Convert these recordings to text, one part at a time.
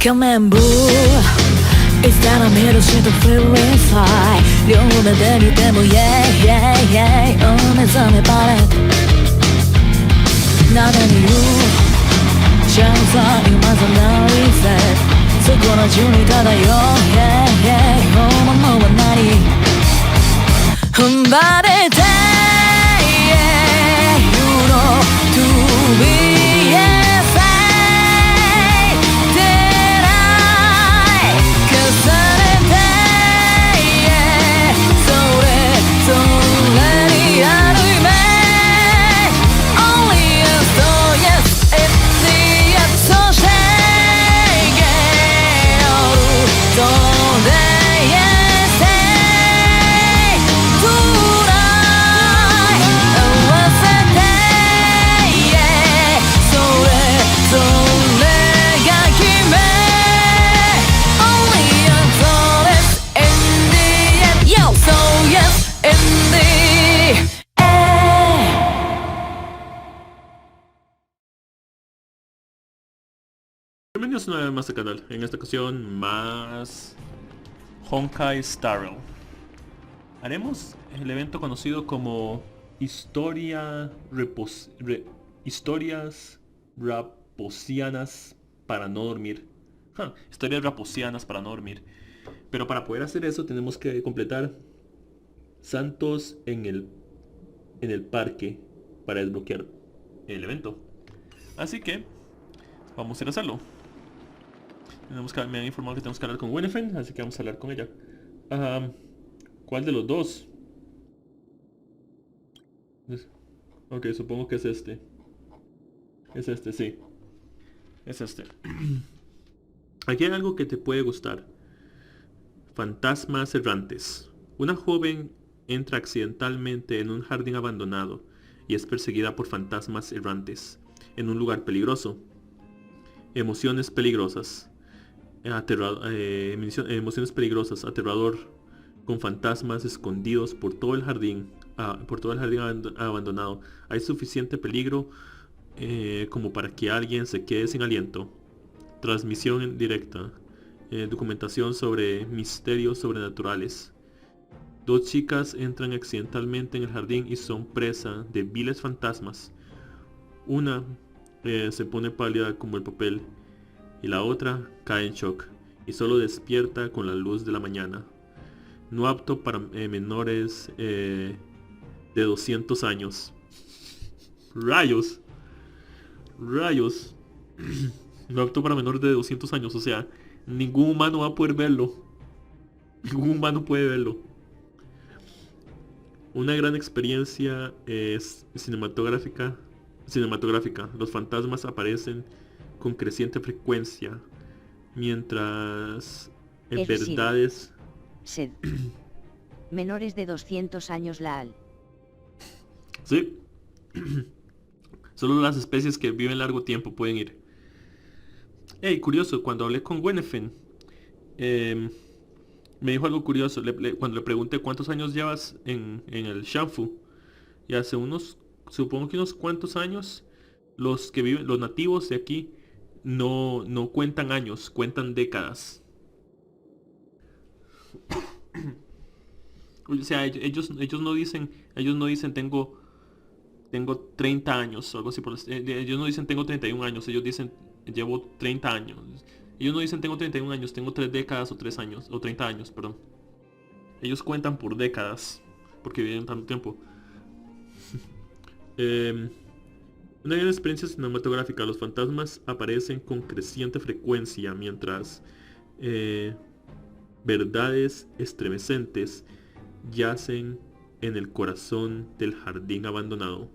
仮面舞いつから見るしとフリーファイ両目で見ても Yeah yeah yeah 目覚めバレット何に言うチャンスは今さなりぜそこら中に漂う Yeah yeah 本物は何踏ん張れて Yeah you know to be Bienvenidos una vez más al canal, en esta ocasión más Honkai Star Rail. Haremos el evento conocido como Historias raposianas para no dormir. Historias raposianas para no dormir. Pero para poder hacer eso tenemos que completar Santos en el parque para desbloquear el evento. Así que vamos a ir a hacerlo. Me han informado que tenemos que hablar con Winifred, así que vamos a hablar con ella. ¿Cuál de los dos? Ok, supongo que es este. Es este, sí. Es este. Aquí hay algo que te puede gustar. Fantasmas errantes. Una joven entra accidentalmente en un jardín abandonado y es perseguida por fantasmas errantes en un lugar peligroso. Emociones peligrosas. Emociones peligrosas, aterrador, con fantasmas escondidos por todo el jardín, abandonado. Hay suficiente peligro como para que alguien se quede sin aliento. Transmisión en directa, documentación sobre misterios sobrenaturales. Dos chicas entran accidentalmente en el jardín y son presa de viles fantasmas. Una se pone pálida como el papel y la otra cae en shock y solo despierta con la luz de la mañana. No apto para menores de 200 años. Rayos. Rayos. No apto para menores de 200 años, o sea, ningún humano va a poder verlo. Ningún humano puede verlo. Una gran experiencia es cinematográfica. Los fantasmas aparecen con creciente frecuencia, mientras en verdades... Sed. Menores de 200 años LAL. Sí. Solo las especies que viven largo tiempo pueden ir. Hey, curioso, cuando hablé con Winifred, me dijo algo curioso. Cuando le pregunté cuántos años llevas en el Shanfu, y hace supongo que unos cuantos años, los nativos de aquí no cuentan años, cuentan décadas. O sea, ellos no dicen tengo 30 años o algo así por ellos no dicen tengo 31 años, ellos dicen llevo 30 años. Ellos no dicen tengo 31 años, tengo 3 décadas o 3 años o 30 años, perdón. Ellos cuentan por décadas porque viven tanto tiempo. Una gran experiencia cinematográfica. Los fantasmas aparecen con creciente frecuencia mientras verdades estremecentes yacen en el corazón del jardín abandonado.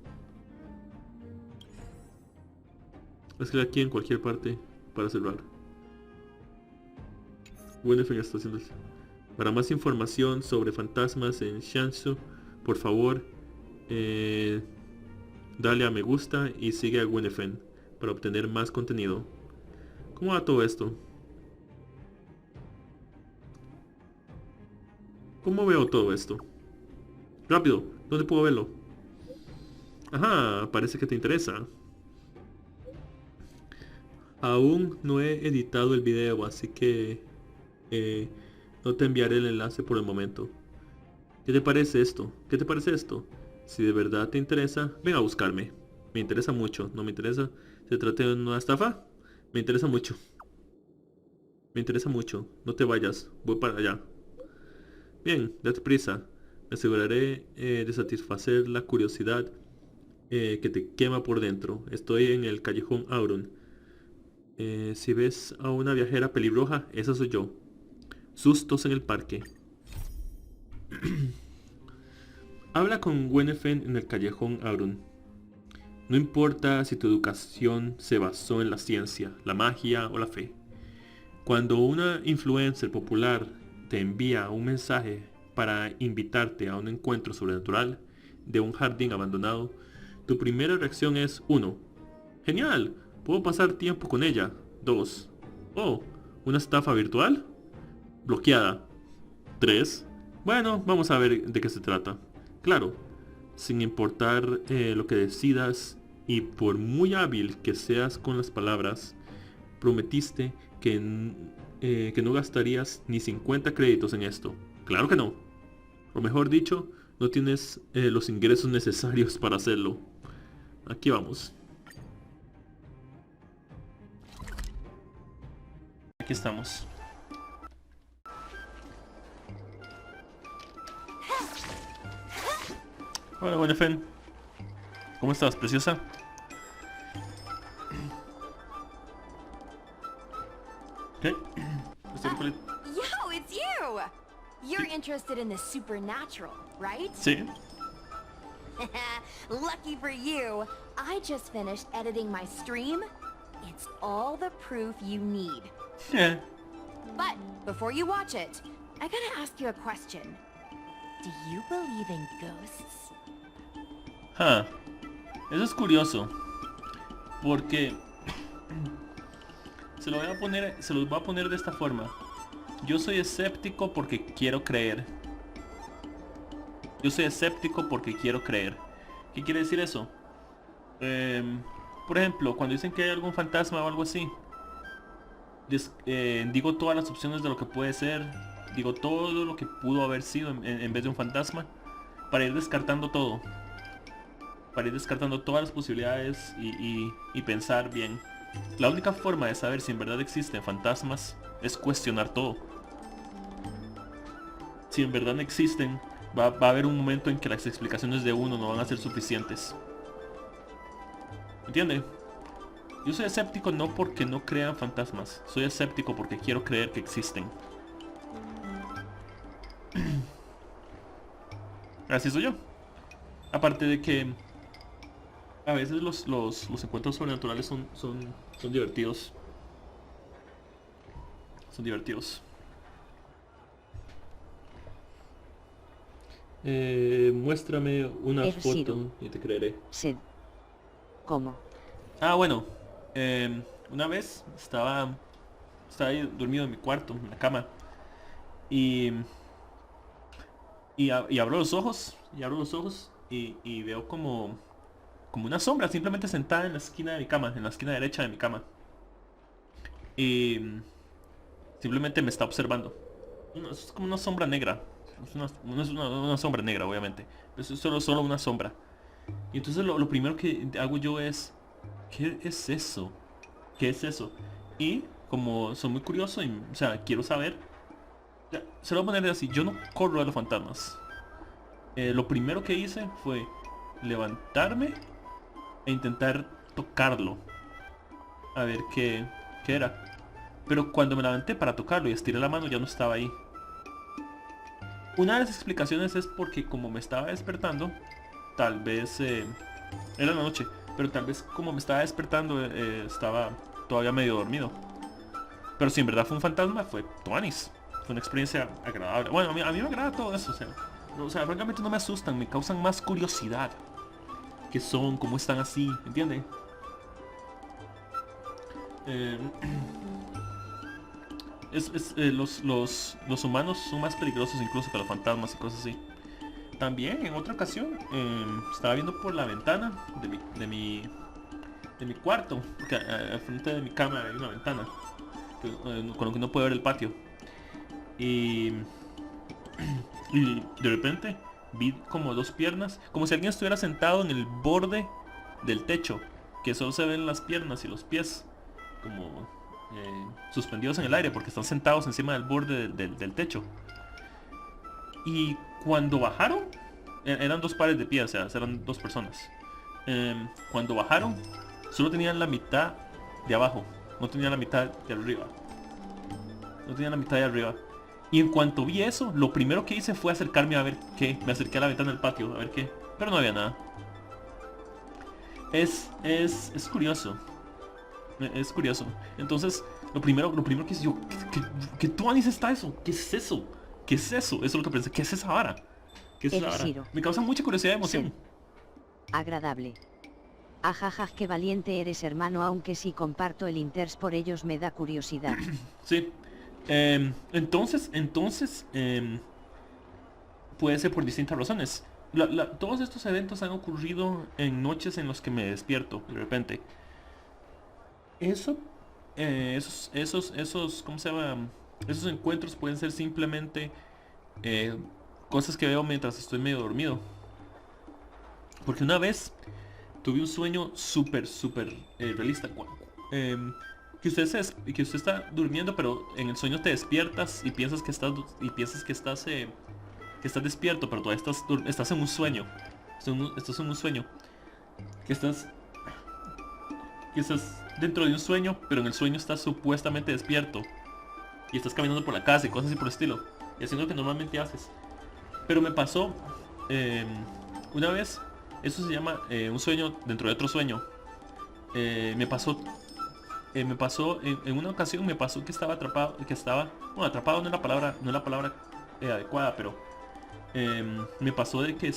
Es que aquí en cualquier parte para cerrar. Winifred está haciendo eso. Para más información sobre fantasmas en Shansu, por favor, dale a me gusta y sigue a Winifred para obtener más contenido. ¿Cómo va todo esto? ¿Cómo veo todo esto? Rápido, ¿dónde puedo verlo? Ajá, parece que te interesa. Aún no he editado el video, así que no te enviaré el enlace por el momento. ¿Qué te parece esto? ¿Qué te parece esto? Si de verdad te interesa, ven a buscarme. Me interesa mucho, no me interesa. ¿Se trata de una estafa? Me interesa mucho. Me interesa mucho. No te vayas, voy para allá. Bien, date prisa. Me aseguraré de satisfacer la curiosidad que te quema por dentro. Estoy en el callejón Auron. Si ves a una viajera pelirroja, esa soy yo. Sustos en el parque. Habla con Gwennefen en el callejón Auron. No importa si tu educación se basó en la ciencia, la magia o la fe. Cuando una influencer popular te envía un mensaje para invitarte a un encuentro sobrenatural de un jardín abandonado, tu primera reacción es 1. Genial, puedo pasar tiempo con ella. 2. Oh, ¿una estafa virtual? Bloqueada. 3. Bueno, vamos a ver de qué se trata. Claro, sin importar lo que decidas y por muy hábil que seas con las palabras, prometiste que no gastarías ni 50 créditos en esto. Claro que no. O mejor dicho, no tienes los ingresos necesarios para hacerlo. Aquí vamos. Aquí estamos. Hola, Gwennefen. ¿Cómo estás, preciosa? ¿Qué? Yo, it's you! You're interested in the supernatural, right? Sí. Lucky for you, I just finished editing my stream. It's all the proof you need. But before you watch it, I gotta ask you a question. Do you believe in ghosts? Eso es curioso. Porque se los voy a poner de esta forma. Yo soy escéptico porque quiero creer. Yo soy escéptico porque quiero creer. ¿Qué quiere decir eso? Por ejemplo, cuando dicen que hay algún fantasma o algo así, digo todas las opciones de lo que puede ser. Digo todo lo que pudo haber sido en vez de un fantasma, para ir descartando todo. Para ir descartando todas las posibilidades y pensar bien. La única forma de saber si en verdad existen fantasmas es cuestionar todo. Si en verdad no existen, va a haber un momento en que las explicaciones de uno no van a ser suficientes. ¿Entiende? Yo soy escéptico no porque no crean fantasmas. Soy escéptico porque quiero creer que existen. Así soy yo. Aparte de que a veces los encuentros sobrenaturales son divertidos. Son divertidos. Muéstrame una El foto Ciro. y te creeré. Sí. ¿Cómo? Bueno. Una vez estaba ahí dormido en mi cuarto, en la cama. Y abro los ojos. Y veo como una sombra simplemente sentada en la esquina de mi cama, en la esquina derecha de mi cama. Y simplemente me está observando. Es como una sombra negra. No es una sombra negra, obviamente. Es solo una sombra. Y entonces lo primero que hago yo es... ¿Qué es eso? ¿Qué es eso? Y como soy muy curioso y, o sea, quiero saber... Ya, se lo voy a poner así. Yo no corro a los fantasmas. Lo primero que hice fue levantarme e intentar tocarlo. A ver qué era. Pero cuando me levanté para tocarlo y estiré la mano, ya no estaba ahí. Una de las explicaciones es porque como me estaba despertando, tal vez era la noche, pero tal vez como me estaba despertando estaba todavía medio dormido. Pero si en verdad fue un fantasma, fue tuanis. Fue una experiencia agradable. Bueno, a mí me agrada todo eso, o sea, francamente no me asustan, me causan más curiosidad. ¿Qué son? ¿Cómo están así? ¿Entienden? Los humanos son más peligrosos incluso que los fantasmas y cosas así. También en otra ocasión estaba viendo por la ventana mi cuarto, porque al frente de mi cama hay una ventana con lo que no puedo ver el patio. Y de repente vi como dos piernas, como si alguien estuviera sentado en el borde del techo, que solo se ven las piernas y los pies como suspendidos en el aire porque están sentados encima del borde del techo. Y cuando bajaron, eran dos pares de pies, o sea, eran dos personas. Cuando bajaron, solo tenían la mitad de abajo, no tenían la mitad de arriba. No tenían la mitad de arriba. Y en cuanto vi eso, lo primero que hice fue acercarme a ver qué. Me acerqué a la ventana del patio a ver qué. Pero no había nada. Es curioso. Es curioso. Entonces, lo primero que hice yo, ¿qué tuanis está eso? ¿Qué es eso? ¿Qué es eso? Eso es lo que pensé. ¿Qué es esa vara? ¿Qué es esa vara? Me causa mucha curiosidad y emoción. Agradable. Ajaja, qué valiente eres, hermano, aunque si comparto el interés por ellos me da curiosidad. Sí. Entonces, puede ser por distintas razones. Todos estos eventos han ocurrido en noches en los que me despierto de repente. Esos, ¿cómo se llama? Esos encuentros pueden ser simplemente cosas que veo mientras estoy medio dormido. Porque una vez tuve un sueño súper realista. Que usted está durmiendo, pero en el sueño te despiertas y piensas que estás despierto, pero todavía estás en un sueño. Estás en un sueño. Que estás dentro de un sueño, pero en el sueño estás supuestamente despierto. Y estás caminando por la casa y cosas así por el estilo. Y haciendo lo que normalmente haces. Pero me pasó una vez. Eso se llama un sueño dentro de otro sueño. Me pasó en una ocasión, me pasó que estaba atrapado, bueno, atrapado no es la palabra adecuada, pero me pasó de que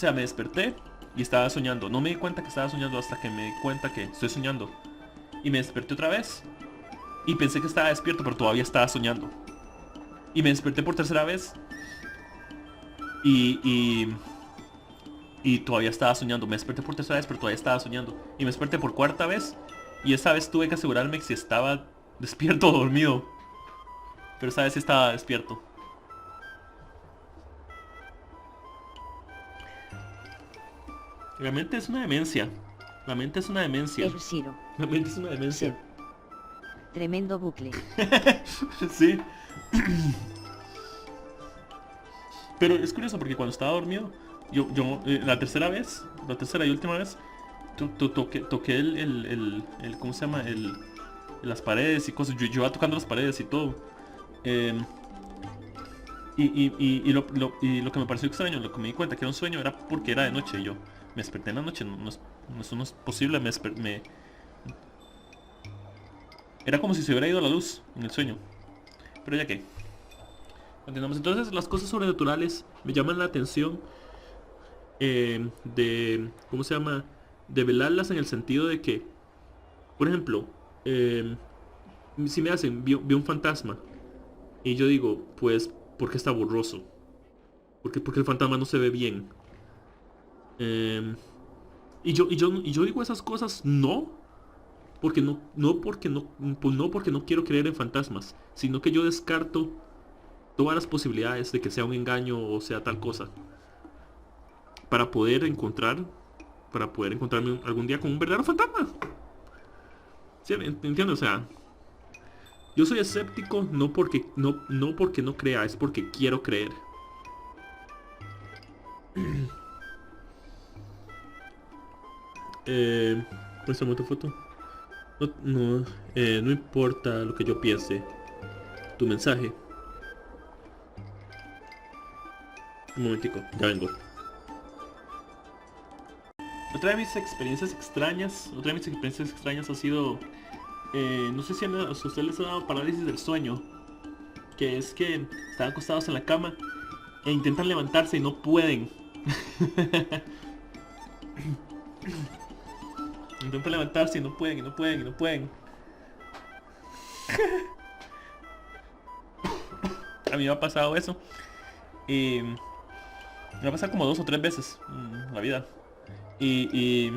me desperté y estaba soñando. No me di cuenta que estaba soñando hasta que me di cuenta que estoy soñando. Y me desperté otra vez y pensé que estaba despierto, pero todavía estaba soñando. Y me desperté por tercera vez y todavía estaba soñando. Me desperté por tercera vez, pero todavía estaba soñando. Y me desperté por cuarta vez. Y esa vez tuve que asegurarme si estaba despierto o dormido. Pero esa vez sí estaba despierto. La mente es una demencia. La mente es una demencia. El Ciro. La mente es una demencia. Sí. Tremendo bucle. Sí. Pero es curioso porque cuando estaba dormido, yo la tercera y última vez, toqué el ¿cómo se llama? Las paredes y cosas. Yo iba tocando las paredes y todo. Y lo que me pareció extraño, lo que me di cuenta que era un sueño, era porque era de noche. Y yo me desperté en la noche. Eso no es posible. Era como si se hubiera ido la luz en el sueño. Pero ya que continuamos. Entonces, las cosas sobrenaturales me llaman la atención. ¿Cómo se llama? De velarlas en el sentido de que, por ejemplo, si me hacen vi un fantasma y yo digo, pues, ¿por qué está borroso? Porque el fantasma no se ve bien. Y yo digo esas cosas porque no quiero creer en fantasmas, sino que yo descarto todas las posibilidades de que sea un engaño o sea tal cosa, para poder encontrarme algún día con un verdadero fantasma. ¿Sí? Entiendo, o sea, yo soy escéptico no porque no crea, es porque quiero creer. Muéstrame tu foto. No importa lo que yo piense. Tu mensaje. Un momentico, ya vengo. Otra de mis experiencias extrañas ha sido, no sé si a ustedes les ha dado parálisis del sueño, que es que están acostados en la cama e intentan levantarse y no pueden. Intentan levantarse y no pueden. A mí me ha pasado eso. Y me va a pasar como 2 o 3 veces en la vida. Y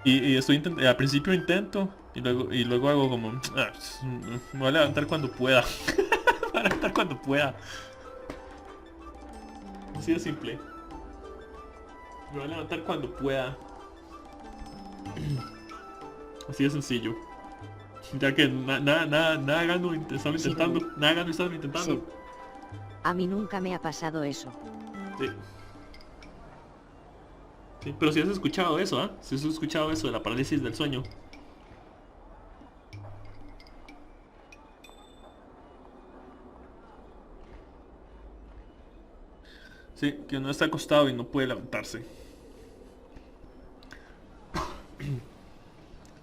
Y al principio intento y luego hago como me voy a levantar cuando pueda. Me voy a levantar cuando pueda. Así de simple. Me voy a levantar cuando pueda. Así de sencillo. Ya que nada gano estando intentando. Nada gano estando intentando. Sí. A mí nunca me ha pasado eso. Sí. Sí, pero si has escuchado eso, ¿ah? Si has escuchado eso de la parálisis del sueño. Sí, que uno está acostado y no puede levantarse.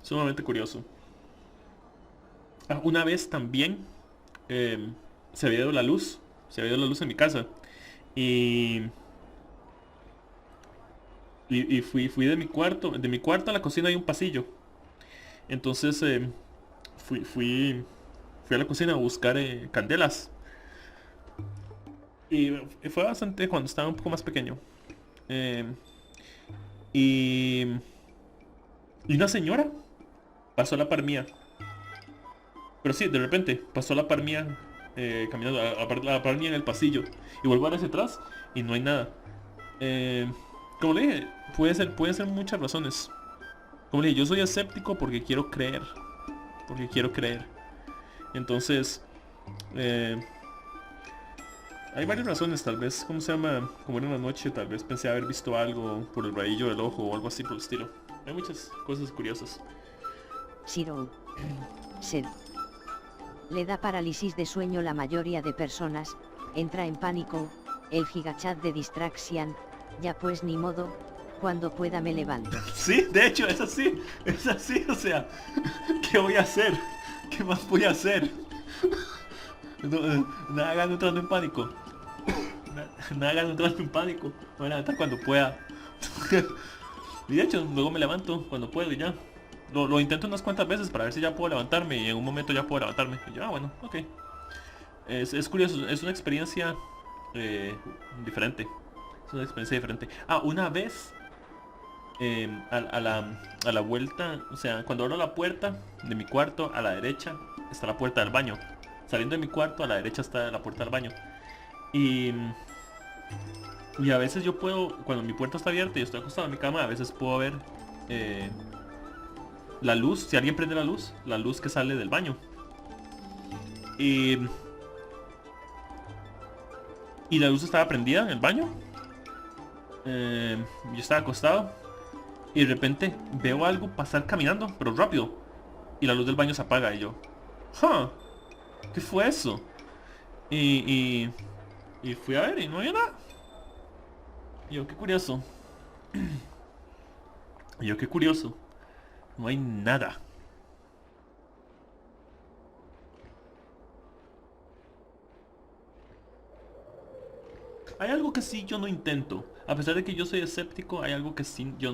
Sumamente curioso. Una vez también se había ido la luz. Se había ido la luz en mi casa. Y fui de mi cuarto. De mi cuarto a la cocina hay un pasillo. Entonces fui a la cocina a buscar candelas. Y fue bastante cuando estaba un poco más pequeño. Y una señora pasó a la par mía. Pero sí, de repente pasó a la par mía, caminando a la par mía en el pasillo. Y vuelvo a ver hacia atrás y no hay nada. Como le dije, pueden ser muchas razones. Como le dije, yo soy escéptico porque quiero creer. Porque quiero creer. Entonces, hay varias razones, tal vez, ¿cómo se llama? Como era una noche, tal vez pensé haber visto algo por el rabillo del ojo o algo así por el estilo. Hay muchas cosas curiosas. Zero. Sed. Le da parálisis de sueño la mayoría de personas, entra en pánico, el gigachat de distracción, ya pues ni modo, cuando pueda me levanto. Sí, de hecho, es así, o sea, ¿qué voy a hacer? ¿Qué más voy a hacer? Nada gano entrando en pánico. Nada gano entrando en pánico. Me voy a levantar cuando pueda. Y de hecho, luego me levanto cuando puedo y ya. Lo intento unas cuantas veces para ver si ya puedo levantarme y en un momento ya puedo levantarme. Y yo, bueno, ok. Es curioso, es una experiencia diferente. Es una experiencia diferente. Una vez a la vuelta, o sea, cuando abro la puerta de mi cuarto, a la derecha está la puerta del baño. Saliendo de mi cuarto, a la derecha está la puerta del baño. Y a veces yo puedo, cuando mi puerta está abierta y estoy acostado en mi cama, a veces puedo ver la luz, si alguien prende la luz que sale del baño. Y la luz estaba prendida en el baño. Yo estaba acostado y de repente veo algo pasar caminando, pero rápido. Y la luz del baño se apaga y yo, ¿qué fue eso? Y fui a ver y no había nada. Y yo, qué curioso. Y yo, qué curioso. No hay nada. Hay algo que sí yo no intento. A pesar de que yo soy escéptico, hay algo que sí yo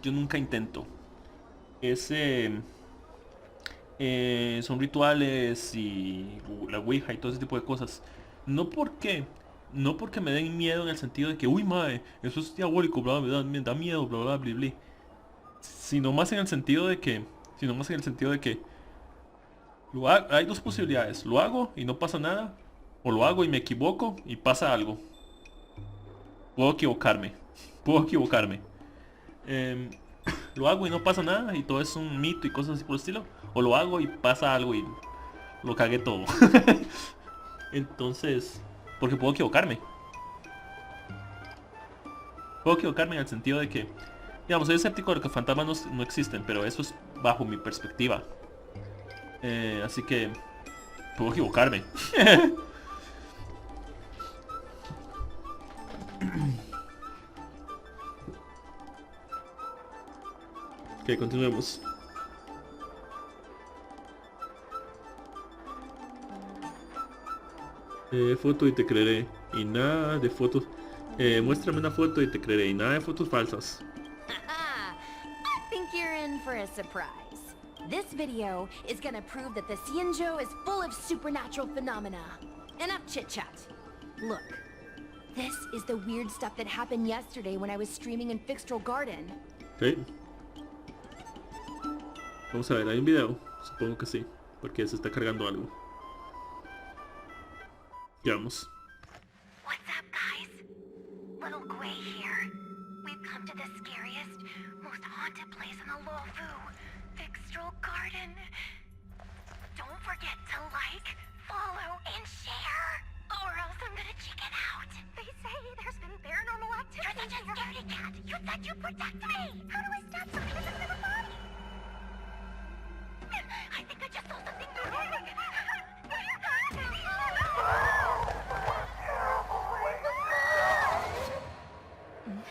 nunca intento. Son rituales y la ouija y todo ese tipo de cosas. No porque me den miedo en el sentido de que, uy mae, eso es diabólico, bla, me da miedo, bla bla bla bla. Sino más en el sentido de que hay dos posibilidades. Lo hago y no pasa nada. O lo hago y me equivoco y pasa algo. Puedo equivocarme. Lo hago y no pasa nada y todo es un mito y cosas así por el estilo. O lo hago y pasa algo y lo cagué todo. Entonces, porque puedo equivocarme. Puedo equivocarme en el sentido de que, digamos, soy escéptico de que los fantasmas no existen, pero eso es bajo mi perspectiva. Así que puedo equivocarme. Ok, continuemos. Foto y te creeré. Y nada de fotos. Muéstrame una foto y te creeré. Y nada de fotos falsas. I think you're in for a surprise. This video is gonna prove that the Xianzhou is full of supernatural phenomena. Enough chit-chat. Look, this is the weird stuff that happened yesterday when I was streaming in Fixtral Garden. Okay. Vamos a ver, ¿hay un video? Supongo que sí, porque se está cargando algo. Ya vamos. What's up, guys? Little Gwei here. We've come to the scariest, most haunted place in the Luofu, Fixtral Garden. Don't forget to like, follow, and share, or else I'm gonna chicken out. They say there's been paranormal activity. You're such a scaredy cat. You said you'd protect me. How do I stop something that's in my body? I think I just saw something moving.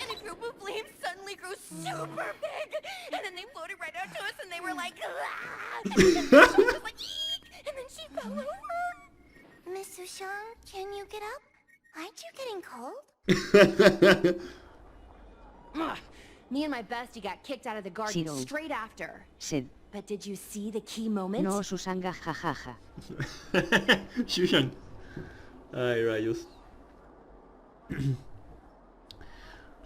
And a group of flames suddenly grew super big, and then they floated right out to us, and they were like, ah! And then she was like, eek! And then she fell over. Miss Sushang, can you get up? Aren't you getting cold? Me and my bestie got kicked out of the garden Shiro. straight after. Sid. But did you see the key moment? No, Susanga, jajaja. Shushan. Ay, rayos.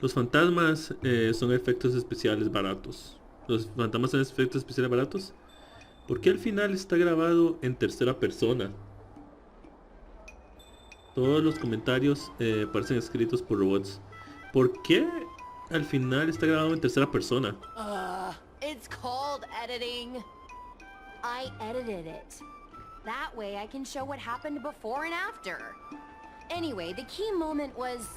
Los fantasmas son efectos especiales baratos. Los fantasmas son efectos especiales baratos. ¿Por qué al final está grabado en tercera persona? Todos los comentarios parecen escritos por robots. ¿Por qué al final está grabado en tercera persona? It's called editing. I edited it. That way I can show what happened before and after. Anyway, the key moment was...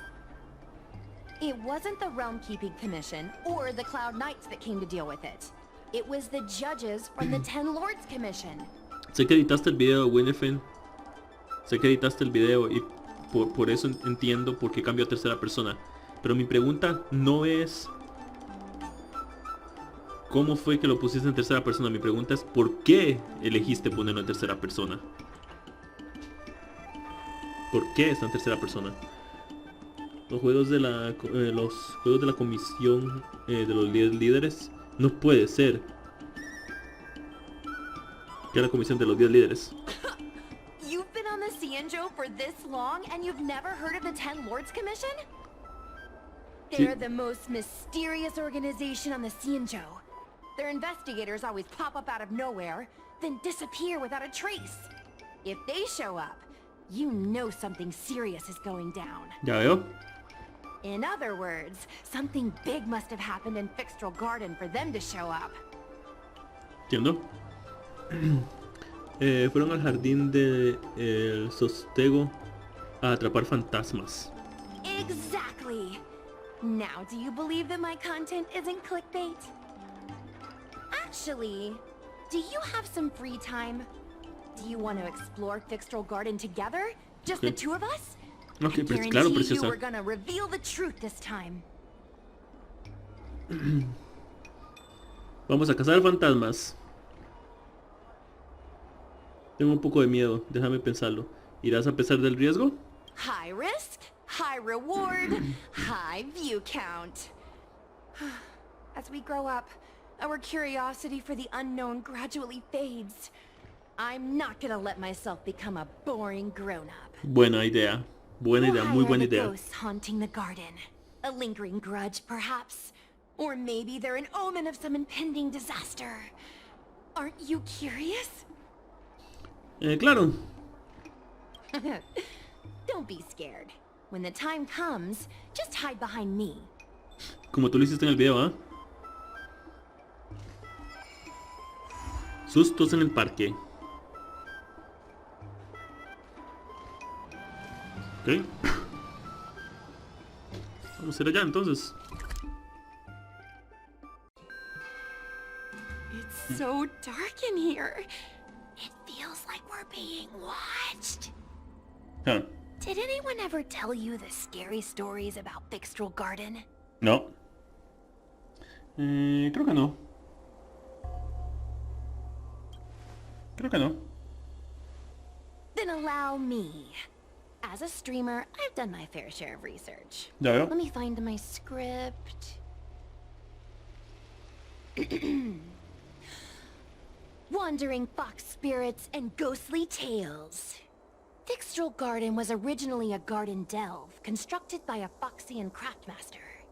It wasn't the Realm Keeping Commission or the Cloud Knights that came to deal with it. It was the judges from the Ten Lords Commission. Sé que editaste el video, Winifred. Sé que editaste el video y por eso entiendo por qué cambió a tercera persona. Pero mi pregunta no es cómo fue que lo pusiste en tercera persona. Mi pregunta es por qué elegiste ponerlo en tercera persona. ¿Por qué está en tercera persona? Los juegos de la comisión de los líderes no puede ser que la comisión de los 10 líderes. You've been on the Xianzhou for this long and you've never heard of the Ten Lords Commission? They're the most mysterious organization on the Xianzhou. Their investigators always pop up out of nowhere, then disappear without a trace. If they show up, you know something serious is going down. Ya veo. In other words, something big must have happened in Fixtral Garden for them to show up. ¿Entiendo? Fueron al jardín de el Sostego a atrapar fantasmas. Exactly. Now, do you believe that my content isn't clickbait? Actually, do you have some free time? Do you want to explore Fixtral Garden together? Just the two of us? Ok, I pues claro, guarantee you preciosa. we're gonna reveal the truth this time. Vamos a cazar fantasmas. Tengo un poco de miedo, déjame pensarlo. ¿Irás a pesar del riesgo? High risk, high reward, high view count. As we grow up, our curiosity for the unknown gradually fades. I'm not gonna let myself become a boring grown-up. Buena idea. Buena idea, muy Why buena are the idea. ghosts haunting the garden? A lingering grudge, perhaps? Or maybe they're an omen of some impending disaster. Aren't you curious? Claro. Don't be scared. When the time comes, just hide behind me. Como tú lo hiciste en el video, ¿ah? Sustos en el parque. Ok. Vamos a ir allá entonces. It's so dark in here. It feels like we're being watched. Ah, Did anyone ever tell you the scary stories about Fixtral Garden? no. Creo que no. Creo que no. Then allow me. As a streamer, I've done my fair share of research. Ya veo. Let me find my script. Wandering fox spirits and ghostly tales. Fixtral Garden was originally a garden delve constructed by a Foxian craftmaster.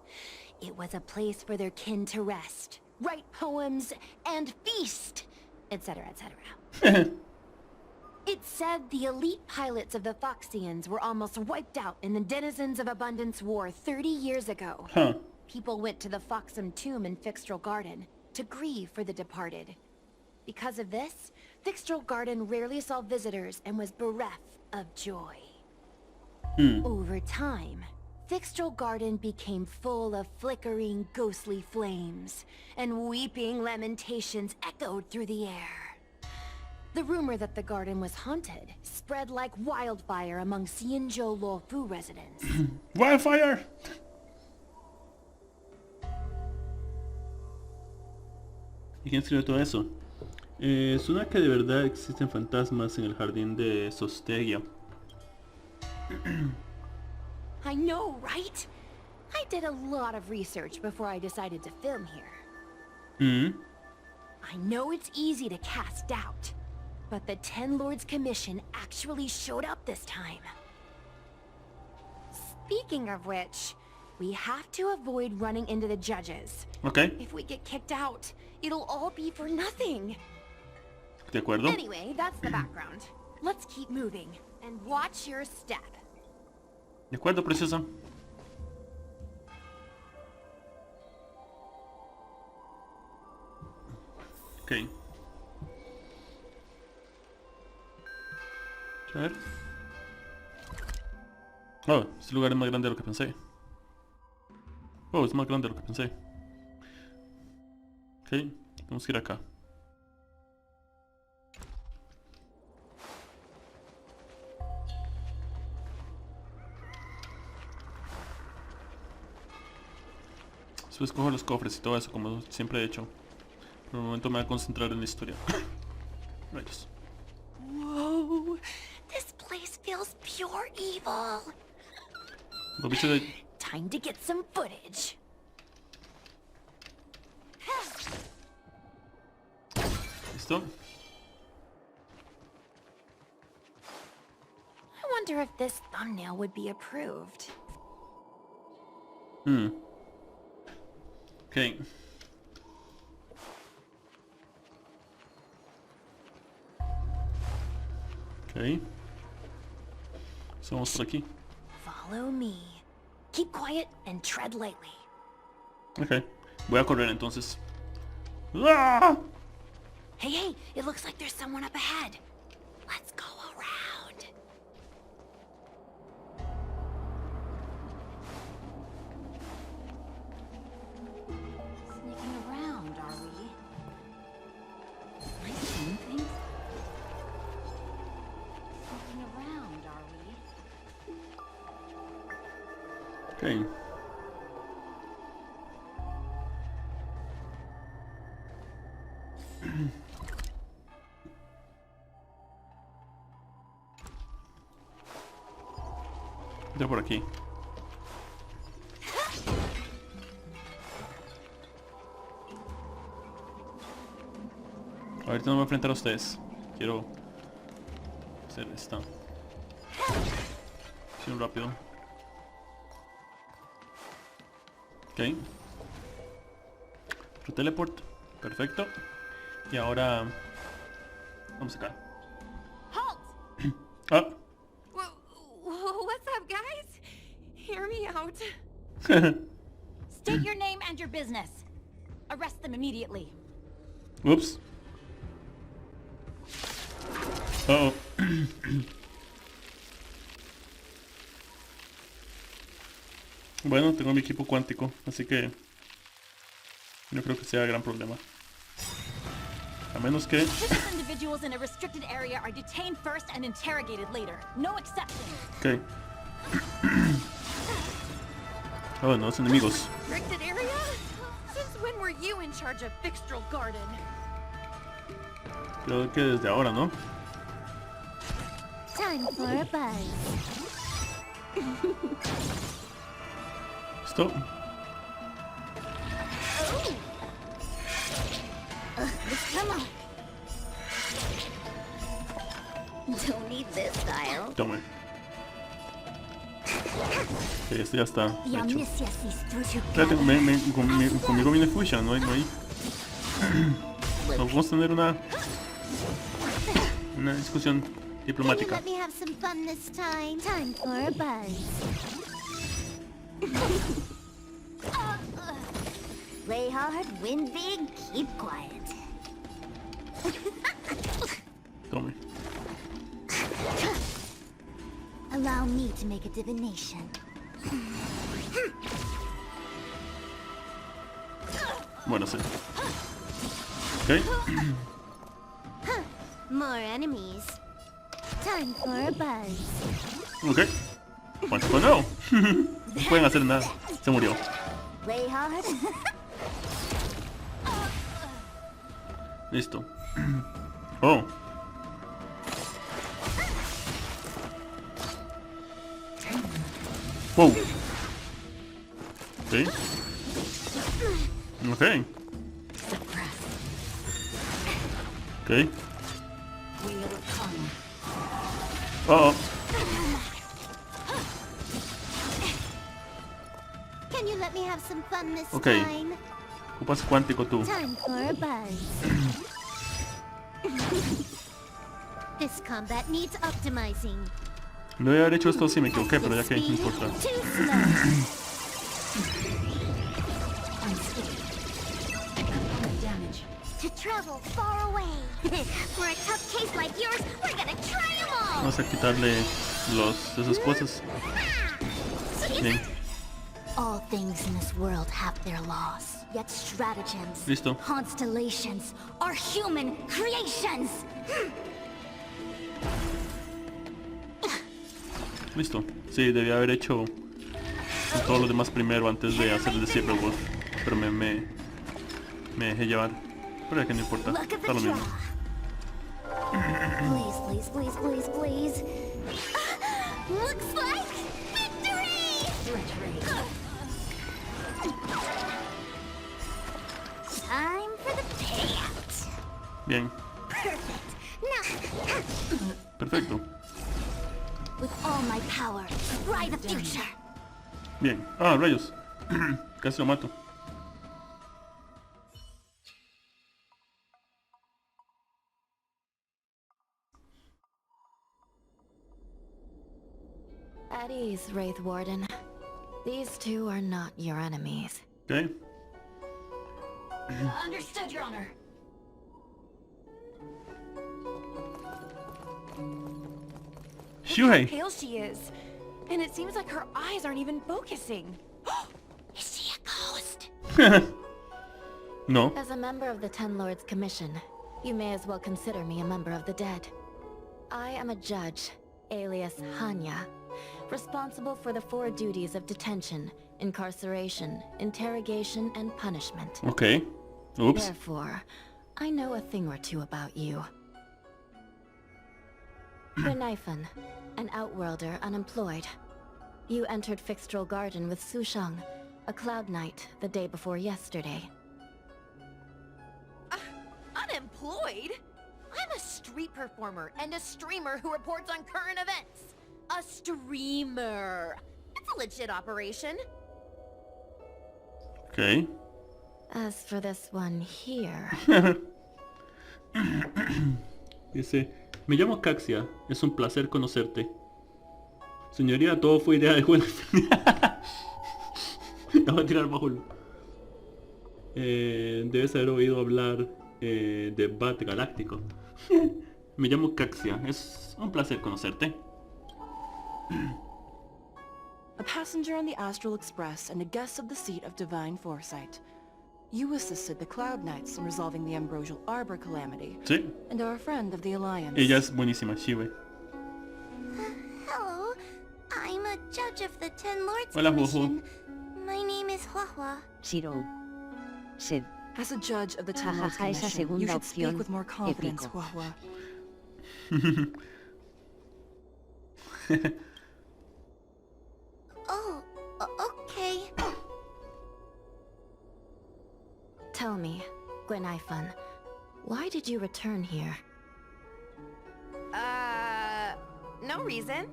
It was a place for their kin to rest, write poems, and feast, etc., etc. It said the elite pilots of the Foxians were almost wiped out in the Denizens of Abundance War 30 years ago. Huh. People went to the Foxham tomb in Fixtrel Garden to grieve for the departed. Because of this, Fixtrel Garden rarely saw visitors and was bereft of joy. Over time, Fixtrel Garden became full of flickering, ghostly flames, and weeping lamentations echoed through the air. The rumor that the garden was haunted spread like wildfire among Xianzhou Luofu residents. Wildfire! ¿Y quién escribió todo eso? Suena que de verdad existen fantasmas en el jardín de Sostegia. I know, right? I did a lot of research before I decided to film here. I know it's easy to cast doubt, but the Ten Lords Commission actually showed up this time. Speaking of which, we have to avoid running into the judges. Okay. If we get kicked out, it'll all be for nothing. De acuerdo. Anyway, that's the background. Let's keep moving, and watch your step. De acuerdo, preciosa. Ok. A ver. Oh, este lugar es más grande de lo que pensé. Oh, es más grande de lo que pensé. Ok, tenemos que ir acá. Después cojo los cofres y todo eso, como siempre he hecho. Por el momento me voy a concentrar en la historia. Rayos. Whoa, this place feels pure evil. Los bichos de... Time to get some footage. ¿Listo? I wonder if this thumbnail would be approved. Ok. Ok. Vamos por aquí. Follow me. Keep quiet and tread lightly. Ok. Voy a correr entonces. ¡Ah! Hey, hey, it looks like there's someone up ahead. Let's go around. Sneaking around, are we? Am I seeing things? Sneaking around, are we? Ok. De por aquí. Ahorita no me voy a enfrentar a ustedes. Quiero hacer esta. Sí, un rápido. Ok. Otro teleport. Perfecto. Y ahora... vamos acá. Halt! Ah. What's up, guys? Hear me out. State your name and your business. Arrest them immediately. Oops. Uh-oh. Bueno, tengo mi equipo cuántico, así que no creo que sea gran problema. A menos que... Suspicious individuals in a restricted area are detained first and interrogated later. No exceptions. Ok. Oh, nuevos enemigos. Restricted area? Since when were you in charge of Fixtrel Garden? Creo que desde ahora, ¿no? Time for a buzz. ¿Listo? Come on. Don't need this style. Toma. Ok, este ya está The hecho. omniscience is through to Espérate, conmigo viene Fusion, ¿no hay? Vamos a tener una discusión diplomática. Let me have some fun this time. Time for a buzz. Play hard, win big, keep quiet. Tome. Allow me to make a divination. Bueno, sí. Ok. More enemies. Time for a buzz. Ok. Pues no. No pueden hacer nada. Se murió. Play hard. Listo. Oh. Wow. Ok. Ok. Ok. Oh. Can you let me have some fun this Okay. time? Ocupas cuántico tú. Time for a buzz. This combat needs optimizing. No voy a haber hecho esto si me equivoqué, pero ya que no importa. Too slow. To travel far away. For a tough case like yours, we're gonna try 'em all. Vamos a quitarle esas cosas. Bien. All things in this world have their laws. Yet stratagems, Listo. constellations, are human creations. Listo. Sí, debía haber hecho todos los demás primero antes de hacer el de Cyberwolf. Pero me dejé llevar. Pero ya que no importa. Look at Está the lo draw. mismo. Please, please, please, please, please. Looks like victory! Time for the payout. Bien. Perfect. Now, Perfecto. with all my power, ride the future. Bien. Ah, rayos. Casi lo mato. At ease, Wraith Warden. These two are not your enemies. Ok. Understood, Your Honor. Shuhei. Pale she is. And it seems like her eyes aren't even focusing. Is she a ghost? No. As a member of the Ten Lords Commission, you may as well consider me a member of the dead. I am a judge, alias Hanya, responsible for the 4 duties of detention, incarceration, interrogation, and punishment. Ok. Oops. Therefore, I know a thing or two about you. Grenifan, an outworlder unemployed. You entered Fixtral Garden with Sushang, a cloud knight, the day before yesterday. Unemployed? I'm a street performer and a streamer who reports on current events. A streamer. It's a legit operation. Ok. As for this one here... Dice, me llamo Caxia, es un placer conocerte. Señoría, todo fue idea de Juan. La voy a tirar bajo debes haber oído hablar de Bat Galáctico. Me llamo Caxia, es un placer conocerte. A passenger on the Astral Express and a guest of the seat of Divine Foresight. You assisted the Cloud Knights in resolving the Ambrosial Arbor calamity, Sí. and are a friend of the Alliance. Ella es buenísima, Shive. Hello, I'm a judge of the Ten Lords Hola, Commission. My name is Huahua. Zero. Sid. As a judge of the Ten Lords Jajaja, esa Commission, you segunda should speak opción, with more confidence, épico. Huahua. Oh, okay. Tell me, Gwenifan, why did you return here? No reason.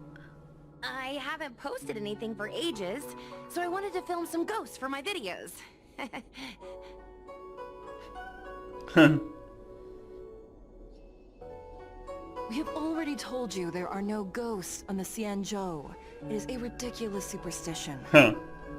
I haven't posted anything for ages, so I wanted to film some ghosts for my videos. We have already told you there are no ghosts on the Xianzhou. It is a ridiculous superstition.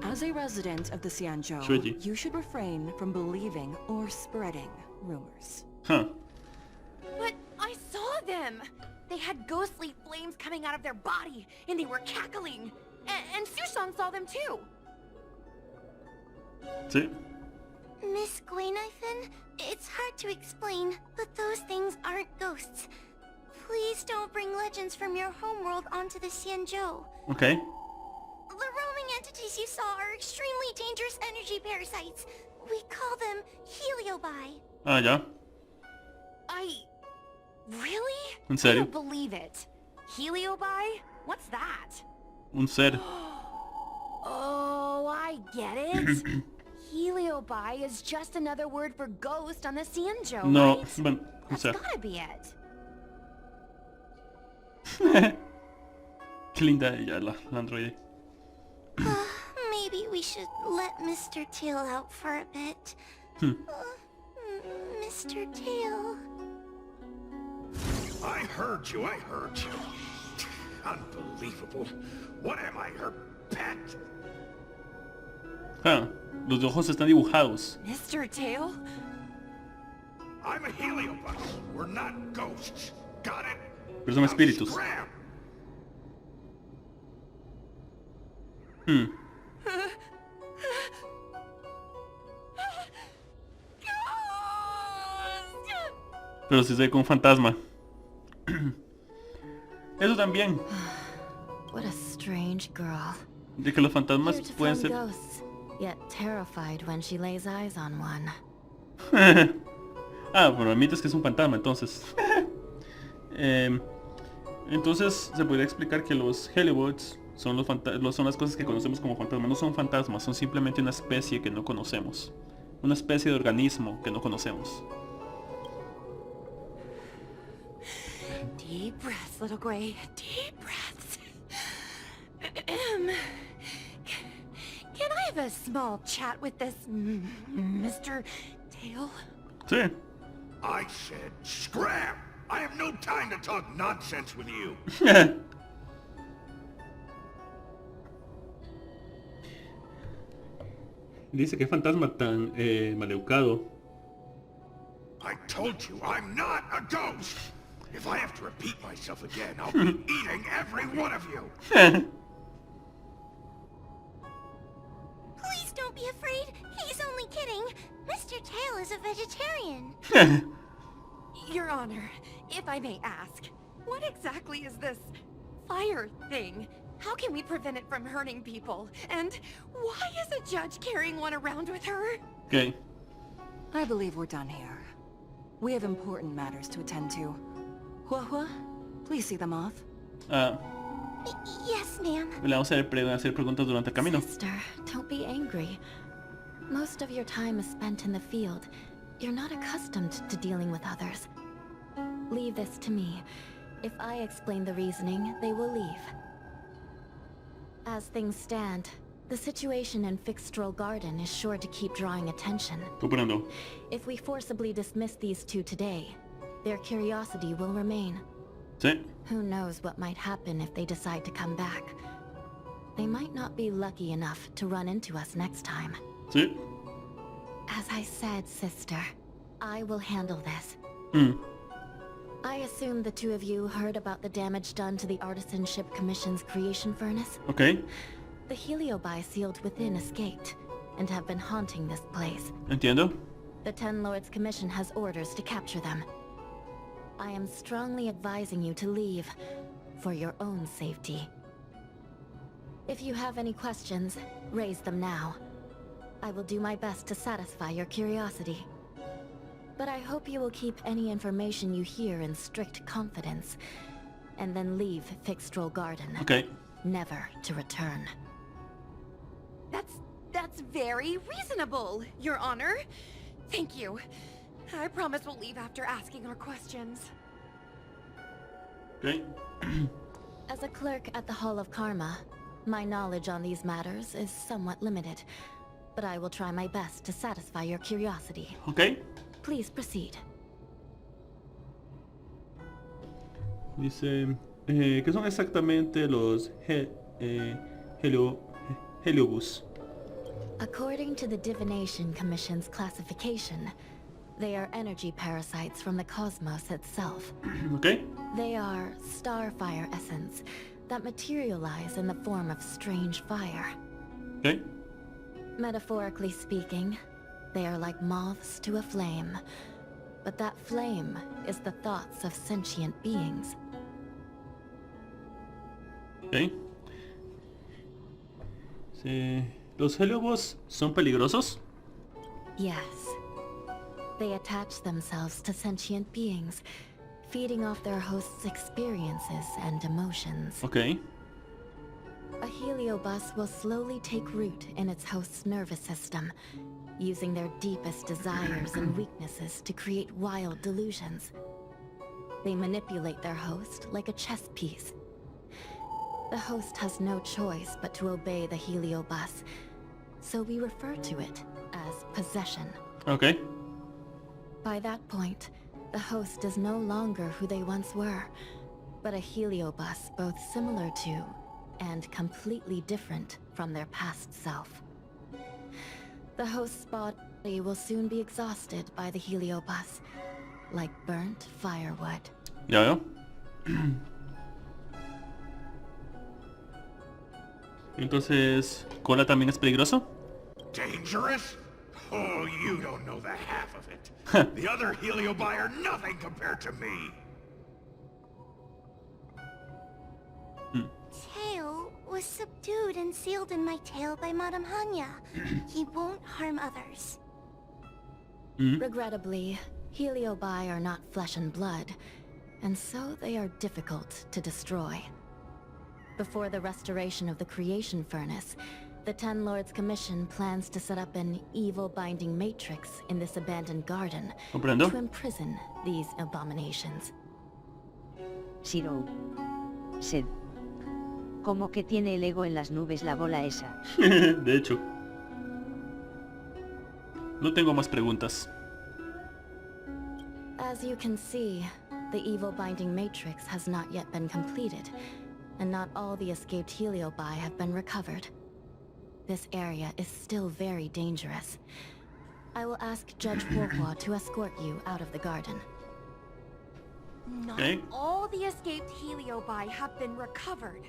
As a resident of the Xianzhou, Shuji. you should refrain from believing or spreading rumors. But I saw them! They had ghostly flames coming out of their body, and they were cackling! And Sushan saw them too! Sí. Miss Gwaynithan, it's hard to explain, but those things aren't ghosts. Please don't bring legends from your homeworld onto the Xianzhou. Okay. The roaming entities you saw are extremely dangerous energy parasites. We call them heliobi. Ah, ya. Really? ¿En I serio? don't believe it. Heliobi? What's that? Un ser. Oh, I get it. Heliobi is just another word for ghost on the Xianzhou, No, right? bueno, o That's sea. gotta be it. Qué linda ella, la androide. Maybe we should let Mr. Tail out for a bit. Mr. Tail. I heard you. Unbelievable. What am I, her pet? Los ojos están dibujados. Mr. Tail? I'm a heliobus. We're not ghosts. Got it? Pero son espíritus. Scram! Pero si se ve como un fantasma. Eso también. What a strange girl. De que los fantasmas Here to pueden find ser... ghosts, yet terrified when she lays eyes on one. Bueno, admites que es un fantasma, entonces. Entonces se podría explicar que los helibots son son las cosas que conocemos como fantasmas. No son fantasmas, son simplemente una especie que no conocemos. Una especie de organismo que no conocemos. Deep breaths, little Gray. Deep breaths. Can I have a small chat with this Mr. Tail? Sí. I said scram! I have no time to talk nonsense with you. Dice que fantasma tan maleducado. I told you I'm not a ghost. If I have to repeat myself again, I'll be eating every one of you. Please don't be afraid. He's only kidding. Mr. Tail is a vegetarian. Your Honor, if I may ask, what exactly is this fire thing? How can we prevent it from hurting people? And why is a judge carrying one around with her? Okay. I believe we're done here. We have important matters to attend to. Hua, please see them off. Yes, ma'am. Le vamos a hacer preguntas durante el camino. Sister, don't be angry. Most of your time is spent in the field. You're not accustomed to dealing with others. Leave this to me. If I explain the reasoning, they will leave. As things stand, the situation in Fixstrol Garden is sure to keep drawing attention. Comprendo. If we forcibly dismiss these two today, their curiosity will remain. Sí. Who knows what might happen if they decide to come back. They might not be lucky enough to run into us next time. Sí. As I said, sister, I will handle this. I assume the two of you heard about the damage done to the Artisanship Commission's creation furnace? Okay. The heliobi sealed within escaped, and have been haunting this place. Entiendo. The Ten Lords Commission has orders to capture them. I am strongly advising you to leave, for your own safety. If you have any questions, raise them now. I will do my best to satisfy your curiosity. But I hope you will keep any information you hear in strict confidence, and then leave Fixstrol Garden. Okay. Never to return. That's very reasonable, Your Honor. Thank you. I promise we'll leave after asking our questions. Okay. As a clerk at the Hall of Karma, my knowledge on these matters is somewhat limited, but I will try my best to satisfy your curiosity. Okay. Please proceed. Dice, ¿qué son exactamente los heliobus? According to the Divination Commission's classification, they are energy parasites from the cosmos itself. Okay. They are starfire essence that materialize in the form of strange fire. Okay. Metaphorically speaking, they are like moths to a flame, but that flame is the thoughts of sentient beings. Okay. Sí. ¿Los heliobus son peligrosos? Yes. They attach themselves to sentient beings, feeding off their host's experiences and emotions. Okay. A heliobus will slowly take root in its host's nervous system, using their deepest desires and weaknesses to create wild delusions. They manipulate their host like a chess piece. The host has no choice but to obey the heliobus, so we refer to it as possession. Okay. By that point, the host is no longer who they once were, but a heliobus both similar to and completely different from their past self. The host's body will soon be exhausted by the heliobus, like burnt firewood. Ya veo. Entonces, ¿cola también es peligroso? Dangerous? Oh, you don't know the half of it. The other heliobi are nothing compared to me. Tail was subdued and sealed in my tail by Madame Hanya. He won't harm others. Regrettably, heliobi are not flesh and blood, and so they are difficult to destroy. Before the restoration of the creation furnace, the Ten Lords Commission plans to set up an evil binding matrix in this abandoned garden Comprendo. to imprison these abominations. Zero. Sed. Como que tiene el ego en las nubes la bola esa. De hecho. No tengo más preguntas. As you can see, the evil binding matrix has not yet been completed, and not all the escaped heliobi have been recovered. This area is still very dangerous. I will ask Judge Huohua to escort you out of the garden. Not Okay. all the escaped heliobi have been recovered.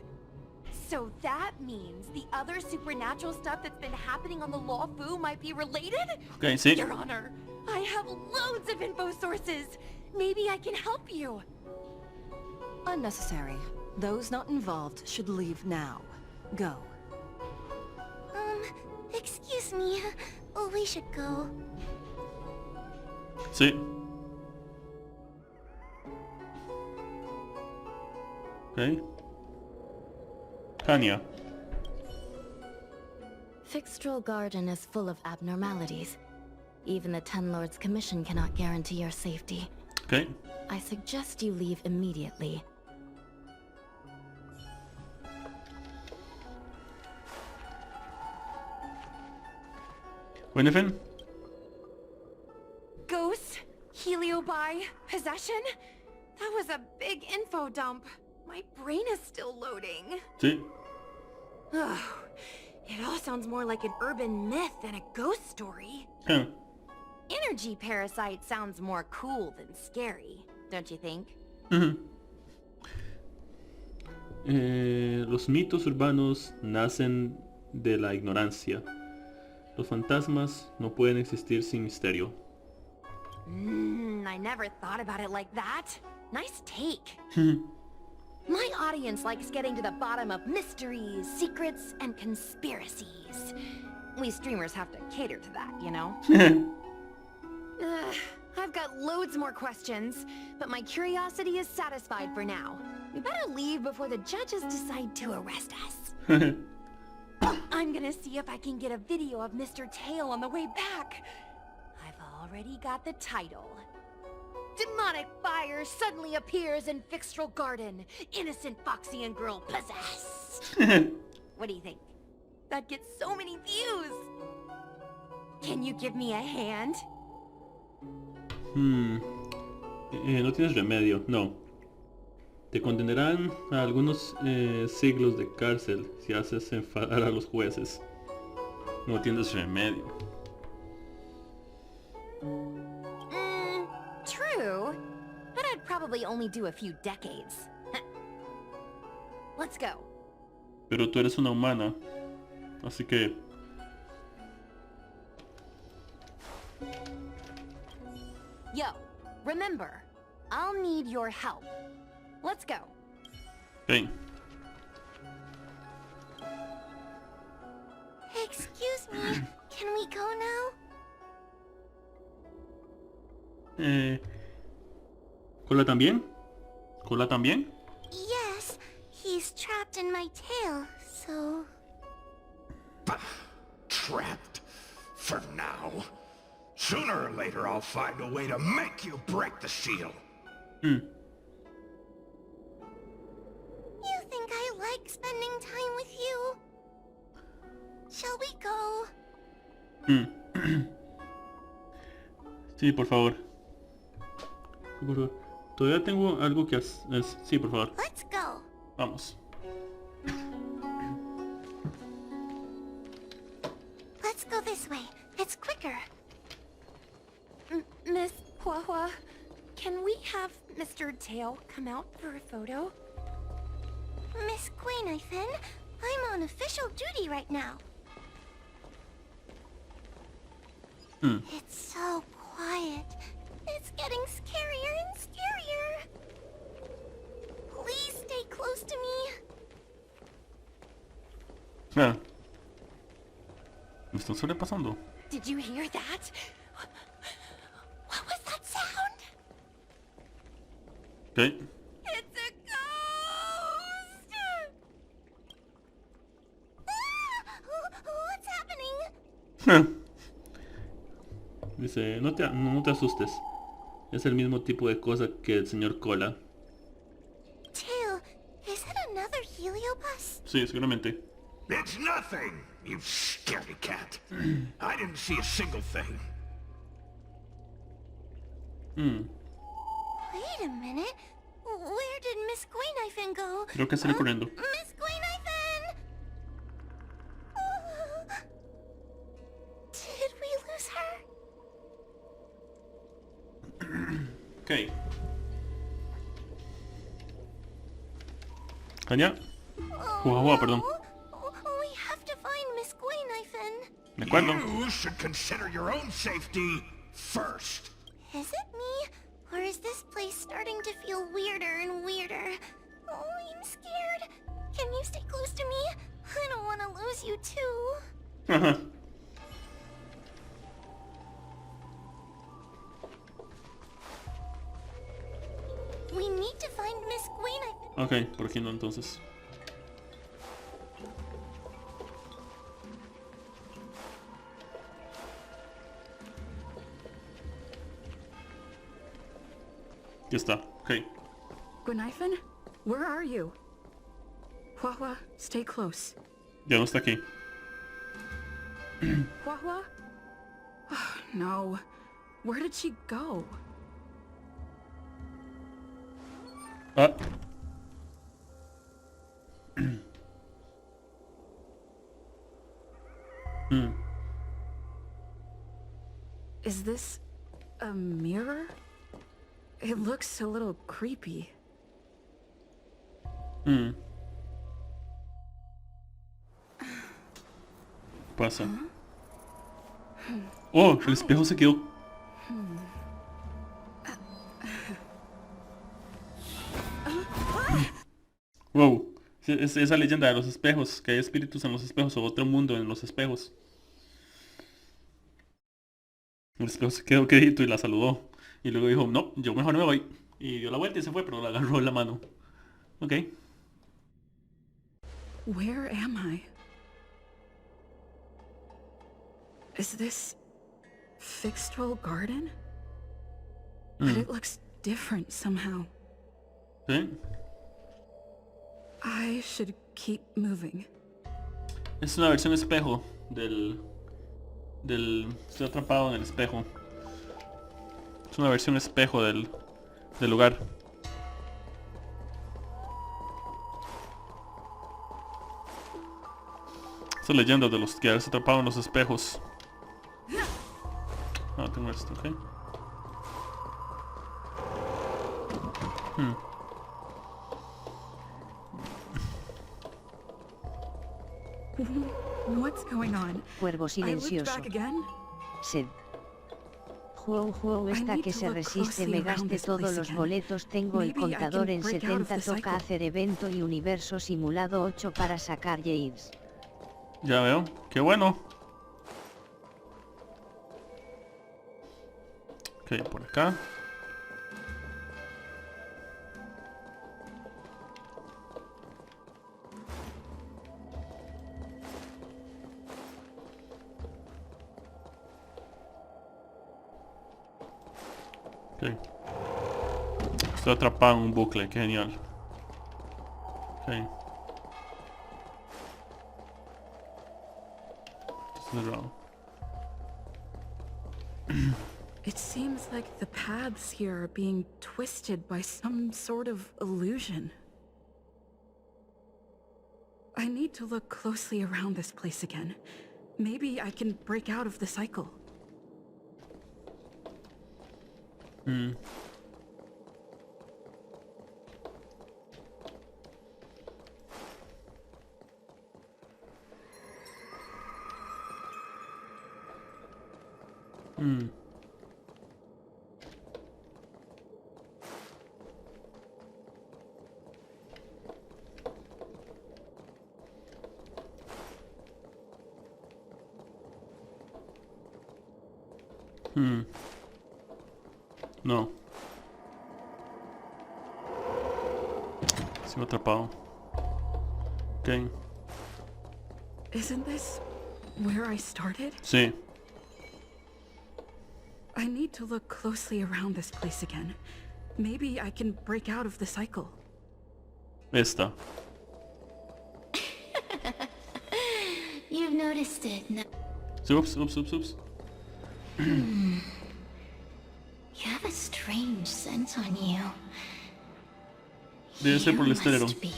So that means the other supernatural stuff that's been happening on the Law Fu might be related? Okay, sí. Your Honor, I have loads of info sources. Maybe I can help you. Unnecessary. Those not involved should leave now. Go. Excuse me. Oh, we should go. Sí. Okay. Hanya. Fixtral Garden is full of abnormalities. Even the Ten Lords Commission cannot guarantee your safety. Okay. I suggest you leave immediately. Winifred? Ghosts? Heliobi? Possession? That was a big info dump. My brain is still loading. Sí. Ugh. It all sounds more like an urban myth than a ghost story. Huh. Energy parasite sounds more cool than scary, don't you think? Los mitos urbanos nacen de la ignorancia. Los fantasmas no pueden existir sin misterio. I never thought about it like that. Nice take. My audience likes getting to the bottom of mysteries, secrets, and conspiracies. We streamers have to cater to that, you know? I've got loads more questions, but my curiosity is satisfied for now. We better leave before the judges decide to arrest us. I'm gonna see if I can get a video of Mr. Tail on the way back. I've already got the title. Demonic fire suddenly appears in Fixtral Garden. Innocent Foxian girl possessed. What do you think? That gets so many views. Can you give me a hand? No tienes remedio, no. Te condenarán a algunos siglos de cárcel si haces enfadar a los jueces. No tienes remedio. True, but I'd probably only do a few decades. Let's go. Pero tú eres una humana. Así que... Yo, remember, I'll need your help. Let's go. Okay. Excuse me, can we go now? ¿Cola también? ¿Cola también? Yes, he's trapped in my tail, so... Trapped. For now. Sooner or later I'll find a way to make you break the seal. You think I like spending time with you? Shall we go? Sí, por favor. Por favor. Todavía tengo algo que hacer. Sí, por favor. Let's go. Vamos. Let's go this way. It's quicker. Miss Hua, can we have Mr. Tail come out for a photo? Miss Guinevere, I'm on official duty right now. It's so quiet. It's getting scarier and scarier. Please stay close to me. Ah. Me están sobrepasando. Did you hear that? What was that sound? Okay. It's a ghost! What's happening? Dice, no te asustes. Es el mismo tipo de cosa que el señor Cola. Tail, is it another heliobus? Sí, seguramente. It's nothing, you scaredy cat. I didn't see a single thing. Wait a minute. Where did Miss Guinevere go? Creo que sale corriendo. Miss Guinevere! Did we lose her? Okay. Caña. Hua, perdón. We have to find Miss Guinevere. De acuerdo. You should consider your own safety first. Is it me? Or is this place starting to feel weirder and weirder? Oh, I'm scared. Can you stay close to me? I don't want to lose you too. We need to find Miss Guinevere. Ok, por aquí no entonces. Ya está, ok. Guinevere, where are you? Hua, stay close. Ya no está aquí. Hua? Oh, no. Where did she go? Ah. Is this a mirror? It looks a little creepy. Pasa. Oh, el espejo se quedó. Wow. Es esa leyenda de los espejos, que hay espíritus en los espejos o otro mundo en los espejos. El espejo se quedó quedito y la saludó. Y luego dijo, no, yo mejor no me voy. Y dio la vuelta y se fue, pero la agarró en la mano. Ok. Where am I? Is this Fixedwell Garden? But it looks different somehow. ¿Sí? I should keep moving. Es una versión espejo del... Estoy atrapado en el espejo. Es una versión espejo del lugar. Esta leyenda de los que quedarse atrapados en los espejos. Ah, tengo esto, ok. What's going on? Cuervo silencioso. Sed. Juego está que se resiste, me gaste todos los boletos, tengo el contador en 70, toca hacer evento y universo simulado 8 para sacar James. Ya veo, qué bueno. Ok, por acá. Ok. Estoy atrapado en un bucle, qué genial. Ok. Cerrado. It seems like the paths here are being twisted by some sort of illusion. I need to look closely around this place again. Maybe I can break out of the cycle. No. Sigo atrapado. Ok. Isn't this where I started? Sí. I need to look closely around this place again. Maybe I can break out of the cycle. Esta. You've noticed it, no? Sí, ups. You have a strange scent on you. Debe ser por el estéreo. must be.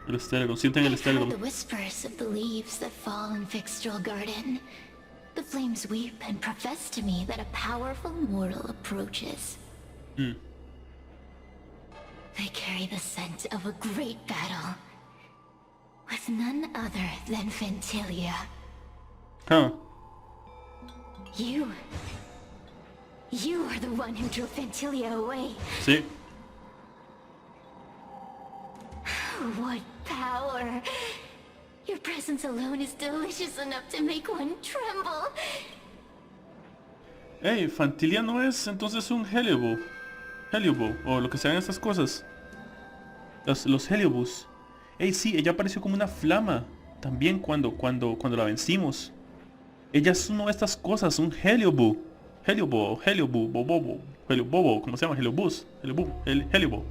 El estéreo, sienten el I've heard estéreo. the whispers of the leaves that fall in Fixtral Garden. The flames weep and profess to me that a powerful mortal approaches. They carry the scent of a great battle with none other than Ventilia. Huh. You are the one who drove Ventilia away. Sí. What power! Your presence alone is delicious enough to make one tremble. Ey, Fantilia no es entonces un Heliobu, o lo que sean estas cosas. Los Heliobus. Ey, sí, ella apareció como una flama. También cuando la vencimos. Ella es una de estas cosas, un Heliobu. Heliobobo, ¿cómo se llama? Heliobus. Heliobo.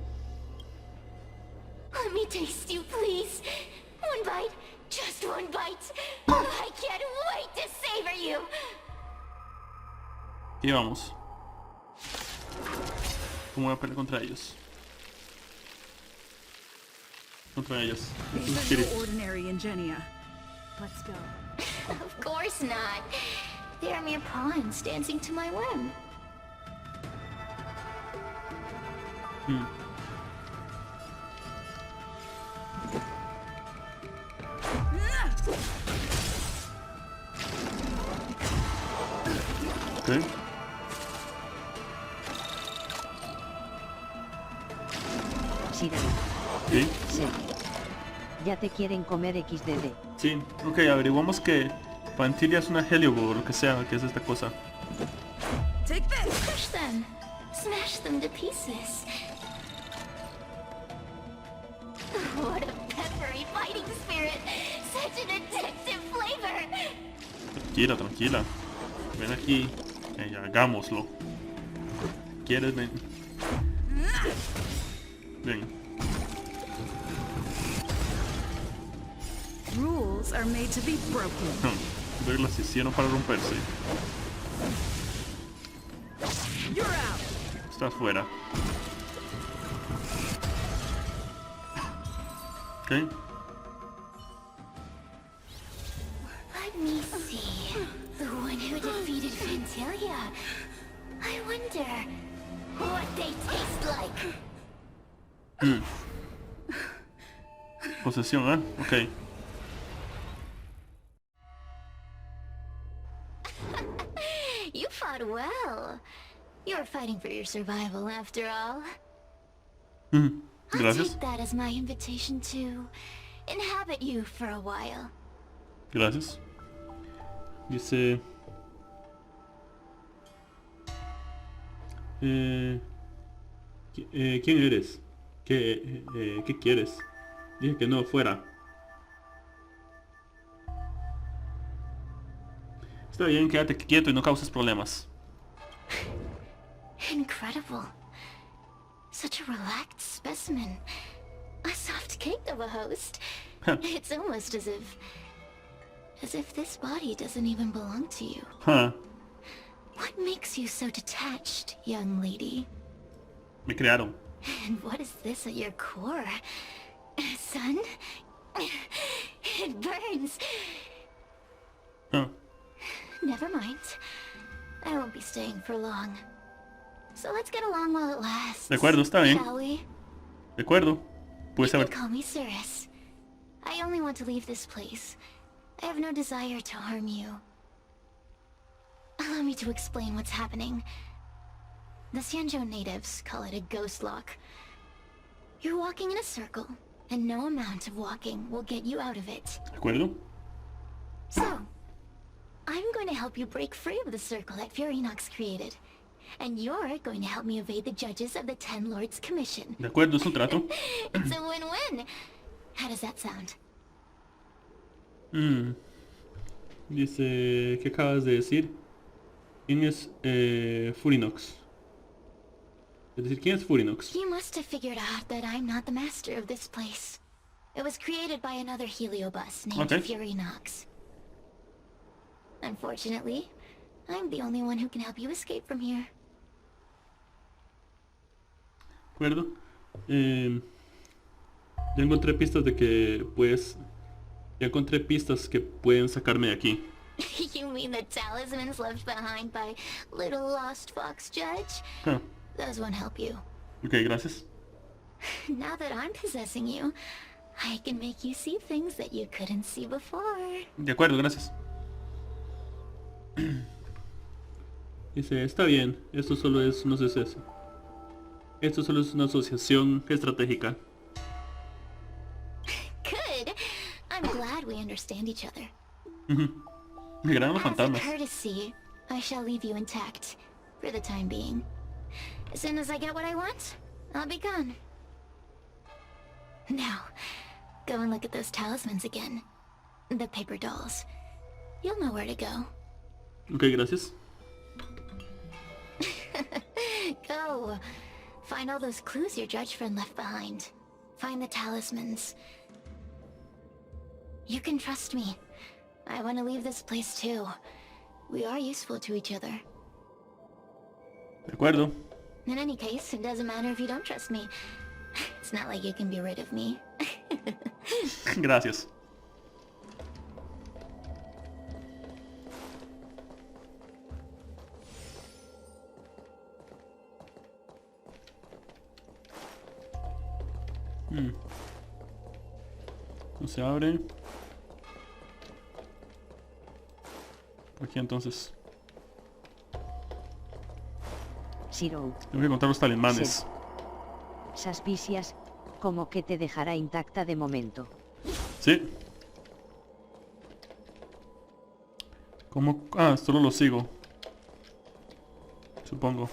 Let me taste you, please. One bite, just one bite. I can't wait to savor you. Y vamos. ¿Cómo voy a pelear contra ellos? Contra ellas. These are no ordinary Ingenia. Let's go. Of course not. They are mere pawns dancing to my whim. Ok. Sirena. Sí. Sed. Ya te quieren comer XDD. Sí. Ok, averiguamos que Fantilia es una Heliobu o lo que sea que es esta cosa. Take this! Crush them. Smash them to pieces. What a peppery fighting spirit. Such an addictive flavor. Tranquila. Ven aquí. Hagámoslo. ¿Quieres? Ven. Rules are made to be broken. Verlas se hicieron para romperse. Está afuera. Ok. Let me see. The one who defeated Fantalia. I wonder what they taste like. Posesión, ¿eh? Ok. You fought well. You're fighting for your survival after all. I'll Gracias. take that as my invitation to inhabit you for a while. Gracias. Dice... ¿quién eres? ¿Qué quieres? Dije que no, fuera. Está bien, quédate quieto y no causes problemas. Incredible. Such a relaxed specimen. A soft cake of a host. It's almost as if this body doesn't even belong to you. Huh. What makes you so detached, young lady? Me crearon. And what is this at your core? Sun? It burns. Huh. Never mind. I won't be staying for long. So let's get along while it lasts. De acuerdo, está bien. Shall we? De acuerdo. You Puedes can saber. call me Cirrus. I only want to leave this place. I have no desire to harm you. Allow me to explain what's happening. The Xianzhou natives call it a ghost lock. You're walking in a circle, and no amount of walking will get you out of it. De acuerdo. So, I'm going to help you break free of the circle that Furinox created. And you're going to help me evade the judges of the Ten Lords Commission. De acuerdo, es un trato. It's a win-win. How does that sound? Dice... ¿Qué acabas de decir? ¿Quién es Furinox? Es decir, ¿quién es Furinox? You must have figured out that I'm not the master of this place. It was created by another heliobus named Okay. Furinox. Unfortunately, I'm the only one who can help you escape from here. De acuerdo. Ya encontré pistas de que pues... Ya encontré pistas que pueden sacarme de aquí. You mean the talismans left behind by little lost fox judge? Huh. Those won't help you. Ok, gracias. Now that I'm possessing you, I can make you see things that you couldn't see before. De acuerdo, gracias. Dice, está bien, esto solo es una asociación. Esto solo es una asociación estratégica. Good. I'm glad we understand each other. Me agradan los As a fantasmas. courtesy, I shall leave you intact, for the time being. As soon as I get what I want, I'll be gone. Now, go and look at those talismans again. The paper dolls. You'll know where to go. Ok, gracias. Go. Find all those clues your judge friend left behind. Find the talismans. You can trust me. I want to leave this place too. We are useful to each other. De acuerdo. In any case, it doesn't matter if you don't trust me. It's not like you can be rid of me. Gracias. No se abre. Por aquí entonces. Zero. Tengo que encontrar los talismanes. Suspicious, como que te dejará intacta de momento. Sí. ¿Cómo? Ah, solo lo sigo. Supongo.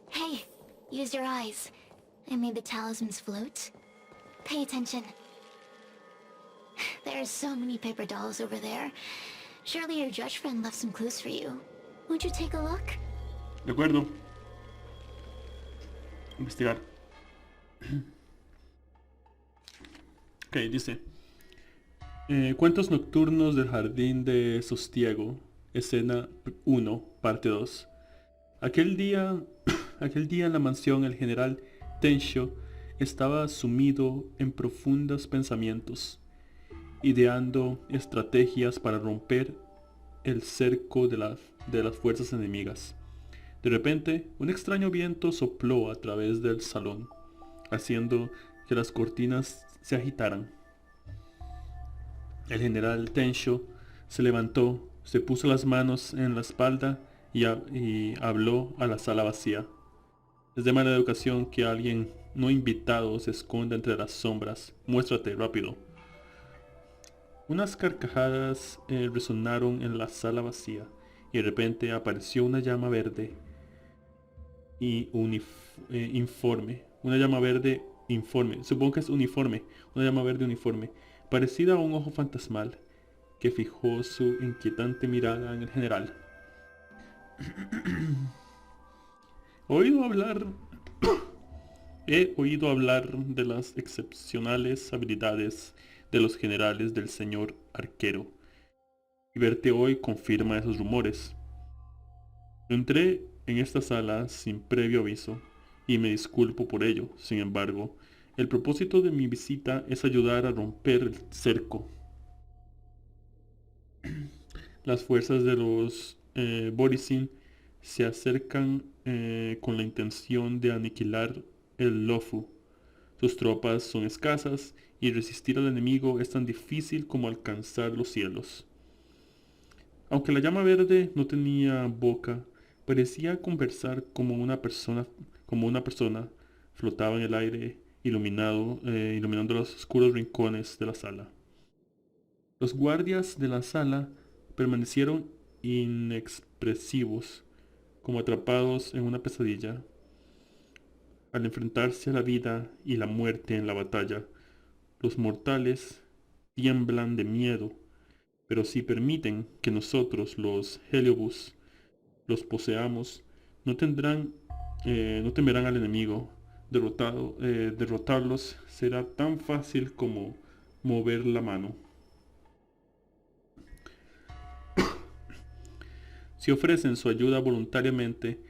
Hey, use your eyes. I made the talismans float. Pay attention. There are so many paper dolls over there. Surely your judge friend left some clues for you. Won't you take a look? De acuerdo. Investigar. Ok, dice. Cuentos nocturnos del jardín de Sostiego. Escena 1, parte 2. Aquel día en la mansión el general Tensho estaba sumido en profundos pensamientos, ideando estrategias para romper el cerco de las fuerzas enemigas. De repente, un extraño viento sopló a través del salón, haciendo que las cortinas se agitaran. El general Tensho se levantó, se puso las manos en la espalda y habló a la sala vacía. Es de mala educación que alguien no invitado se esconda entre las sombras. Muéstrate rápido. Unas carcajadas resonaron en la sala vacía y de repente apareció una llama verde y informe. Una llama verde informe. Supongo que es uniforme. Una llama verde uniforme, parecida a un ojo fantasmal, que fijó su inquietante mirada en el general. He oído hablar de las excepcionales habilidades de los generales del señor arquero, y verte hoy confirma esos rumores. Entré en esta sala sin previo aviso, y me disculpo por ello. Sin embargo, el propósito de mi visita es ayudar a romper el cerco. Las fuerzas de los Borisin se acercan con la intención de aniquilar el Lofu. Sus tropas son escasas y resistir al enemigo es tan difícil como alcanzar los cielos. Aunque la llama verde no tenía boca, parecía conversar como una persona flotaba en el aire iluminando los oscuros rincones de la sala. Los guardias de la sala permanecieron inexpresivos, como atrapados en una pesadilla. Al enfrentarse a la vida y la muerte en la batalla, los mortales tiemblan de miedo, pero si permiten que nosotros, los Heliobus, los poseamos, no temerán al enemigo. Derrotarlos será tan fácil como mover la mano. Si ofrecen su ayuda voluntariamente,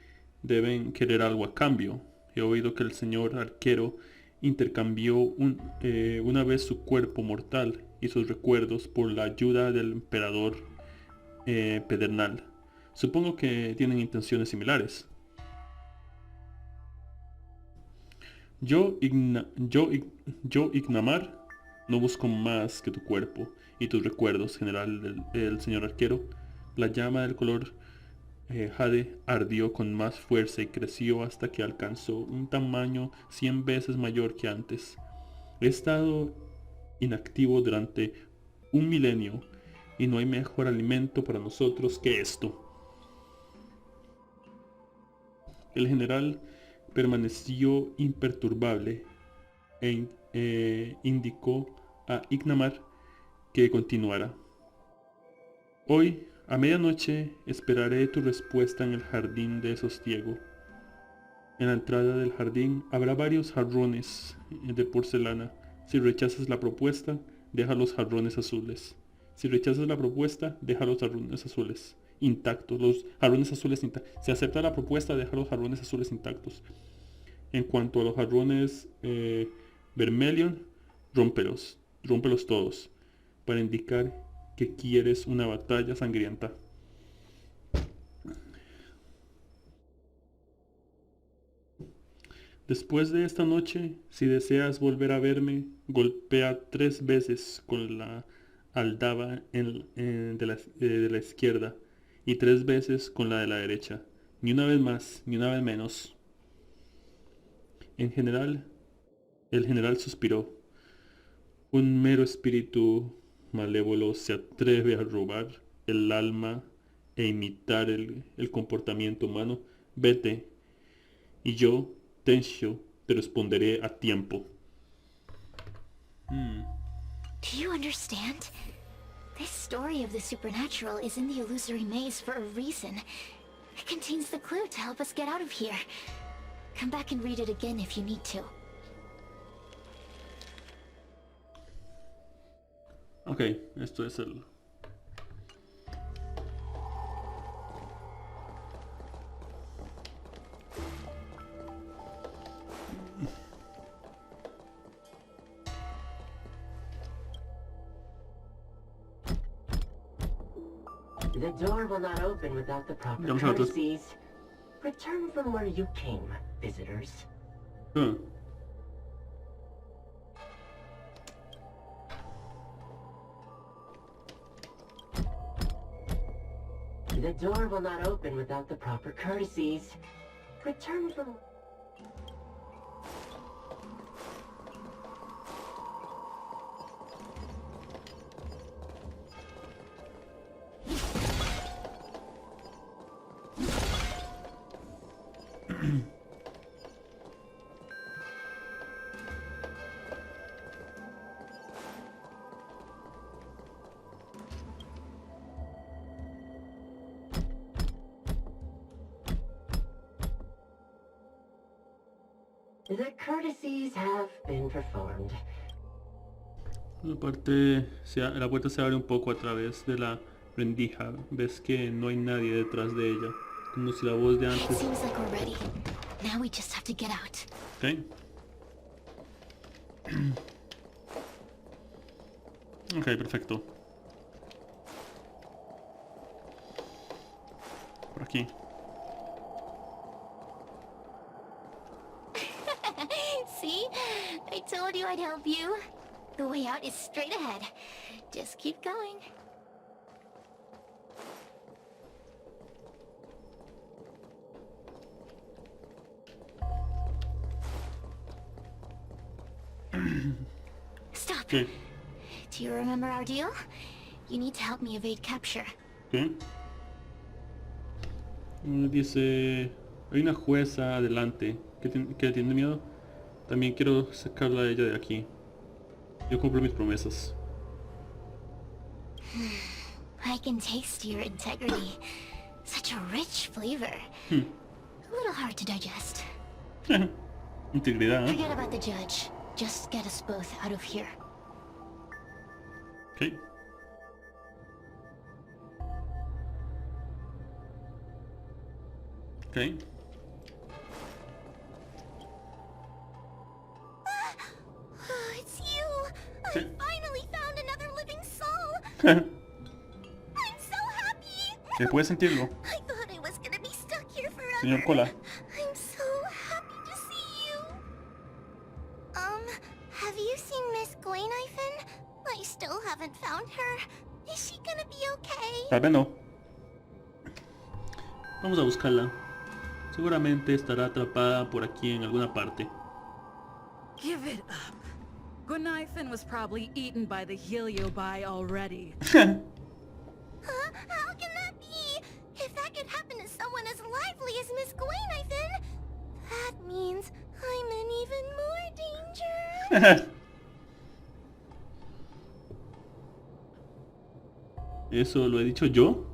deben querer algo a cambio. He oído que el señor arquero intercambió una vez su cuerpo mortal y sus recuerdos por la ayuda del emperador pedernal. Supongo que tienen intenciones similares. Yo, Ignamar, no busco más que tu cuerpo y tus recuerdos, general el señor arquero. La llama del color jade ardió con más fuerza y creció hasta que alcanzó un tamaño 100 veces mayor que antes. He estado inactivo durante 1 milenio y no hay mejor alimento para nosotros que esto. El general permaneció imperturbable e indicó a Ignamar que continuara. Hoy, a medianoche, esperaré tu respuesta en el jardín de Sostiego. En la entrada del jardín habrá varios jarrones de porcelana. Si rechazas la propuesta, deja los jarrones azules. Si rechazas la propuesta, deja los jarrones azules intactos. Los jarrones azules intactos. Si acepta la propuesta, deja los jarrones azules intactos. En cuanto a los jarrones vermelion, rómpelos todos, para indicar que quieres una batalla sangrienta. Después de esta noche, si deseas volver a verme, golpea 3 veces con la aldaba de la izquierda y 3 veces con la de la derecha. Ni una vez más, ni una vez menos. El general suspiró. Un mero espíritu malévolo se atreve a robar el alma e imitar el comportamiento humano. Vete, y yo, Tensho, te responderé a tiempo. Do you understand? This story of the supernatural is in the illusory maze for a reason. It contains the clue to help us get out of here. Come back and read it again if you need to. Ok, esto es el... The door will not open without the proper Vamos a otros. courtesies. Return from where you came, visitors. The door will not open without the proper courtesies. Return from... The courtesies have been performed. La puerta se abre un poco a través de la rendija. Ves que no hay nadie detrás de ella. Como si la voz de antes... Seems like we're ready. Now we just have to get out. Ok. Ok, perfecto. Por aquí. See? I told you I'd help you. The way out is straight ahead. Just keep going. Stop. Ok. Do you remember our deal? You need to help me evade capture. Ok. Dice... Hay una jueza adelante que tiene miedo. También quiero sacarla a ella de aquí. Yo cumplo mis promesas. I can taste your integrity. Such a rich flavor. A little hard to digest. Integridad, ¿eh? Forget about the judge. Just get us both out of here. Ok. Ok. It's you! I Sí. finally found another living soul! I'm so happy! Se puede sentirlo, I thought I was gonna be stuck here forever. señor Cola. I'm so happy to see you. Have you seen Miss Gwaynifin? I still haven't found her. Is she gonna be okay? Tal vez no. Vamos a buscarla. Seguramente estará atrapada por aquí en alguna parte. Give it up. Gwaynifin was probably eaten by the Heliobi already. Huh? How can that be? If that could happen to someone as lively as Miss Gwaynifin, that means I'm in even more danger. ¿Eso lo he dicho yo?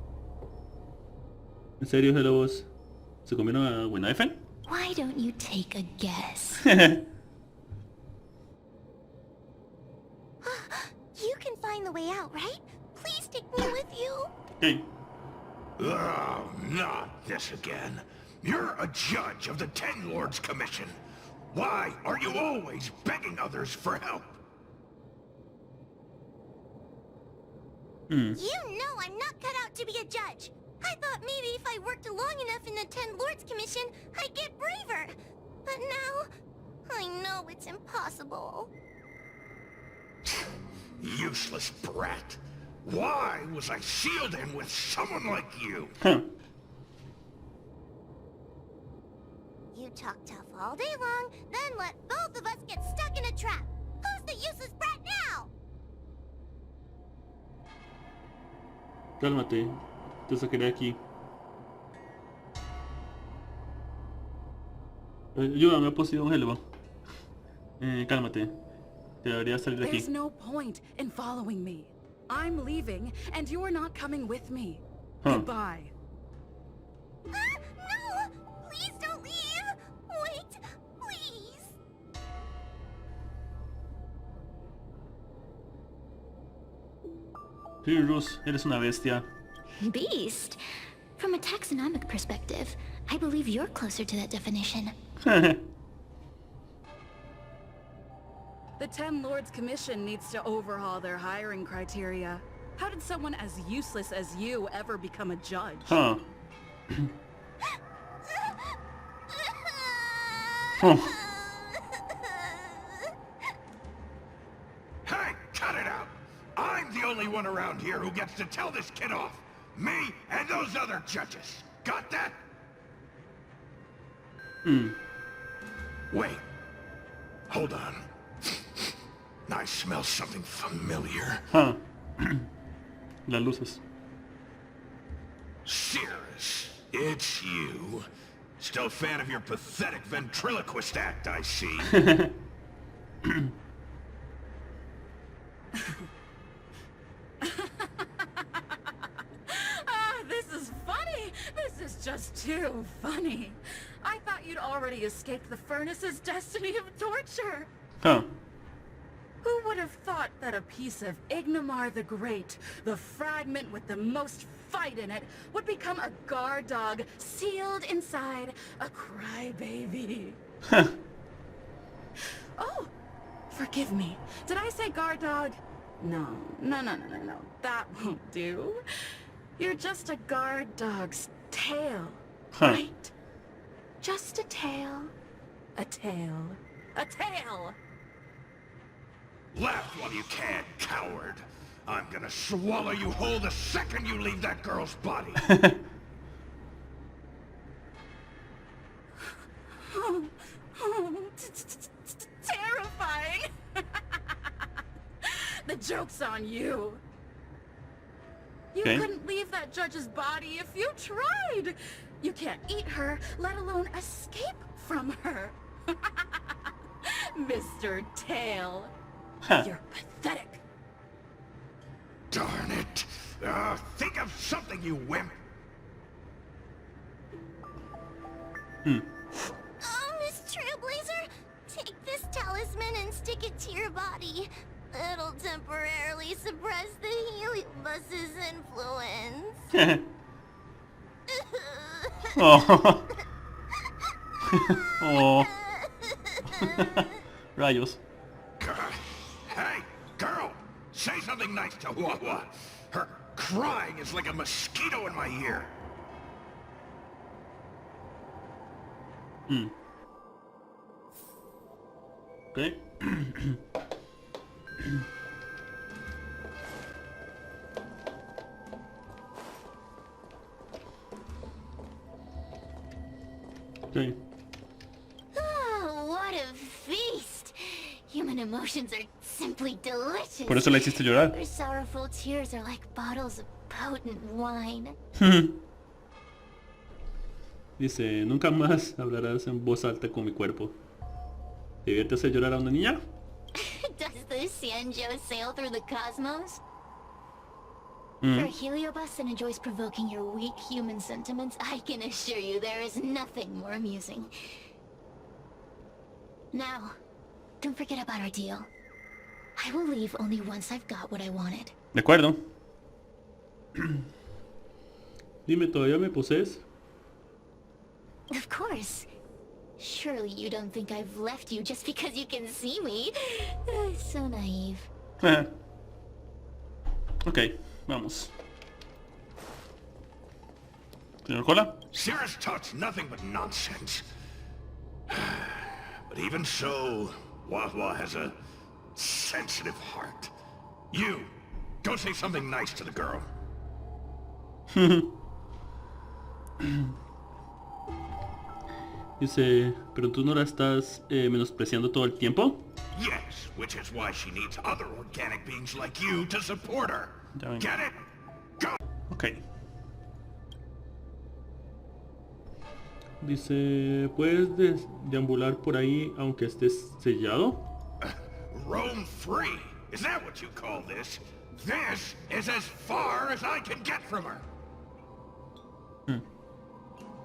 ¿En serio, Helobos? ¿Se comieron a Gwaynifin? Why don't you take a guess? You can find the way out, right? Please take me with you. Ok. Oh, not this again. You're a judge of the Ten Lords Commission. Why are you always begging others for help? You know I'm not cut out to be a judge. I thought maybe if I worked long enough in the Ten Lords Commission, I'd get braver. But now, I know it's impossible. Useless brat. Why was I sealed in with someone like you? You talk tough all day long, then let both of us get stuck in a trap. Who's the useless brat now? Cálmate. Te sacaré aquí. Ayúdame, Poseidón Helva. Cálmate. Te debería salir de aquí. There's no point in following me. I'm leaving, and you're not coming with me. Goodbye. No! Please don't leave! Wait, please! Pyrrhus, eres una bestia. Beast? From a taxonomic perspective, I believe you're closer to that definition. The Ten Lords Commission needs to overhaul their hiring criteria. How did someone as useless as you ever become a judge? Huh. Oh. Hey, cut it out! I'm the only one around here who gets to tell this kid off. Me and those other judges. Got that? Wait. Hold on. I smell something familiar. Huh. Las luces. Cirrus, it's you. Still a fan of your pathetic ventriloquist act, I see. This is funny. This is just too funny. I thought you'd already escaped the furnace's destiny of torture. Huh. Who would have thought that a piece of Ignomar the Great, the fragment with the most fight in it, would become a guard dog sealed inside a crybaby? Oh, forgive me. Did I say guard dog? No. That won't do. You're just a guard dog's tail, right? Just a tail. A tail. A tail! Laugh while you can, coward. I'm gonna swallow you whole the second you leave that girl's body. Terrifying! The joke's on you. You couldn't leave that judge's body if you tried. You can't eat her, let alone escape from her. Mr. Tail. You're pathetic. Darn it. Think of something, you wimp. Oh, Miss Trailblazer, take this talisman and stick it to your body. It'll temporarily suppress the heliobus's influence. Oh. Oh. Rayos. Hey, girl! Say something nice to Wawa. Her crying is like a mosquito in my ear. Okay. Okay. Oh, what a feast! Human emotions are simply delicious. Por eso la hiciste llorar. Your sorrowful tears are like bottles of potent wine. Dice, nunca más hablarás en voz alta con mi cuerpo. ¿Te divierte hacer llorar a una niña? Does the Xianzhou sail through the cosmos? For a heliobus that enjoys provoking your weak human sentiments, I can assure you there is nothing more amusing. Now, don't forget about our deal. I will leave only once I've got what I wanted. De acuerdo. Dime, ¿todavía me posees? Of course. Surely you don't think I've left you just because you can see me. So naive. Ok, vamos. Señor Cola. Cirrus talks nothing but nonsense. But even so, Wawa has a sensitive heart. You, go say something nice to the girl. Dice, ¿pero tú no la estás menospreciando todo el tiempo? Yes, which is why she needs other organic beings like you to support her. Ya ven. Get it? Go! Ok. Dice, ¿puedes deambular por ahí aunque estés sellado? Roam free. Is that what you call this? This is as far as I can get from her.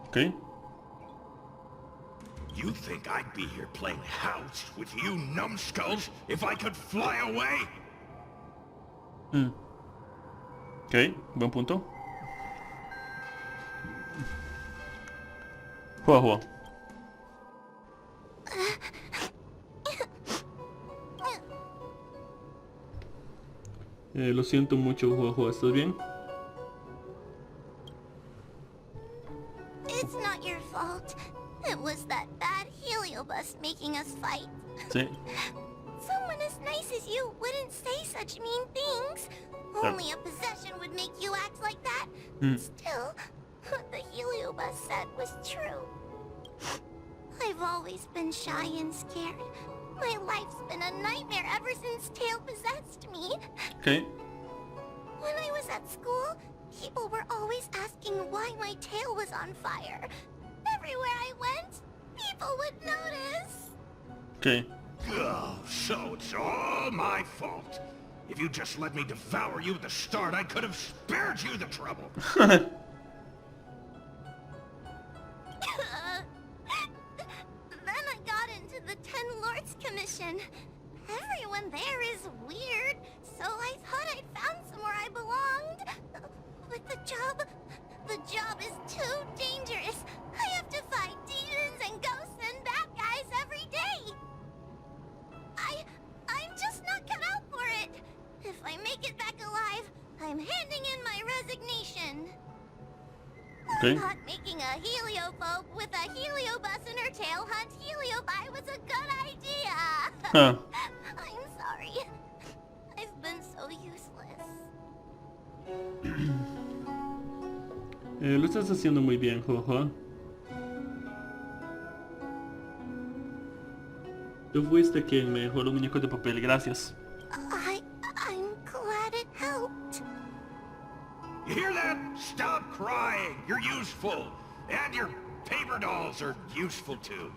Ok. You think I'd be here playing house with you numbskulls if I could fly away? Ok, buen punto. Juega, juega. Lo siento mucho, Jojo, ¿estás bien? It's not your fault. It was that bad heliobus making us fight. Sí. Someone as nice as you wouldn't say such mean things. Only a possession would make you act like that. Still, what the heliobus said was true. I've always been shy and scared. My life's been a nightmare ever since Tail possessed me. Okay. When I was at school, people were always asking why my tail was on fire. Everywhere I went, people would notice. Okay. Oh, so it's all my fault. If you just let me devour you at the start, I could have spared you the trouble. Then I got into the Ten Lords Commission. Everyone there is weird, so I thought I'd found somewhere I belonged. But the job is too dangerous. I have to fight demons and ghosts and bad guys every day. I'm just not cut out for it. If I make it back alive, I'm handing in my resignation. Okay. I thought making a heliophobe with a heliobus in her tail hunt heliobi was a good idea. Huh. I'm sorry. I've been so useless. Lo estás haciendo muy bien, Jojo. Tú fuiste quien me dejó los muñecos de papel, gracias. I'm glad it helped. You hear that? Stop crying. You're useful. And your paper dolls are useful too.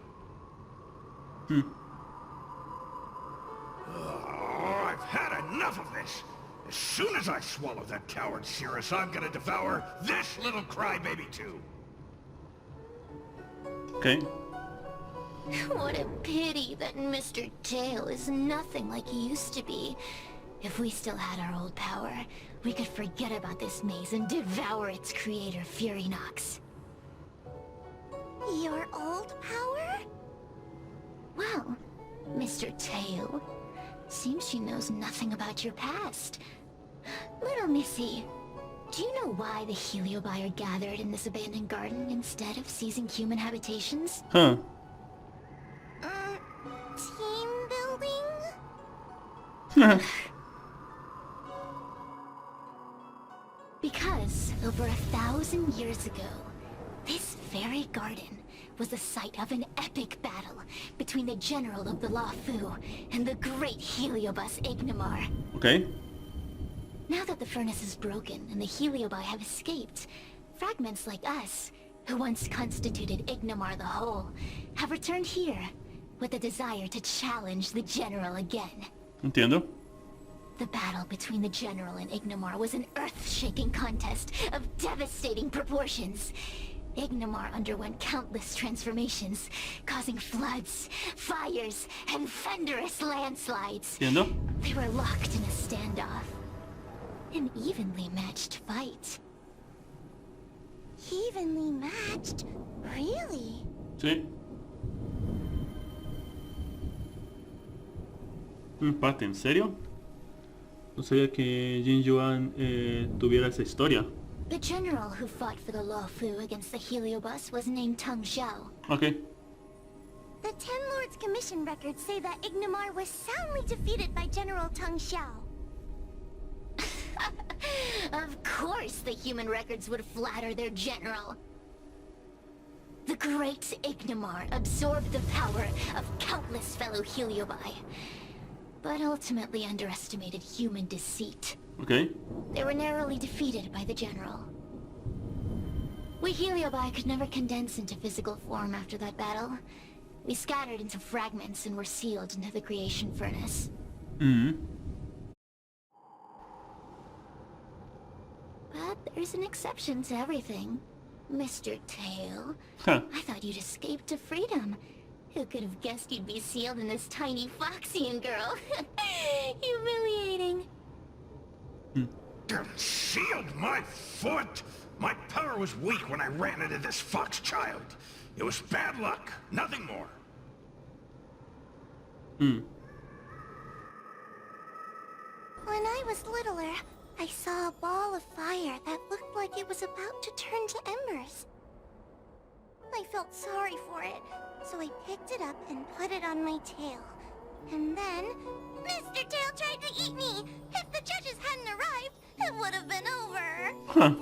Oh, I've had enough of this. As soon as I swallow that coward Cirrus, I'm gonna devour this little crybaby too. Okay. What a pity that Mr. Tail is nothing like he used to be. If we still had our old power, we could forget about this maze and devour its creator, Furynox. Your old power? Well, Mr. Tail, seems she knows nothing about your past. Little Missy, do you know why the heliobi are gathered in this abandoned garden instead of seizing human habitations? Huh. Team building? Because over 1,000 years ago, this very garden was the site of an epic battle between the general of the Lafu and the great heliobus Ignamar. Okay. Now that the furnace is broken and the heliobi have escaped, fragments like us, who once constituted Ignamar the Whole, have returned here with the desire to challenge the general again. Entiendo. The battle between the general and Ignamar was an earth-shaking contest of devastating proportions. Ignamar underwent countless transformations, causing floods, fires, and thunderous landslides. Entiendo. They were locked in a standoff. An evenly matched fight. Evenly matched? Really? Sí. Un empate, ¿en serio? No sabía que Jin Yuan tuviera esa historia. The general who fought for the Lafu against the heliobus was named Tang Xiao. Okay. The Ten Lords Commission records say that Ignamar was soundly defeated by General Tang Xiao. Of course the human records would flatter their general. The great Ignamar absorbed the power of countless fellow heliobi, but ultimately underestimated human deceit. Okay. They were narrowly defeated by the general. We heliobi could never condense into physical form after that battle. We scattered into fragments and were sealed into the creation furnace. But there's an exception to everything. Mr. Tail. Huh. I thought you'd escaped to freedom. Who could have guessed you'd be sealed in this tiny Foxian girl? Humiliating. Sealed my foot? My power was weak when I ran into this fox child. It was bad luck, nothing more. When I was littler, I saw a ball of fire that looked like it was about to turn to embers. I felt sorry for it, so I picked it up and put it on my tail. And then, Mr. Tail tried to eat me! If the judges hadn't arrived, it would have been over! Huh.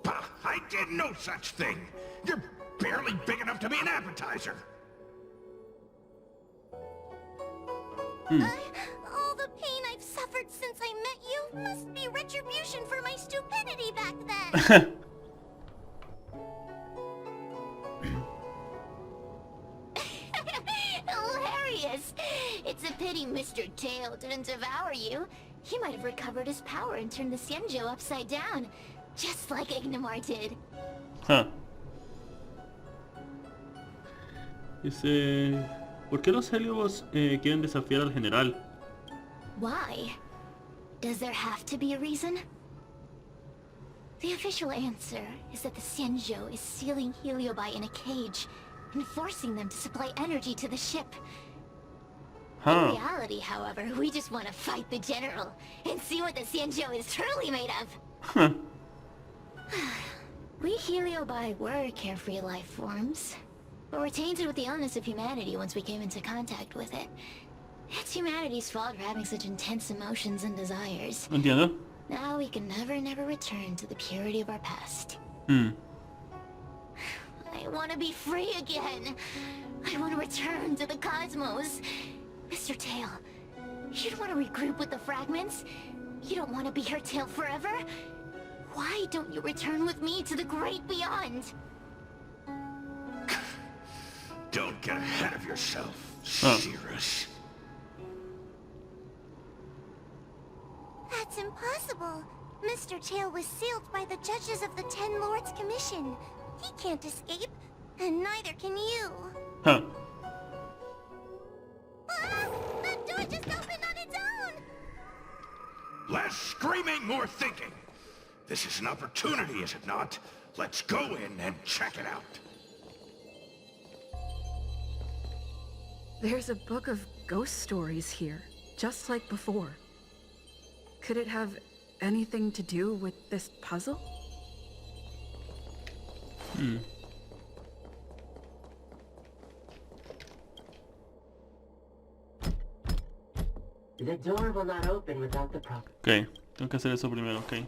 Bah, I did no such thing! You're barely big enough to be an appetizer! All the pain I've suffered since I met you must be retribution for my stupidity back then! Hilarious! It's a pity Mr. Tail didn't devour you. He might have recovered his power and turned the Xianzhou upside down, just like Ignamar did. Huh. Dice, ¿por qué los Heliobos quieren desafiar al general? Why? Does there have to be a reason? The official answer is that the Xianzhou is sealing Heliobi in a cage and forcing them to supply energy to the ship. In reality, however, we just want to fight the general and see what the Xianzhou is truly made of. We Heliobi were carefree life forms, but were tainted with the illness of humanity once we came into contact with it. It's humanity's fault for having such intense emotions and desires. Entiendo. Now we can never return to the purity of our past. I want to be free again. I want to return to the cosmos. Mr. Tail, you don't want to regroup with the fragments? You don't want to be her tail forever? Why don't you return with me to the great beyond? Don't get ahead of yourself, Cirrus. That's impossible. Mr. Tail was sealed by the judges of the Ten Lords Commission. He can't escape, and neither can you. Huh. Ah! That door just opened on its own! Less screaming, more thinking. This is an opportunity, is it not? Let's go in and check it out. There's a book of ghost stories here, just like before. Could it have anything to do with this puzzle? The door will not open without the proper... Ok, tengo que hacer eso primero, ok.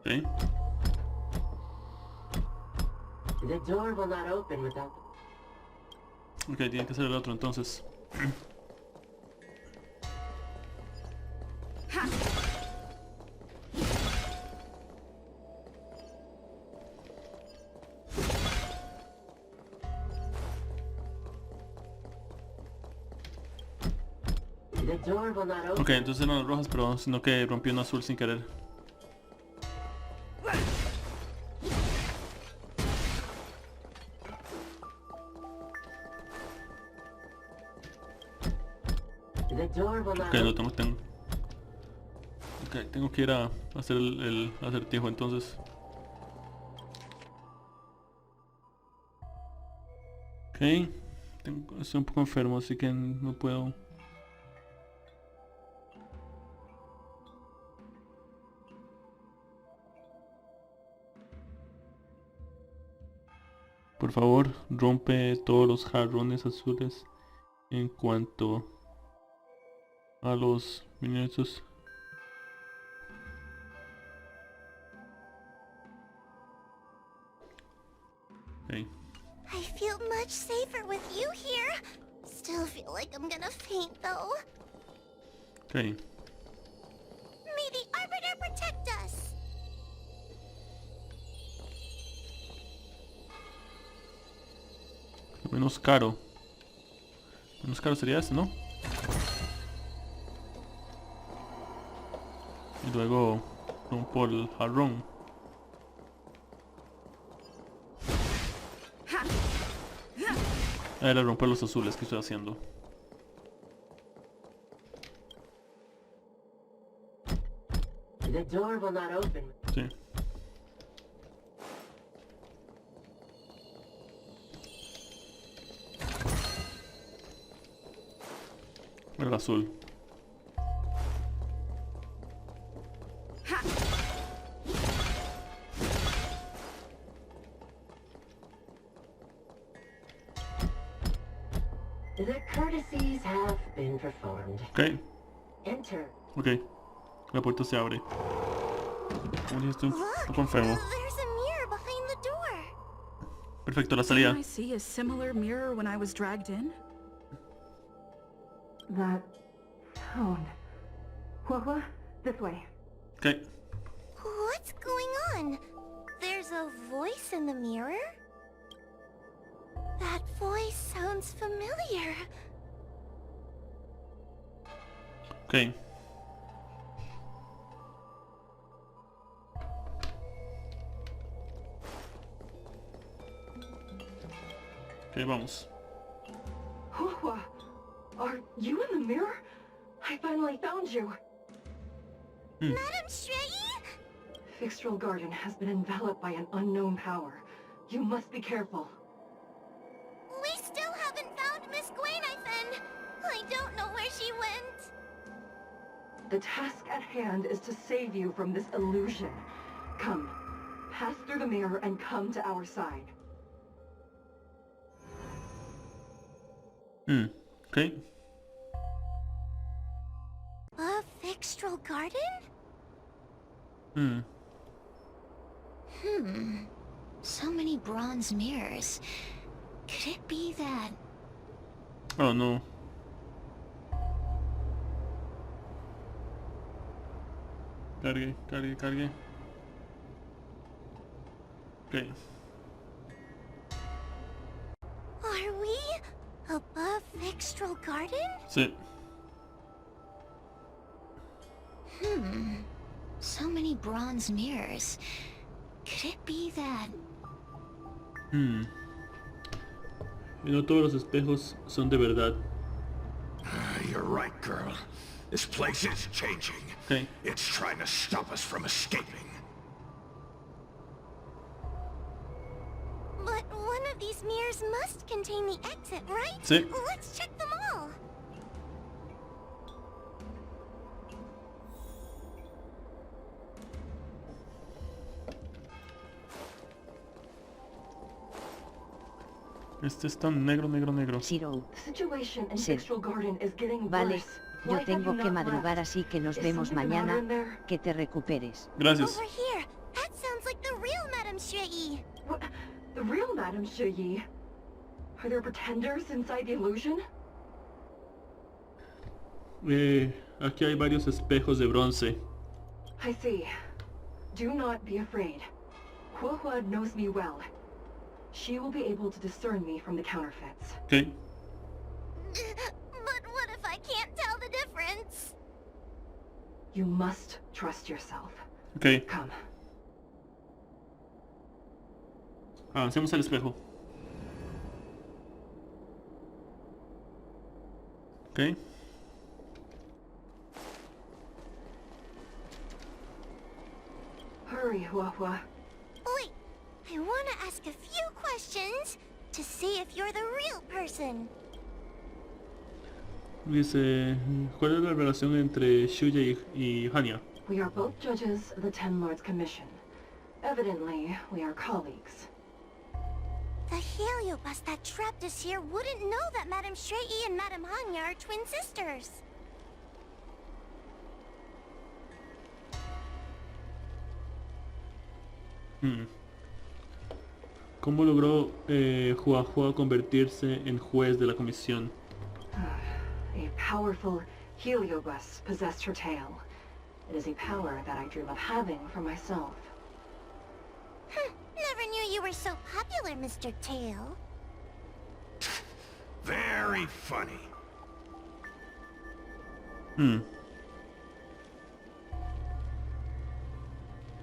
Okay. The door will not open without... Ok, tiene que ser el otro entonces. The door will not open... Ok, entonces eran las rojas, pero sino que rompió un azul sin querer. The door will not Ok, lo tengo. Ok, tengo que ir a hacer el acertijo entonces. Ok, estoy un poco enfermo, así que no puedo. Por favor, rompe todos los jarrones azules en cuanto a los minutos. Okay. I feel much safer with you here. Still feel like I'm gonna faint though. Okay. May the Arbiter protect us. Menos caro. Menos caro sería este, ¿no? Y luego Rompo el jarrón. Era romper los azules que estoy haciendo. The door will not open. Sí. El azul. The courtesies have been performed. Ok. Enter. Ok. La puerta se abre. Como dije, estoy un poco enfermo. There's a mirror behind the door. Perfecto, la Didn't salida. I see a similar mirror when I was dragged in? That sound. What? This way. Ok. What's going on? There's a voice in the mirror? That voice sounds familiar. Ok. Ok, vamos. Huahua, are you in the mirror? I finally found you. Madam Shrey? Fixtral Garden has been enveloped by an unknown power. You must be careful. We still haven't found Miss Gwainithen. I don't know where she went. The task at hand is to save you from this illusion. Come, pass through the mirror and come to our side. Ok. A Fixtral Garden? So many bronze mirrors. Could it be that... Oh no. Cargue, cargue, cargue. Ok. Are we above Fixtral Garden? Sí. So many bronze mirrors. Could it be that... Y no todos los espejos son de verdad. You're right, girl. This place is changing. Ok. It's trying to stop us from escaping. But one of these mirrors must contain the exit, right? Sí. Let's check them all. Este es tan negro, negro, negro. Zero. The situation in Sí. Fixtral Garden is getting Vale, worse. yo Why have tengo you que not madrugar, left? así que nos Is vemos something the matter mañana. in there? Que te recuperes. Gracias. Over here. That sounds like the real Madame Shrey. What? The real Madame Shuyi? Are there pretenders inside the illusion? Aquí hay varios espejos de bronce. I see. Do not be afraid. Huahua knows me well. She will be able to discern me from the counterfeits. Ok. But what if I can't tell the difference? You must trust yourself. Ok. Come. Avancemos al espejo. Ok. Hurry, Huahua. Wait, I want to ask a few questions to see if you're the real person. Dice, ¿cuál es la relación entre Shuya y Hanya? We are both judges of the Ten Lords Commission. Evidently, we are colleagues. The heliobus that trapped us here wouldn't know that Madame Shrey and Madame Hanya are twin sisters. ¿Cómo logró Huahua convertirse en juez de la comisión? A powerful heliobus possessed her tail. It is a power that I dream of having for myself. Never knew you were so popular, Mr. Tail. Very funny.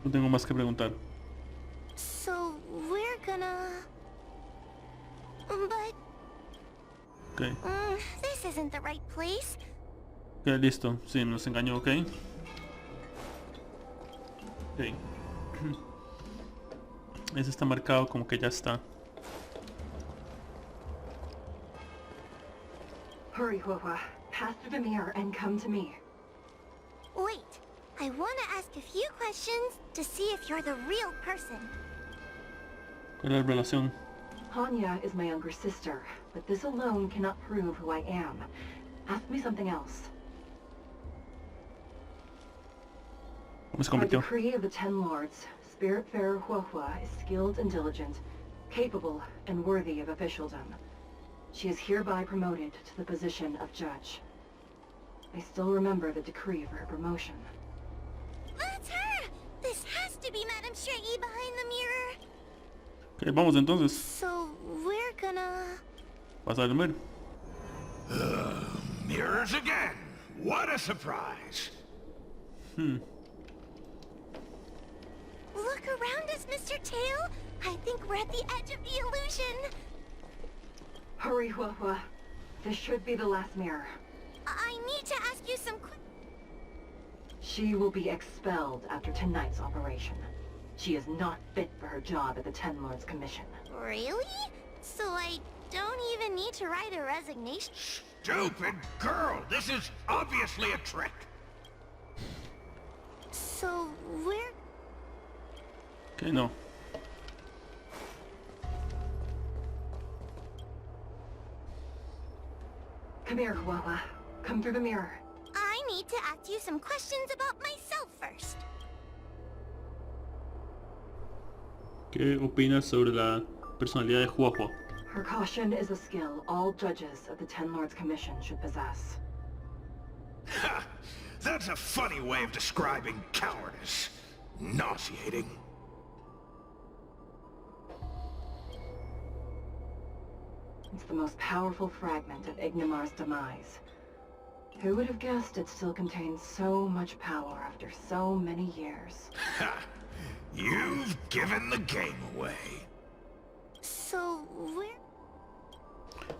No tengo más que preguntar. So we're gonna... But... Ok. This isn't the right place. Ok, listo. Sí, nos engañó, ok. Ok. Ese está marcado como que ya está. Hurry, Huahua. Pass through the mirror and come to me. Wait, I want to ask a few questions to see if you're the real person. ¿Cuál es la relación? Hanya is my younger sister, but this alone cannot prove who I am. Ask me something else. ¿Cómo se By convirtió? decree of the Ten Lords, Spiritfarer Huahua is skilled and diligent, capable and worthy of officialdom. She is hereby promoted to the position of judge. I still remember the decree for her promotion. That's her! This has to be Madame Shrey behind the mirror. Ok, vamos entonces. So we're gonna... Vas a dormir. Mirrors again! What a surprise! Look around us, Mr. Tail. I think we're at the edge of the illusion. Hurry, Huahua. This should be the last mirror. I need to ask you some She will be expelled after tonight's operation. She is not fit for her job at the Ten Lords Commission. Really? So I don't even need to write a resignation? Stupid girl! This is obviously a trick! So we're... Ok, no. Come here, Huahua. Come through the mirror. I need to ask you some questions about myself first. ¿Qué opinas sobre la personalidad de Huahua? Her caution is a skill all judges of the Ten Lords Commission should possess. Ha! That's a funny way of describing cowardice. Nauseating. It's the most powerful fragment of Ignimar's demise. Who would have guessed it still contains so much power after so many years? Ha! You've given the game away. So we're...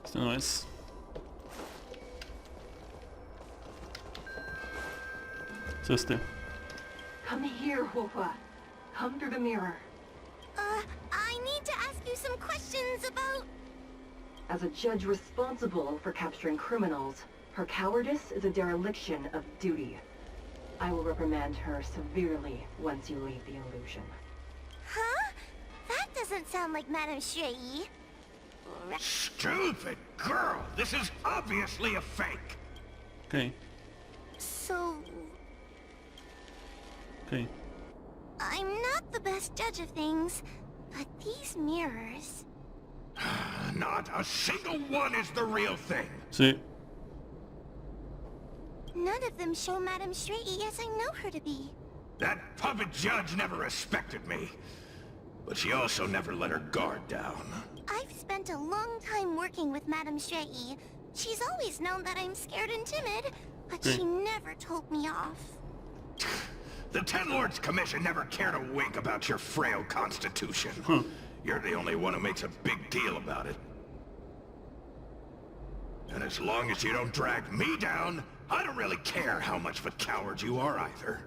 Esto no es. Es este. Come here, Huahua. Come through the mirror. I need to ask you some questions about... As a judge responsible for capturing criminals, her cowardice is a dereliction of duty. I will reprimand her severely once you leave the illusion. Huh? That doesn't sound like Madame Shrey. Stupid girl! This is obviously a fake! Ok, So... ok. I'm not the best judge of things, but these mirrors... Not a single one is the real thing! Sí. None of them show Madame Shrey as I know her to be. That puppet judge never respected me. But she also never let her guard down. I've spent a long time working with Madame Shrey. She's always known that I'm scared and timid, but she never told me off. The Ten Lords Commission never cared a wink about your frail constitution. You're the only one who makes a big deal about it. And as long as you don't drag me down, I don't really care how much of a coward you are either.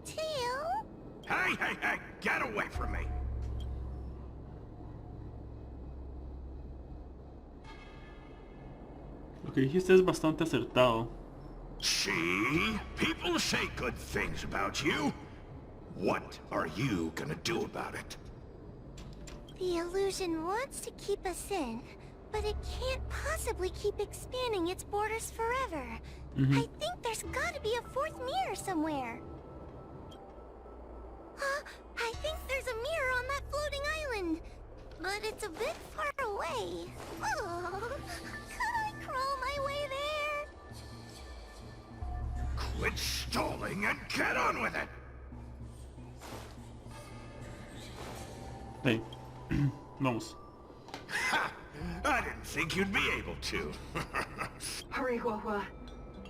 Tail? Hey, hey, hey! Get away from me! Lo que dijiste es bastante acertado. See? People say good things about you. What are you gonna do about it? The illusion wants to keep us in, but it can't possibly keep expanding its borders forever. I think there's gotta be a fourth mirror somewhere. I think there's a mirror on that floating island, but it's a bit far away. Oh, could I crawl my way there? Quit stalling and get on with it! Hey. Vamos. Ha! I didn't think you'd be able to. Hurry, Huahua.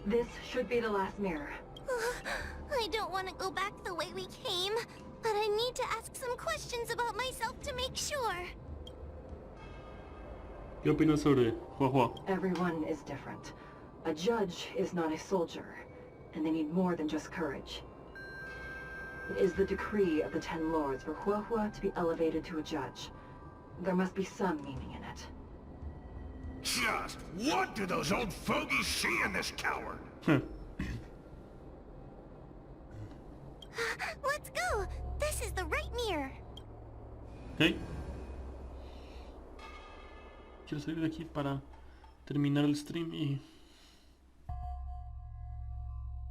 This should be the last mirror. I don't want to go back the way we came. but I need to ask some questions about myself to make sure. ¿Qué opinas sobre Hua? Everyone is different. A judge is not a soldier, and they need more than just courage. It is the decree of the Ten Lords for Hua to be elevated to a judge. There must be some meaning in it. Just what do those old fogies see in this coward? Let's go! This is the right mirror. Ok. Quiero salir de aquí para terminar el stream y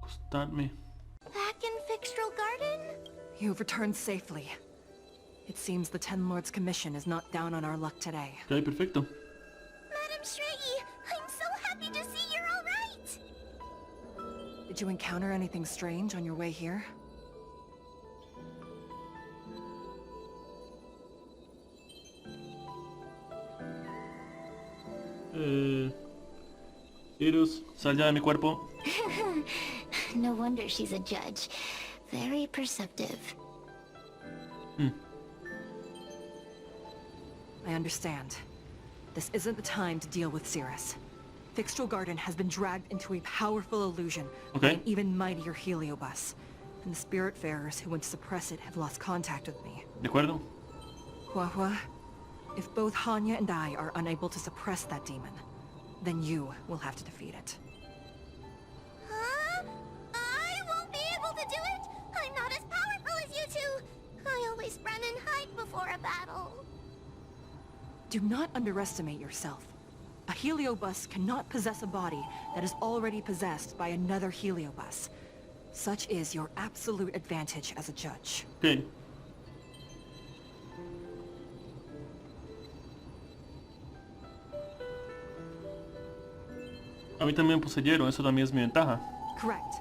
acostarme. Back in Fixtral Garden? You've returned safely. It seems the Ten Lords' commission is not down on our luck today. Ok, perfecto. Madam Shrey, I'm so happy to see you're alright! Did you encounter anything strange on your way here? Sirius, sal ya de mi cuerpo. No wonder she's a judge. Very perceptive. I understand. This isn't the time to deal with Cirrus. Fixtral Garden has been dragged into a powerful illusion by an even mightier heliobus. And the Spiritfarers who went to suppress it have lost contact with me. ¿De acuerdo? Hua, if both Hanya and I are unable to suppress that demon, then you will have to defeat it. Huh? I won't be able to do it! I'm not as powerful as you two! I always run and hide before a battle. Do not underestimate yourself. A heliobus cannot possess a body that is already possessed by another heliobus. Such is your absolute advantage as a judge. Ok. A mí también me poseyeron, eso también es mi ventaja. Correct.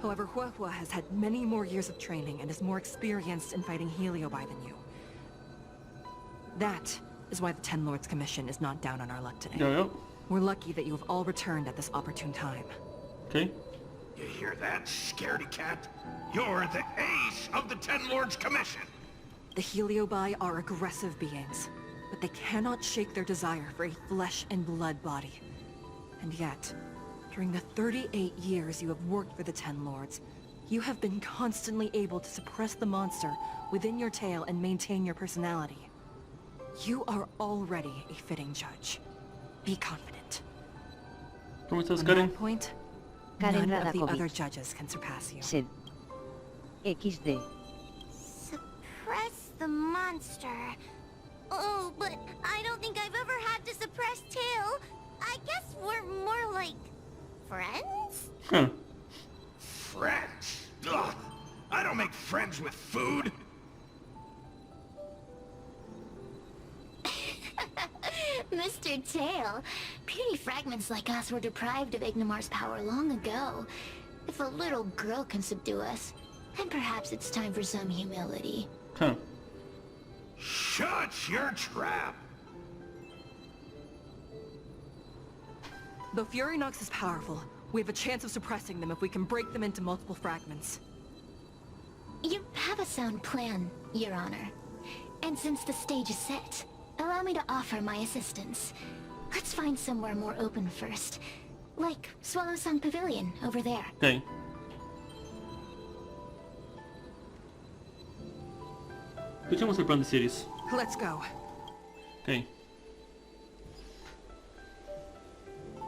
However, Hua has had many more years of training and is more experienced in fighting heliobi than you. That is why the Ten Lords Commission is not down on our luck today. Ya veo. We're lucky that you have all returned at this opportune time. Ok. You hear that, scaredy cat? You're the ace of the Ten Lords Commission. The heliobi are aggressive beings, but they cannot shake their desire for a flesh and blood body. And yet, during the 38 years you have worked for the Ten Lords, you have been constantly able to suppress the monster within your tail and maintain your personality. You are already a fitting judge. Be confident. ¿Cómo estás, On Karen? that point, Karen none of the Radakovich. other judges can surpass you. Sed. XD. Suppress the monster. Oh, but I don't think I've ever had to suppress Tail. I guess we're more like... friends? Huh. Friends? Ugh. I don't make friends with food. Mr. Tail, puny fragments like us were deprived of Ignimar's power long ago. If a little girl can subdue us, then perhaps it's time for some humility. Huh. Shut your trap. Though Fury Nox is powerful, we have a chance of suppressing them if we can break them into multiple fragments. You have a sound plan, Your Honor. And since the stage is set, allow me to offer my assistance. Let's find somewhere more open first. Like Swallow Song Pavilion, over there. Ok. Escuchemos el plan de Sirius. Let's go. Ok.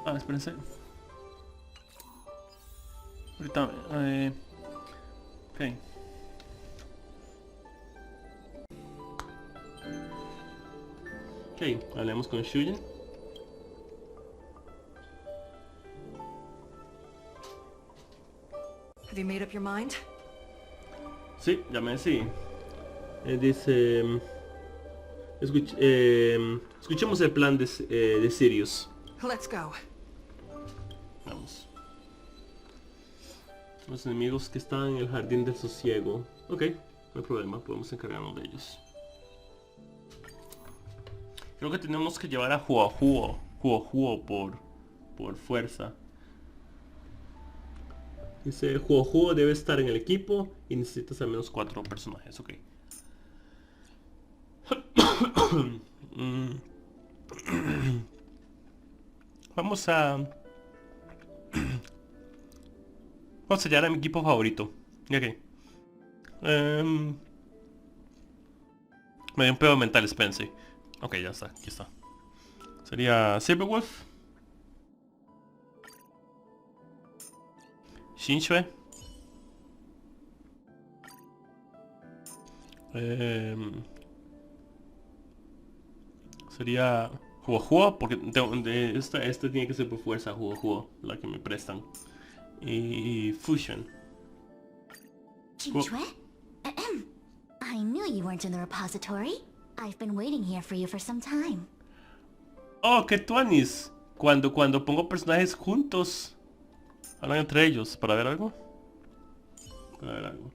Ah, espérense. Ahorita, ok. Ok, hablemos con Shuya. Have you made up your mind? Sí, ya me decidí. Dice... escuchemos el plan de Sirius. Let's go. Vamos. Los enemigos que están en el jardín del sosiego. Ok, no hay problema, podemos encargarnos de ellos. Creo que tenemos que llevar a Huo por fuerza. Dice, Juego debe estar en el equipo y necesitas al menos 4 personajes, ok. Vamos a hallar a mi equipo favorito. Ok. Me dio un pedo mental, espérense. Ok, ya está, aquí está. Sería Silverwolf, Shinshue, sería Huo, porque este tiene que ser por fuerza Huo, la que me prestan. Y Fusion. Shinshue? I knew you weren't in the repository. I've been waiting here for you for some time. Oh, qué tuanis. Cuando pongo personajes juntos, hablan entre ellos. ¿Para ver algo? Para ver algo.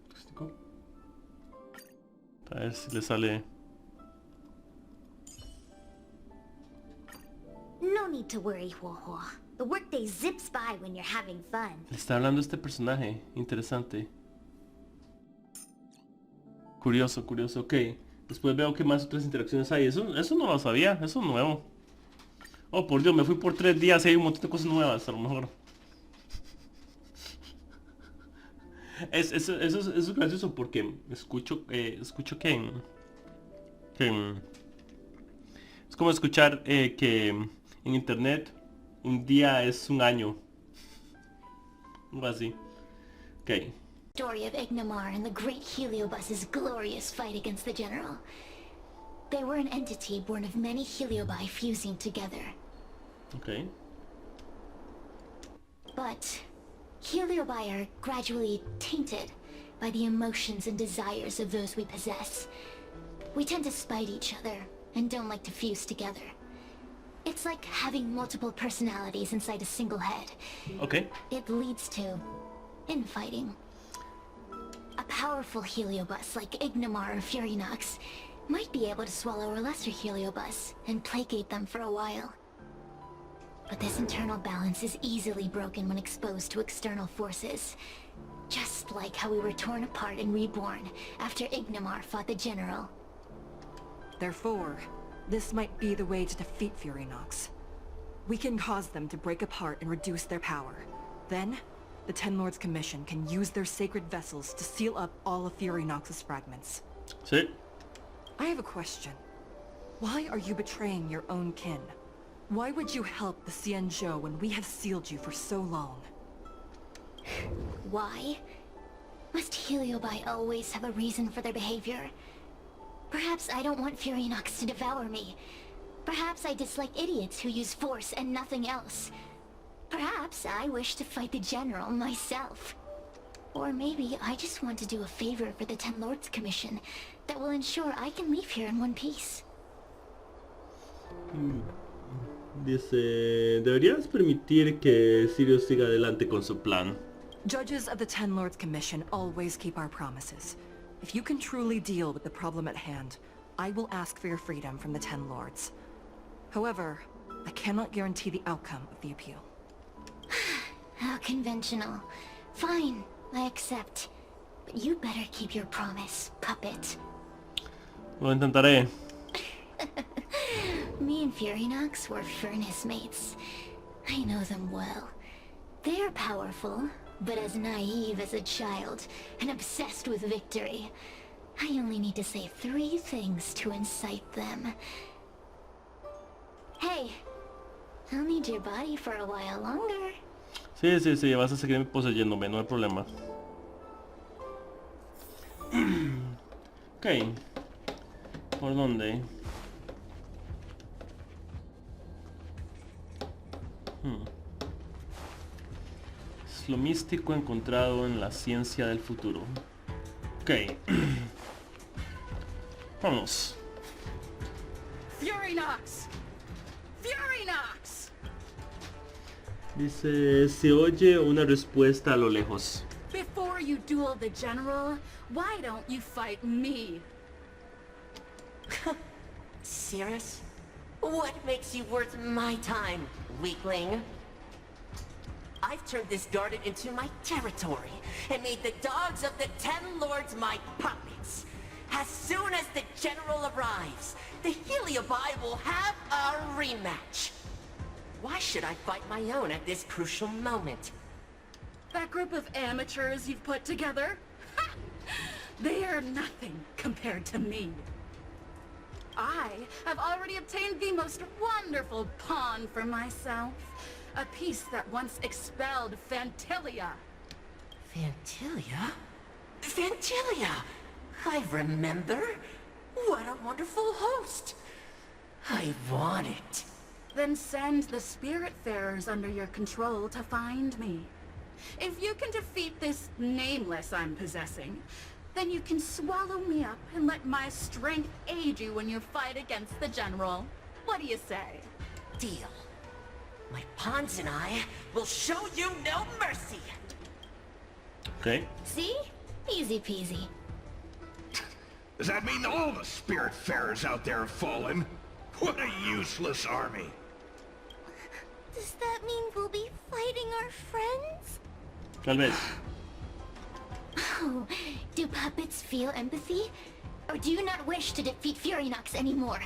A ver si le sale. No need to worry, Huohuo. The workday zips by when you're having fun. Le está hablando este personaje. Interesante. Curioso, ok. Después veo que más otras interacciones hay. Eso no lo sabía, eso es nuevo. Oh, por Dios, me fui por 3 días y hay un montón de cosas nuevas, a lo mejor. Eso es gracioso porque escucho que es como escuchar que en internet un día es un año. Algo así. Ok. Story of Ignamar and the great Heliobus's glorious fight against the General. They were an entity born of many Heliobi fusing together. Okay. But Heliobi are gradually tainted by the emotions and desires of those we possess. We tend to spite each other and don't like to fuse together. It's like having multiple personalities inside a single head. Okay. It leads to infighting. A powerful Heliobus like Ignamar or Furynox might be able to swallow a lesser Heliobus and placate them for a while. But this internal balance is easily broken when exposed to external forces. Just like how we were torn apart and reborn after Ignamar fought the General. Therefore, this might be the way to defeat Furynox. We can cause them to break apart and reduce their power. Then, the Ten Lords Commission can use their sacred vessels to seal up all of Furynox's fragments. Sí. I have a question. Why are you betraying your own kin? Why would you help the Xianzhou when we have sealed you for so long? Why? Must Heliobi always have a reason for their behavior? Perhaps I don't want Furynox to devour me. Perhaps I dislike idiots who use force and nothing else. Perhaps I wish to fight the General myself. Or maybe I just want to do a favor for the Ten Lords Commission that will ensure I can leave here in one piece. Dice, deberías permitir que Sirius siga adelante con su plan. Judges of the Ten Lords Commission always keep our promises. If you can truly deal with the problem at hand, I will ask for your freedom from the Ten Lords. However, I cannot guarantee the outcome of the appeal. How conventional. Fine, I accept. But you better keep your promise, puppet. Lo intentaré. Me and Furynox were furnace mates. I know them well. They're powerful, but as naive as a child, and obsessed with victory. I only need to say 3 things to incite them. Hey, I'll need your body for a while longer. Sí, vas a seguir poseyéndome, no hay problema. Ok. ¿Por dónde? Es lo místico encontrado en la ciencia del futuro. Ok. Vamos. Furynox! Furynox! Dice, se oye una respuesta a lo lejos. Before you duel the General, why don't you fight me? Serious? What makes you worth my time, weakling? I I've turned this garden into my territory and made the dogs of the 10 lords my puppets. As soon as the general arrives, the Heliobi will have a rematch. Why should I fight my own at this crucial moment? That group of amateurs you've put together? Ha! They are nothing compared to me. I have already obtained the most wonderful pawn for myself. A piece that once expelled Fantilia. Fantilia? Fantilia! I remember. What a wonderful host. I want it. Then send the Spiritfarers under your control to find me. If you can defeat this nameless I'm possessing, then you can swallow me up and let my strength aid you when you fight against the General. What do you say? Deal. My pawns and I will show you no mercy. Okay. See? Easy peasy. Does that mean all the Spiritfarers out there have fallen? What a useless army. Does that mean we'll be fighting our friends? Tal vez. Oh, do puppets feel empathy? Or do you not wish to defeat Furynox anymore?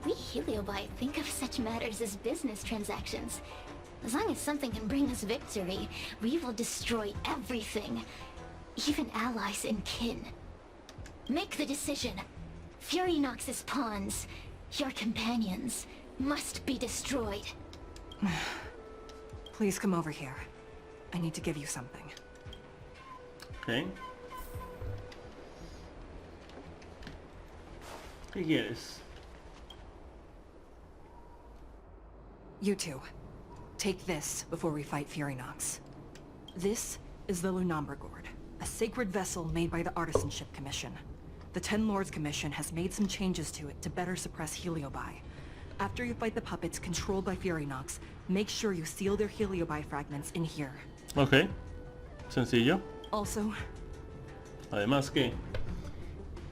We Heliobi think of such matters as business transactions. As long as something can bring us victory, we will destroy everything. Even allies and kin. Make the decision. Furynox's pawns, your companions, must be destroyed. Please come over here. I need to give you something. Okay. ¿Qué quieres? You two, take this before we fight Furynox. This is the Lunambergord, a sacred vessel made by the Artisanship Commission. The 10 Lords Commission has made some changes to it to better suppress Heliobi. After you fight the puppets controlled by Furynox, make sure you seal their Heliobi fragments in here. Ok. Sencillo. Also, Además que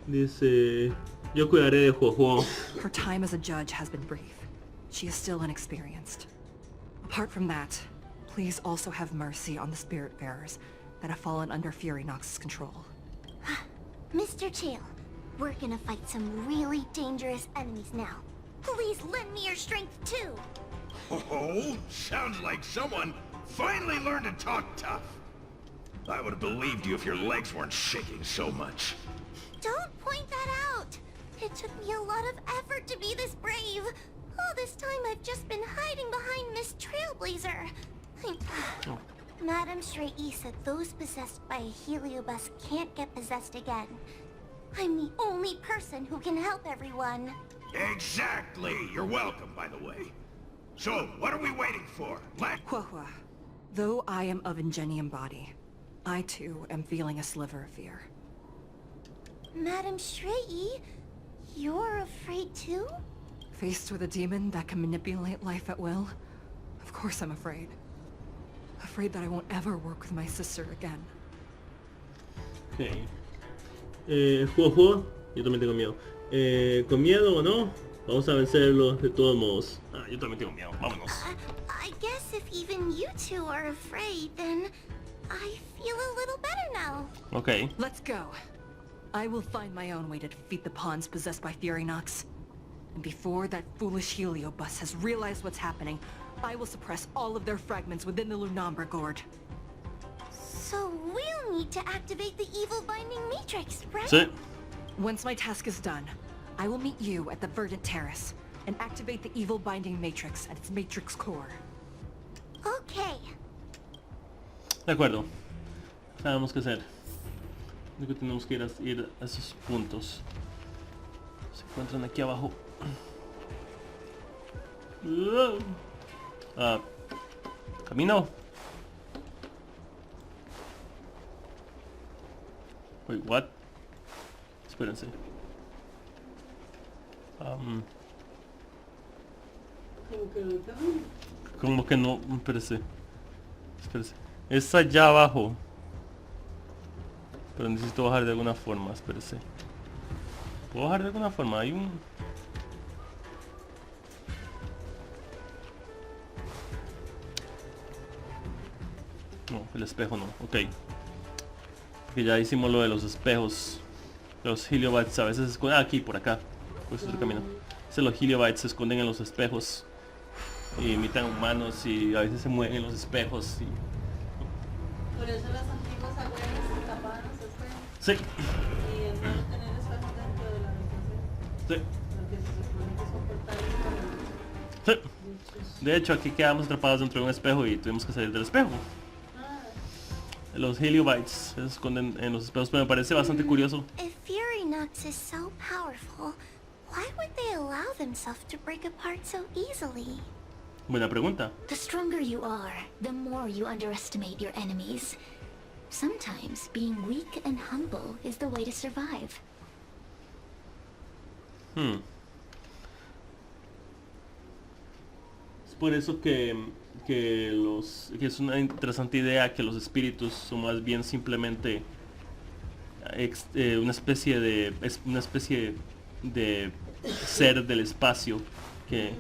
dice, yo cuidaré de Jojo. her time as a judge has been brief. She is still inexperienced. Apart from that, please also have mercy on the Spiritfarers that have fallen under Furynox's control. Mr. Chael, we're gonna fight some really dangerous enemies now. Please lend me your strength too. Oh, sounds like someone finally learned to talk tough. I would have believed you if your legs weren't shaking so much. Don't point that out. It took me a lot of effort to be this brave. All this time I've just been hiding behind Miss Trailblazer. Madame Straight-E said those possessed by a Heliobus can't get possessed again. I'm the only person who can help everyone. Exactly! You're welcome, by the way. So, what are we waiting for? Huahua, though I am of Ingenium body, I too am feeling a sliver of fear. Madame Straight-E, you're afraid too? Faced with a demon that can manipulate life at will, of course I'm afraid. Afraid that I won't ever work with my sister again. Ok. Jojo, yo también tengo miedo. ¿Con miedo o no? Vamos a vencerlos de todos modos. Ah, yo también tengo miedo. Vámonos. I guess if even you two are afraid, then I feel a little better now. Ok. Let's go. I will find my own way to defeat the pawns possessed by Furynox. And before that foolish Heliobus has realized what's happening, I will suppress all of their fragments within the Lunambergord. So we'll need to activate the evil binding matrix, right? Sí. Once my task is done, I will meet you at the Verdant Terrace and activate the evil binding matrix at its matrix core. Okay. De acuerdo. Sabemos qué hacer. Lo que tenemos que ir a esos puntos. Se encuentran aquí abajo. Camino. Wait, what? Espérense. Como que no, espérese. Es allá abajo. Pero necesito bajar de alguna forma, espérese. ¿Puedo bajar de alguna forma? Hay un... El espejo no, ok. Porque ya hicimos lo de los espejos. Los heliobites a veces se esconden. Aquí, por acá. Por eso es el camino. Los heliobites se esconden en los espejos. Y imitan humanos y a veces se mueven en los espejos. Por eso las antiguas abuelas se tapaban los espejos. Sí. Y es malo tener espejos dentro de la habitación. Sí. Porque se supone que es comportable para... Sí. De hecho, aquí quedamos atrapados dentro de un espejo y tuvimos que salir del espejo. Los heliobites se esconden en los espejos, pero me parece bastante curioso. If Fury Nox is so powerful, why would they allow themselves to break apart so easily? Buena pregunta. The stronger you are, the more you underestimate your enemies. Sometimes being weak and humble is the way to survive. Es por eso que es una interesante idea que los espíritus son más bien simplemente una especie de ser del espacio que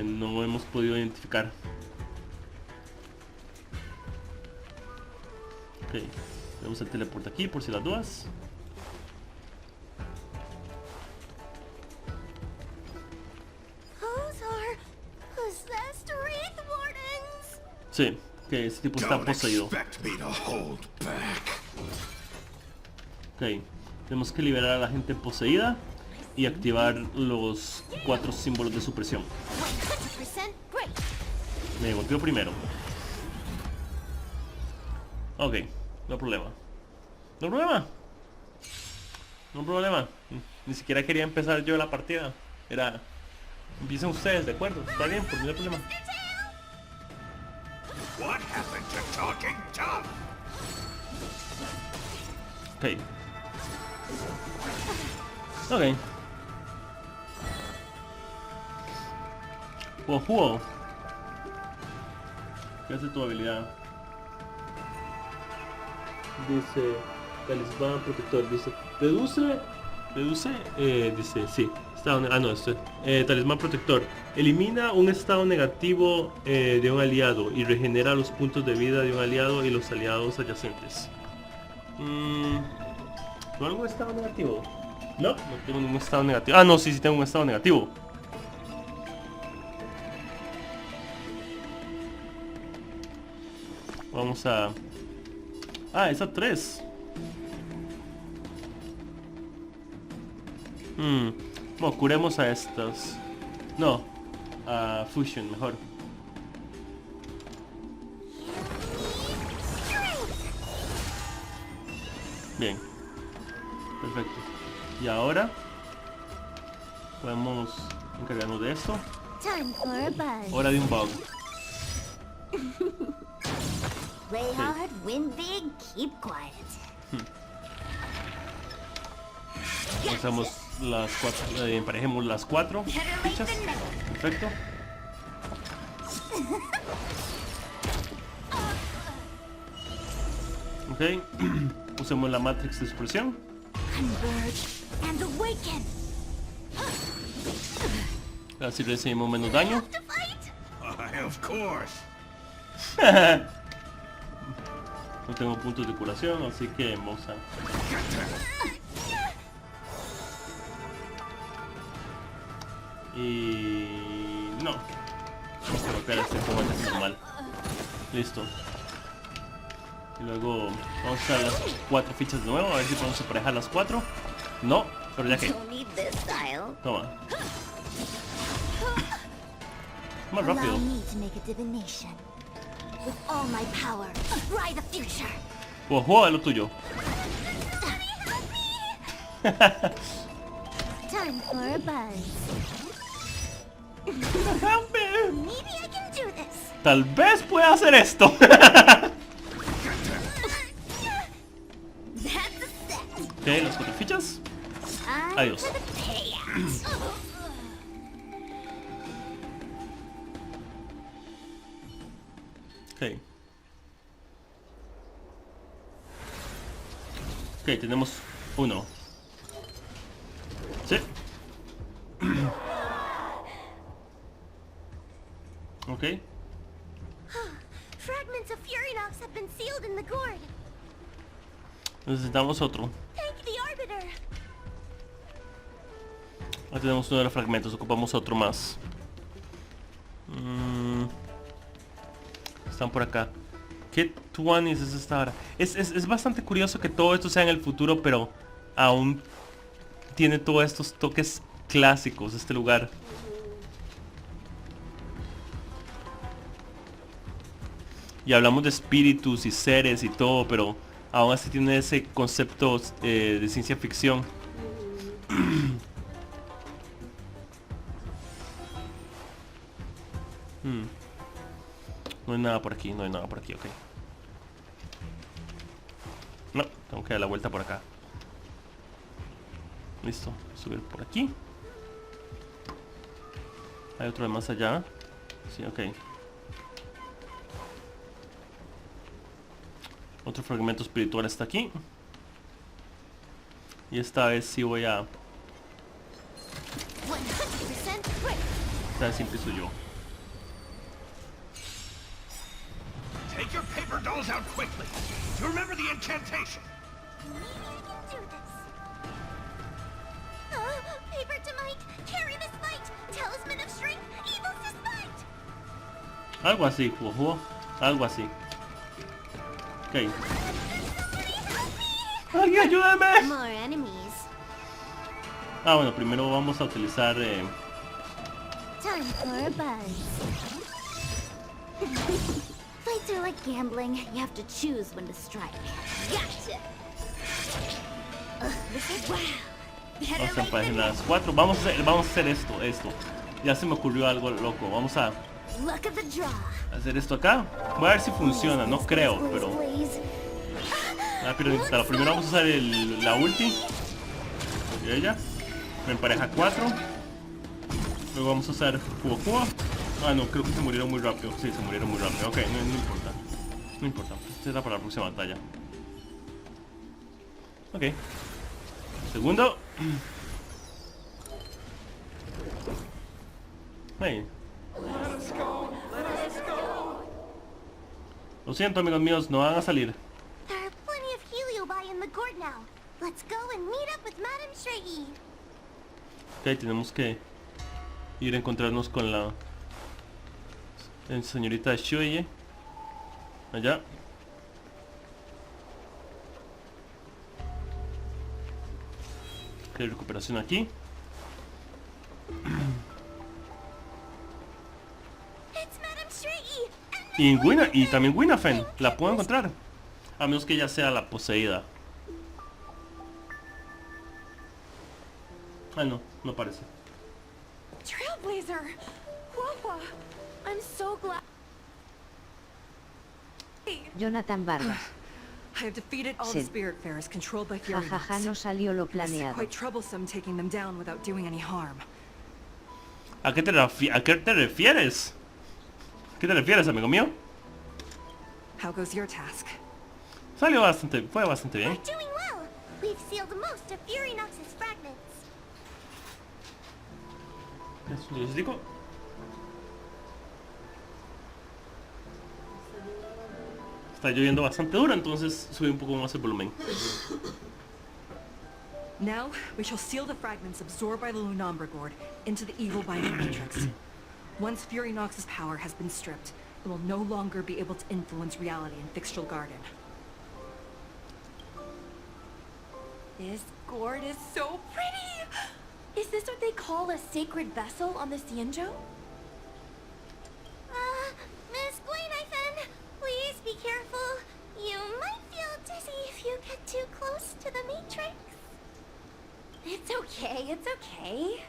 no hemos podido identificar. Ok, tenemos el teleporte aquí por si las dudas. Sí, que ese tipo está poseído. Ok, tenemos que liberar a la gente poseída y activar los 4 símbolos de supresión. Me golpeó primero. Ok, no problema. No problema. No problema. Ni siquiera quería empezar yo la partida. Era... Empiecen ustedes, ¿de acuerdo? Está bien, pues no hay problema. What happened to talking tough? Ok. Ok. Juego. ¿Qué hace tu habilidad? Dice... Talismán protector. Dice... Reduce... dice... Sí. Talismán protector. Elimina un estado negativo de un aliado y regenera los puntos de vida de un aliado y los aliados adyacentes. ¿No algún estado negativo? No tengo ningún estado negativo. Ah, no, sí tengo un estado negativo. Vamos a... Ah, es a 3. Bueno, curemos a estas. No, a Fusion mejor. Bien. Perfecto. Y ahora podemos encargarnos de esto. Hora de un bug. Play hard, win big, keep quiet. Usamos las 4, emparejemos las 4 fichas. Perfecto. Ok. Usemos la Matrix de supresión. Así recibimos menos daño. Of course. No tengo puntos de curación, así que vamos a... Y... no. Vamos a golpear este combate normal. Listo. Y luego vamos a usar las 4 fichas de nuevo, a ver si podemos emparejar las 4. No, pero ya que... Toma. Más rápido. Ojo, es lo tuyo. Time for a buzz. Maybe I can do this. Tal vez pueda hacer esto. Ok, las 4 fichas. Adiós. Ok. Ok, tenemos 1. Sí. Ok. Fragments fragments of Furynox have been sealed in the gourd. Necesitamos otro. Thank the Arbiter. Ya tenemos uno de los fragmentos, ocupamos otro más. Están por acá. ¿Qué tuanis es esta hora? Es bastante curioso que todo esto sea en el futuro, pero aún tiene todos estos toques clásicos este lugar. Y hablamos de espíritus y seres y todo, pero aún así tiene ese concepto de ciencia ficción. No hay nada por aquí, no hay nada por aquí, ok. No, tengo que dar la vuelta por acá. Listo, subir por aquí. Hay otro de más allá. Sí, ok. Otro fragmento espiritual está aquí. Y esta vez sí voy a... 100% quick. Esta vez sí empiezo yo. Take your paper dolls out quickly. You remember the incantation? Maybe I can do this. Paper to might, carry this light. Talisman of strength, evil's despite. Algo así, juego. Algo así. Ok. ¡Alguien ayúdame! More enemies. Ah, bueno, primero vamos a utilizar... Time for a buzz. Fights are like gambling. You have to choose when to strike. Gotcha. Wow. Vamos a páginas 4. Vamos a hacer esto. Ya se me ocurrió algo loco. Vamos a Look at the draw. hacer esto acá. Voy a ver si funciona. No creo, pero... pero intentarlo. Primero vamos a usar la ulti. Y ella. Me empareja 4. Luego vamos a usar Cubo. Ah, no, creo que se murieron muy rápido. Sí, se murieron muy rápido. Ok, no importa. No importa. Esta era para la próxima batalla. Ok. Segundo. Hey. Lo siento, amigos míos, no van a salir. There are plenty of Heliobi in the gourd now. Let's go and meet up with Madame Shrey. Ok, tenemos que ir a encontrarnos con la señorita Shueye. Allá. Ok, recuperación aquí. It's Madame Shrey. Y también Winnafen. La puedo encontrar. A menos que ella sea la poseída. Ah, no, no parece. Trailblazer! Wawa! I'm so glad. Jonathan Vargas. I have defeated all Sí. the Spiritfarers controlled by Fury. Jajaja, no salió lo It's planeado. quite troublesome taking them down without doing any harm. ¿A qué te refieres? ¿Qué te refieres, amigo mío? How goes your task? Fue bastante bien. We're doing well. We've sealed most of Furynox's fragments. ¿Les digo? Está lloviendo bastante duro, entonces subí un poco más el volumen. Now, we shall seal the fragments absorbed by the Lunombra Gourd into the evil binding matrix. Once Furynox's power has been stripped, it will no longer be able to influence reality in Fixtual Garden. This gourd is so pretty! Is this what they call a sacred vessel on the Xianzhou? Miss Gwynaifen, please be careful. You might feel dizzy if you get too close to the Matrix. It's okay.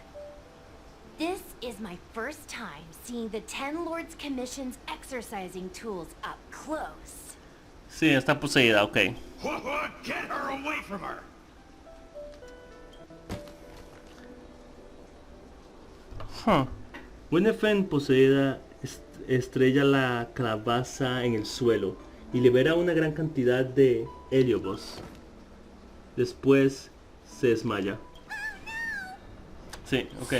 This is my first time seeing the Ten Lords Commission's exercising tools up close. Sí, está poseída, ok. Get her away from her! Winnafen poseída estrella la calabaza en el suelo y libera una gran cantidad de heliobos. Después se desmaya. Sí, ok.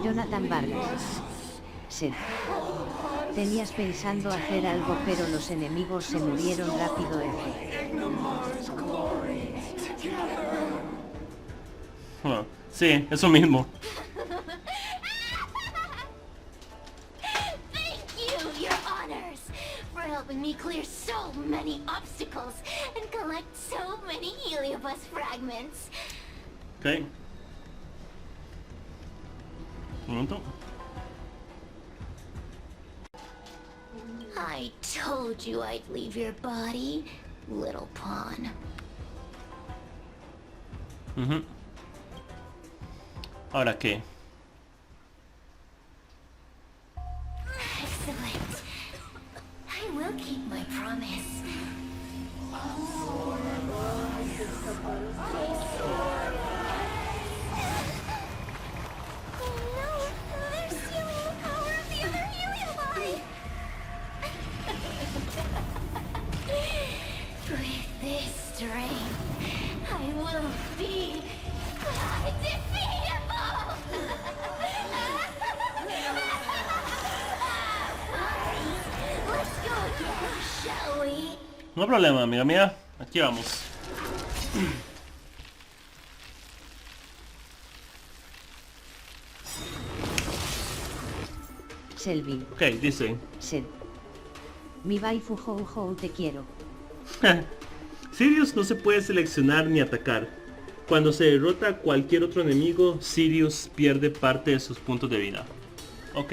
Jonathan Vargas. Sed. Tenías pensando hacer algo, pero los enemigos se murieron rápido. Sí, eso mismo. Thank you, your honors, for helping me clear so many obstacles and collect so many heliobus fragments. Ok. Un momento. I told you I'd leave your body, little pawn. ¿Ahora qué? Excellent. I will keep my promise. With this strength, I will be undefeatable! Let's go again, shall we? No hay problema, amiga mía. Aquí vamos. Selvin. Ok, dice. Sed. Mi waifu Ho, te quiero. Sirius no se puede seleccionar ni atacar. Cuando se derrota a cualquier otro enemigo, Sirius pierde parte de sus puntos de vida. Ok.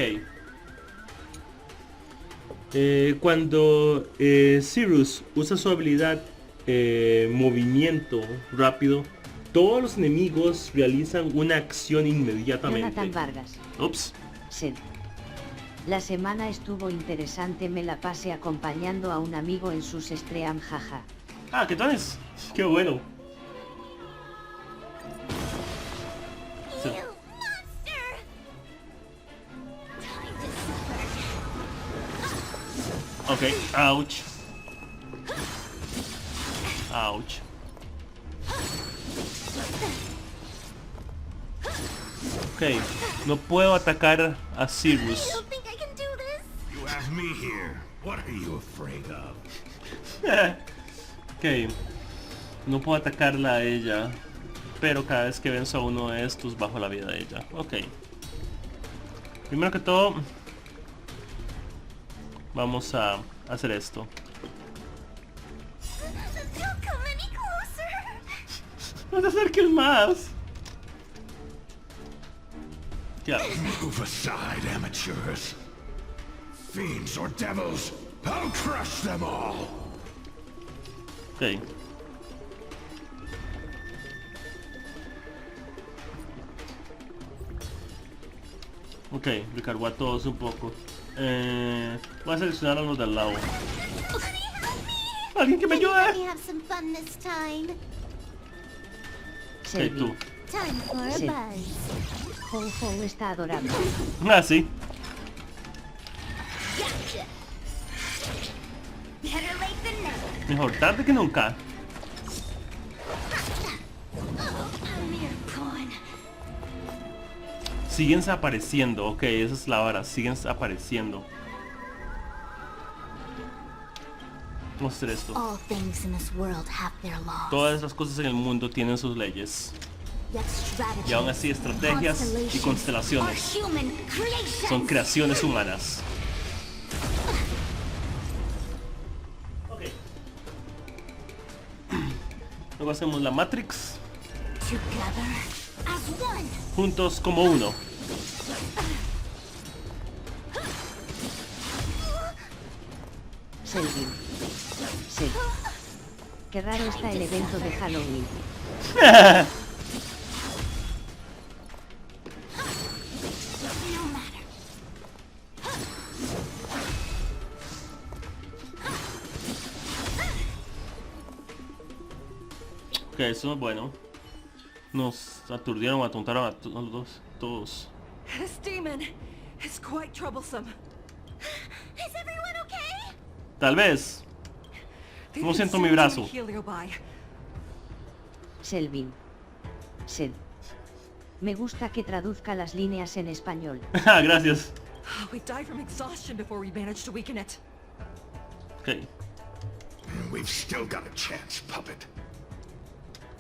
Cuando Sirius usa su habilidad movimiento rápido, todos los enemigos realizan una acción inmediatamente. Jonathan Vargas. Ups. Sed. La semana estuvo interesante, me la pasé acompañando a un amigo en sus stream, jaja. Ah, ¿qué tal es? Qué bueno. Sí. Ok, ouch. Ouch. Ok, no puedo atacar a Sirius. You have me here. What are you afraid of? Ok, no puedo atacarla a ella, pero cada vez que venzo a uno de estos bajo la vida de ella. Ok. Primero que todo, vamos a hacer esto. No te acerques más. ¿Qué hago? Move aside, amateurs. Fiends or devils, I'll crush them all. Ok. Ok, recargo a todos un poco. Voy a seleccionar a los del lado. ¿Alguien que me ayude? Ok, tú. Sed. Ho está adorable. Ah, sí. Mejor tarde que nunca. Siguen apareciendo, ok, esa es la hora, siguen apareciendo. Vamos a hacer esto. Todas las cosas en el mundo tienen sus leyes. Y aún así estrategias y constelaciones son creaciones humanas. Ok. Luego hacemos la Matrix. Juntos como uno. Selvin. Sed. Qué raro está el evento de Halloween. Ok, eso no es bueno. Nos aturdieron, atontaron a todos. This demon is quite troublesome. Is everyone okay? Tal vez. No siento mi brazo. Selvin. Sed. Me gusta que traduzca las líneas en español. Ah, gracias. We died from exhaustion before we managed to weaken it. Okay. We've still got a chance, puppet.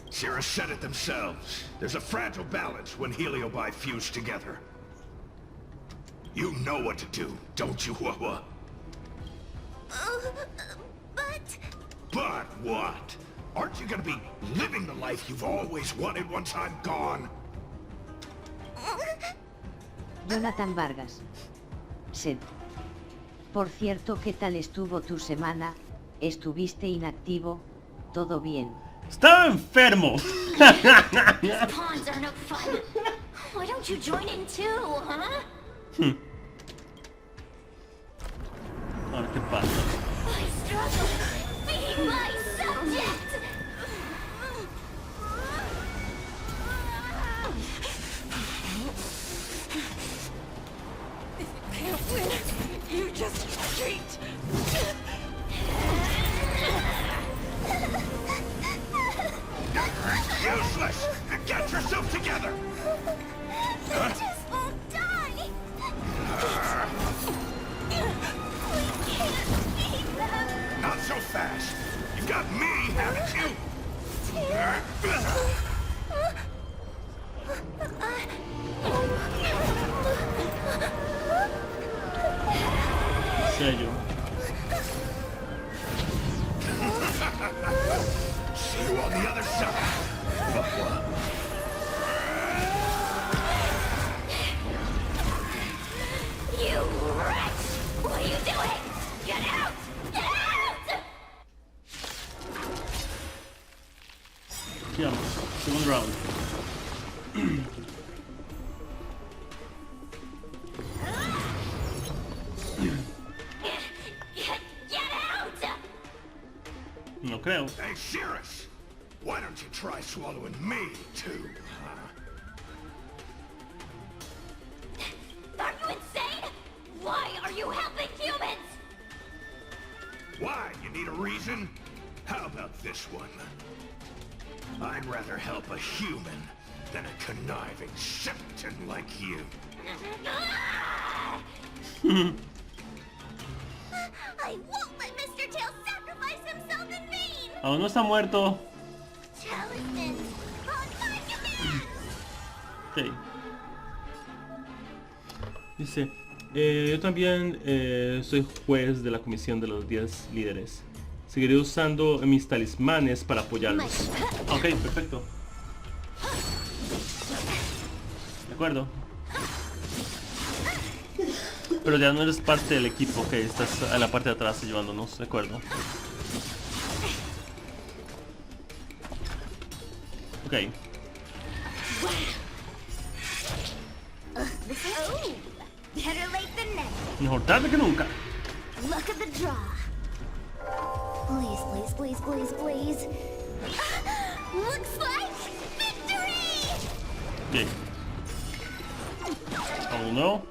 Cirrus said it themselves. There's a fragile balance when Heliobi fuse together. You know what to do, don't you, Huahua? But... But what? Aren't you gonna be living the life you've always wanted once I'm gone? Jonathan Vargas. Sed. Por cierto, ¿qué tal estuvo tu semana? ¿Estuviste inactivo? ¿Todo bien? ¡Estaba enfermo! These pawns are no fun. Why don't you join in too, huh? Ahora, ¿qué pasa? I struggle being my subject. If you can't win, you just cheat. Useless! Get yourself together! They just won't die! We can't beat them! Not so fast! You've got me, haven't you? ¿En serio? See you on the other side. You wretch! What are you doing? Get out! Get out! Sigamos. Segundo round. Get out! No creo. Hey, Cirrus! Why don't you try swallowing me, too? Are you insane? Why are you helping humans? Why? You need a reason? How about this one? I'd rather help a human than a conniving simpleton like you. I won't let Mr. Tail sacrifice himself in vain! Aún no está muerto. Talisman! Honkai command! Ok. Dice, yo también soy juez de la comisión de los 10 líderes. Seguiré usando mis talismanes para apoyarlos. Ok, perfecto. De acuerdo. Pero ya no eres parte del equipo, que estás en la parte de atrás ayudándonos, de acuerdo. Ok. Oh, better late than never. Mejor tarde que nunca. Look at the draw. Please, please, please, please, please. Looks like victory! Bien. Aún no.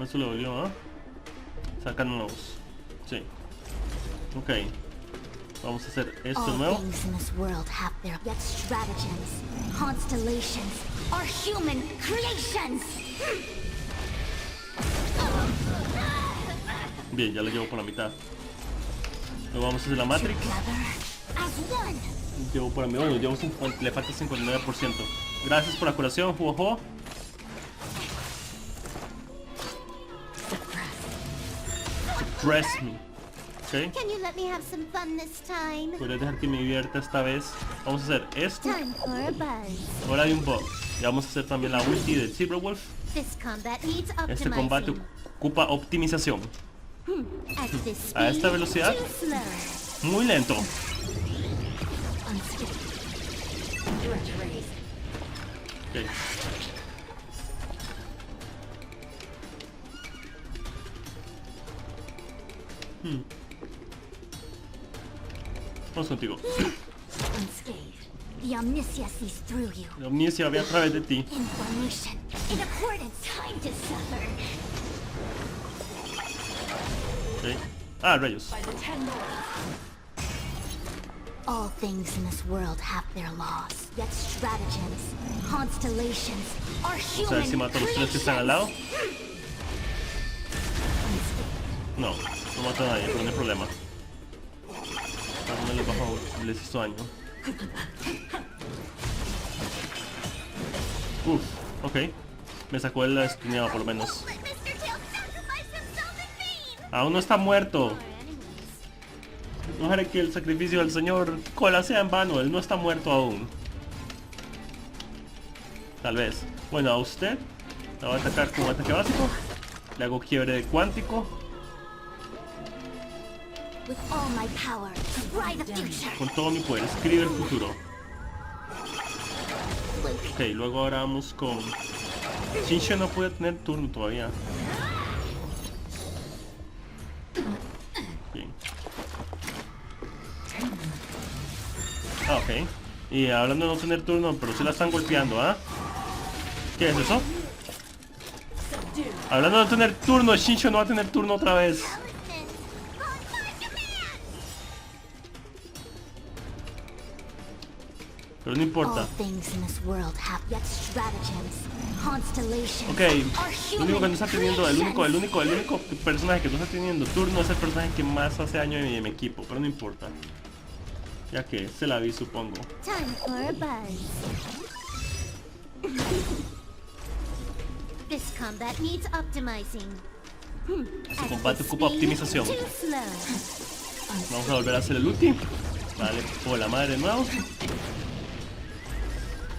Eso le dolió, ¿eh? Sácanos. Sí. Ok. Vamos a hacer esto de nuevo. All things in this world have their yet stratagems. Constellations are human creations. Bien, ya lo llevo por la mitad. Luego vamos a hacer la Matrix. As one. Llevo por la mitad. Bueno, llevo le falta 59%. Gracias por la curación, Juojo. Suppress me. Ok. Can you let me have some fun this time? Podría dejar que me divierta esta vez. Vamos a hacer esto. Time for a buzz. Ahora hay un bug. Y vamos a hacer también la ulti de Silverwolf. This combat needs Este combate optimizing. ocupa optimización. At this A esta speed, velocidad, too slow. muy lento. Ok. Vamos contigo. Unscathed. The omniscia sees through you. La omniscia ve a través de ti. Information. In accordance. Time to suffer. Ok. Ah, rayos. All things in this world have their laws, yet stratagems, constellations, are Vamos a ver si human mato a los tres que están al lado. No, no mato a nadie, pero no hay problema. A uno les bajo, les hizo daño. Uf, ok. Me sacó el estuneado por lo menos. Aún no está muerto. No haré que el sacrificio del señor Cola sea en vano. Él no está muerto aún. Tal vez. Bueno, a usted la voy a atacar con un ataque básico. Le hago quiebre de cuántico. with all my power, write the future. Con todo mi poder, escribe el futuro. Ok, luego ahora vamos con... Shinshio no puede tener turno todavía. Bien. Ah, ok. Y hablando de no tener turno, pero sí la están golpeando, ¿ah? ¿Qué es eso? Hablando de no tener turno, Shinshio no va a tener turno otra vez. Pero no importa. Ok, lo único que no está teniendo, el único personaje que no está teniendo turno es el personaje que más hace daño en mi equipo, pero no importa. Ya que se la vi, supongo. This combat needs optimizing. Este combate ocupa optimización. Vamos a volver a hacer el ulti. Vale, por la madre de nuevo.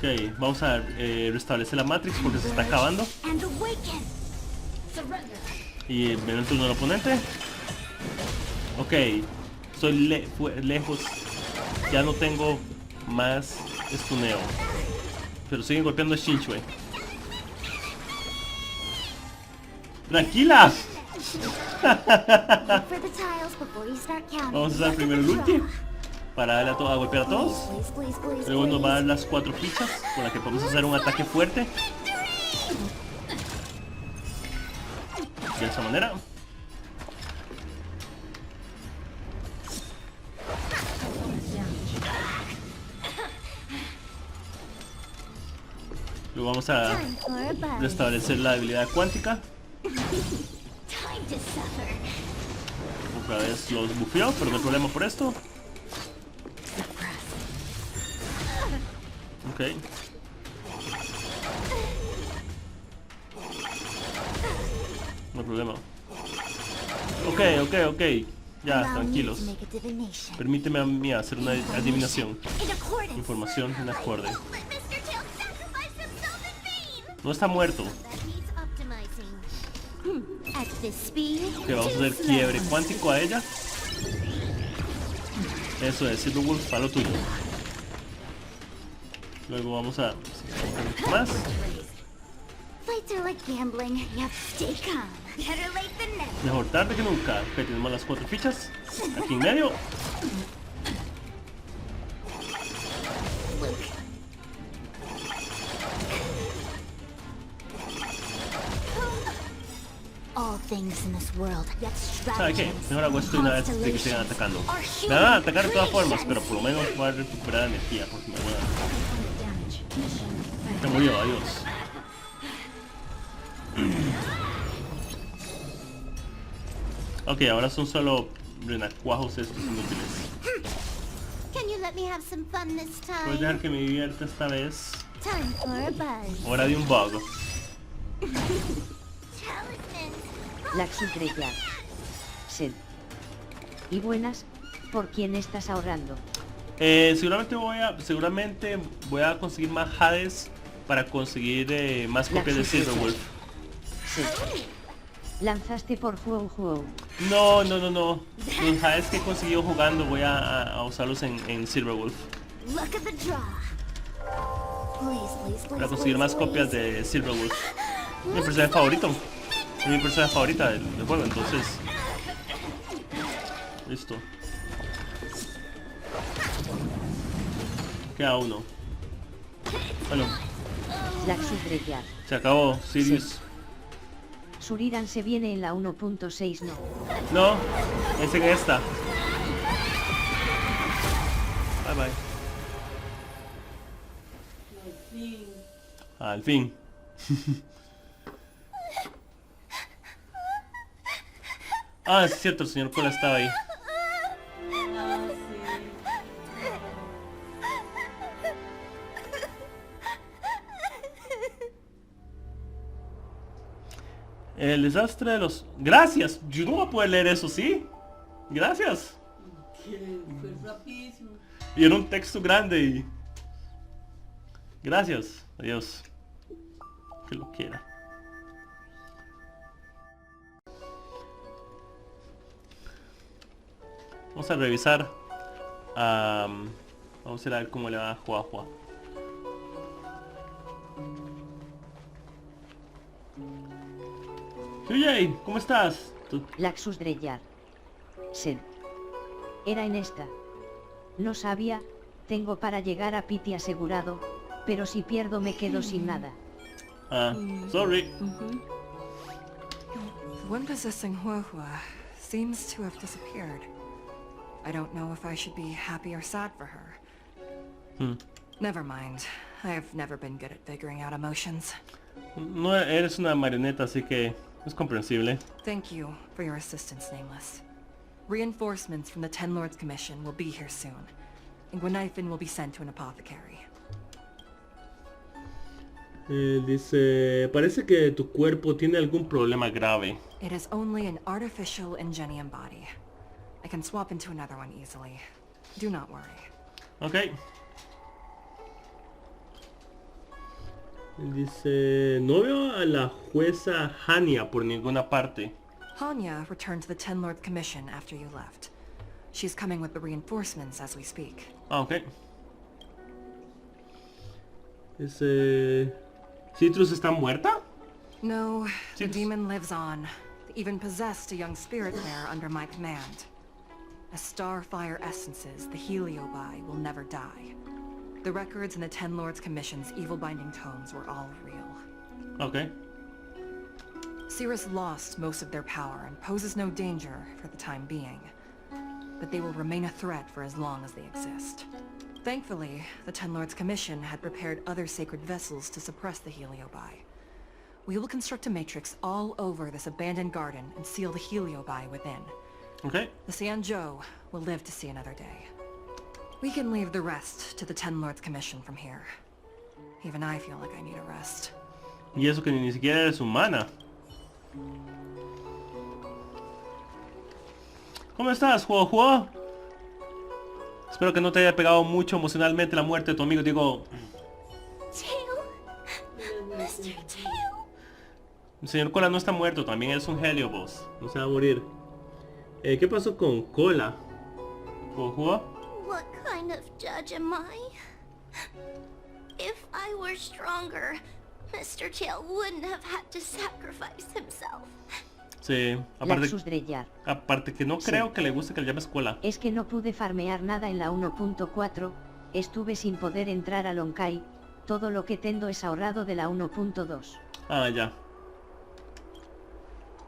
Ok, vamos a restablecer la Matrix porque se está acabando. Y viene el turno del oponente. Ok, estoy lejos. Ya no tengo más estuneo. Pero siguen golpeando a Shinshio. ¡Tranquila! Vamos a usar primero el ulti para darle a golpear a todos. Luego nos va a dar las 4 fichas con las que podemos hacer un ataque fuerte. De esa manera. Luego vamos a restablecer la habilidad cuántica. Otra vez los bufeó, pero no hay problema por esto. Ok. No hay problema. Ok. Ya, tranquilos. Permíteme a mí hacer una adivinación. Información en acorde. No está muerto. Ok, vamos a hacer quiebre cuántico a ella. Eso es, Silver Wolf, para lo tuyo. Luego vamos a... más. Mejor tarde que nunca. Ok, tenemos las 4 fichas. Aquí en medio. ¿Sabe qué? Mejor hago esto una vez de que sigan atacando. Me van a atacar de todas formas, pero por lo menos voy a recuperar energía porque me voy a... Se murió, adiós. Ok, ahora son solo renacuajos estos inútiles. ¿Puedes dejar que me divierta esta vez? Hora de un bug. La Xutrella. Sed. Y buenas, ¿por quién estás ahorrando? Seguramente voy a conseguir más Hades para conseguir más copias de Silver Wolf. Sed. Lanzaste por juego. No. Los Hades que he conseguido jugando voy a usarlos en Silver Wolf. Para conseguir más copias de Silver Wolf. Mi personaje favorito. Es mi personaje favorita del juego, entonces... Listo. Queda uno. Bueno. La Xutrella. Se acabó, Sirius. Sí. Suriran se viene en la 1.6, no. No, es en esta. fin. Al fin. Ah, es cierto, el señor Cola estaba ahí. Ah, sí. El desastre de los... Gracias. Yo no voy a poder leer eso, ¿sí? Gracias. Que fue rapidísimo. Y era un texto grande y... Gracias. Adiós. Que lo quiera. Vamos a revisar. Vamos a ver cómo le va a Juajua. Hyujay, ¿cómo estás? Laxus Dreyar. Sed. Era en esta. No sabía, tengo para llegar a Pity asegurado, pero si pierdo me quedo sin nada. Ah, sorry. The one possessing Huahua seems to have disappeared. I don't know if I should be happy or sad for her. Never mind. I have never been good at figuring out emotions. No eres una marioneta, así que es comprensible. Thank you for your assistance, Nameless. Reinforcements from the Ten Lords Commission will be here soon, and Gwenifin will be sent to an apothecary. Dice, parece que tu cuerpo tiene algún problema grave. It is only an artificial ingenium body. I can swap into another one easily. Do not worry. Ok. Dice, no veo a la jueza Hania por ninguna parte. Hanya returned to the Ten Lords Commission after you left. She's coming with the reinforcements as we speak. Ah, ok. Dice, ¿Citrus está muerta? No, the Citrus. demon lives on. They even possessed a young spirit there under my command. As starfire essences, the Heliobi will never die. The records in the Ten Lords Commission's evil-binding tomes were all real. Ok. Cirrus lost most of their power and poses no danger for the time being. But they will remain a threat for as long as they exist. Thankfully, the Ten Lords Commission had prepared other sacred vessels to suppress the Heliobi. We will construct a matrix all over this abandoned garden and seal the Heliobi within. Ok. The Xianzhou will live to see another day. We can leave the rest to the Ten Lords Commission from here. Even I feel like I need a rest. Y eso que ni siquiera eres humana. ¿Cómo estás, Juo? Espero que no te haya pegado mucho emocionalmente la muerte de tu amigo. Digo, Tail! Mr. Tail! el señor Cola no está muerto, también es un Heliobos. No se va a morir. ¿Qué pasó con Cola? ¿Juo? What kind of judge am I? If I were stronger, Mr. Tail wouldn't have had to sacrifice himself. Sí, Laxus Dreyar. aparte que no creo que le guste que le llames Cola. Es que no pude farmear nada en la 1.4, estuve sin poder entrar al Honkai, todo lo que tengo es ahorrado de la 1.2. Ah, ya.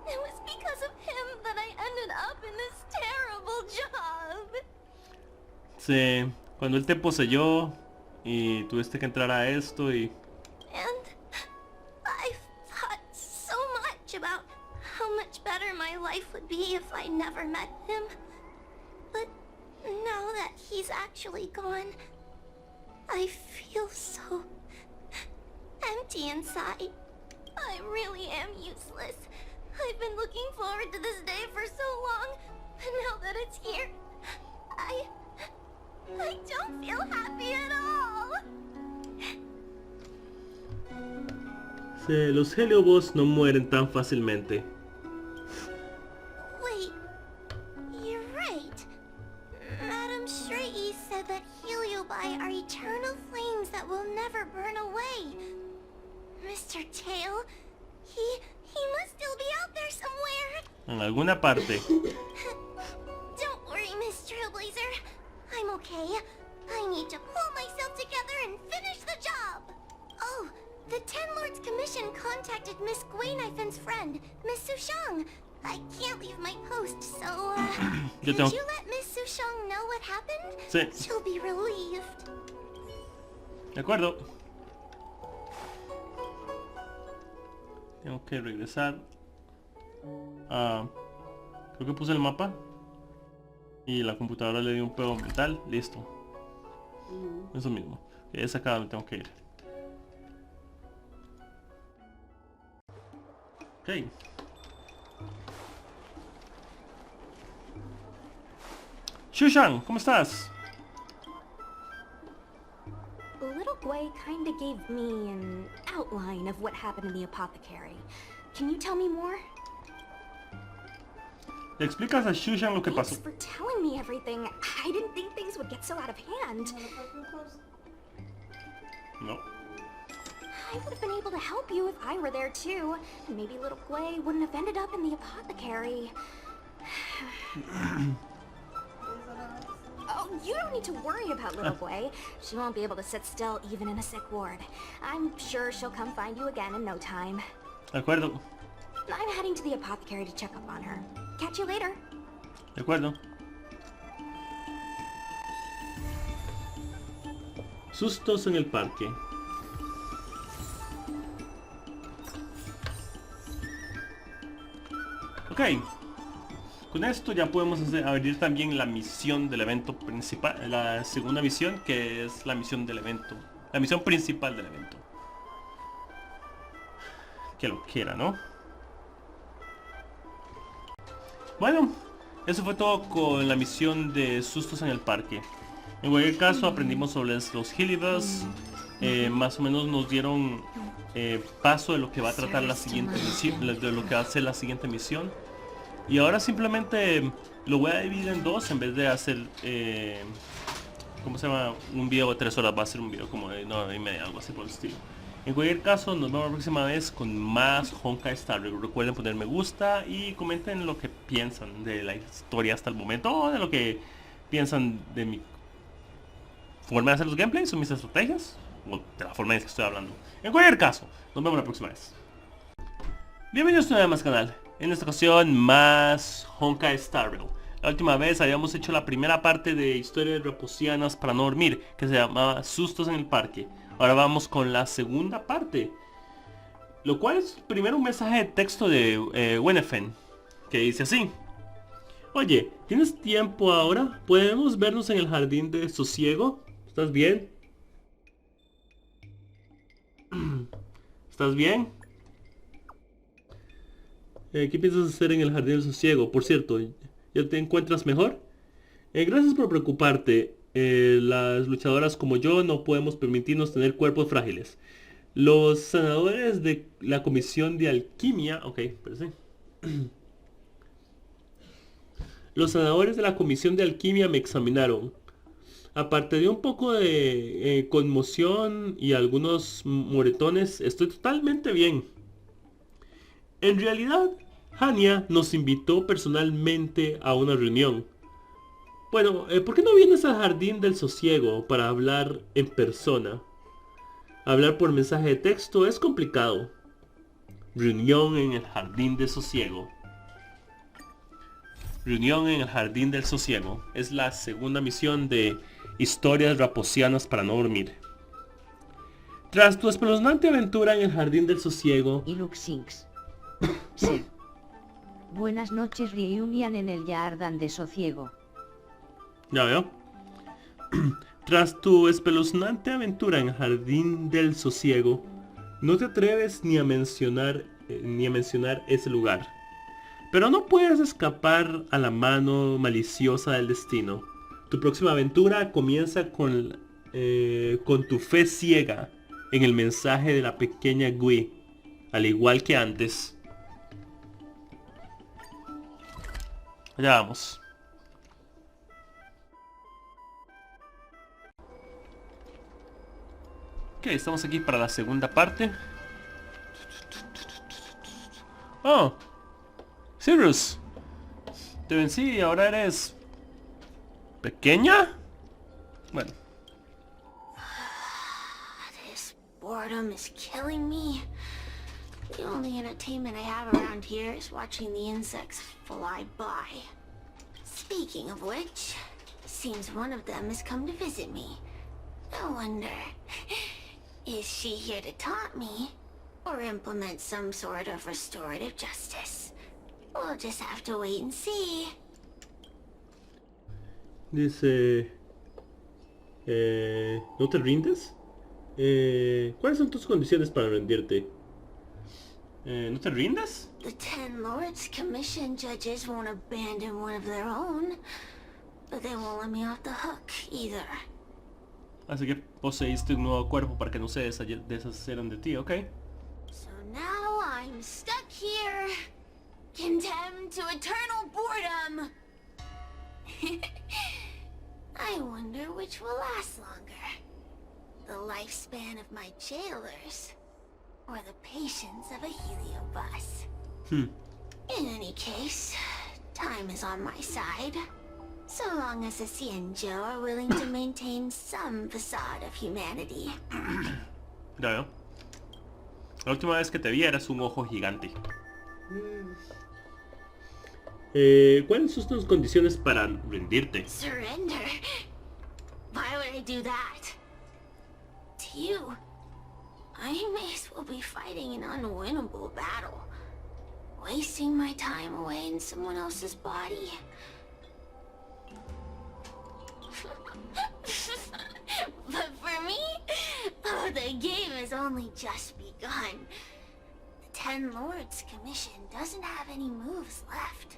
It was because of him that I ended up in this terrible job. Sí, cuando él te poseyó y tuviste que entrar a esto y... And I've thought so much about how much better my life would be if I never met him. But now that he's actually gone, I feel so empty inside. I really am useless. I've been looking forward to this day for so long, and now that it's here, I don't feel happy at all. Sí, los Heliobos no mueren tan fácilmente. Wait, you're right. Madame Shrey said that Heliobi are eternal flames that will never burn away. Mr. Tail, he must still be out there somewhere. En alguna parte. Don't worry, Miss Trailblazer. I'm okay. I need to pull myself together and finish the job. Oh, the Ten Lords Commission contacted Miss Guinifin's friend, Miss Sushang. I can't leave my post, so, could you let Miss Sushang know what happened? Sí. She'll be relieved. De acuerdo. Tengo que regresar a... Creo que puse el mapa. Y la computadora le dio un pedo mental. Listo. Eso mismo. Es acá donde tengo que ir. Ok. Shushan, ¿cómo estás? Little Gwei kinda gave me an outline of what happened in the apothecary. Can you tell me more? ¿Le explicas a Shushan lo que pasó? Thanks for telling me everything. I didn't think things would get so out of hand. No. I would have been able to help you if I were there too. And maybe little Gwei wouldn't have ended up in the apothecary. Oh, you don't need to worry about little Gwei. She won't be able to sit still even in a sick ward. I'm sure she'll come find you again in no time. De acuerdo. I'm heading to the apothecary to check up on her. Catch you later. De acuerdo. Sustos en el parque. Ok. Con esto ya podemos abrir también la misión del evento principal. La segunda misión, que es la misión del evento. La misión principal del evento. Que lo quiera, ¿no? Bueno, eso fue todo con la misión de sustos en el parque. En cualquier caso aprendimos sobre los Hillybus. Más o menos nos dieron paso de lo que va a tratar la siguiente misión, de lo que va a ser la siguiente misión. Y ahora simplemente lo voy a dividir en dos en vez de hacer ¿cómo se llama? Un video de 3 horas. Va a ser un video como de 9:30, algo así por el estilo. En cualquier caso, nos vemos la próxima vez con más Honkai Star Rail. Recuerden poner me gusta y comenten lo que piensan de la historia hasta el momento, o de lo que piensan de mi forma de hacer los gameplays o mis estrategias, o de la forma en que estoy hablando. En cualquier caso, nos vemos la próxima vez. Bienvenidos a más canal. En esta ocasión, más Honkai Star Rail. La última vez habíamos hecho la primera parte de Historias raposianas para no dormir, que se llamaba Sustos en el Parque. Ahora vamos con la segunda parte, lo cual es primero un mensaje de texto de Wennefen, que dice así: oye, ¿tienes tiempo ahora? ¿Podemos vernos en el jardín de sosiego? ¿Estás bien? ¿Estás bien? ¿Qué piensas hacer en el jardín del sosiego? Por cierto, ¿ya te encuentras mejor? Gracias por preocuparte. Las luchadoras como yo no podemos permitirnos tener cuerpos frágiles. Los senadores de la comisión de alquimia... Ok, espérese. Los senadores de la comisión de alquimia me examinaron. Aparte de un poco de conmoción y algunos moretones, estoy totalmente bien. En realidad, Hania nos invitó personalmente a una reunión. Bueno, ¿por qué no vienes al jardín del sosiego para hablar en persona? Hablar por mensaje de texto es complicado. Reunión en el jardín del sosiego. Reunión en el jardín del sosiego. Es la segunda misión de Historias raposianas para no dormir. Tras tu espeluznante aventura en el jardín del sosiego... Y Luxinx. Sí. Buenas noches, reunión en el jardín de sosiego. Ya veo. Tras tu espeluznante aventura en el jardín del sosiego, no te atreves ni a mencionar ese lugar. Pero no puedes escapar a la mano maliciosa del destino. Tu próxima aventura comienza con tu fe ciega en el mensaje de la pequeña Gui, al igual que antes. Allá vamos. Ok, estamos aquí para la segunda parte. Oh, Sirius, te vencí y ahora eres... ¿pequeña? Bueno. This boredom is killing me. The only entertainment I have around here is watching the insects fly by. Speaking of which, seems one of them has come to visit me. I wonder, is she here to taunt me? or implement some sort of restorative justice. We'll just have to wait and see. Dice... ¿no te rindes? ¿Cuáles son tus condiciones para rendirte? ¿No te rindes? The Ten Lords Commission judges won't abandon one of their own, but they won't let me off the hook either. Así que poseíste un nuevo cuerpo para que no se deshacieran de ti, ¿ok? So now I'm stuck here, condemned to eternal boredom. I wonder which will last longer. The lifespan of my jailers, or the patience of a heliobus. In any case, time is on my side. So long as the Xianzhou are willing to maintain some facade of humanity. Ya veo. La última vez que te vi eras un ojo gigante. ¿Cuáles son tus condiciones para rendirte? Surrender? Why would I do that? To you, I may as well be fighting an unwinnable battle. Wasting my time away in someone else's body. But for me, oh, the game has only just begun. The Ten Lords Commission doesn't have any moves left.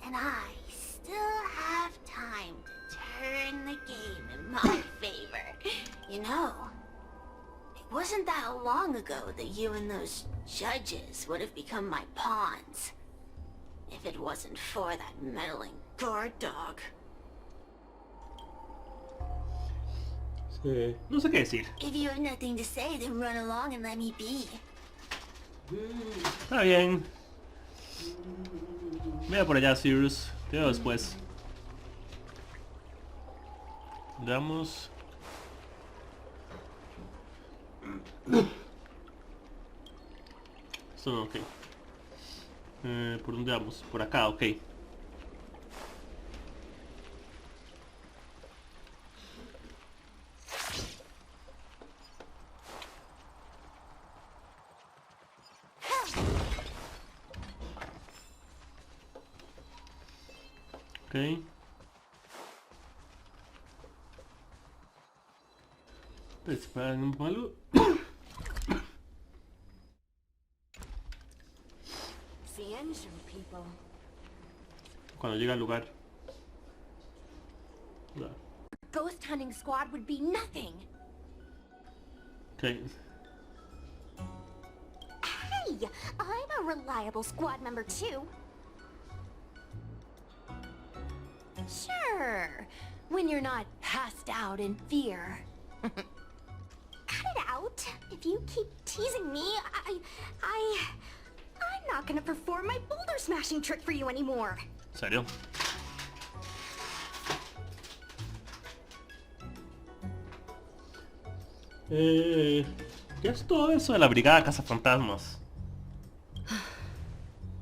And I still have time to turn the game in my favor. You know, it wasn't that long ago that you and those judges would have become my pawns. If it wasn't for that meddling guard dog. No sé qué decir. If you have nothing to say, then run along and let me be. Está bien. Vea por allá, Sirius. Te veo después. Veamos. Esto no, ok. ¿Por dónde vamos? Por acá, ok. Ok. Esperen un poco. Cuando llega al lugar. No. Ghost hunting squad would be nothing. Okay. Hey, I'm a reliable squad member too. Sure, when you're not passed out in fear. Cut it out. If you keep teasing me, I'm not gonna perform my boulder smashing trick for you anymore. ¿En serio? ¿Qué es todo eso de la Brigada Cazafantasmas?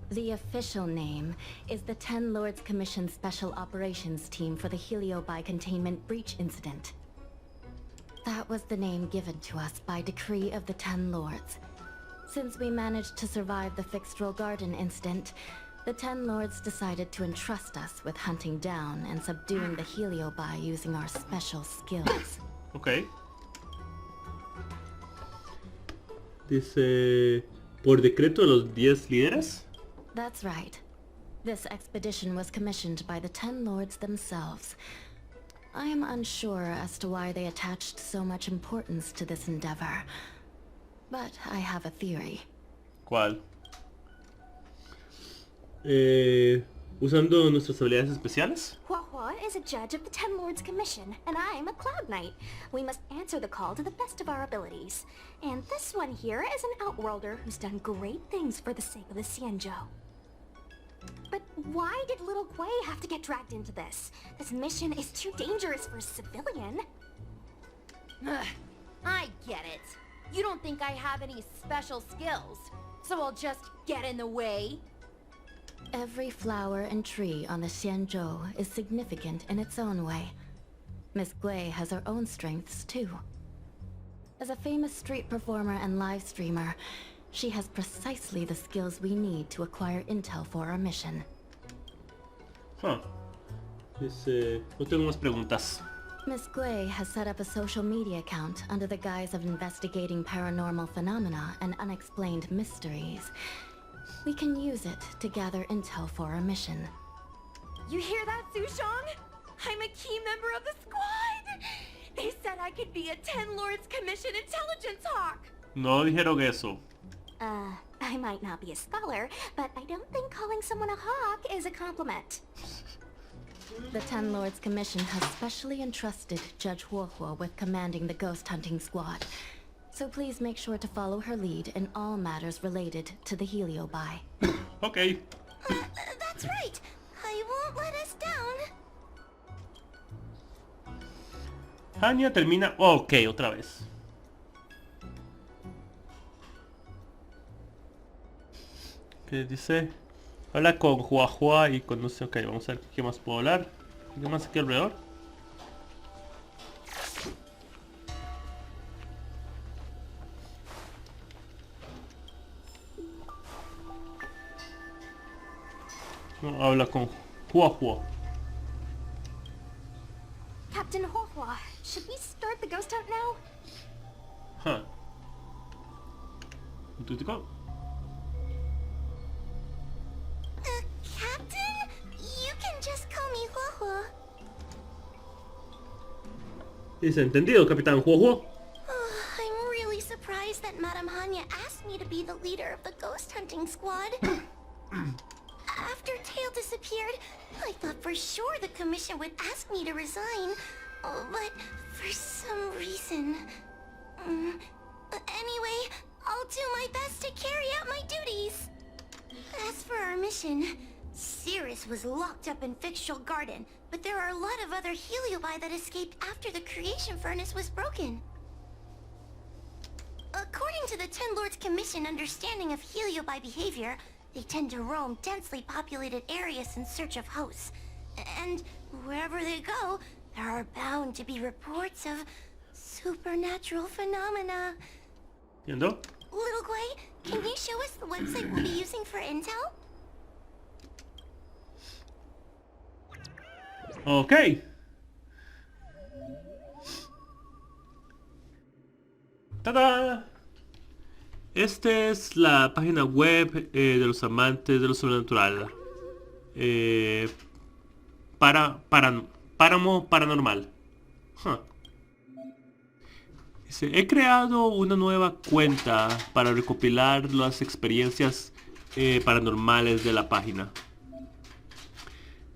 The official name is the Ten Lords Commission Special Operations Team for the Heliobi Containment Breach Incident. That was the name given to us by decree of the Ten Lords. Since we managed to survive the Fixedril Garden incident, the Ten Lords decided to entrust us with hunting down and subduing the Heliobi using our special skills. Okay. Dice... ¿Por decreto de los 10 líderes? That's right. This expedition was commissioned by the Ten Lords themselves. I am unsure as to why they attached so much importance to this endeavor, but I have a theory. ¿Cuál? ¿Usando nuestras habilidades especiales? Huahua is a judge of the Ten Lords Commission, and I'm a Cloud Knight. We must answer the call to the best of our abilities. And this one here is an Outworlder who's done great things for the sake of the Xianzhou. But why did little Gui have to get dragged into this? This mission is too dangerous for a civilian. Ugh, I get it. You don't think I have any special skills, so I'll just get in the way? Every flower and tree on the Xianzhou is significant in its own way. Miss Gui has her own strengths too. As a famous street performer and live streamer, she has precisely the skills we need to acquire intel for our mission. Huh. No tengo más preguntas. Miss Gui has set up a social media account under the guise of investigating paranormal phenomena and unexplained mysteries. We can use it to gather intel for our mission. You hear that, Sushong? I'm a key member of the squad! They said I could be a 10 Lords Commission intelligence hawk! No dijeron eso. I might not be a scholar, but I don't think calling someone a hawk is a compliment. The 10 Lords Commission has specially entrusted Judge Huohuo with commanding the ghost hunting squad. So please make sure to follow her lead in all matters related to the Heliobi. Okay. That's right. I won't let us down. Hanya termina... Ok, otra vez. ¿Qué dice? Habla con Huahua y con no sé... Ok, vamos a ver qué más puedo hablar. ¿Qué más aquí alrededor? No, habla con Huahua. Captain Huohuo, should we start the ghost hunt now? Huh. ¿Tú? Captain? You can just call me Huohuo. Dice, entendido, Capitán Huohuo. I'm really surprised that Madame Hanya asked me to be the leader of the ghost hunting squad. After Tail disappeared, I thought for sure the commission would ask me to resign. But for some reason... Anyway, I'll do my best to carry out my duties. As for our mission, Cirrus was locked up in Fictional Garden, but there are a lot of other Heliobi that escaped after the creation furnace was broken. According to the 10 Lords Commission understanding of Heliobi behavior, they tend to roam densely populated areas in search of hosts. And wherever they go, there are bound to be reports of supernatural phenomena. ¿Entiendo? Little Gui, can you show us the website we'll be using for intel? Ok. ¡Tada! Esta es la página web de los amantes de lo sobrenatural. Páramo paranormal. Huh. Dice, he creado una nueva cuenta para recopilar las experiencias paranormales de la página.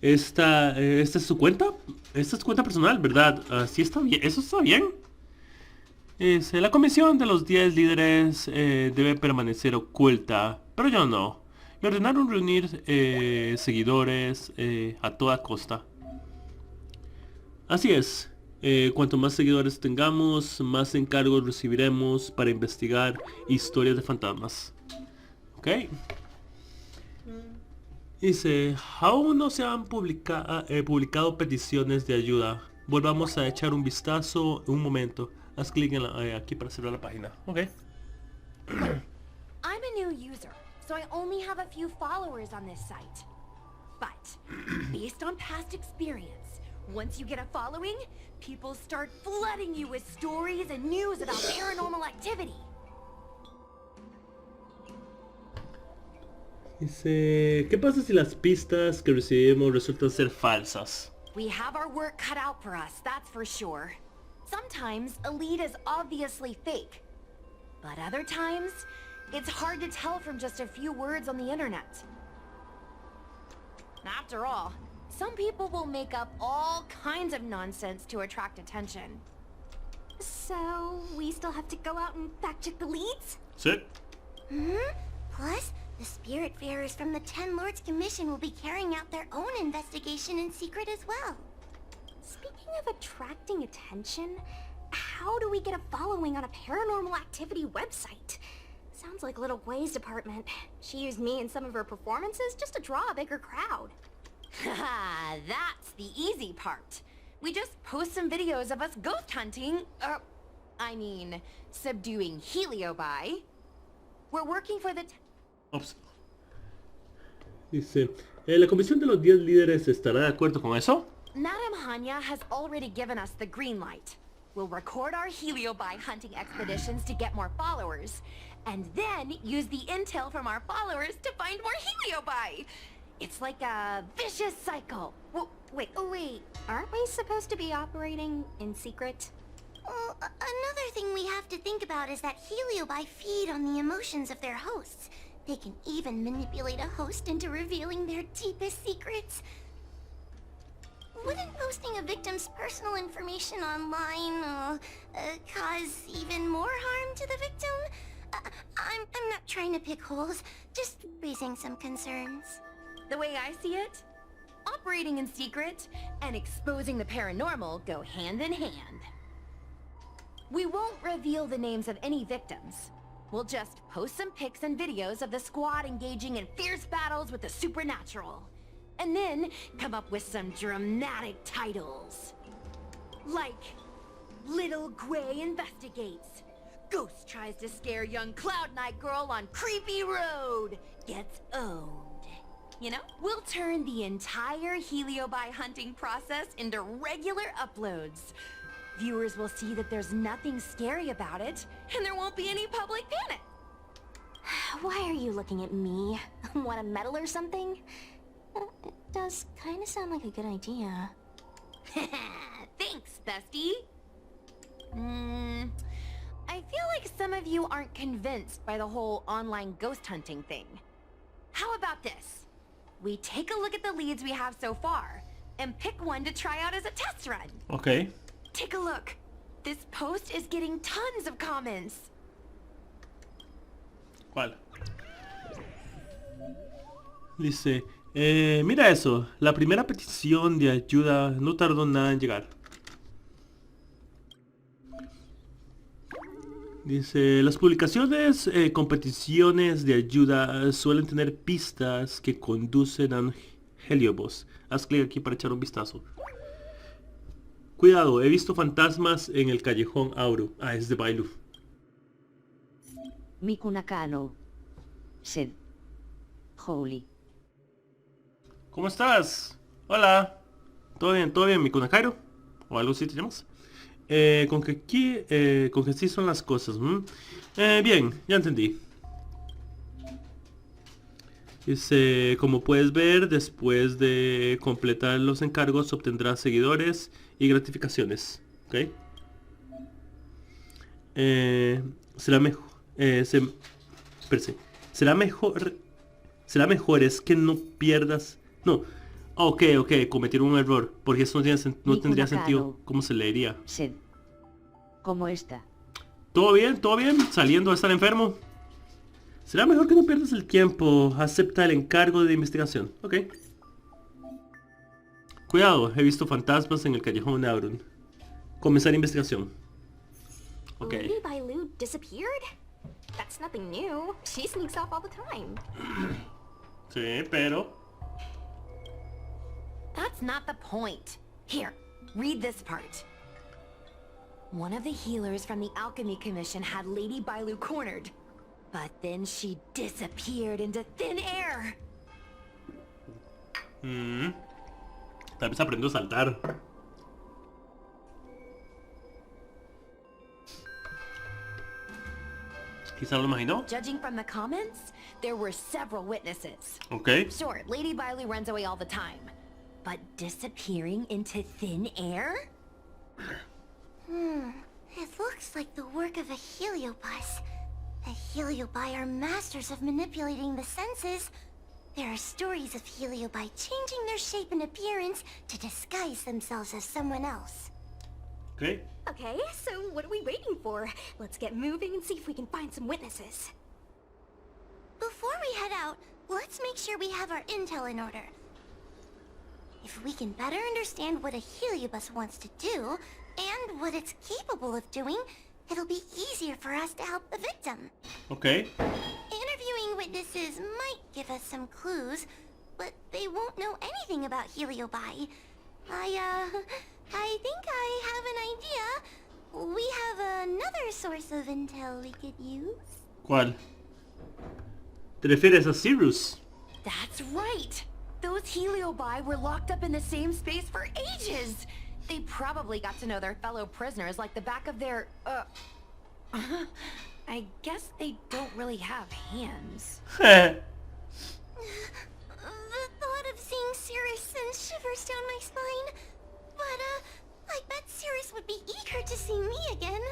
¿Esta es su cuenta? Esta es cuenta personal, ¿verdad? Sí está bien. ¿Eso está bien? La comisión de los 10 líderes debe permanecer oculta, pero yo no. Me ordenaron reunir seguidores a toda costa. Así es. Cuanto más seguidores tengamos, más encargos recibiremos para investigar historias de fantasmas. Ok. Dice, aún no se han publicado peticiones de ayuda. Volvamos a echar un vistazo en un momento. Haz clic aquí para cerrar la página. Ok. I'm a new user, so I only have a few followers on this site. But, based on past experience, once you get a following, people start flooding you with stories and news about paranormal activity. Dice, ¿qué pasa si las pistas que recibimos resultan ser falsas? We have our work cut out for us, that's for sure. Sometimes a lead is obviously fake, but other times it's hard to tell from just a few words on the internet. After all, some people will make up all kinds of nonsense to attract attention. So, we still have to go out and fact-check the leads? Sí. Plus, the Spiritfarers from the 10 Lords Commission will be carrying out their own investigation in secret as well. Speaking of attracting attention, how do we get a following on a paranormal activity website? Sounds like Little Gui's department. She used me in some of her performances just to draw a bigger crowd. Haha, that's the easy part. We just post some videos of us ghost hunting. I mean, subduing Heliobi. We're working for the... Ops. Dice, ¿la comisión de los 10 líderes estará de acuerdo con eso? Madame Hanya has already given us the green light. We'll record our Heliobi hunting expeditions to get more followers, and then use the intel from our followers to find more Heliobi. It's like a vicious cycle. Wait, aren't we supposed to be operating in secret? Well, another thing we have to think about is that Heliobi feed on the emotions of their hosts. They can even manipulate a host into revealing their deepest secrets. Wouldn't posting a victim's personal information online cause even more harm to the victim? I'm not trying to pick holes, just raising some concerns. The way I see it, operating in secret and exposing the paranormal go hand in hand. We won't reveal the names of any victims. We'll just post some pics and videos of the squad engaging in fierce battles with the supernatural. And then come up with some dramatic titles. Like, Little Gray Investigates. Ghost tries to scare young Cloud Knight girl on creepy road. Gets owned. You know? We'll turn the entire Heliobi hunting process into regular uploads. Viewers will see that there's nothing scary about it, and there won't be any public panic. Why are you looking at me? Want a medal or something? It does kind of sound like a good idea. Thanks, bestie. I feel like some of you aren't convinced by the whole online ghost hunting thing. How about this? We take a look at the leads we have so far, and pick one to try out as a test run. Okay. Take a look. This post is getting tons of comments. ¿Cuál? Dice, mira eso, la primera petición de ayuda no tardó nada en llegar. Dice, las publicaciones con peticiones de ayuda suelen tener pistas que conducen a un heliobus. Haz clic aquí para echar un vistazo. Cuidado, he visto fantasmas en el callejón Auro. Ah, es de Bailu. Mikunakano. Sed. Holy. ¿Cómo estás? Hola. ¿Todo bien, Mikunakairo? ¿O algo así te llamas? Con que sí son las cosas. Bien, ya entendí. Dice, como puedes ver, después de completar los encargos obtendrás seguidores y gratificaciones. ¿Ok? Será mejor es que no pierdas... No. Ok, cometieron un error. Porque eso no tendría sentido. ¿Cómo se leería? Sed. ¿Cómo está? ¿Todo bien? ¿Saliendo de estar enfermo? Será mejor que no pierdas el tiempo. Acepta el encargo de investigación. Ok. Cuidado, he visto fantasmas en el callejón de Auron. Comenzar investigación. Ok. Lady Bailu disappeared? That's nothing new. She sneaks off all the time. Sí, pero... That's not the point. Here, read this part. One of the healers from the Alchemy Commission had Lady Bailu cornered. But then she disappeared into thin air. Tal vez aprendo a saltar. Quizá lo imaginó. Judging from the comments, there were several witnesses. Okay. Sure, Lady Bailu runs away all the time. But disappearing into thin air? It looks like the work of a heliobus. The Heliobi are masters of manipulating the senses. There are stories of Heliobi changing their shape and appearance to disguise themselves as someone else. Okay. Okay, so what are we waiting for? Let's get moving and see if we can find some witnesses. Before we head out, let's make sure we have our intel in order. If we can better understand what a heliobus wants to do, and what it's capable of doing, it'll be easier for us to help the victim. Okay. Interviewing witnesses might give us some clues, but they won't know anything about Heliobi. I think I have an idea. We have another source of intel we could use. ¿Cuál? ¿Te refieres a Sirius? That's right! Those Heliobi were locked up in the same space for ages! They probably got to know their fellow prisoners like the back of their, I guess they don't really have hands. The thought of seeing Cirrus sends shivers down my spine. But, I bet Cirrus would be eager to see me again.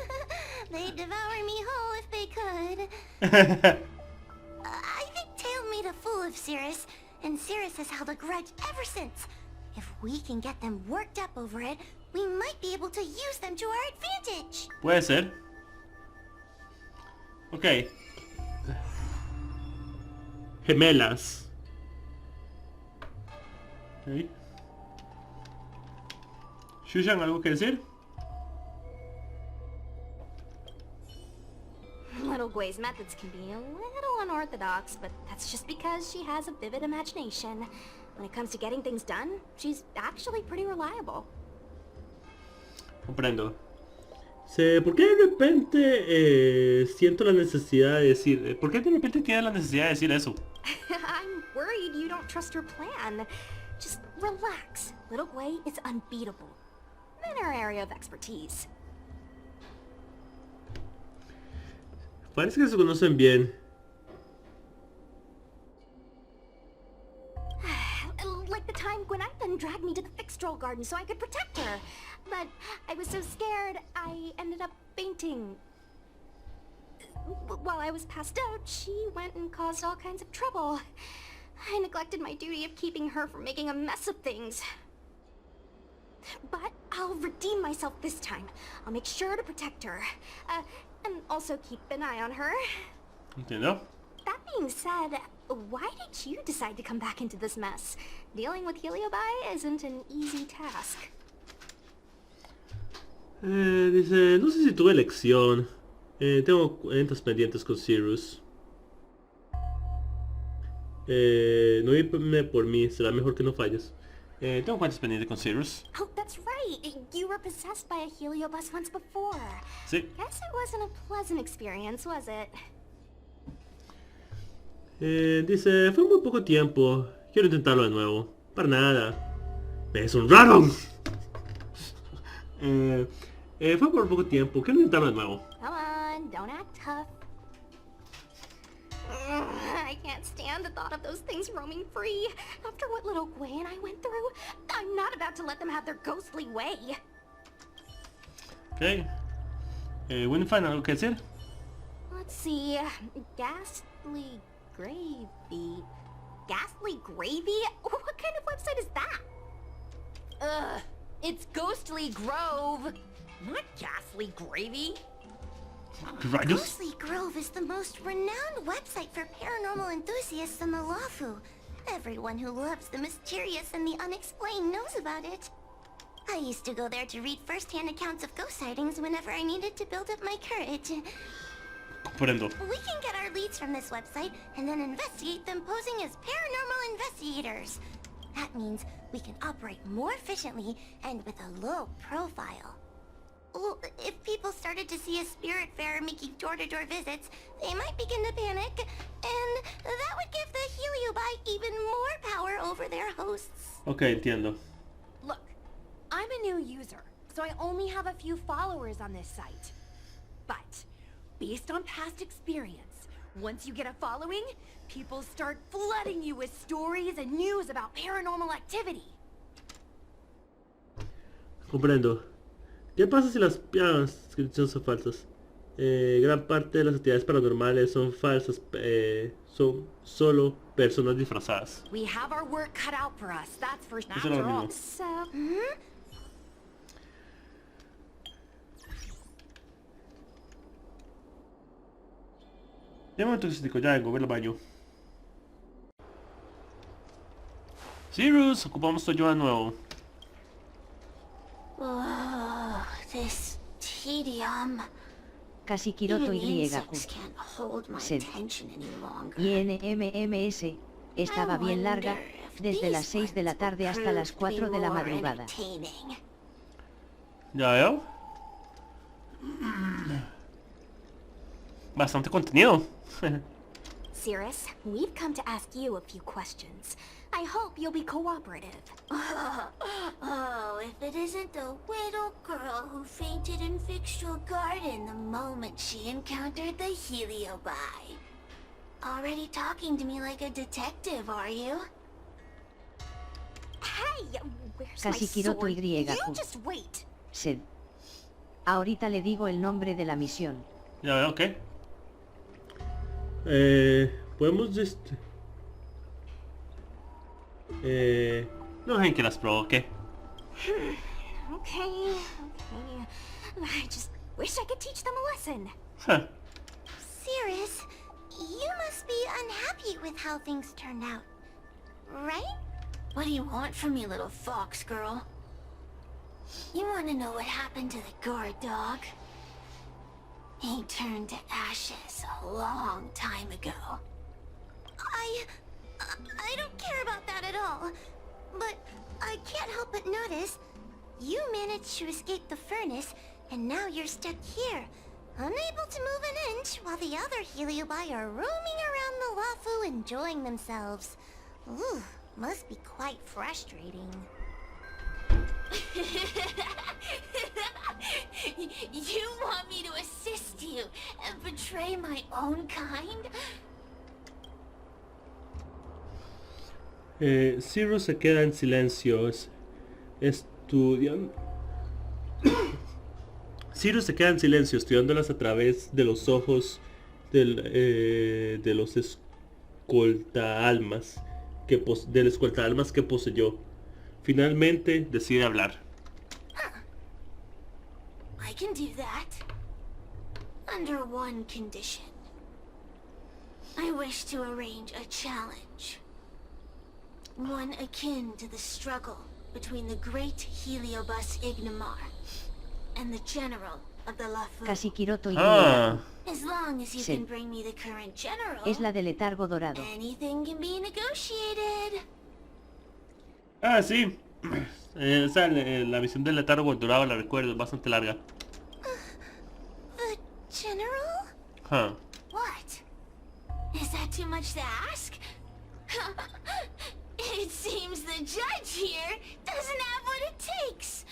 They'd devour me whole if they could. I think Tail made a fool of Cirrus, and Cirrus has held a grudge ever since. If we can get them worked up over it, we might be able to use them to our advantage. Puede ser. Ok. Gemelas. Ok. Shushan, ¿algo que decir? Little Gui's methods can be a little unorthodox, but that's just because she has a vivid imagination. When it comes to getting things done, she's actually pretty reliable. Comprendo. ¿Por qué de repente siento la necesidad de decir... ¿Por qué de repente tiene la necesidad de decir eso? I'm worried you don't trust her plan. Just relax. Little Gui is unbeatable. In her area of expertise. Parece que se conocen bien. Like the time Gwenathan dragged me to the Fixtroll Garden so I could protect her. But I was so scared, I ended up fainting. While I was passed out, she went and caused all kinds of trouble. I neglected my duty of keeping her from making a mess of things. But I'll redeem myself this time. I'll make sure to protect her. And also keep an eye on her. Entiendo. That being said, why did you decide to come back into this mess? Dealing with Heliobi isn't an easy task. Dice, no sé si tuve elección. Tengo cuentas pendientes con Sirius. No irme por mí, será mejor que no falles. Tengo cuentas pendientes con Sirius. Oh, that's right. You were possessed by a Heliobus once before. Sí. Guess it wasn't a pleasant experience, was it? Dice, fue muy poco tiempo. Quiero intentarlo de nuevo. Para nada. Me deshonraron. Fue por poco tiempo. Quiero intentarlo de nuevo. Come on, don't act tough. I can't stand the thought of those things roaming free. After what little Gui and I went through, I'm not about to let them have their ghostly way. Ok. Winifred, ¿algo que decir? Let's see. Ghastly Gravy. Ghastly Gravy? What kind of website is that? Ugh, it's Ghostly Grove. Not Ghastly Gravy. Ghostly Grove is the most renowned website for paranormal enthusiasts in the Lawfu. Everyone who loves the mysterious and the unexplained knows about it. I used to go there to read first-hand accounts of ghost sightings whenever I needed to build up my courage. Comprendo. We can get our leads from this website and then investigate them posing as paranormal investigators. That means we can operate more efficiently and with a low profile. Well, if people started to see a spirit farer making door-to-door visits, they might begin to panic, and that would give the Heliobi even more power over their hosts. Ok, entiendo. Look, I'm a new user, so I only have a few followers on this site. But, based on past experience, once you get a following, people start flooding you with stories and news about paranormal activity. Comprendo. ¿Qué pasa si las descripciones son falsas? Gran parte de las actividades paranormales son falsas, son solo personas disfrazadas. We have our work cut out for us, that's for Eso es lo mismo. So, Ya un momento que se te ya vengo, voy al baño. Sirius, ocupamos tu ayuda de nuevo. Oh, this tedium. Casi Kiroto y Q. Sed. Y NMMS. Estaba bien larga, desde las 6 de la tarde hasta las 4 de la madrugada. Ya veo. Bastante contenido. Cirrus, we've come to ask you a few questions. I hope you'll be cooperative. Oh, if it isn't the little girl who fainted in Fixtual Garden the moment she encountered the Heliobi. Already talking to me like a detective, are you? Hey, where's Casi my Kiroto sword? Y. You just wait. Sed. Ahorita le digo el nombre de la misión. Ya veo, ok. Podemos no dejen que las provoque. Okay. I just wish I could teach them a lesson. Cirrus, you must be unhappy with how things turned out, right? What do you want from me, little fox girl? You want to know what happened to the guard dog? He turned to ashes a long time ago. I don't care about that at all. But I can't help but notice you managed to escape the furnace, and now you're stuck here, unable to move an inch, while the other Heliobi are roaming around the Lafu enjoying themselves. Ooh, must be quite frustrating. You want me to assist you and betray my own kind? Zero se queda en silencio, estudiando. Zero se queda en silencio, estudiándolas a través de los ojos de los escolta-almas del escolta-almas que poseyó. Finalmente decide hablar. I can do that. Under one condition. I wish to arrange a challenge. One akin to the struggle between the great Heliobus Ignamar and the general of the Lafu. Casi Kiroto Y. As long as you Sí. can bring me the current general, Es la del letargo dorado. anything can be negotiated. Ah, sí. La misión del letargo dorado, la recuerdo, es bastante larga. The general? Huh. What? Is that too much to ask? It seems the judge here doesn't have what it takes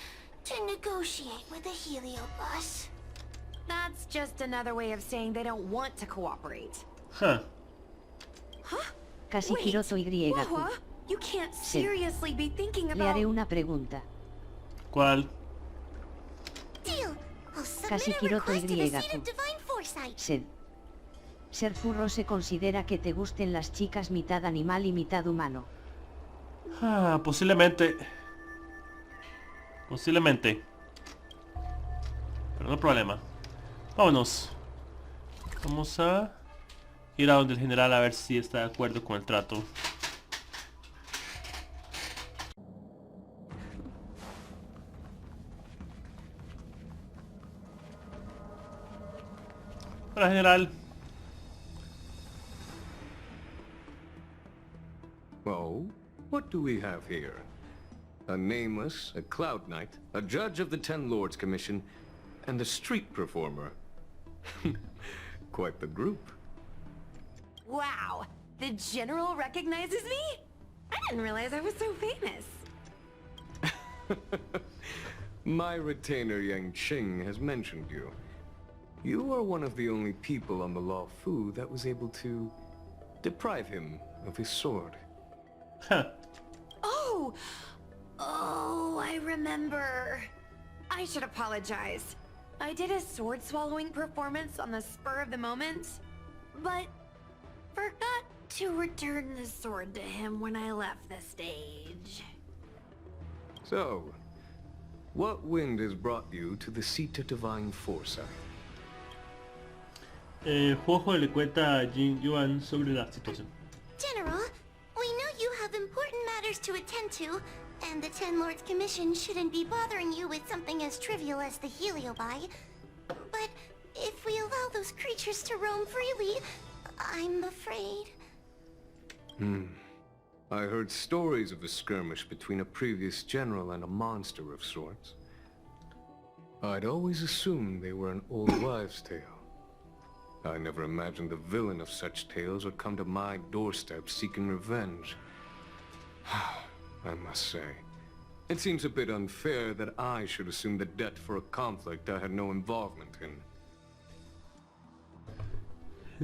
to negotiate with the Heliobus. That's just another way of saying they don't want to cooperate. Huh. Casi Wait, Kiroto Y. Wawa, you can't Sí. seriously be thinking Le about... haré una pregunta. ¿Cuál? Deal. I'll submit Casi a Kiroto request to the Y. seat of divine foresight. Sed. Ser furro se considera que te gusten las chicas mitad animal y mitad humano. Ah, posiblemente. Posiblemente. Pero no hay problema. Vámonos. Vamos a ir a donde el general a ver si está de acuerdo con el trato. Hola, general. Oh, what do we have here? A nameless, a cloud knight, a judge of the Ten Lords Commission, and a street performer. Quite the group. Wow, the general recognizes me? I didn't realize I was so famous. My retainer Yang Qing has mentioned you. You are one of the only people on the Law Fu that was able to deprive him of his sword. Oh, I remember. I should apologize. I did a sword swallowing performance on the spur of the moment, but forgot to return the sword to him when I left the stage. So, what wind has brought you to the seat of divine foresight? Jojo le cuenta a Jin Yuan sobre la situación. General, we know you have important matters to attend to, and the Ten Lords Commission shouldn't be bothering you with something as trivial as the Heliobi. But if we allow those creatures to roam freely, I'm afraid... I heard stories of a skirmish between a previous general and a monster of sorts. I'd always assumed they were an old wives' tale. I never imagined the villain of such tales would come to my doorstep seeking revenge. I must say, it seems a bit unfair that I should assume the debt for a conflict I had no involvement in.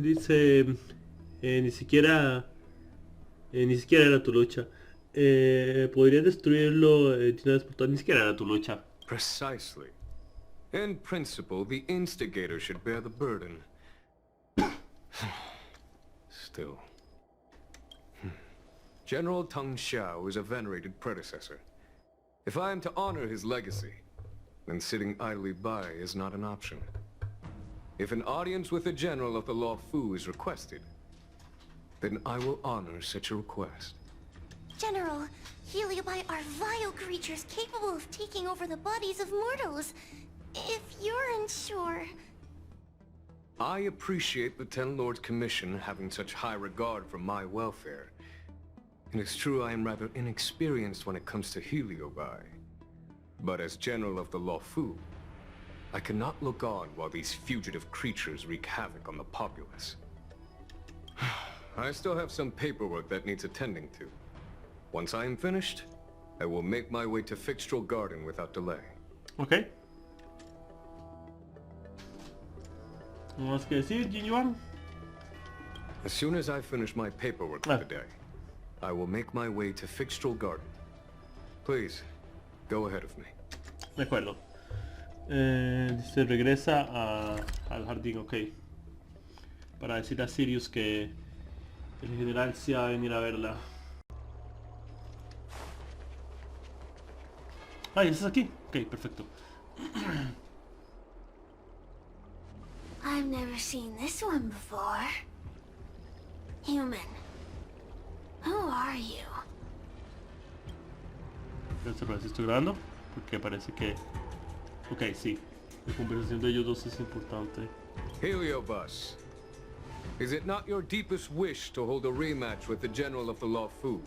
Dice, ni siquiera era tu lucha. Podrías destruirlo de una vez por todas, ni siquiera era tu lucha. Precisely. In principle, the instigator should bear the burden. Still. General Teng Xiao is a venerated predecessor. If I am to honor his legacy, then sitting idly by is not an option. If an audience with the General of the Law Fu is requested, then I will honor such a request. General, Heliobi are vile creatures capable of taking over the bodies of mortals. If you're unsure... I appreciate the Ten Lords Commission having such high regard for my welfare. It is true I am rather inexperienced when it comes to Heliobi. But as General of the Law Fu, I cannot look on while these fugitive creatures wreak havoc on the populace. I still have some paperwork that needs attending to. Once I am finished, I will make my way to Fixtral Garden without delay. Okay. ¿No más que decir, Jinyuan? As soon as I finish my paperwork for the day, I will make my way to Fixtral Garden. Please, go ahead of me. De acuerdo. Se regresa al jardín, ok. Para decir a Sirius que el general se va a venir a verla. Ah, ¿ya estás aquí? Ok, perfecto. I've never seen this one before. Human. Who are you? Si estoy grabando, porque parece que... Ok, sí. La conversación de ellos dos es importante. Heliobus, is it not your deepest wish to hold a rematch with the General of the Law Fu?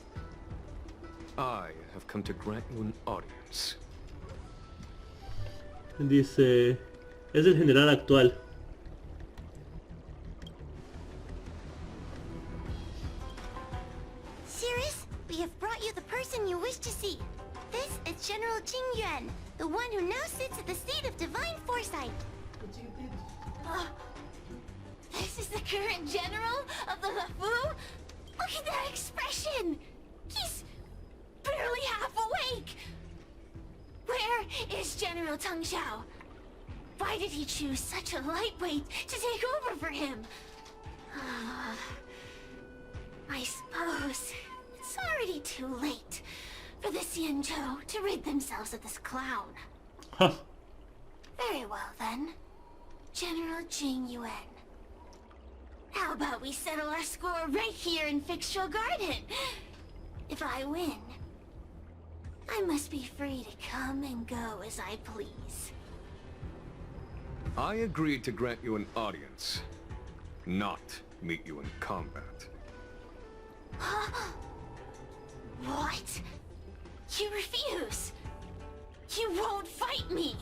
I have come to grant you an audience. Dice... Es el general actual. Cirrus, we have brought you the person you wish to see. This is General Jing Yuan, the one who now sits at the seat of divine foresight. This is the current general of the LeFou? Look at that expression! He's barely half awake! Where is General Teng Xiao? Why did he choose such a lightweight to take over for him? I suppose it's already too late for the Xianzhou to rid themselves of this clown. Very well then. General Jing Yuan. How about we settle our score right here in Fixtral Garden? If I win, I must be free to come and go as I please. I agreed to grant you an audience, not meet you in combat. What? You refuse? You won't fight me?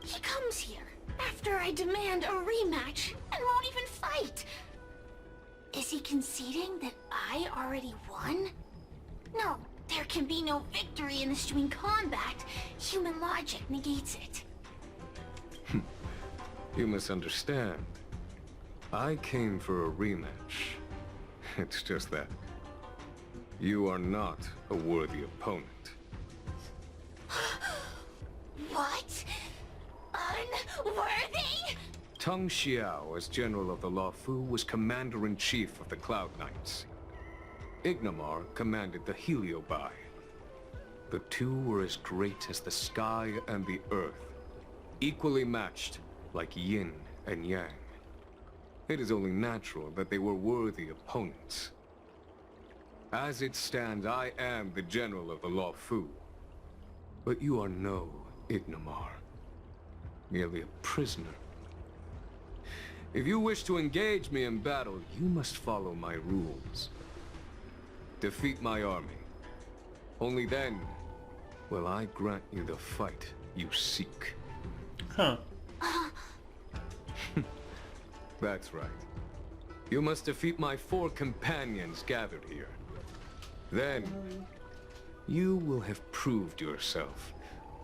He comes here after I demand a rematch and won't even fight. Is he conceding that I already won? No, there can be no victory in this string combat. Human logic negates it. You misunderstand. I came for a rematch. It's just that you are not a worthy opponent. What? Unworthy? Teng Xiao, as General of the Law Fu, was Commander-in-Chief of the Cloud Knights. Ignamar commanded the Heliobi. The two were as great as the sky and the earth, equally matched like yin and yang. It is only natural that they were worthy opponents. As it stands, I am the General of the Law Fu. But you are no Ignamar. Merely a prisoner. If you wish to engage me in battle, you must follow my rules. Defeat my army. Only then will I grant you the fight you seek. Huh. That's right. You must defeat my 4 companions gathered here. Then, you will have proved yourself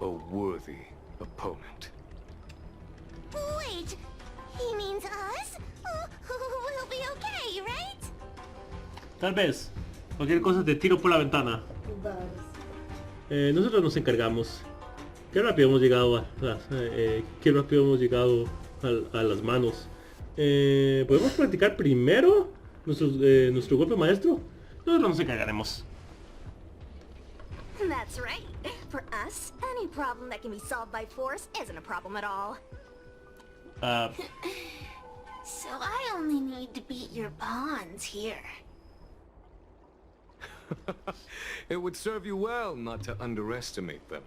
a worthy opponent. Wait, he means us? We'll be okay, right? Tal vez. Cualquier cosa te tiro por la ventana. Nosotros nos encargamos. Qué rápido hemos llegado a las manos. ¿Podemos practicar primero nuestro golpe maestro? Nosotros nos encargaremos. That's right. For us, any problem that can be solved by force isn't a problem at all. So I only need to beat your pawns here. It would serve you well not to underestimate them.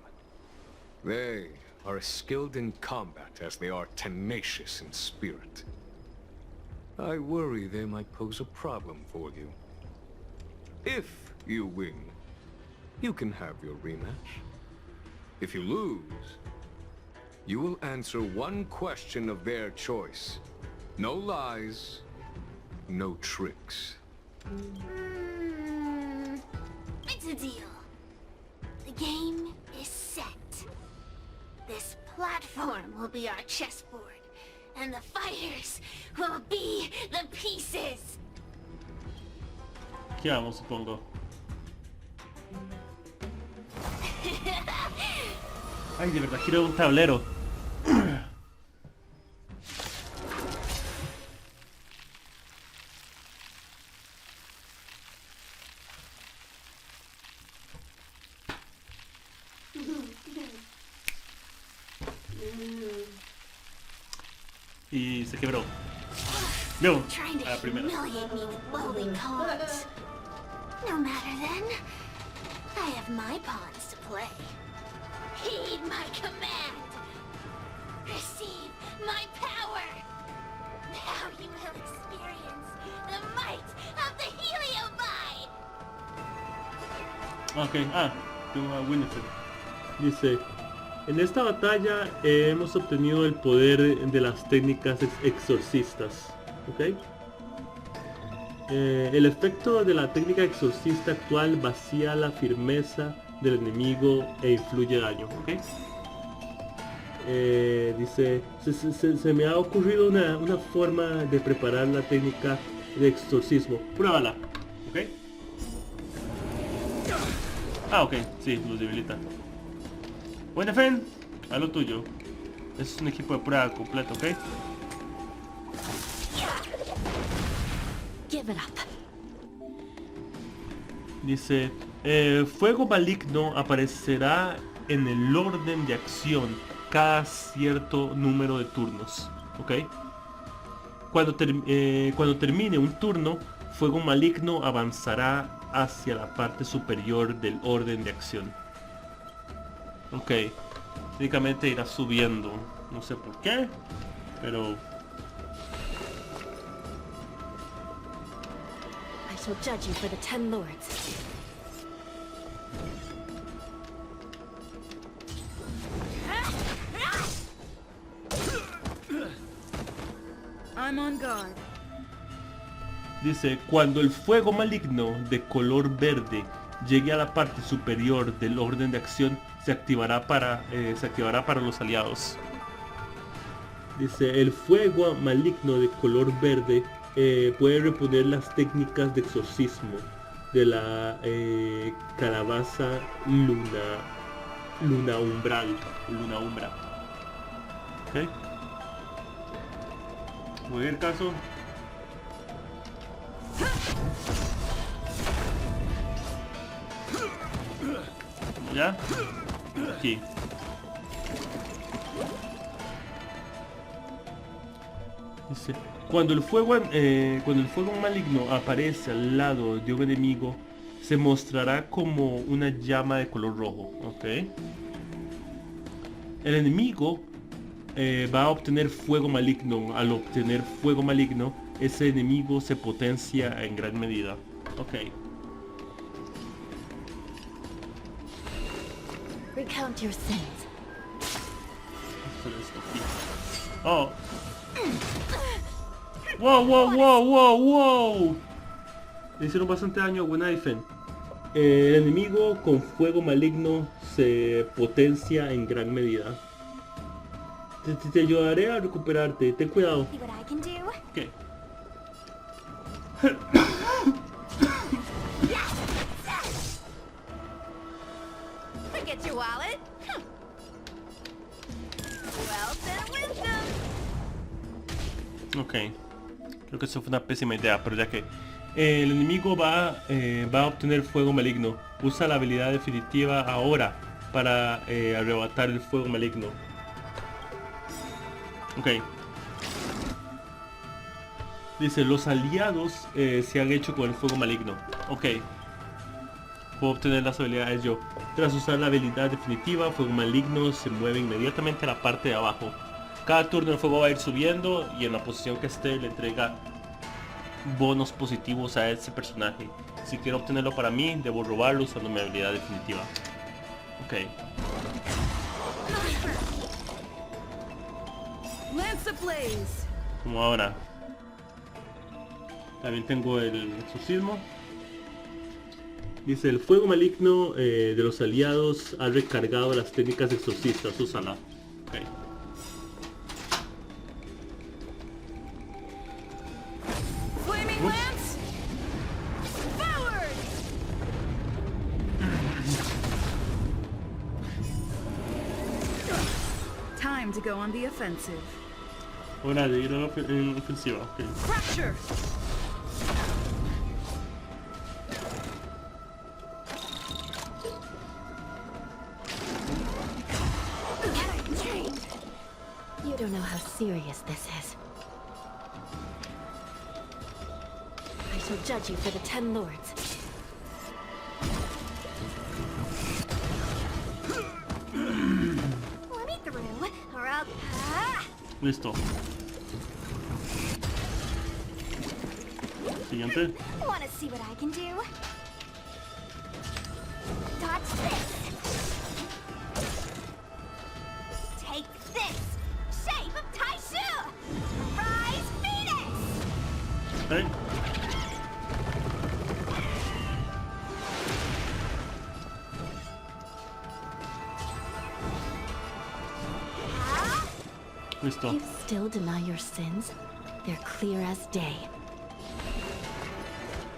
They are as skilled in combat as they are tenacious in spirit. I worry they might pose a problem for you. If you win, you can have your rematch. If you lose, you will answer one question of their choice. No lies, no tricks. It's a deal. The game is set. This platform will be our chessboard, and the fighters will be the pieces. ¿Qué vamos, supongo? Ay, de verdad quiero un tablero. Y se quebró. No, Trying to a la primera. humiliate me with lowly pawns. No matter then. I have my pawns to play. Heed my command. Receive my power. Now you will experience the might of the Heliobi. Ok, tú Winifred. Dice, en esta batalla hemos obtenido el poder de las técnicas exorcistas. ¿Ok? El efecto de la técnica exorcista actual vacía la firmeza del enemigo e influye daño. ¿Ok? Dice, se me ha ocurrido una forma de preparar la técnica de exorcismo. Pruébala. ¿Ok? Ok, sí, los debilita. Winifred, a lo tuyo. Es un equipo de prueba completo, ¿ok? Give it up. Dice, fuego maligno aparecerá en el orden de acción cada cierto número de turnos, ¿ok? Cuando termine un turno, fuego maligno avanzará hacia la parte superior del orden de acción. Ok, técnicamente irá subiendo, no sé por qué, pero... I shall judge you for the 10 lords. I'm on guard. Dice, cuando el fuego maligno de color verde llegue a la parte superior del orden de acción, se activará para los aliados. Dice, el fuego maligno de color verde puede reponer las técnicas de exorcismo de la calabaza luna umbra. ¿Ok? Muy bien, caso. ¿Ya? Aquí. Dice, cuando el fuego maligno aparece al lado de un enemigo, se mostrará como una llama de color rojo. ¿Ok? El enemigo va a obtener fuego maligno. Al obtener fuego maligno, ese enemigo se potencia en gran medida. Ok. Recount your sins. hacer esto aquí. Oh. Wow, wow, wow, wow, wow. Le hicieron bastante daño a Wenaifen. El enemigo con fuego maligno se potencia en gran medida. Te ayudaré a recuperarte. Ten cuidado. See what I can do? ¿Qué? Forget your wallet. Wealth and wisdom. Ok. Creo que eso fue una pésima idea, pero ya que el enemigo va a obtener fuego maligno. Usa la habilidad definitiva ahora para arrebatar el fuego maligno. Ok. Dice, los aliados se han hecho con el fuego maligno. Ok. Puedo obtener las habilidades yo. Tras usar la habilidad definitiva, fuego maligno se mueve inmediatamente a la parte de abajo. Cada turno el fuego va a ir subiendo y en la posición que esté le entrega bonos positivos a ese personaje. Si quiero obtenerlo para mí, debo robarlo usando mi habilidad definitiva. Ok. Lance ablaze. Como ahora. También tengo el exorcismo. Dice, el fuego maligno de los aliados ha recargado las técnicas exorcistas. Úsala. Ok. Flaming lance. Forward. Time to go on the offensive. Hora de ir en ofensiva. Ok. Crusher. You don't know how serious this is. I shall judge you for the 10 lords. Let me through, or I'll... Listo. Siguiente. Wanna see what I can do? Dodge this! Take this! Shape of Taishu! Rise Venus! Ok. Listo. You still deny your sins? They're clear as day.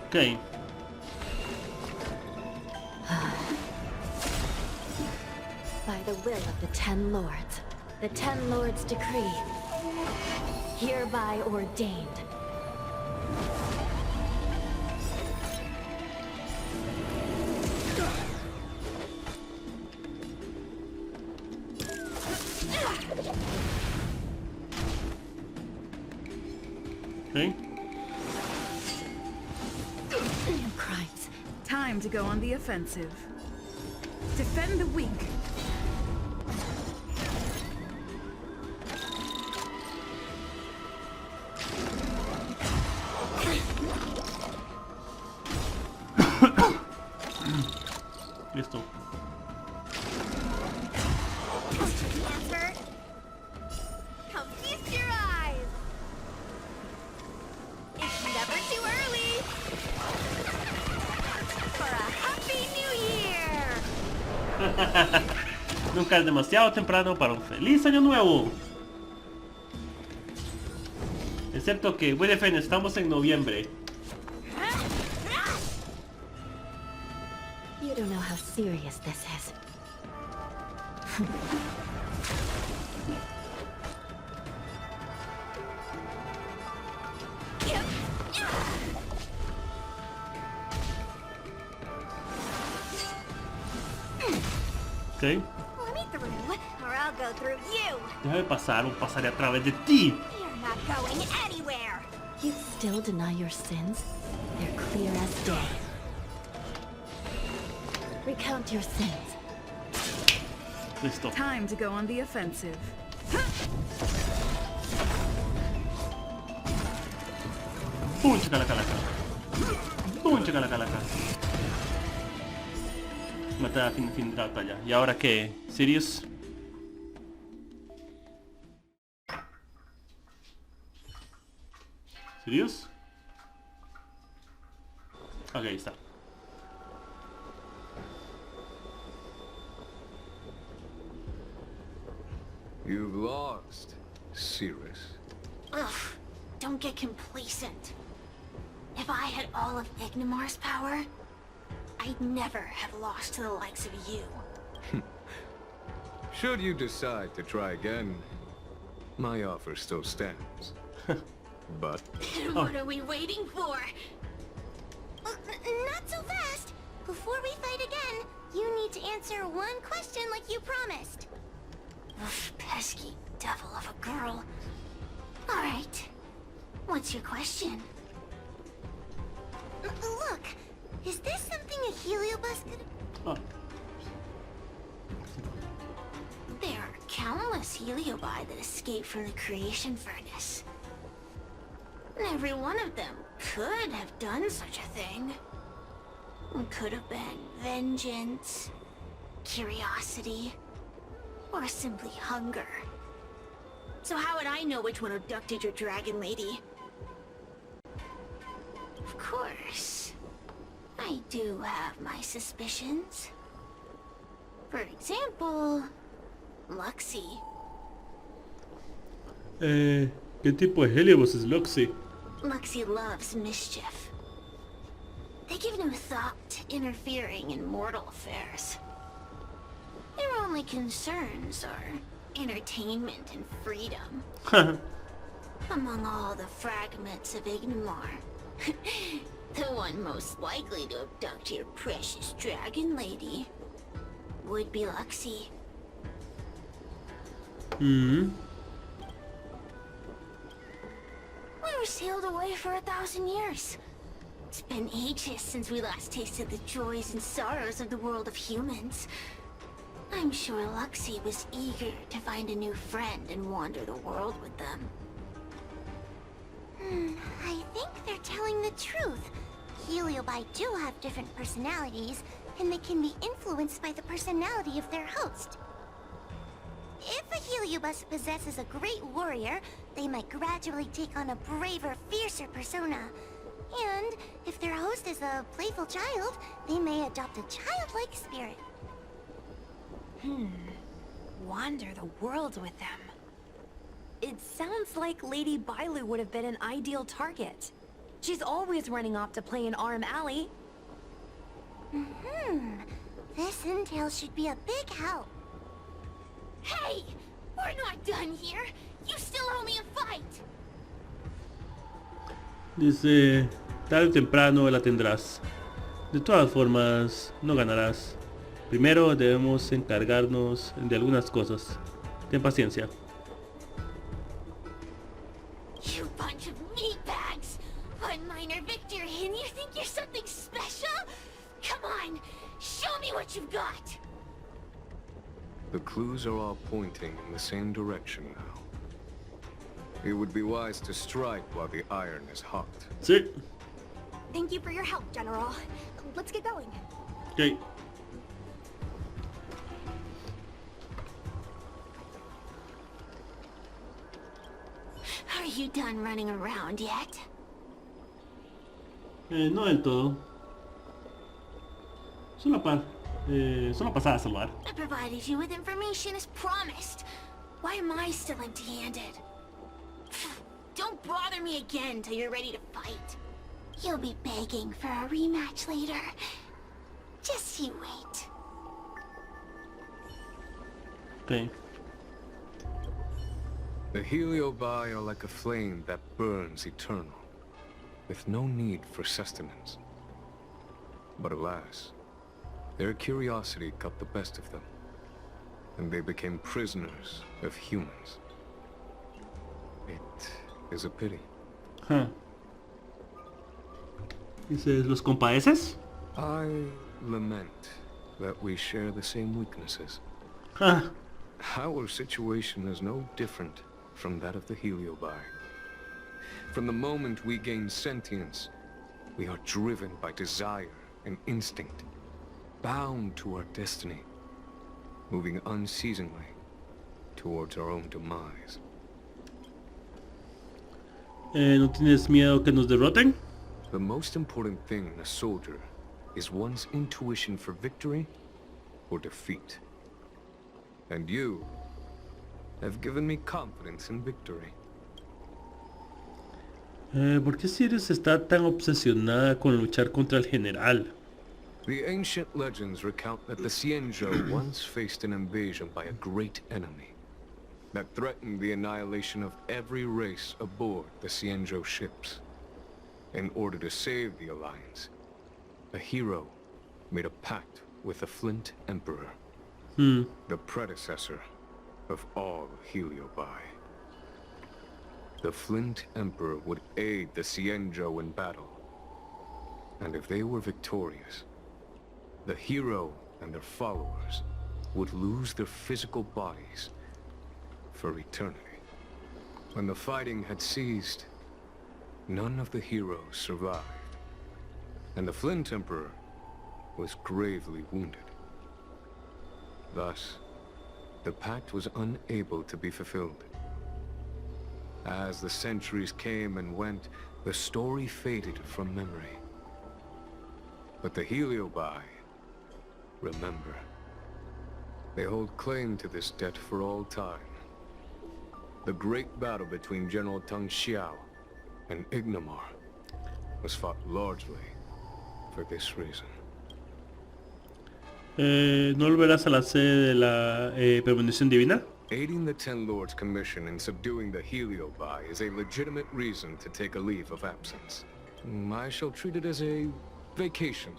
Ok. By the will of the 10 lords, the 10 lords decree, hereby ordained. Ok. New crimes. Time to go on the offensive. Defend the weak. Listo. Answer. Come feast your eyes! It's never too early! For a happy new year! Nunca es demasiado temprano para un feliz año nuevo. Excepto que, Wenaifen, estamos en noviembre. You don't know how serious this is. Ok. Let me through, or I'll go through you! Déjame pasar o pasaré a través de ti. You're not going anywhere! You still deny your sins? They're clear as day. Recount your sins. Listo. Time to go on the offensive. ¡Pum! Chacalacalaca. ¡Pum! Chacalacalaca. Matar a fin de batalla. ¿Y ahora qué? ¿Sirius? ¿Serios? Ok, ahí está. You've lost, Cirrus. Ugh, don't get complacent. If I had all of Ignimar's power, I'd never have lost to the likes of you. Should you decide to try again, my offer still stands. But... What are we waiting for? Not so fast! Before we fight again, you need to answer one question like you promised. Ugh, pesky devil of a girl. Alright. What's your question? Look, is this something a heliobus could... Oh. There are countless heliobi that escaped from the creation furnace. And every one of them could have done such a thing. It could have been vengeance, curiosity, or simply hunger. So how would I know which one abducted your dragon lady? Of course, I do have my suspicions. For example, Luxie. ¿Qué tipo de heliobus es Luxie? Luxie loves mischief. They give no thought to interfering in mortal affairs. Their only concerns are entertainment and freedom. Among all the fragments of Ignimar, the one most likely to abduct your precious dragon lady would be Luxie. Hmm. We were sailed away for 1,000 years. It's been ages since we last tasted the joys and sorrows of the world of humans. I'm sure Luxie was eager to find a new friend and wander the world with them. I think they're telling the truth. Heliobi do have different personalities, and they can be influenced by the personality of their host. If a heliobus possesses a great warrior, they might gradually take on a braver, fiercer persona. And if their host is a playful child, they may adopt a childlike spirit. Wander the world with them. It sounds like Lady Bailu would have been an ideal target. She's always running off to play in Arm Alley. This intel should be a big help. Hey! We're not done here! You still owe me a fight! Dice, tarde o temprano la tendrás. De todas formas, no ganarás. Primero debemos encargarnos de algunas cosas. Ten paciencia. You bunch of meatbags! One minor victory and you think you're something special? Come on, show me what you've got! The clues are all pointing in the same direction now. It would be wise to strike while the iron is hot. Sí. Thank you for your help, General. Let's get going. Okay. Are you done running around yet? No del todo. Solo pasaba a saludar. I provided you with information as promised. Why am I still empty-handed? Don't bother me again till you're ready to fight. You'll be begging for a rematch later. Just you wait. Okay. The Heliobi are like a flame that burns eternal, with no need for sustenance. But alas, their curiosity got the best of them, and they became prisoners of humans. It is a pity. Huh. Dices, ¿los compadeces? I lament that we share the same weaknesses. Huh. Our situation is no different from that of the Heliobi. From the moment we gain sentience, we are driven by desire and instinct, bound to our destiny, moving unceasingly towards our own demise. ¿No tienes miedo que nos derroten? The most important thing in a soldier is one's intuition for victory or defeat. And you have given me confidence in victory. ¿Por qué Sirius está tan obsesionada con luchar contra el general? The ancient legends recount that the Xianzhou once faced an invasion by a great enemy that threatened the annihilation of every race aboard the Xianzhou ships. In order to save the Alliance, a hero made a pact with the Flint Emperor, the predecessor of all Heliobi. The Flint Emperor would aid the Xianzhou in battle, and if they were victorious, the hero and their followers would lose their physical bodies for eternity. When the fighting had ceased, none of the heroes survived, and the Flint Emperor was gravely wounded. Thus, the pact was unable to be fulfilled. As the centuries came and went, the story faded from memory. But the Heliobi remember. They hold claim to this debt for all time. The great battle between General Tang Xiao and Ignamar was fought largely for this reason. ¿No volverás a la sede de la premonición divina? Aiding the Ten Lords' commission in subduing the Heliobi is a legitimate reason to take a leave of absence. I shall treat it as a vacation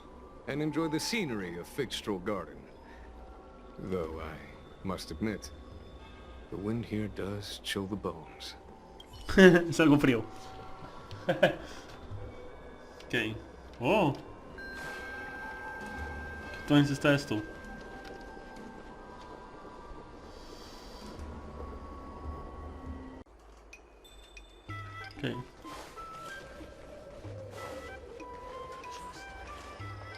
and enjoy the scenery of Figstraw Garden. Though I must admit, the wind here does chill the bones. Es algo frío. Ok. Oh. Entonces está esto. Ok.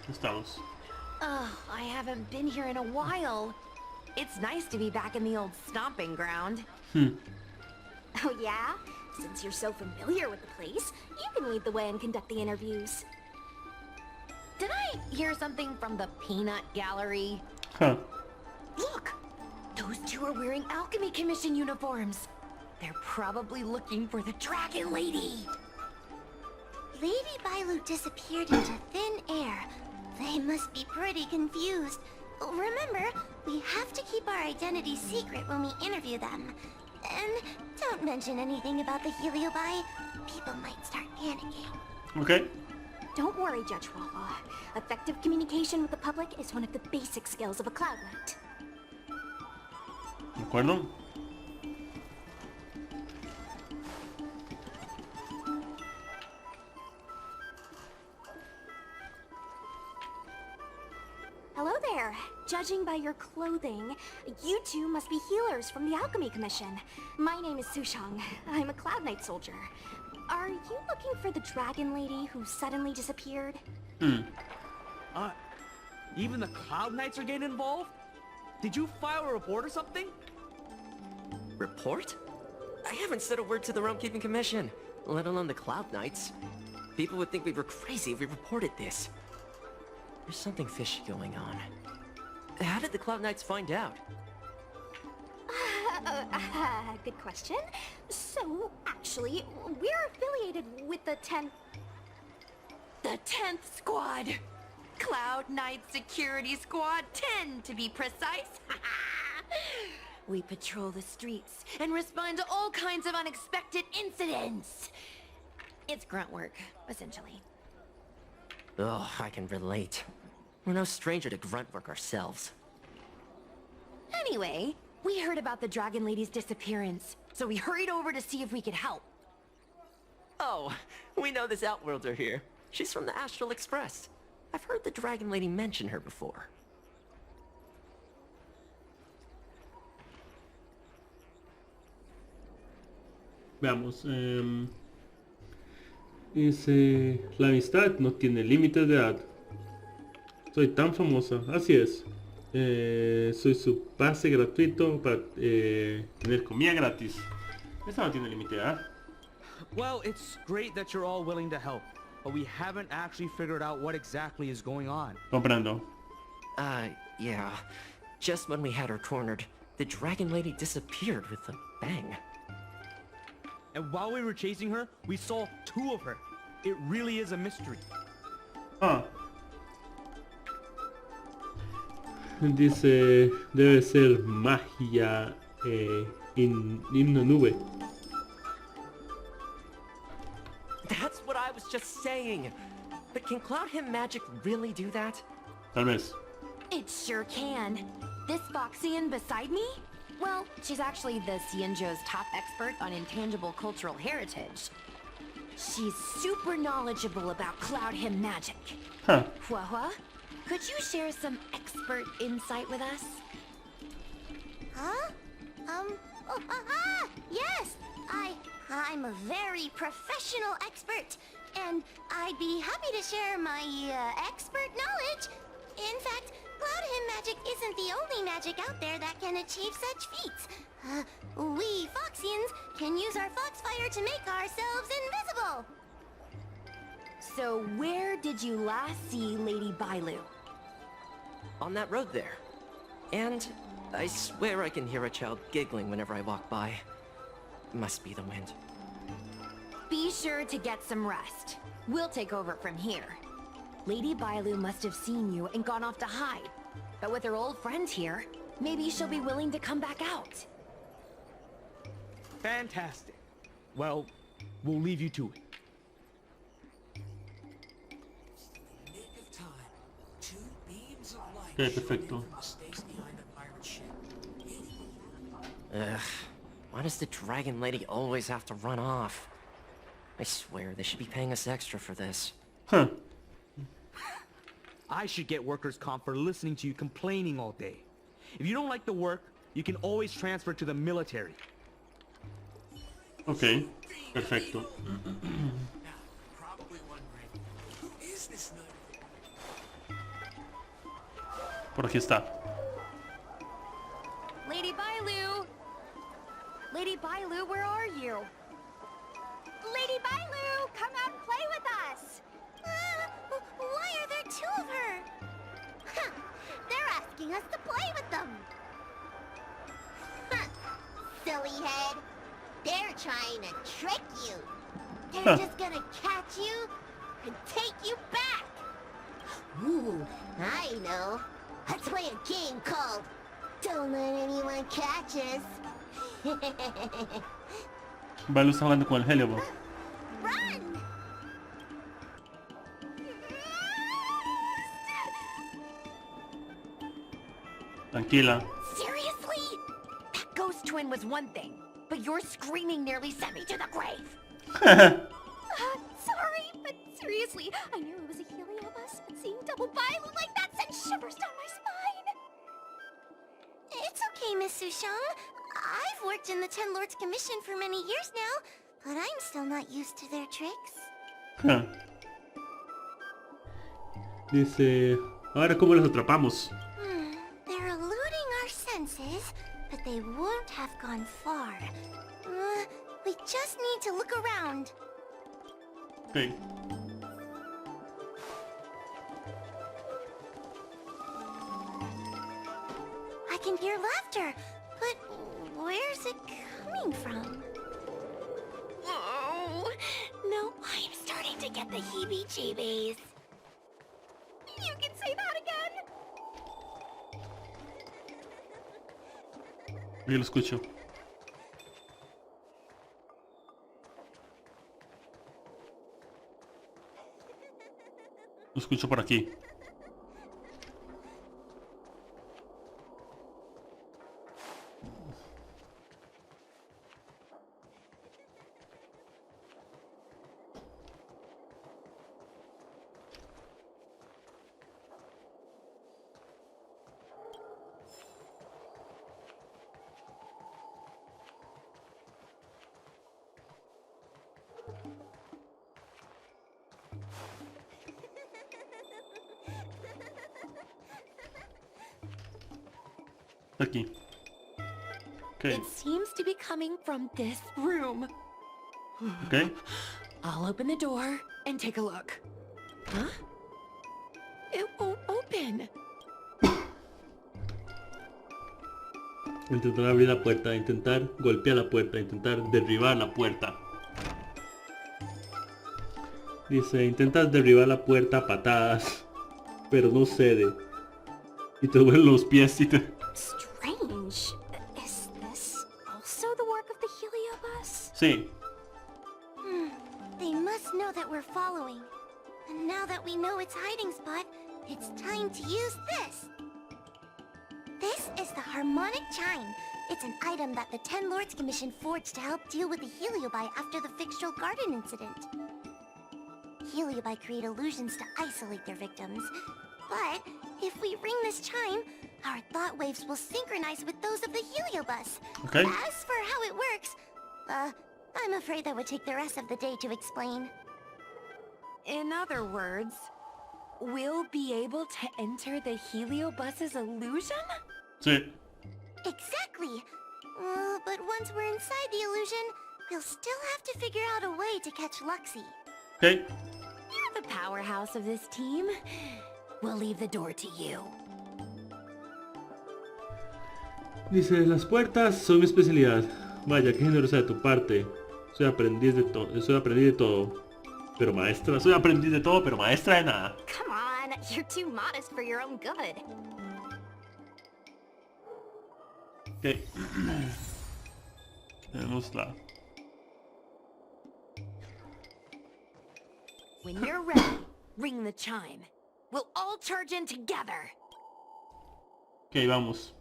Estamos. Ugh, I haven't been here in a while. It's nice to be back in the old stomping ground. Oh yeah? Since you're so familiar with the place, you can lead the way and conduct the interviews. Did I hear something from the peanut gallery? Huh. Look! Those two are wearing Alchemy Commission uniforms. They're probably looking for the Dragon Lady. Lady Bailu disappeared into thin air. They must be pretty confused. Remember, we have to keep our identity secret when we interview them. And don't mention anything about the Heliobi. People might start panicking. Okay. Don't worry, Judge Wawa. Effective communication with the public is one of the basic skills of a Cloud Knight. ¿De acuerdo? Hello there. Judging by your clothing, you two must be healers from the Alchemy Commission. My name is Sushang. I'm a Cloud Knight soldier. Are you looking for the Dragon Lady who suddenly disappeared? Even the Cloud Knights are getting involved? Did you file a report or something? Report? I haven't said a word to the Realm-Keeping Commission, let alone the Cloud Knights. People would think we were crazy if we reported this. There's something fishy going on. How did the Cloud Knights find out? Good question. So, actually, we're affiliated with the 10th... The 10th Squad! Cloud Knight Security Squad 10, to be precise. We patrol the streets and respond to all kinds of unexpected incidents. It's grunt work, essentially. Oh, I can relate. We're no stranger to grunt work ourselves. Anyway, we heard about the Dragon Lady's disappearance, so we hurried over to see if we could help. Oh, we know this Outworlder here. She's from the Astral Express. I've heard the Dragon Lady mention her before. Veamos. Dice, la amistad no tiene límites de edad. Soy tan famosa, así es. Soy su pase gratuito para tener comida gratis. Esa no tiene límite de edad. Well, it's great that you're all willing to help, but we haven't actually figured out what exactly is going on. Comprendo. Yeah. Just when we had her cornered, the dragon lady disappeared with a bang. And while we were chasing her, we saw 2 of her. It really is a mystery. Ah. Dice, debe ser magia en una nube. That's what I was just saying. But can Cloud Him magic really do that? Tal vez. It sure can. This Foxian beside me? Well, she's actually the Xianzhou's top expert on intangible cultural heritage. She's super knowledgeable about Cloud Him magic. Huh. Hua, could you share some expert insight with us? Huh? Yes! I'm a very professional expert, and I'd be happy to share my, expert knowledge. In fact, Cloud Him magic isn't the only magic out there that can achieve such feats. We Foxians can use our Foxfire to make ourselves invisible. So where did you last see Lady Bailu? On that road there. And I swear I can hear a child giggling whenever I walk by. Must be the wind. Be sure to get some rest. We'll take over from here. Lady Bailu must have seen you and gone off to hide. But with her old friend here, maybe she'll be willing to come back out. Fantastic. Well, we'll leave you to it. Ok, perfecto. Ugh. Why does the dragon lady always have to run off? I swear they should be paying us extra for this. Huh. I should get workers' comp for listening to you complaining all day. If you don't like the work, you can always transfer to the military. Ok, perfecto. Por aquí está. Lady Bailu! Lady Bailu, where are you? Lady Bailu, come out and play with us! Why are there 2 of her? Huh, they're asking us to play with them! Huh, silly head. They're trying to trick you. They're just gonna catch you and take you back. Ooh, I know. Let's play a game called Don't Let Anyone Catch Us. Balu está jugando con el Heliobo. Run! Tranquila. Seriously? That ghost twin was one thing, but your screaming nearly sent me to the grave. Sorry, but seriously, I knew it was a Heliobus, but seeing double Bailu like that sent shivers down my spine. It's okay, Miss Sushang. I've worked in the Ten Lords Commission for many years now, but I'm still not used to their tricks. Huh. Dice, ahora cómo los atrapamos. They're eluding our senses, but they won't have gone far. We just need to look around. Ok. I can hear laughter, but where's it coming from? Oh, no, I'm starting to get the heebie-jeebies. You can say that again. Yo lo escucho. Lo escucho por aquí. Aquí. Okay. It seems to be coming from this room. Okay. I'll open the door and take a look. Huh? It won't open. Intentar abrir la puerta, intentar golpear la puerta, intentar derribar la puerta. Dice, intentas derribar la puerta a patadas, pero no cede. Y te duelen los pies y te... Strange. Is this also the work of the Heliobus? Sí. They must know that we're following. And now that we know its hiding spot, it's time to use this. This is the harmonic chime. It's an item that the Ten Lords Commission forged to help deal with the Heliobi after the Fixtral Garden incident. Heliobi create illusions to isolate their victims. But if we ring this chime, our thought waves will synchronize with those of the Heliobus. Okay. As for how it works, I'm afraid that would take the rest of the day to explain. In other words, we'll be able to enter the Heliobus's illusion? Sí. Exactly! But once we're inside the illusion, we'll still have to figure out a way to catch Luxie. Okay. You're the powerhouse of this team. We'll leave the door to you. Dice, las puertas son mi especialidad. Vaya, qué generosa de tu parte. Soy aprendiz de todo. Pero maestra, soy aprendiz de todo, pero maestra de nada. Come on, you're too modest for your own good. Ok. Tenemos la... When you're ready, ring the chime. We'll all charge in together. Ok, vamos.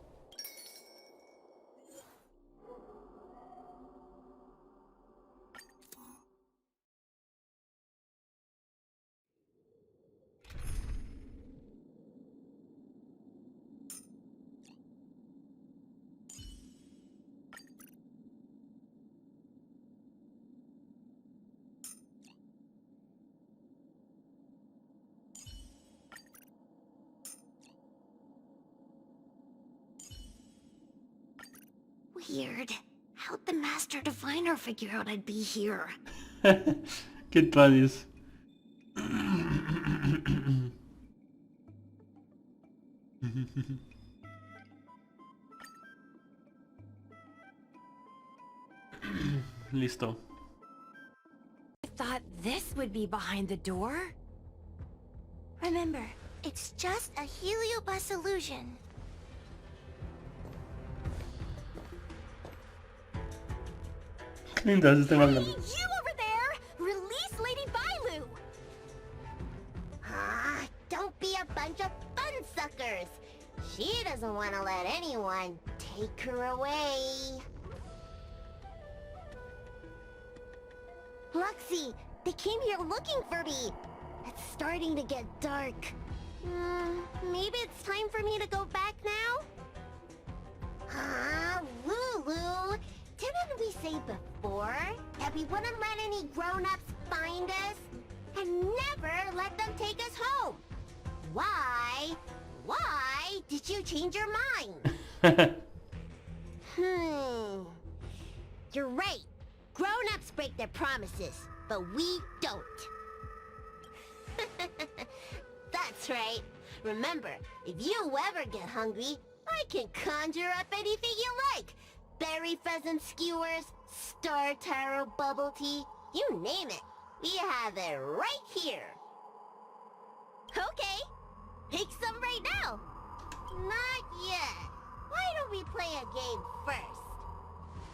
Weird. How'd the Master Diviner figure out I'd be here? ¿Qué traes? Listo. I thought this would be behind the door. Remember, it's just a Heliobus illusion. Linda, se están hablando. You over there! Release Lady Bailu! Don't be a bunch of fun suckers. She doesn't want to let anyone take her away. Luxie, they came here looking for me. It's starting to get dark. Maybe it's time for me to go back now? Lulu, didn't we say before that we wouldn't let any grown-ups find us? And never let them take us home? Why did you change your mind? You're right. Grown-ups break their promises, but we don't. That's right. Remember, if you ever get hungry, I can conjure up anything you like. Berry pheasant skewers, star taro bubble tea, you name it. We have it right here. Okay. Take some right now. Not yet. Why don't we play a game first?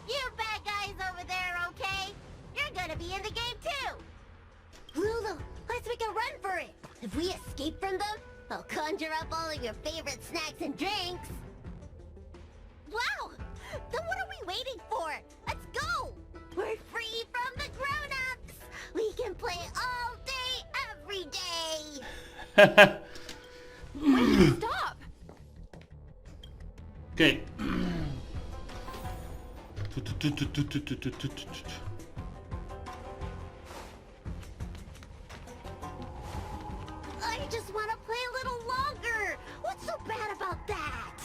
You bad guys over there, okay? You're gonna be in the game too. Lulu, let's make a run for it. If we escape from them, I'll conjure up all of your favorite snacks and drinks. Wow! Then what are we waiting for? Let's go! We're free from the grown-ups! We can play all day, every day! Wait, stop! Okay. I just want to play a little longer! What's so bad about that?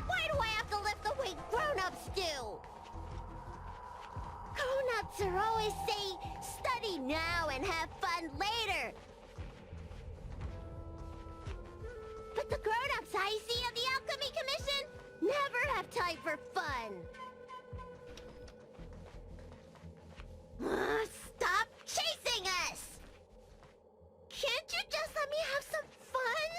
Why do I have to lift the weight grown-ups do? Oh grown-ups are always say, study now and have fun later. But the grown-ups I see of the Alchemy Commission never have time for fun. Stop chasing us! Can't you just let me have some fun?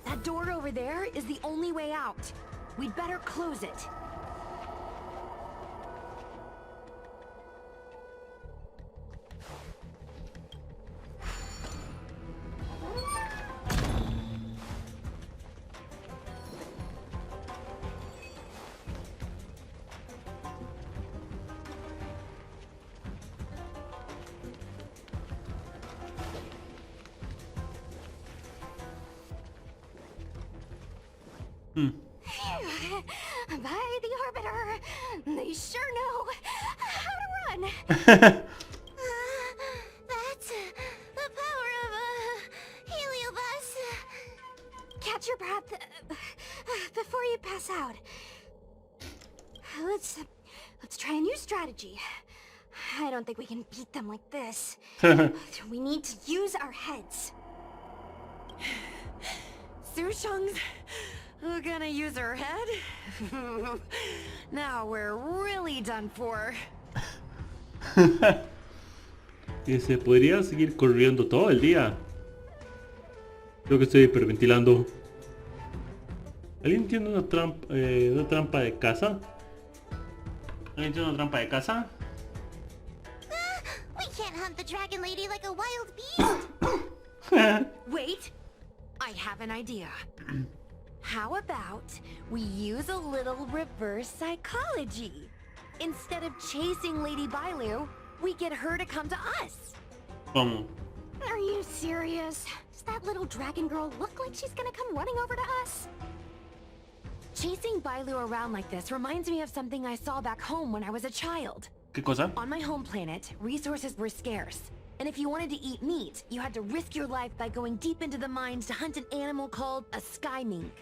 That door over there is the only way out. We'd better close it. By the Arbiter, they sure know how to run. That's the power of a heliobus. Catch your breath before you pass out. Let's try a new strategy. I don't think we can beat them like this. We need to use our heads. Sushung's gonna use her head? Now we're really done for. Y se podría seguir corriendo todo el día. Creo que estoy hiperventilando. ¿Alguien tiene una trampa de casa? ¿Alguien tiene una trampa de casa? We can't hunt the dragon lady like a wild beast. Wait, I have an idea. How about we use a little reverse psychology? Instead of chasing Lady Bailu, we get her to come to us. ¿Cómo? Are you serious? Does that little dragon girl look like she's gonna come running over to us? Chasing Bailu around like this reminds me of something I saw back home when I was a child. ¿Qué cosa? On my home planet, resources were scarce. And if you wanted to eat meat, you had to risk your life by going deep into the mines to hunt an animal called a sky mink.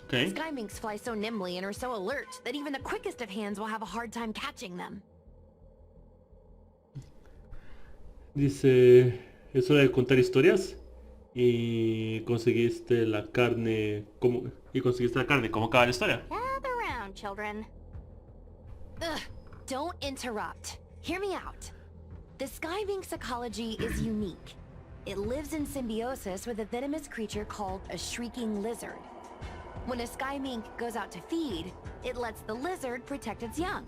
Okay. Sky minks fly so nimbly and are so alert that even the quickest of hands will have a hard time catching them. Dice, es hora de contar historias y conseguiste la carne. ¿Cómo acaba la historia? Gather round, children. Ugh, don't interrupt. Hear me out. The sky mink's ecology is unique. It lives in symbiosis with a venomous creature called a shrieking lizard. When a sky mink goes out to feed, it lets the lizard protect its young.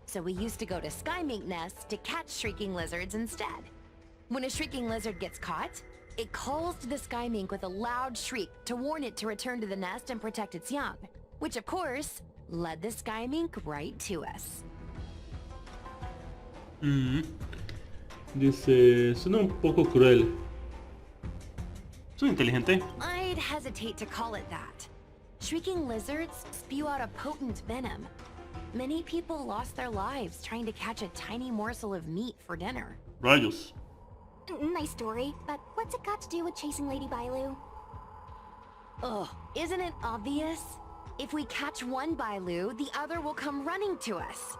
So we used to go to sky mink nests to catch shrieking lizards instead. When a shrieking lizard gets caught, it calls to the sky mink with a loud shriek to warn it to return to the nest and protect its young, which of course led the sky mink right to us. Dice, suena un poco cruel. Soy inteligente. I'd hesitate to call it that. Shrieking lizards spew out a potent venom. Many people lost their lives trying to catch a tiny morsel of meat for dinner. Rayos. Nice story, but what's it got to do with chasing Lady Bailu? Ugh, isn't it obvious? If we catch one Bailu, the other will come running to us.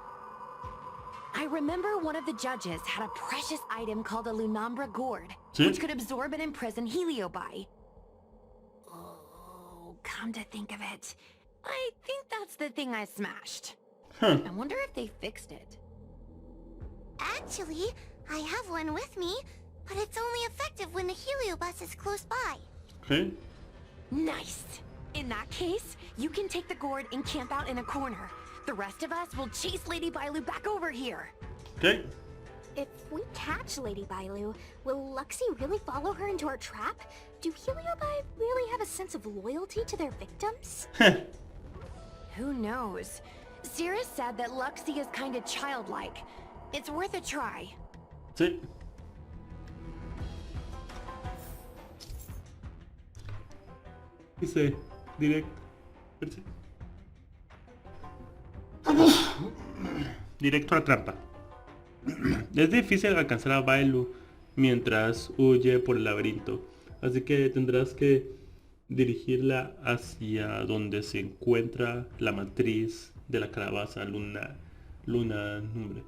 I remember one of the judges had a precious item called a Lunambra gourd, which could absorb and imprison Heliobi. Oh, come to think of it, I think that's the thing I smashed. I wonder if they fixed it. Actually, I have one with me, but it's only effective when the heliobus is close by. Okay. Nice. In that case, you can take the gourd and camp out in a corner. The rest of us will chase Lady Bailu back over here. Okay. If we catch Lady Bailu, will Luxie really follow her into our trap? Do Heliobi really have a sense of loyalty to their victims? Who knows? Cirrus said that Luxie is kinda childlike. It's worth a try. Sí. Dice directo. Directo a la trampa. Es difícil alcanzar a Bailu mientras huye por el laberinto, así que tendrás que dirigirla hacia donde se encuentra la matriz de la calabaza luna nombre.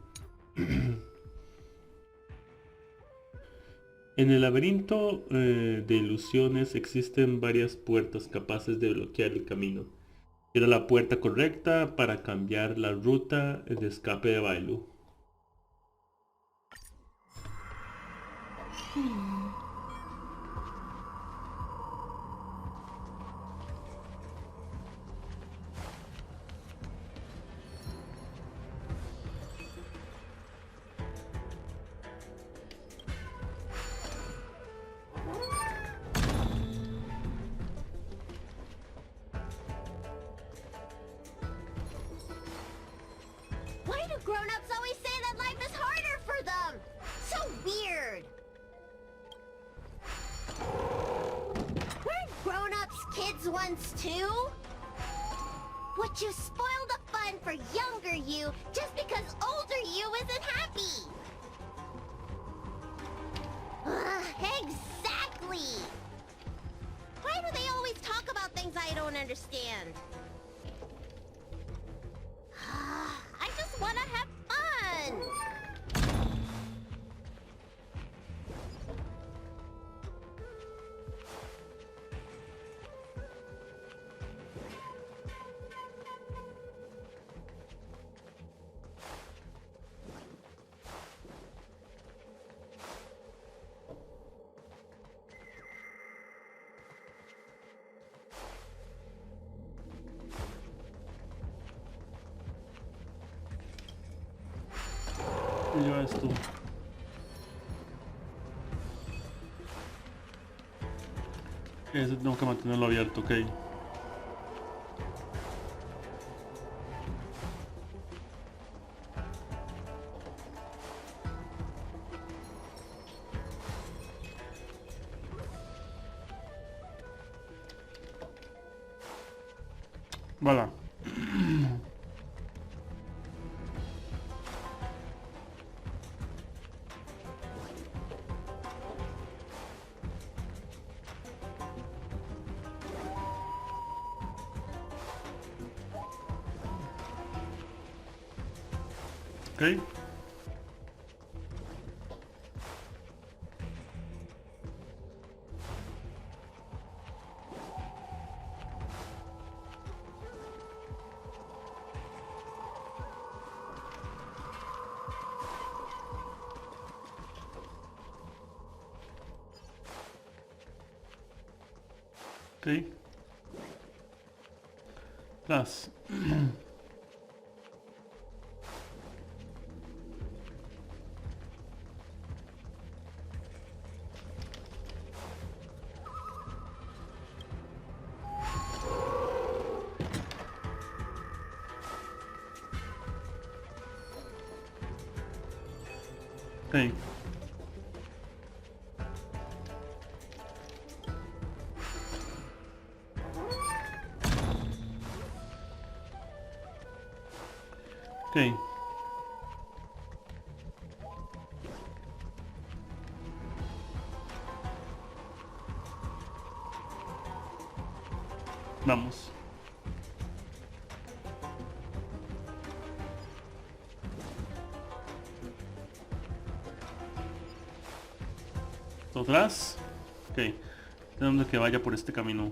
En el laberinto de ilusiones existen varias puertas capaces de bloquear el camino. Era la puerta correcta para cambiar la ruta de escape de Bailu. Why do grown-ups always say that life is harder for them? So weird. Weren't grown-ups kids once too? Would you spoil the fun for younger you just because older you isn't happy? Exactly! Why do they always talk about things I don't understand? I just wanna have fun! ¿Qué lleva esto? Ese tengo que mantenerlo abierto, ok. Voilà. Okay. Okay. Plus. Okay. Okay. Vamos. Atrás. Ok. Tenemos que vaya por este camino.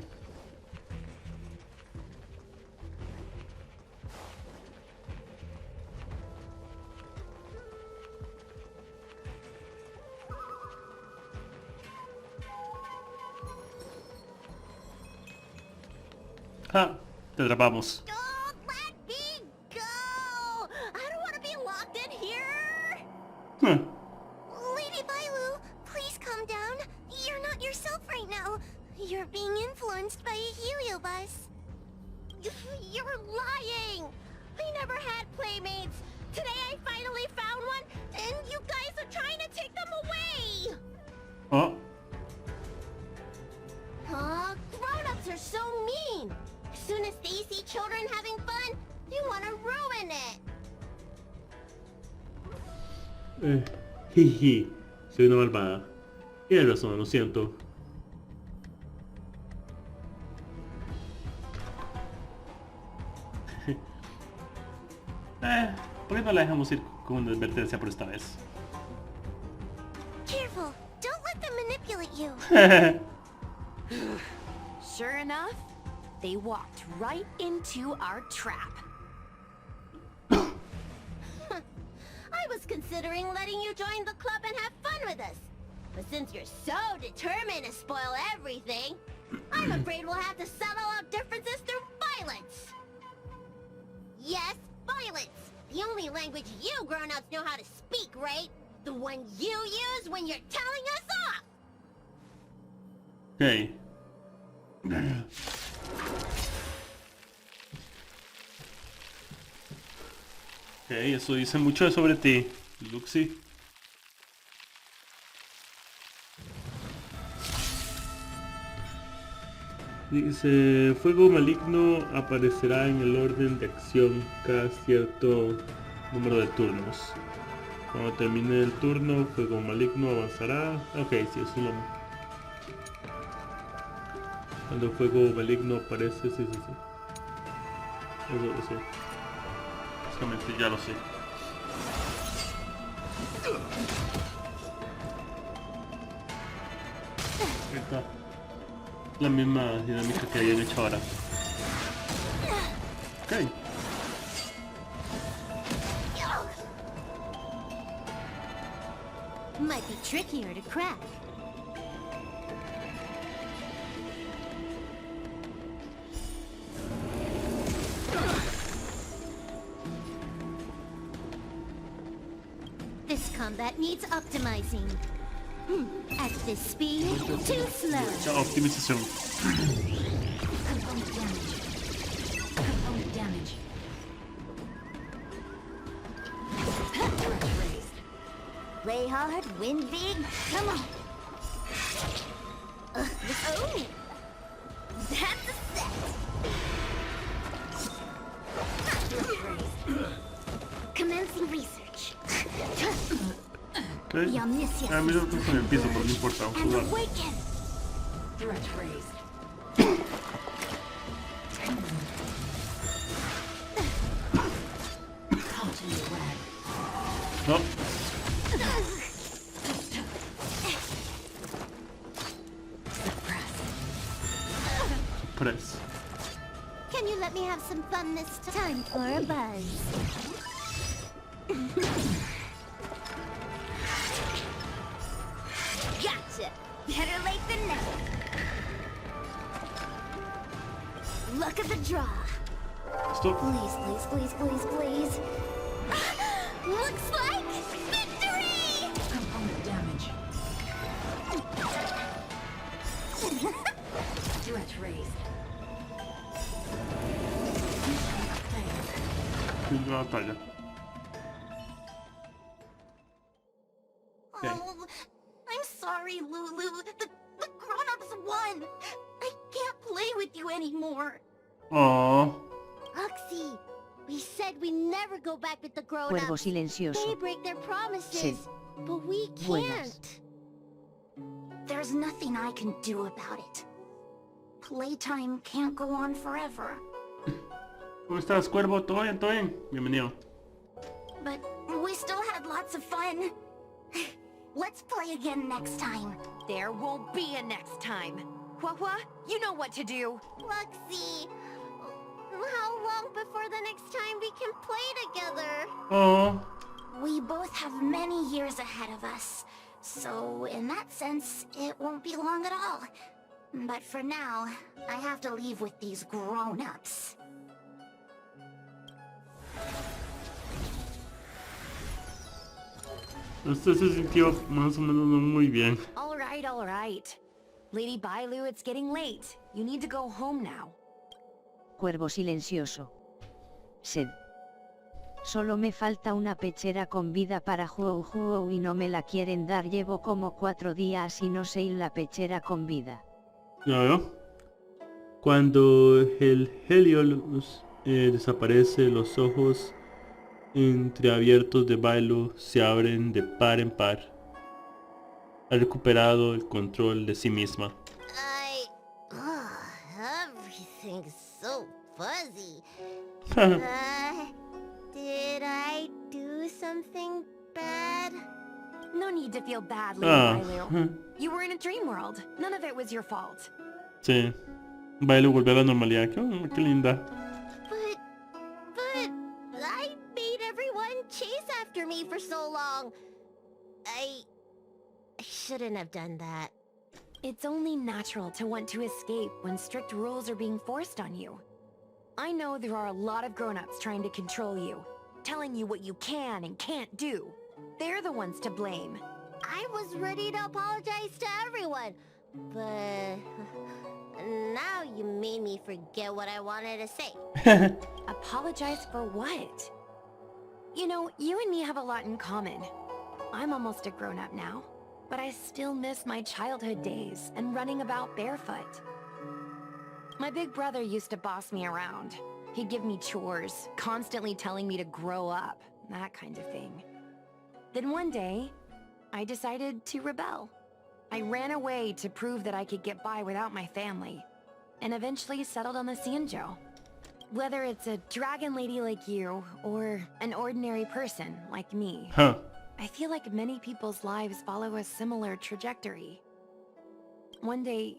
¡Ja! Te atrapamos. Don't let me go! I don't want to be locked in here! Huh. Lady Bailu, please calm down. You're not yourself right now. You're being influenced by a heliobus. You're lying! I never had playmates! Today I finally found one, and you guys are trying to take them away! Oh. Grown-ups are You're so mean. As soon as they see children having fun, they want to ruin it. Jiji, soy una malvada. Tienes razón, lo siento. ¿Por qué no la dejamos ir con una advertencia por esta vez? Careful, don't let them manipulate you. Sure enough, they walked right into our trap. I was considering letting you join the club and have fun with us. But since you're so determined to spoil everything, I'm afraid we'll have to settle out differences through violence. Yes, violence. The only language you grown-ups know how to speak, right? The one you use when you're telling us off. Okay. Ok, eso dice mucho sobre ti, Luxi. Dice, fuego maligno aparecerá en el orden de acción cada cierto número de turnos. Cuando termine el turno, fuego maligno avanzará. Ok, sí, es lo... Cuando el fuego maligno aparece, sí. Eso. Básicamente ya lo sé. Ahí está. La misma dinámica que habían hecho ahora. Ok. Might be trickier to crack. This combat needs optimizing. At this speed, too slow. Mucha optimización. Component damage. Play hard, win big. Come on. Oh, that's a set. Commencing research. Okay. A mí no toco en el piso, pero no importa, vamos a jugar. No. Suppress. Can you let me have some fun this time for a buzz? Gotcha! Better late than never. Look at the draw. Stop. Please. Looks like victory! Component damage. Threat raised. Una batalla. Okay. Oh, I'm sorry, Lulu. The grown-ups won. I can't play with you anymore. Oh. Oxy, we said we never go back with the grown-ups. Cuervo silencioso. They break their promises, Sí. but we Buenas. can't. There's nothing I can do about it. Playtime can't go on forever. ¿Cómo estás, Cuervo? ¿Todo bien? ¿Todo bien? Bienvenido. But we still had lots of fun. Let's play again next time. There won't be a next time. Hua, you know what to do. Luxie, how long before the next time we can play together? Oh. We both have many years ahead of us, so in that sense, it won't be long at all. But for now, I have to leave with these grown-ups. Usted se sintió más o menos no muy bien. All right. Lady Bailu, it's getting late. You need to go home now. Cuervo silencioso. Sed. Solo me falta una pechera con vida para Huou y no me la quieren dar. Llevo como 4 días y no sé la pechera con vida. ¿Ya veo? Cuando el Helios desaparece, los ojos entreabiertos de Bailo se abren de par en par. Ha recuperado el control de sí misma. Everything's so fuzzy. Did I do something bad? No need to feel badly, Ah. Bailo. You were in a dream world. None of it was your fault. Sí. Bailo volvió a la normalidad. Qué linda. But I made everyone chase after me for so long. I shouldn't have done that. It's only natural to want to escape when strict rules are being forced on you. I know there are a lot of grown-ups trying to control you, telling you what you can and can't do. They're the ones to blame. I was ready to apologize to everyone, but now you made me forget what I wanted to say. Apologize for what? You know, you and me have a lot in common. I'm almost a grown-up now, but I still miss my childhood days and running about barefoot. My big brother used to boss me around. He'd give me chores, constantly telling me to grow up, that kind of thing. Then one day, I decided to rebel. I ran away to prove that I could get by without my family, and eventually settled on the Xianzhou. Whether it's a dragon lady like you, or an ordinary person like me, I feel like many people's lives follow a similar trajectory. One day,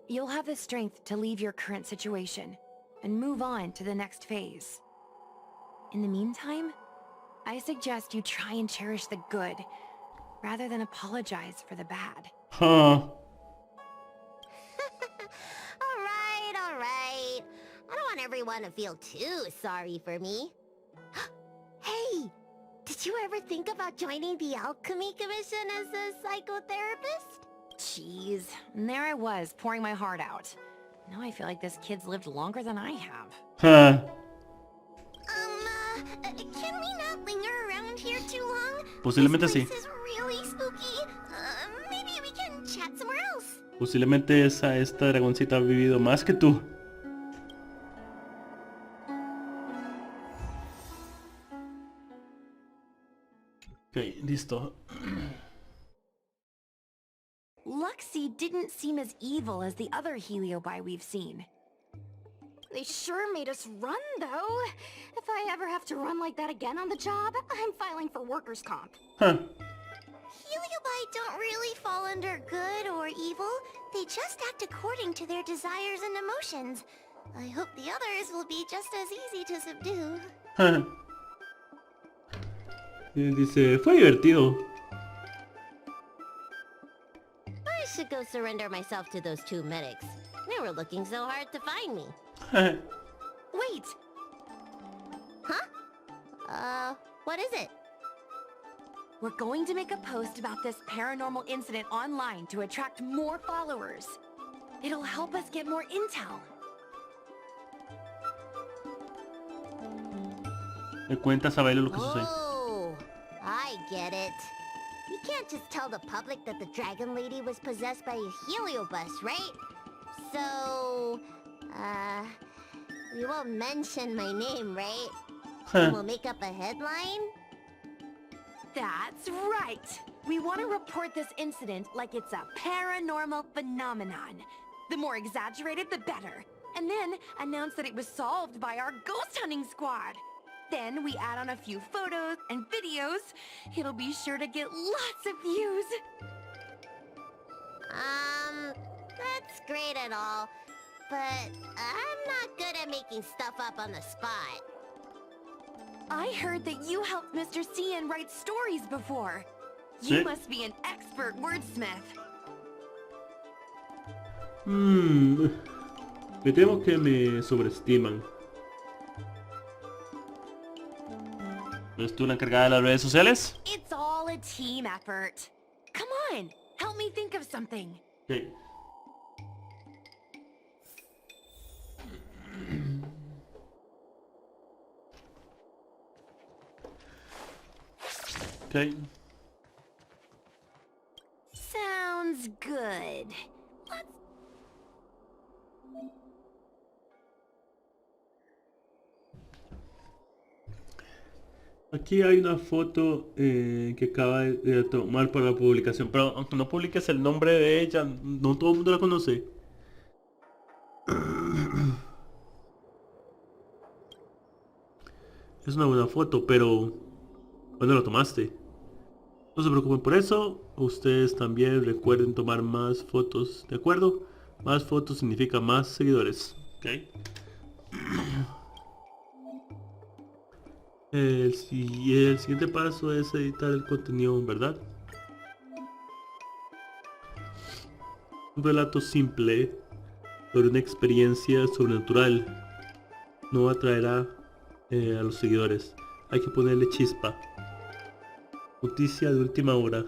you'll have the strength to leave your current situation and move on to the next phase. In the meantime, I suggest you try and cherish the good rather than apologize for the bad. Alright. I don't want everyone to feel too sorry for me. Hey! Did you ever think about joining the Alchemy Commission as a psychotherapist? Jeez, and there I was, pouring my heart out. Now I feel like this kid's lived longer than I have. Can we not linger around here too long? Posiblemente sí. This place is really spooky. Maybe we can chat somewhere else. Posiblemente esta dragoncita ha vivido más que tú. Ok, listo. Luxie didn't seem as evil as the other Heliobi we've seen. They sure made us run, though. If I ever have to run like that again on the job, I'm filing for workers' comp. Heliobi don't really fall under good or evil. They just act according to their desires and emotions. I hope the others will be just as easy to subdue. Dice, fue divertido. I should go surrender myself to those two medics. They were looking so hard to find me. Wait! Huh? What is it? We're going to make a post about this paranormal incident online to attract more followers. It'll help us get more intel. Le cuentas a Bailo lo que sucede. Oh, I get it. You can't just tell the public that the Dragon Lady was possessed by a heliobus, right? So, we won't mention my name, right? We'll make up a headline? That's right! We want to report this incident like it's a paranormal phenomenon. The more exaggerated, the better. And then announce that it was solved by our ghost hunting squad. Then we add on a few photos and videos. It'll be sure to get lots of views. That's great and all, but I'm not good at making stuff up on the spot. I heard that you helped Mr. Cian write stories before. You must be an expert wordsmith. Me temo que me sobreestiman. ¿No es tú la encargada de las redes sociales? It's all a team effort. Come on, help me think of something. Okay. Okay. Sounds good. Aquí hay una foto que acaba de tomar para la publicación, pero aunque no publiques el nombre de ella, no todo el mundo la conoce. Es una buena foto, pero ¿cuándo la tomaste? No se preocupen por eso, ustedes también recuerden tomar más fotos, ¿de acuerdo? Más fotos significa más seguidores, ¿ok? El siguiente paso es editar el contenido, ¿verdad? Un relato simple sobre una experiencia sobrenatural no atraerá a los seguidores. Hay que ponerle chispa. Noticia de última hora.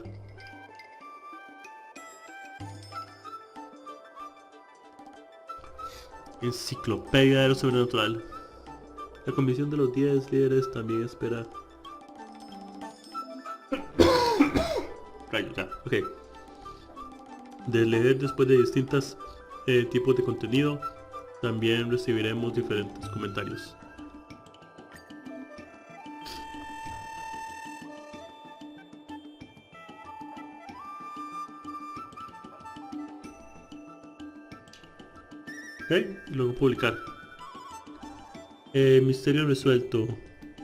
Enciclopedia de lo sobrenatural. La comisión de los 10 líderes también espera. Rayo, ya, ok. De leer después de distintos tipos de contenido, también recibiremos diferentes comentarios. Ok, y luego publicar. Misterio resuelto.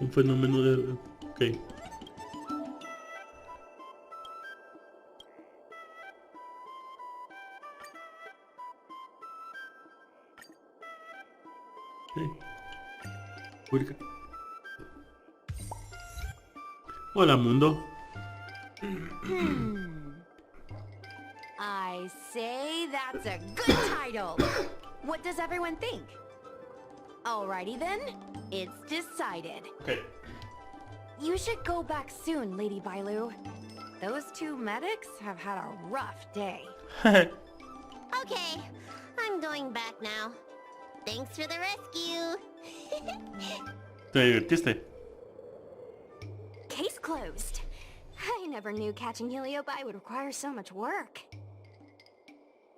Un fenómeno de... Ok. Publica. Hola mundo. I say that's a good title. What does everyone think? Alrighty then, it's decided. Okay. You should go back soon, Lady Bailu. Those two medics have had a rough day. Okay, I'm going back now. Thanks for the rescue. ¿Te divertiste? Case closed. I never knew catching Heliobi would require so much work.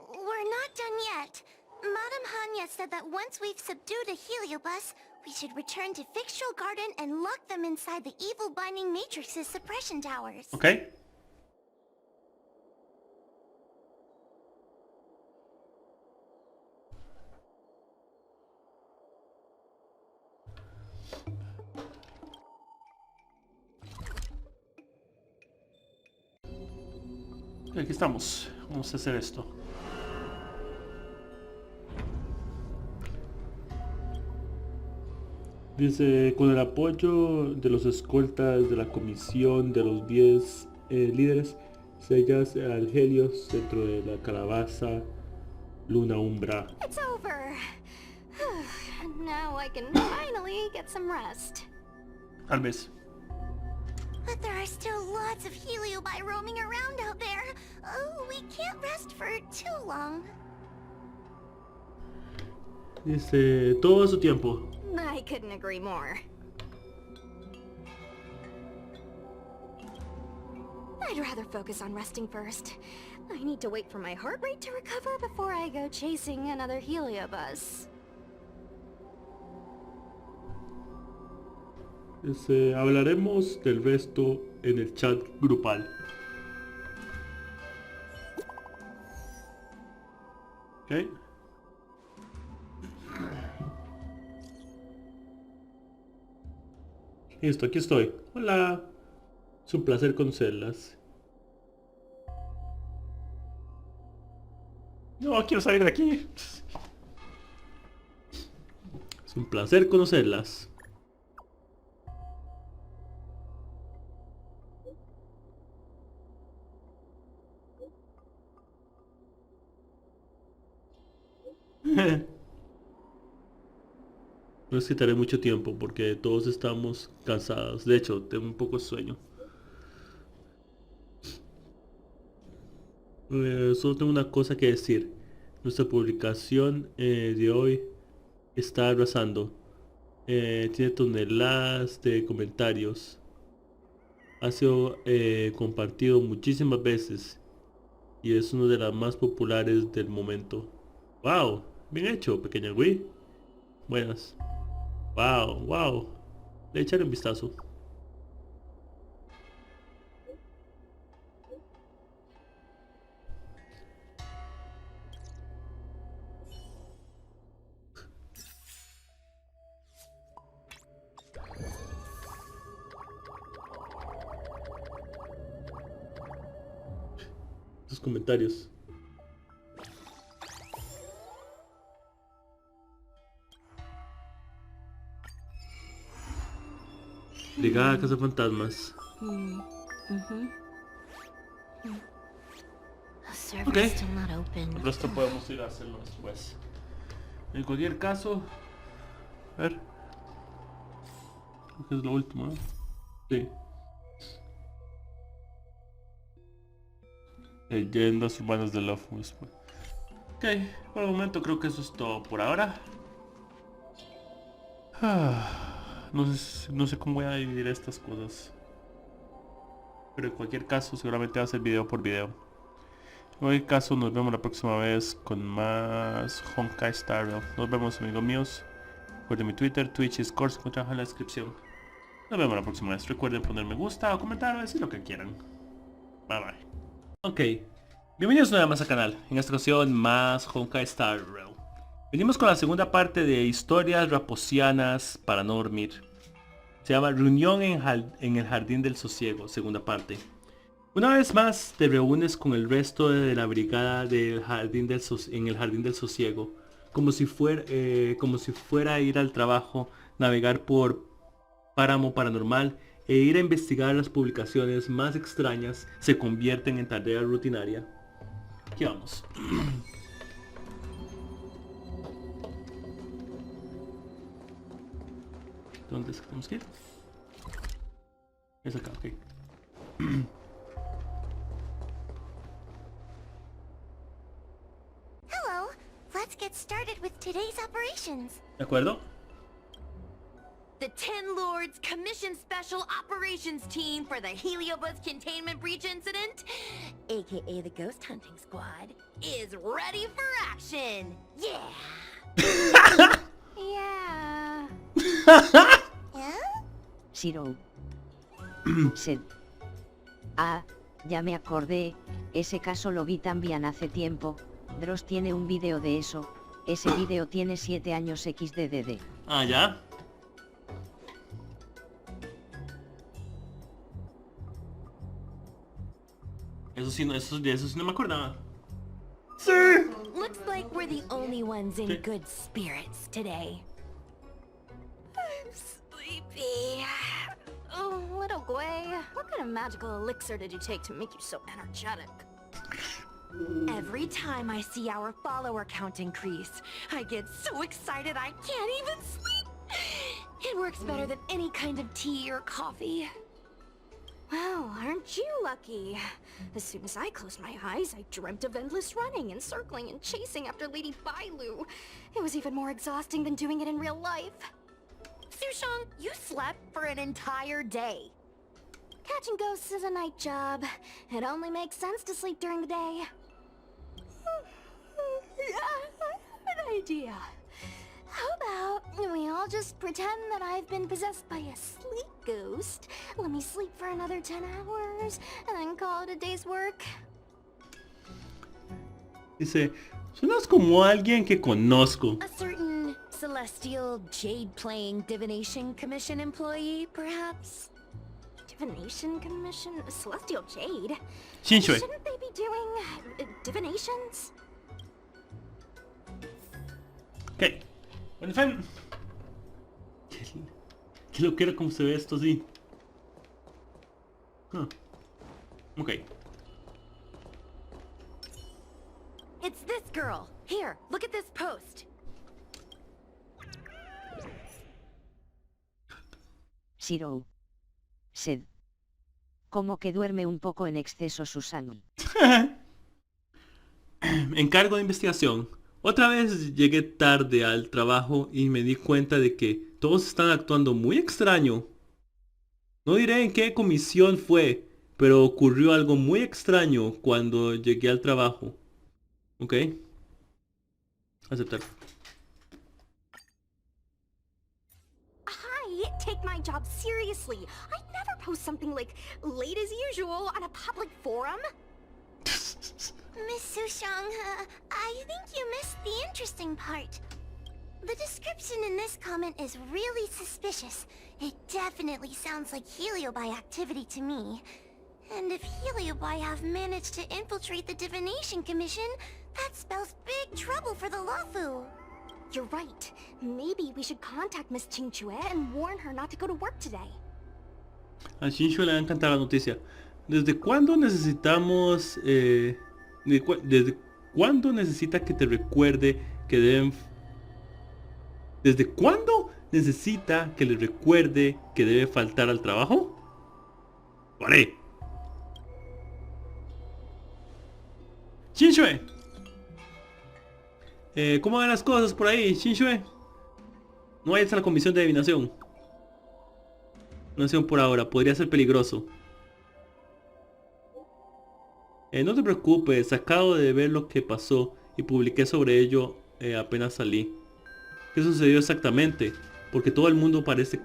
We're not done yet. Madame Hanya said that once we've subdued a heliobus, we should return to Fictional Garden and lock them inside the evil binding matrix's suppression towers. Okay. Aquí estamos. Vamos a hacer esto. Dice, con el apoyo de los escoltas de la comisión de los 10 líderes, sellas al Helios dentro de la calabaza Luna Umbra. It's over. Now I can finally get some rest. Tal vez. But there are still lots of heliobi roaming around out there. Oh, we can't rest for too long. Dice, todo a su tiempo. I couldn't agree more. I'd rather focus on resting first. I need to wait for my heart rate to recover before I go chasing another heliobus. Dice, hablaremos del resto en el chat grupal. Ok. Listo, aquí estoy. Hola. Es un placer conocerlas. No, quiero salir de aquí. Es un placer conocerlas. No les quitaré mucho tiempo porque todos estamos cansados. De hecho, tengo un poco de sueño. Solo tengo una cosa que decir. Nuestra publicación de hoy está arrasando. Tiene toneladas de comentarios. Ha sido compartido muchísimas veces. Y es una de las más populares del momento. ¡Wow! Bien hecho, pequeña Wii. Buenas. Wow, wow. Le echaré un vistazo. comentarios. Brigada Cazafantasmas. Ok. El resto podemos ir a hacerlo después. En cualquier caso, a ver. Creo que es lo último, ¿no? Sí. Leyendas urbanas de Love. Ok, por el momento creo que eso es todo por ahora. No sé cómo voy a dividir estas cosas. Pero en cualquier caso seguramente va a ser video por video. En cualquier caso nos vemos la próxima vez con más Honkai Star Rail. Nos vemos, amigos míos. Recuerden mi Twitter, Twitch y Discord se encuentran en la descripción. Nos vemos la próxima vez. Recuerden poner me gusta o comentar o decir lo que quieran. Bye bye. Ok, bienvenidos una vez más al canal. En esta ocasión más Honkai Star Rail. Venimos con la segunda parte de Historias raposianas para no dormir. Se llama Reunión en el Jardín del Sosiego, segunda parte. Una vez más te reúnes con el resto de la brigada del en el Jardín del Sosiego. Como si fuera a ir al trabajo, navegar por páramo paranormal e ir a investigar las publicaciones más extrañas se convierten en tarea rutinaria. Aquí vamos. ¿Dónde es que tenemos que ir? Es acá, ok. Hello, let's get started with today's operations. ¿De acuerdo? The Ten Lords Commission Special Operations Team for the Heliobus Containment Breach Incident, aka the Ghost Hunting Squad, is ready for action! Yeah! Yeah. Zero. Sed. Ah, ya me acordé, ese caso lo vi también hace tiempo. Dross tiene un vídeo de eso. Ese vídeo tiene 7 años XDDD. Ah, ¿ya? Eso sí no me acordaba. Sí. Looks like we're the only ones in good spirits today. I'm sleepy. Oh, little Gwei, what kind of magical elixir did you take to make you so energetic? Every time I see our follower count increase, I get so excited I can't even sleep. It works better than any kind of tea or coffee. Well, aren't you lucky? As soon as I closed my eyes, I dreamt of endless running and circling and chasing after Lady Bailu. It was even more exhausting than doing it in real life. Sushang, you slept for an entire day. Catching ghosts is a night job. It only makes sense to sleep during the day. An idea. How about we all just pretend that I've been possessed by a sleep ghost? Let me sleep for another 10 hours, and then call it a day's work. Dice, suenas como alguien que conozco. A certain celestial jade-playing divination commission employee, perhaps? Divination commission? Celestial jade? Shinshui. Shouldn't they be doing divinations? Ok. Bueno, fan. ¿Qué lo que era como se ve esto así? Ok. It's this girl. Here, look at this post. Zero. Sed. Como que duerme un poco en exceso Susan. Encargo de investigación. Otra vez llegué tarde al trabajo y me di cuenta de que todos están actuando muy extraño. No diré en qué comisión fue, pero ocurrió algo muy extraño cuando llegué al trabajo. Ok. Aceptar. Hi, take my job seriously. I'd never post something like late as usual on a public forum. Miss Sushang, I think you missed the interesting part. The description in this comment is really suspicious. It definitely sounds like Heliobi activity to me. And if Heliobi have managed to infiltrate the Divination Commission, that spells big trouble for the Lafu. You're right. Maybe we should contact Miss Qingchue and warn her not to go to work today. A Qingchue le va a encantar la noticia. ¿Desde cuándo necesitamos... ¿Desde cuándo necesita que te recuerde que deben... ¿Desde cuándo necesita que le recuerde que debe faltar al trabajo? ¡Vale! Qingchue. ¿Cómo van las cosas por ahí, Qingchue? No vayas a la comisión de adivinación. No por ahora, podría ser peligroso. No te preocupes, acabo de ver lo que pasó y publiqué sobre ello apenas salí. ¿Qué sucedió exactamente? Porque todo el mundo parece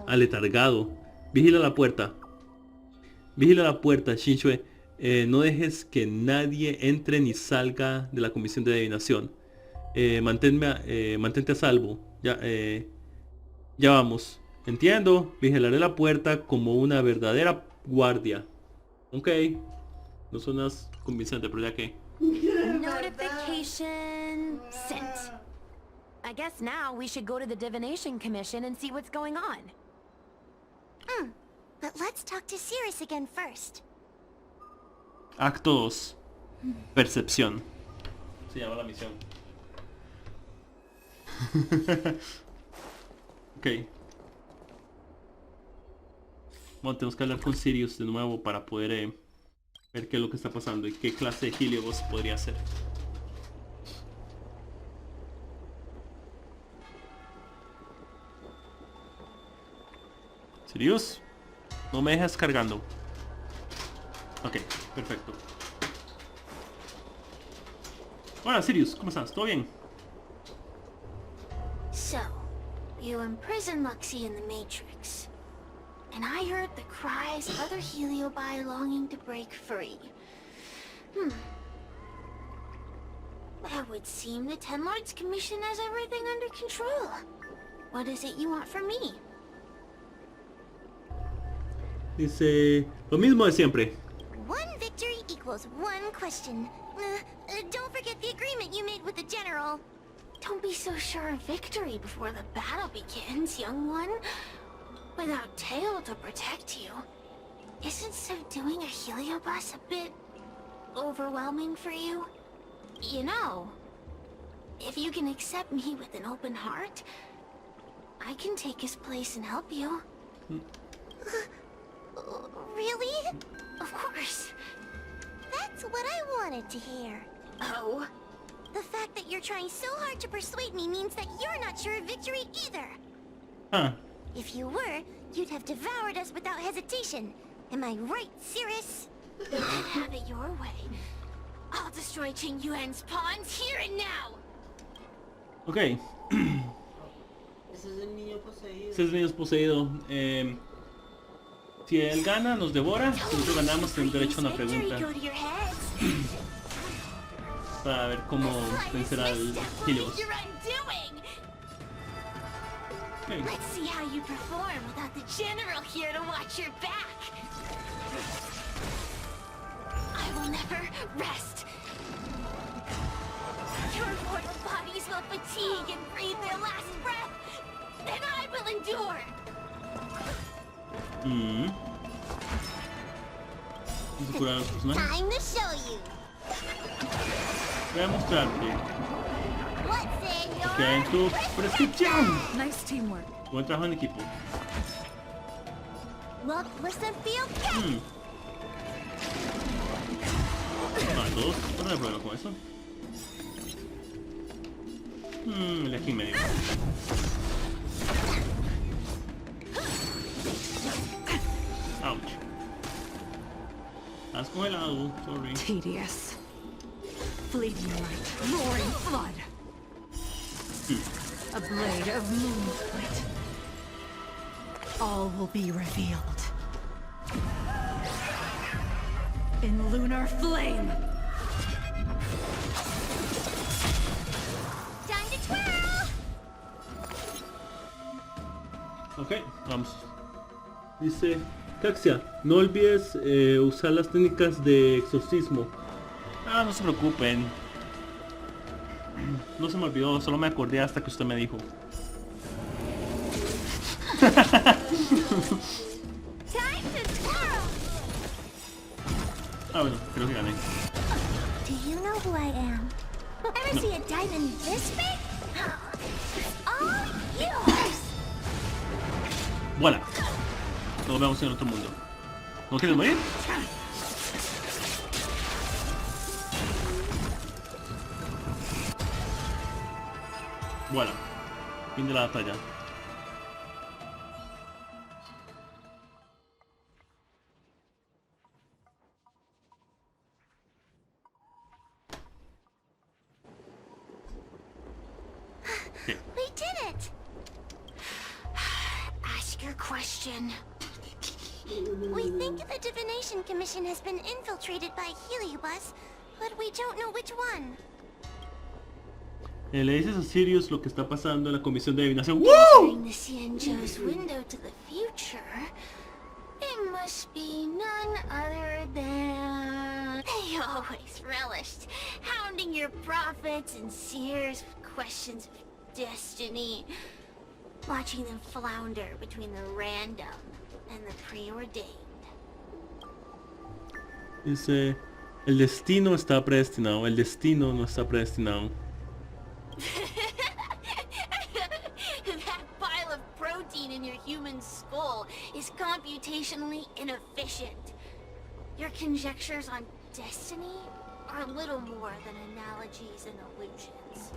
aletargado. Vigila la puerta. Vigila la puerta, Qingchue. No dejes que nadie entre ni salga de la comisión de adivinación. Mantente a salvo. Ya vamos. Entiendo. Vigilaré la puerta como una verdadera guardia. Ok. No suenas convincente, pero ya que... Notification sent. I guess now we should go to the Divination Commission and see what's going on. But let's talk to Cirrus again first. Acto 2. Percepción. Se llama la misión. Ok. Bueno, tenemos que hablar con Sirius de nuevo para poder ver qué es lo que está pasando y qué clase de Heliobos podría ser. Sirius, no me dejas cargando. Ok, perfecto. Hola Sirius, ¿cómo estás? ¿Todo bien? So, you imprisoned Luxie in the Matrix. And I heard the cries of other Heliobi longing to break free. That would seem the Ten Lords Commission has everything under control. What is it you want from me? Dice lo mismo de siempre. One victory equals one question. Don't forget the agreement you made with the General. Don't be so sure of victory before the battle begins, young one. Without Tail to protect you, isn't subduing a Heliobus a bit overwhelming for you? You know, if you can accept me with an open heart, I can take his place and help you. Really? Of course. That's what I wanted to hear. Oh? The fact that you're trying so hard to persuade me means that you're not sure of victory either. Huh. If you were, you'd have devoured us without hesitation. Am I right, Cirrus? Have it your way. I'll destroy Qing Yuan's pawns here and now. Ok. Ese es el niño poseído. Ese es el niño poseído. Si él gana, nos devora. Si nosotros ganamos, tenemos derecho a una pregunta. Para ver cómo vencerá el Helios. Okay. Let's see how you perform without the General here to watch your back. I will never rest. Your mortal bodies will fatigue and breathe their last breath. Then I will endure. Vamos a curar a los personajes. Time to show you. Voy a mostrarte. What's in your Que en tu prescripción. Nice teamwork. Buen trabajo en equipo. Look, listen, feel good. Todos, no hay problema con eso. El de aquí en medio. Ouch. Has congelado, sorry. Tedious. Fleeting light, roaring flood. A blade of moonlight. All will be revealed. In lunar flame. Time to twirl. Ok, vamos. Dice, Caxia, no olvides usar las técnicas de exorcismo. Ah, no se preocupen. No se me olvidó, solo me acordé hasta que usted me dijo. Ah, bueno, creo que gané. Do you know who I am? Ever see a diamond this big? It's all yours. Voilà. Nos vemos en otro mundo. ¿No quieres morir? Voilà. Fin de la batalla. We did it. Ask your question. We think the Divination Commission has been infiltrated by Heliobus, but we don't know which one. Le dices a Sirius lo que está pasando en la comisión de adivinación. Entering the Xianzhou's window to the future, it must be none other than... They always relished hounding your prophets and seers with questions of destiny, watching them flounder between the random and the preordained. Dice, el destino está predestinado, el destino no está predestinado. That pile of protein in your human skull is computationally inefficient. Your conjectures on destiny are little more than analogies and illusions.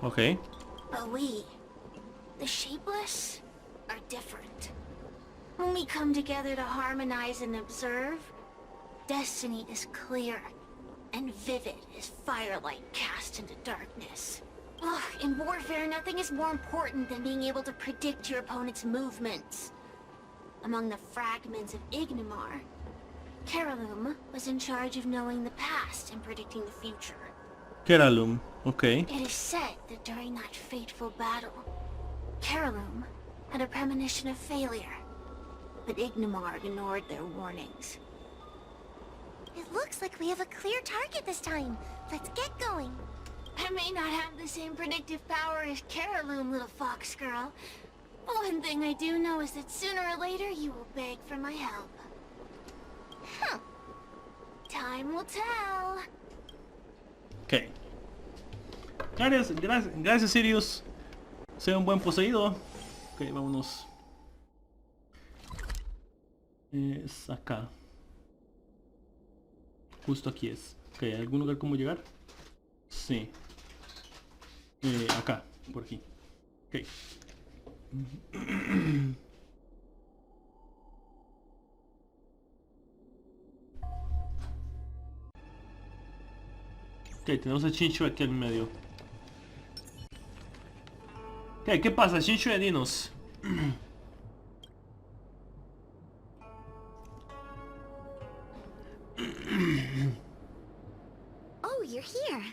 Okay. But we, the shapeless, are different. When we come together to harmonize and observe, destiny is clear and vivid as firelight cast into darkness. Ugh, in warfare, nothing is more important than being able to predict your opponent's movements. Among the fragments of Ignimar, Carolum was in charge of knowing the past and predicting the future. Keralum, okay. It is said that during that fateful battle, Carolum had a premonition of failure, but Ignimar ignored their warnings. It looks like we have a clear target this time. Let's get going. I may not have the same predictive power as Carolum, little fox girl. But one thing I do know is that sooner or later you will beg for my help. Huh. Time will tell. Ok. Gracias Sirius. Sea un buen poseído. Ok, vámonos. Es acá. Justo aquí es. Ok, ¿hay algún lugar como llegar? Sí. Acá, por aquí. Ok. Ok, tenemos a Shinshue aquí en medio. Ok, ¿qué pasa? Shinshue, dinos. Oh, you're here.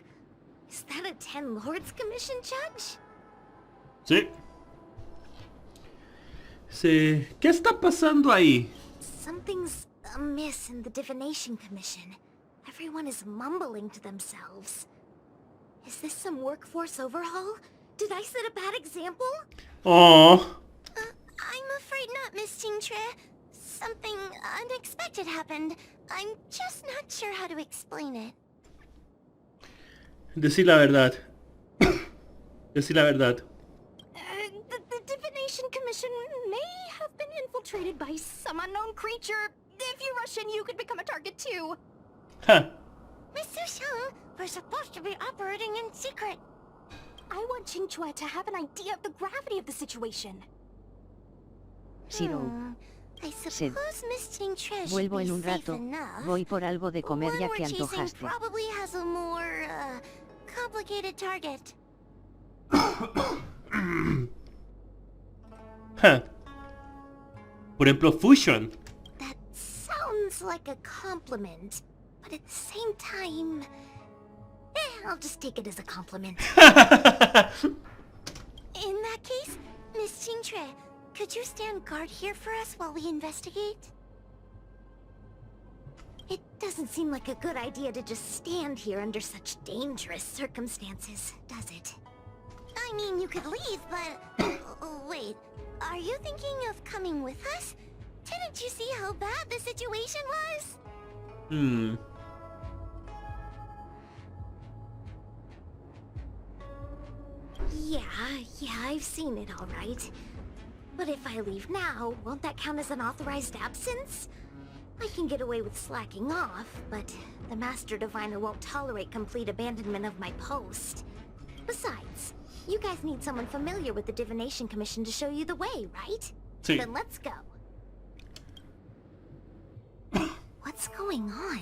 Is that a Ten Lords Commission, Judge? Sí. Sí. ¿Qué está pasando ahí? Something's amiss in the Divination Commission. Everyone is mumbling to themselves. Is this some workforce overhaul? Did I set a bad example? Oh. I'm afraid not, Miss Tingtre. Something unexpected happened. I'm just not sure how to explain it. Decir la verdad. Decir la verdad. The Divination Commission may have been infiltrated by some unknown creature. If you rush in, you could become a target too. Huh. Miss Sushang, we're supposed to be operating in secret. I want Qingchue to have an idea of the gravity of the situation. Zero. I Sed. suppose Miss Tingtre should Vuelvo be en un safe rato. enough. Voy por algo de comer One ya we're que chasing antojaste. probably has a more complicated target. Huh. Por ejemplo, Fusion. That sounds like a compliment, but at the same time, I'll just take it as a compliment. In that case, Miss Tingtre, Could you stand guard here for us while we investigate? It doesn't seem like a good idea to just stand here under such dangerous circumstances, does it? I mean, you could leave, but... wait, are you thinking of coming with us? Didn't you see how bad the situation was? Yeah, I've seen it all right. But if I leave now, won't that count as an authorized absence? I can get away with slacking off, but the Master Diviner won't tolerate complete abandonment of my post. Besides, you guys need someone familiar with the Divination Commission to show you the way, right? Sí. Then let's go. What's going on?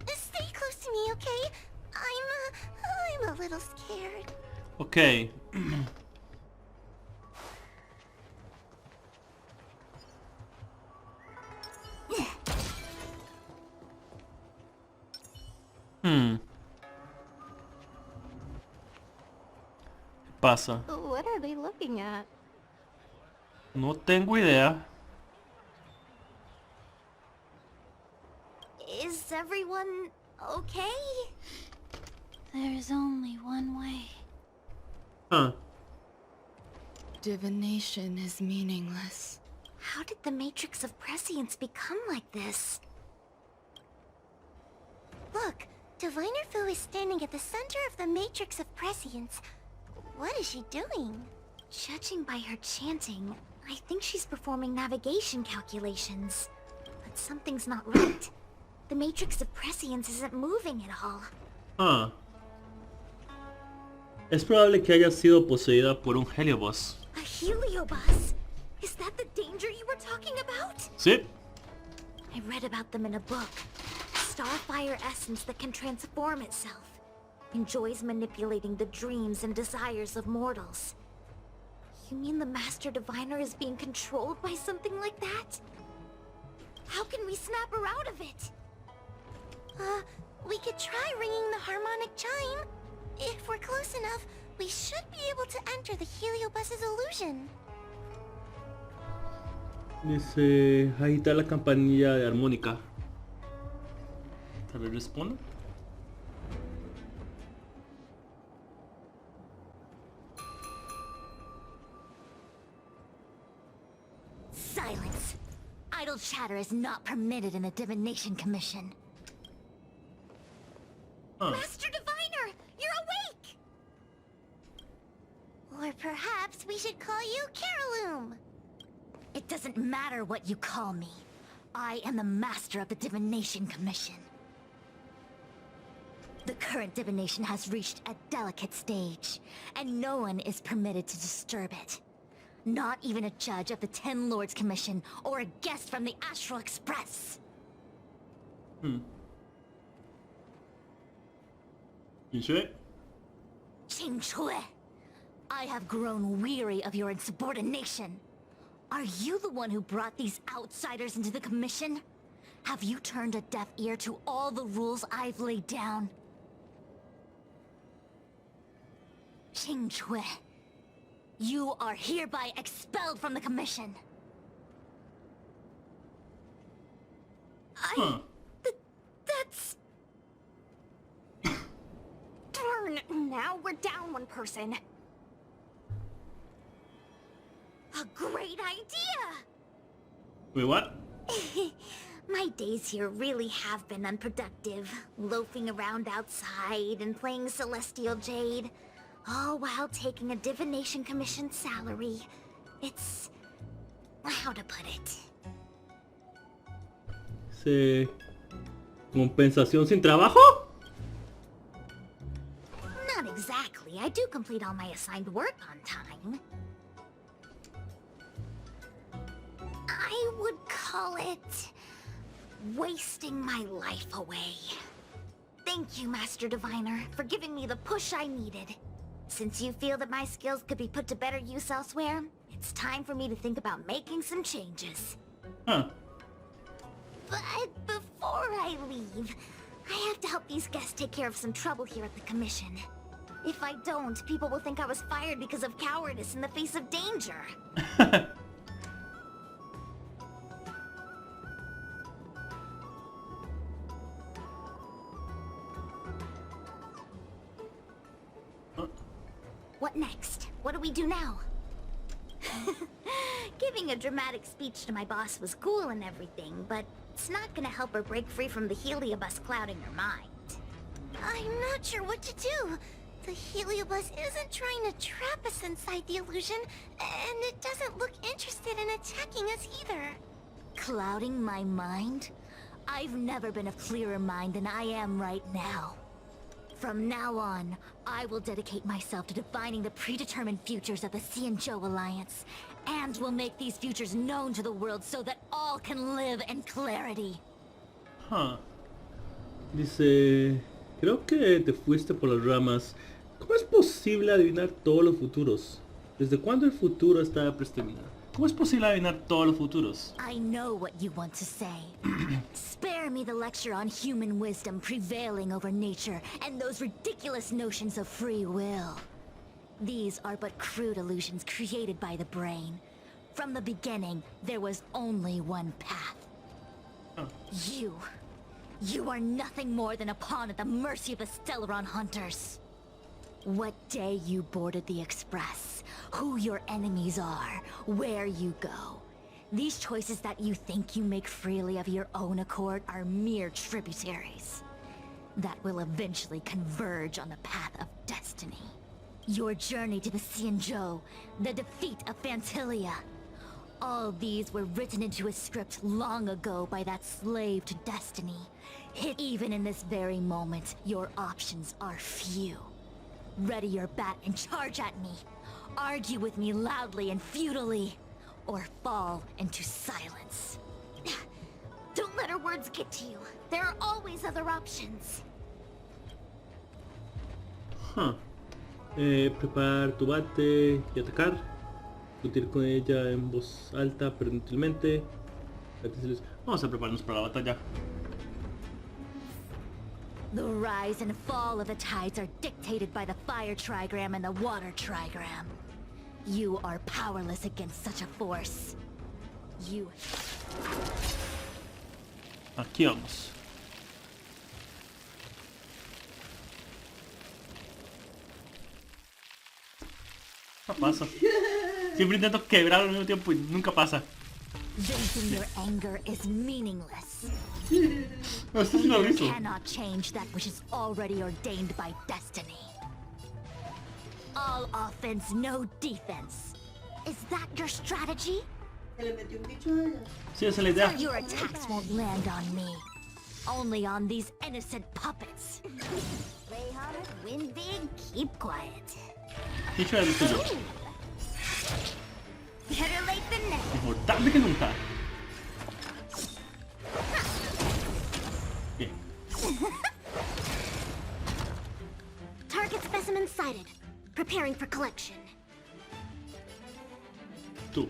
Stay close to me, okay? I'm a little scared. Okay. ¿Qué pasa? What are they looking at? No tengo idea. Is everyone okay? There's only one way. Huh. Divination is meaningless. How did the Matrix of Prescience become like this? Look, Diviner Fu is standing at the center of the Matrix of Prescience. What is she doing? Judging by her chanting, I think she's performing navigation calculations. But something's not right. The Matrix of Prescience isn't moving at all. Ah. Es probable que haya sido poseída por un Heliobus. A Heliobus? Is that the danger you were talking about? Sí. I read about them in a book. Starfire essence that can transform itself. Enjoys manipulating the dreams and desires of mortals. You mean the Master Diviner is being controlled by something like that? How can we snap her out of it? We could try ringing the harmonic chime. If we're close enough, we should be able to enter the Heliobus's illusion. Dice, agita la campanilla de armónica. Tal vez responda. Silence! Idle chatter is not permitted in the Divination Commission. Master Diviner! You're awake! Or perhaps we should call you Caroloom. It doesn't matter what you call me. I am the master of the Divination Commission. The current divination has reached a delicate stage, and no one is permitted to disturb it. Not even a judge of the Ten Lords Commission or a guest from the Astral Express. You sure? Qing Chui, I have grown weary of your insubordination. Are you the one who brought these outsiders into the Commission? Have you turned a deaf ear to all the rules I've laid down? Qing Chui, you are hereby expelled from the Commission. That's... Darn, now we're down one person. A great idea! Wait, what? My days here really have been unproductive, loafing around outside and playing Celestial Jade, all while taking a Divination Commission salary. It's... how to put it? ¿Compensación sin trabajo? Not exactly. I do complete all my assigned work on time. I would call it... wasting my life away. Thank you, Master Diviner, for giving me the push I needed. Since you feel that my skills could be put to better use elsewhere, it's time for me to think about making some changes. Huh. But before I leave, I have to help these guests take care of some trouble here at the Commission. If I don't, people will think I was fired because of cowardice in the face of danger. What next? What do we do now? Giving a dramatic speech to my boss was cool and everything, but it's not gonna help her break free from the heliobus clouding her mind. I'm not sure what to do. The heliobus isn't trying to trap us inside the illusion, and it doesn't look interested in attacking us either. Clouding my mind? I've never been of clearer mind than I am right now. From now on, I will dedicate myself to defining the predetermined futures of the Xianzhou Alliance, and will make these futures known to the world so that all can live in clarity. Dice, creo que te fuiste por las ramas. ¿Cómo es posible adivinar todos los futuros? ¿Desde cuándo el futuro está predeterminado? ¿Cómo es posible adivinar todos los futuros? I know what you want to say. Spare me the lecture on human wisdom prevailing over nature and those ridiculous notions of free will. These are but crude illusions created by the brain. From the beginning, there was only one path. You are nothing more than a pawn at the mercy of the Stellaron hunters. What day you boarded the Express, who your enemies are, where you go. These choices that you think you make freely of your own accord are mere tributaries that will eventually converge on the path of destiny. Your journey to the Xianzhou, the defeat of Phantilia. All these were written into a script long ago by that slave to destiny. Even in this very moment, your options are few. Ready your bat and charge at me. Argue with me loudly and futilely. Or fall into silence. Don't let her words get to you. There are always other options. Preparar tu bate y atacar. Discutir con ella en voz alta pero inútilmente. Vamos a prepararnos para la batalla. The rise and fall of the tides are dictated by the fire trigram and the water trigram. You are powerless against such a force. Aquí vamos. No pasa. Siempre intento quebrar al mismo tiempo y nunca pasa. Venting your anger is meaningless. Esto es una You risa. cannot change that which is already ordained by destiny. All offense, no defense. Is that your strategy? Sí, esa es la idea. Your attacks won't land on me. Only on these innocent puppets. Play hard, win big, keep quiet. Dicho es lo tuyo. Better late than never. Mejor tarde que nunca. Bien. Target specimen sighted. Preparing for collection. Tú.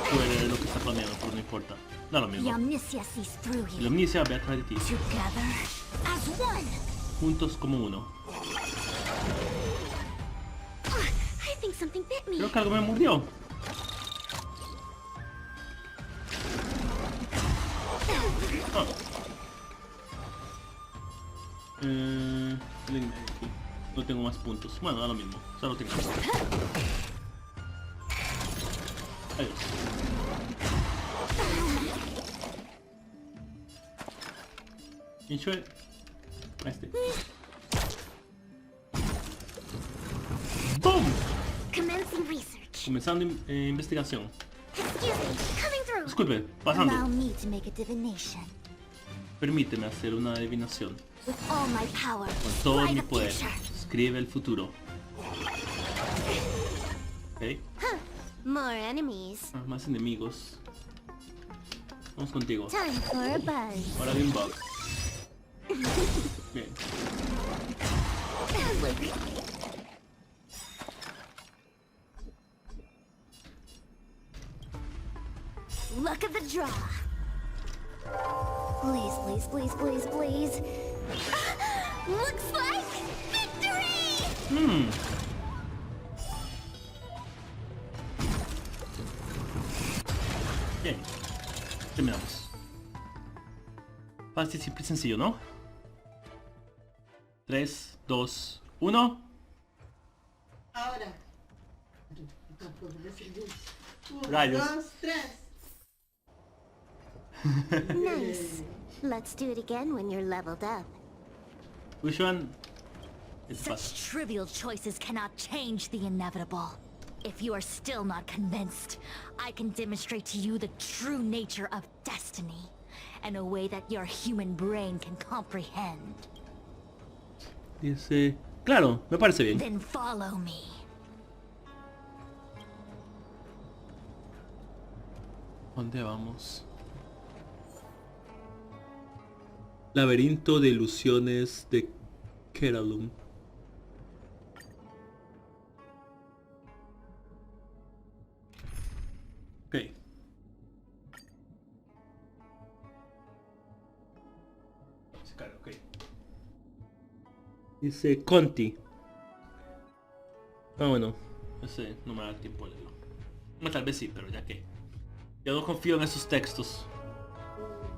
Fuera lo que está planeado, pero no importa. Da lo The mismo. omniscia sees through La you. omniscia ve a través de ti. Together as one. Juntos como uno. I think something bit me. Creo que algo me mordió. Aquí. No tengo más puntos. Bueno, da lo mismo. Solo tengo. Adiós. Hinchue. Este. ¡Boom! Commencing research. Comenzando investigación. Excuse me, coming through. Disculpe, pasando. Allow me to make a divination. Permíteme hacer una adivinación. With all my power, Con todo write mi the poder, future. escribe el futuro. Ok. More enemies. Más enemigos. Vamos contigo. Time for a buzz. Ahora bien bug. Bien. Luck of the draw. Please, please, please, please, please. Looks like victory! Bien. Terminamos. Fácil, simple y sencillo, ¿no? 3, 2, 1. Ahora. Rayos. 1, 2, 3. Nice. Let's do it again when you're leveled up. Which one? It's Such fast. trivial choices cannot change the inevitable. If you are still not convinced, I can demonstrate to you the true nature of destiny, in a way that your human brain can comprehend. Dice... Claro, me parece bien. Then follow me. ¿Dónde vamos? Laberinto de ilusiones de Keralum. Ok. Se carga, ok. Dice Conti. Ah, bueno. Ese no me da tiempo de leerlo. Bueno, tal vez sí, pero ya que... Ya no confío en esos textos.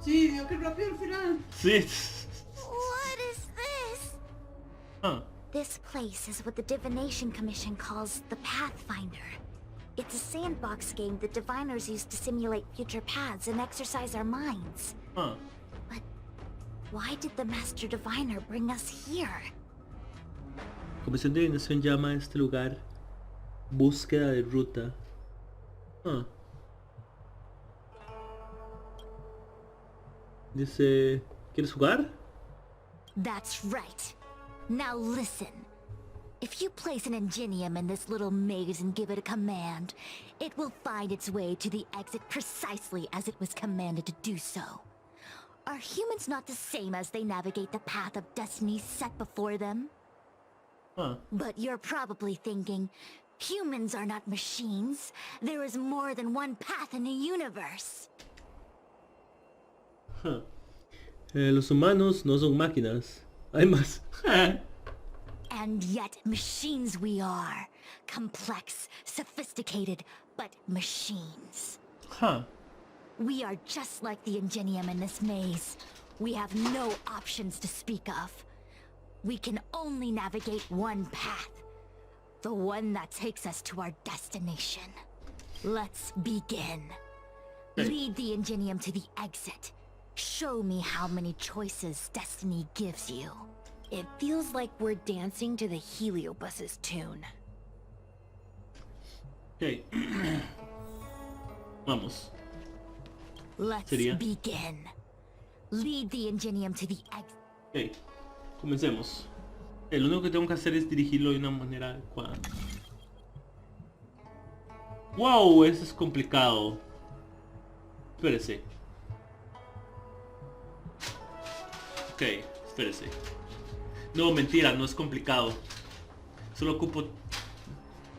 Sí, vio que rápido al final. Sí. What is this? Huh. This place is what the Divination Commission calls the Pathfinder. It's a sandbox game that diviners use to simulate future paths and exercise our minds. Huh. But why did the Master Diviner bring us here? Comisión de Divinación llama a este lugar búsqueda de ruta. Huh. Dice, ¿quieres jugar? That's right. Now listen. If you place an ingenium in this little maze and give it a command, it will find its way to the exit precisely as it was commanded to do so. Are humans not the same as they navigate the path of destiny set before them? Huh. But you're probably thinking, humans are not machines. There is more than one path in the universe. Huh. Los humanos no son máquinas. Hay más. And yet machines we are. Complex, sophisticated, but machines. Huh. We are just like the ingenium in this maze. We have no options to speak of. We can only navigate one path. The one that takes us to our destination. Let's begin. Lead the ingenium to the exit. Show me how many choices destiny gives you. It feels like we're dancing to the Heliobus's tune. Ok. Vamos. Let's Sería. begin. Lead the ingenium to the exit. Ok. Comencemos. Lo único que tengo que hacer es dirigirlo de una manera adecuada. Wow, eso es complicado. Espérese. Ok, espérese. No, mentira, no es complicado. Solo ocupo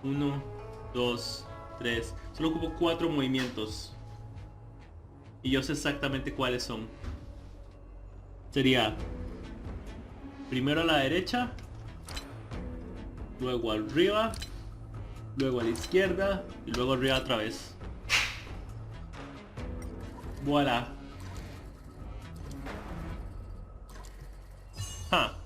1, 2, 3. Solo ocupo 4 movimientos. Y yo sé exactamente cuáles son. Sería primero a la derecha, luego arriba, luego a la izquierda y luego arriba otra vez. Voilà. Ja.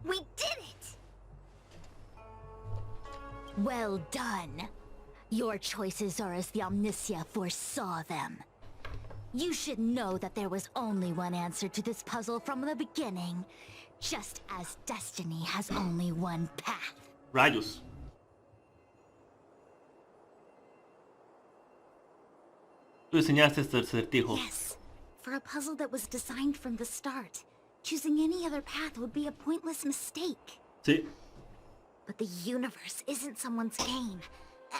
We did it! Well done. Your choices are as the Omniscia foresaw them. You should know that there was only one answer to this puzzle from the beginning, just as destiny has only one path. Rayos. Tú diseñaste este acertijo. Yes. For a puzzle that was designed from the start, choosing any other path would be a pointless mistake. Sí. But the universe isn't someone's game,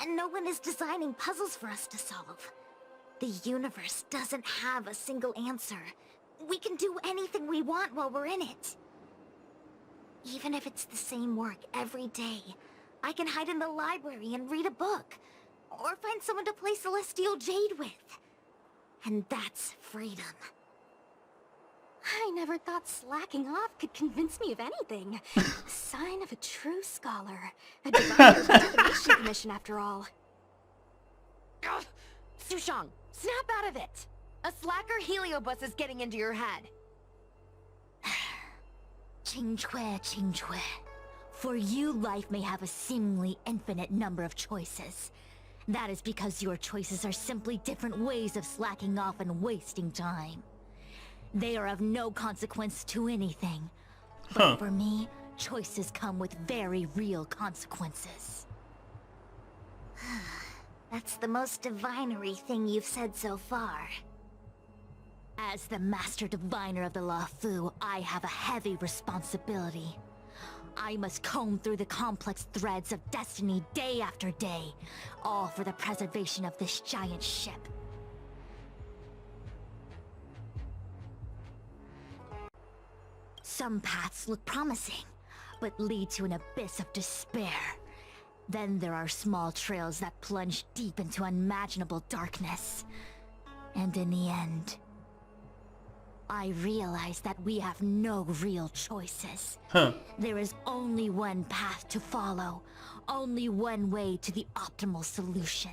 and no one is designing puzzles for us to solve. The universe doesn't have a single answer. We can do anything we want while we're in it. Even if it's the same work every day, I can hide in the library and read a book. Or find someone to play Celestial Jade with. And that's freedom. I never thought slacking off could convince me of anything. Sign of a true scholar. A diviner with a divination commission, after all. Ugh. Sushang, snap out of it! A slacker heliobus is getting into your head. Qingque. For you, life may have a seemingly infinite number of choices. That is because your choices are simply different ways of slacking off and wasting time. They are of no consequence to anything. But for me, choices come with very real consequences. That's the most divinery thing you've said so far. As the Master Diviner of the Luofu, I have a heavy responsibility. I must comb through the complex threads of destiny day after day, all for the preservation of this giant ship. Some paths look promising, but lead to an abyss of despair. Then there are small trails that plunge deep into unimaginable darkness. And in the end, I realize that we have no real choices. There is only one path to follow, only one way to the optimal solution,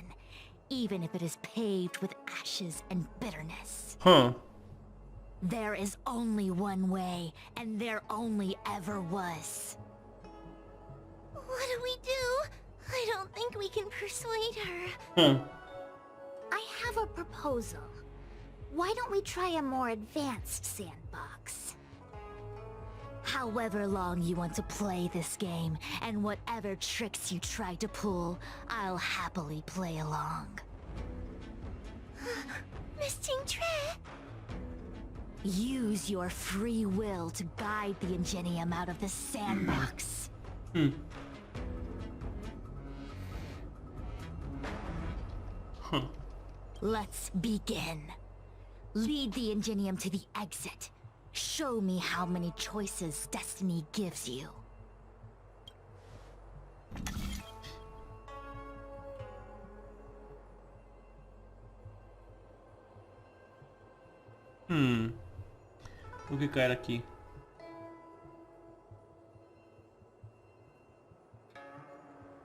even if it is paved with ashes and bitterness. There is only one way, and there only ever was. What do we do? I don't think we can persuade her. I have a proposal. Why don't we try a more advanced sandbox? However long you want to play this game, and whatever tricks you try to pull, I'll happily play along. Miss Qingque? Use your free will to guide the Ingenium out of the sandbox. Let's begin. Lead the Ingenium to the exit. Show me how many choices destiny gives you. Tengo que caer aquí.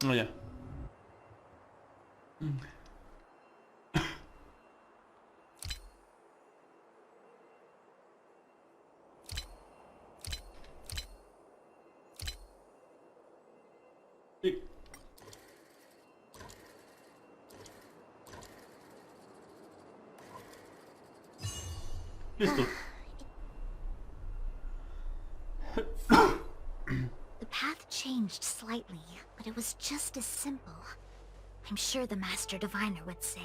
Oh, ya. Sí. Listo. The path changed slightly, but it was just as simple. I'm sure the Master Diviner would say.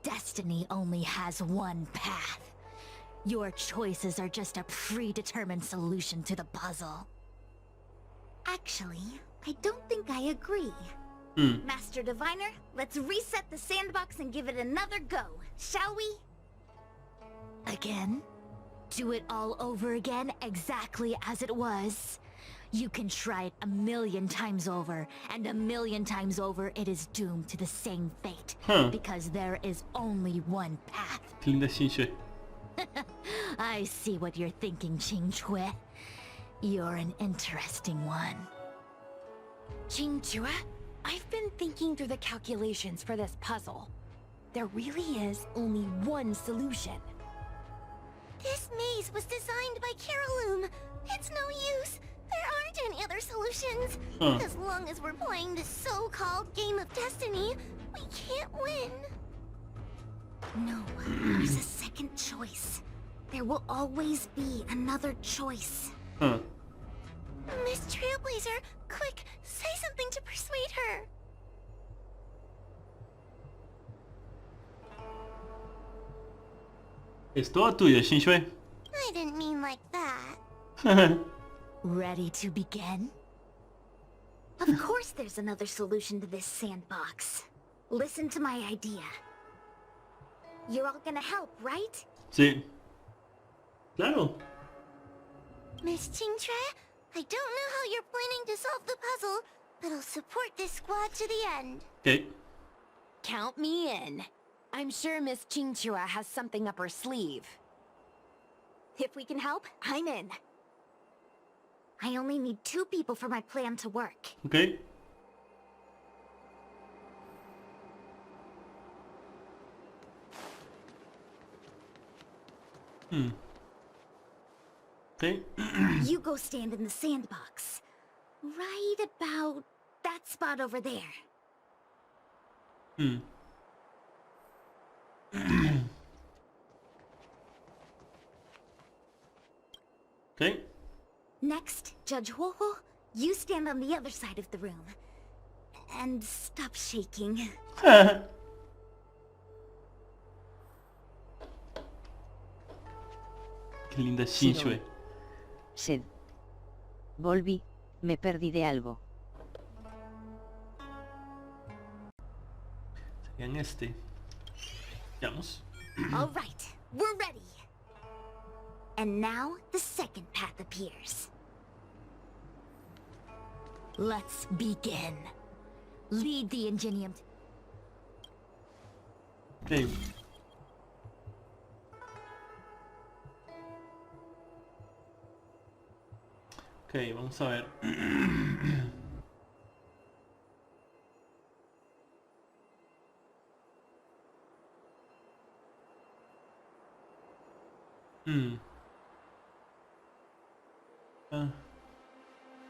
Destiny only has one path. Your choices are just a predetermined solution to the puzzle. Actually, I don't think I agree. Master Diviner, let's reset the sandbox and give it another go, shall we? Again? Do it all over again, exactly as it was? You can try it 1,000,000 times over, and 1,000,000 times over it is doomed to the same fate. Because there is only one path. Linda Qingque. I see what you're thinking, Qingque. You're an interesting one. Qingque, I've been thinking through the calculations for this puzzle. There really is only one solution. This maze was designed by Caroloom. It's no use. There aren't any other solutions. As long as we're playing this so-called game of destiny, we can't win. No, there's a second choice. There will always be another choice. Miss Trailblazer, quick, say something to persuade her. Es todo tuyo, Qingque. I didn't mean like that. Ready to begin? Of course there's another solution to this sandbox. Listen to my idea. You're all gonna help, right? Sí. Claro. Miss Qingque, I don't know how you're planning to solve the puzzle, but I'll support this squad to the end. Okay. Count me in. I'm sure Miss Chinchua has something up her sleeve. If we can help, I'm in. I only need 2 people for my plan to work. Okay. Okay. You go stand in the sandbox. Right about that spot over there. Okay. Next, Judge Huohuo, you stand on the other side of the room. And stop shaking. Qué linda Shinshue. Sed. Volví, me perdí de algo. Serían este. Veamos. All right, we're ready. And now the second path appears. Let's begin. Lead the Ingenium. Okay. Ok, vamos a ver.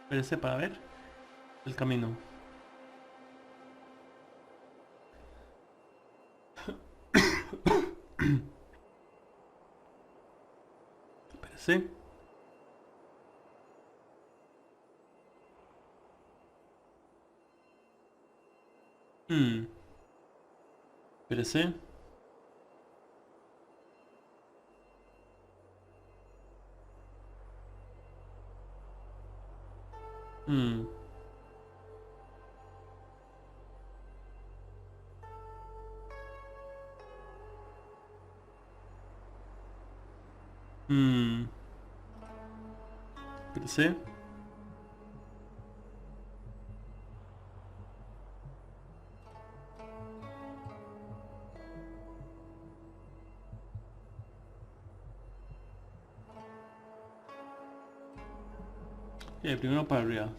Espérese para ver el camino. Espérese. Espérese. Espérese. Primero para arriba.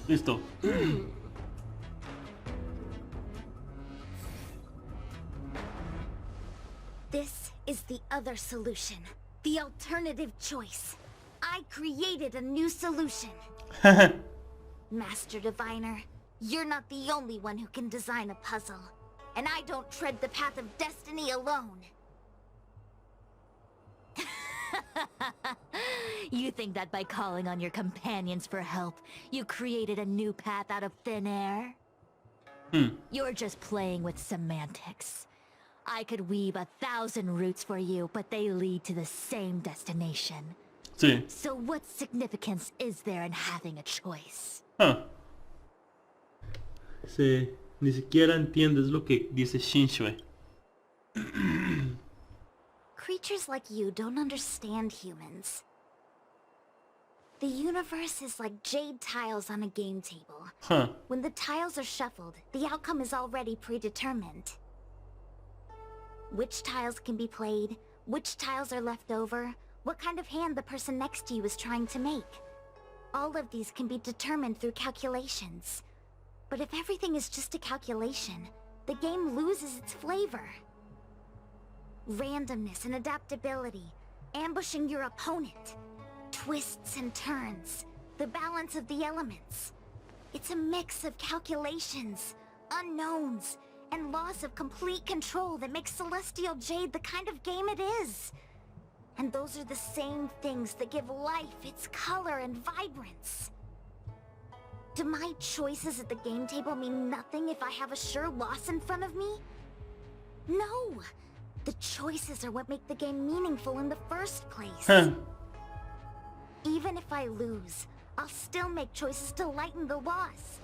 Listo. This is the other solution. The alternative choice. I created a new solution. Master Diviner, you're not the only one who can design a puzzle. And I don't tread the path of destiny alone. You think that by calling on your companions for help, you created a new path out of thin air? You're just playing with semantics. I could weave 1,000 routes for you, but they lead to the same destination. Sí. So what significance is there in having a choice? Sí, ni siquiera entiendes lo que dice Shinshue. Creatures like you don't understand humans. The universe is like jade tiles on a game table. When the tiles are shuffled, the outcome is already predetermined. Which tiles can be played, which tiles are left over, what kind of hand the person next to you is trying to make. All of these can be determined through calculations. But if everything is just a calculation, the game loses its flavor. Randomness and adaptability, ambushing your opponent, twists and turns, the balance of the elements. It's a mix of calculations, unknowns, and loss of complete control that makes Celestial Jade the kind of game it is. And those are the same things that give life its color and vibrance. Do my choices at the game table mean nothing if I have a sure loss in front of me? No! The choices are what make the game meaningful in the first place. Even if I lose, I'll still make choices to lighten the loss.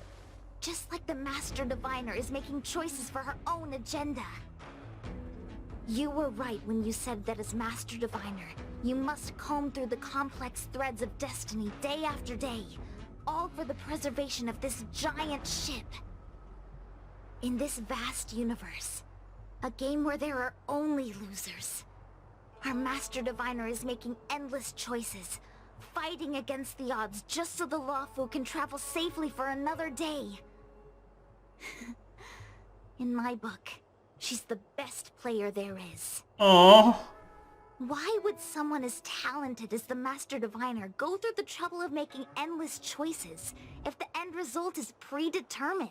Just like the Master Diviner is making choices for her own agenda. You were right when you said that as Master Diviner, you must comb through the complex threads of destiny day after day, all for the preservation of this giant ship. In this vast universe, a game where there are only losers, our Master Diviner is making endless choices, fighting against the odds just so the Lawfu can travel safely for another day. In my book, she's the best player there is. Aww. Why would someone as talented as the Master Diviner go through the trouble of making endless choices if the end result is predetermined?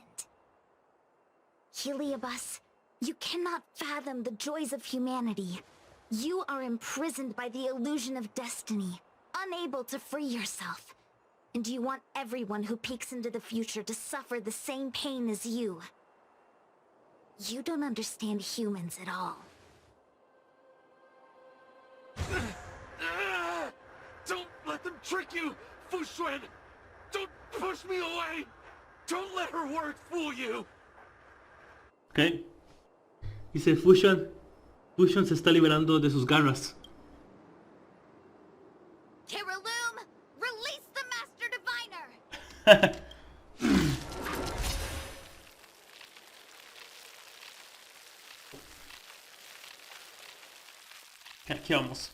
Heliobus, you cannot fathom the joys of humanity. You are imprisoned by the illusion of destiny, unable to free yourself. And you want everyone who peeks into the future to suffer the same pain as you. You don't understand humans at all. Don't let them trick you, Fuxuan! Don't push me away! Don't let her words fool you! Ok. Dice Fuxuan. Fuxuan se está liberando de sus garras. Kirillum, release the Master Diviner! Aquí vamos.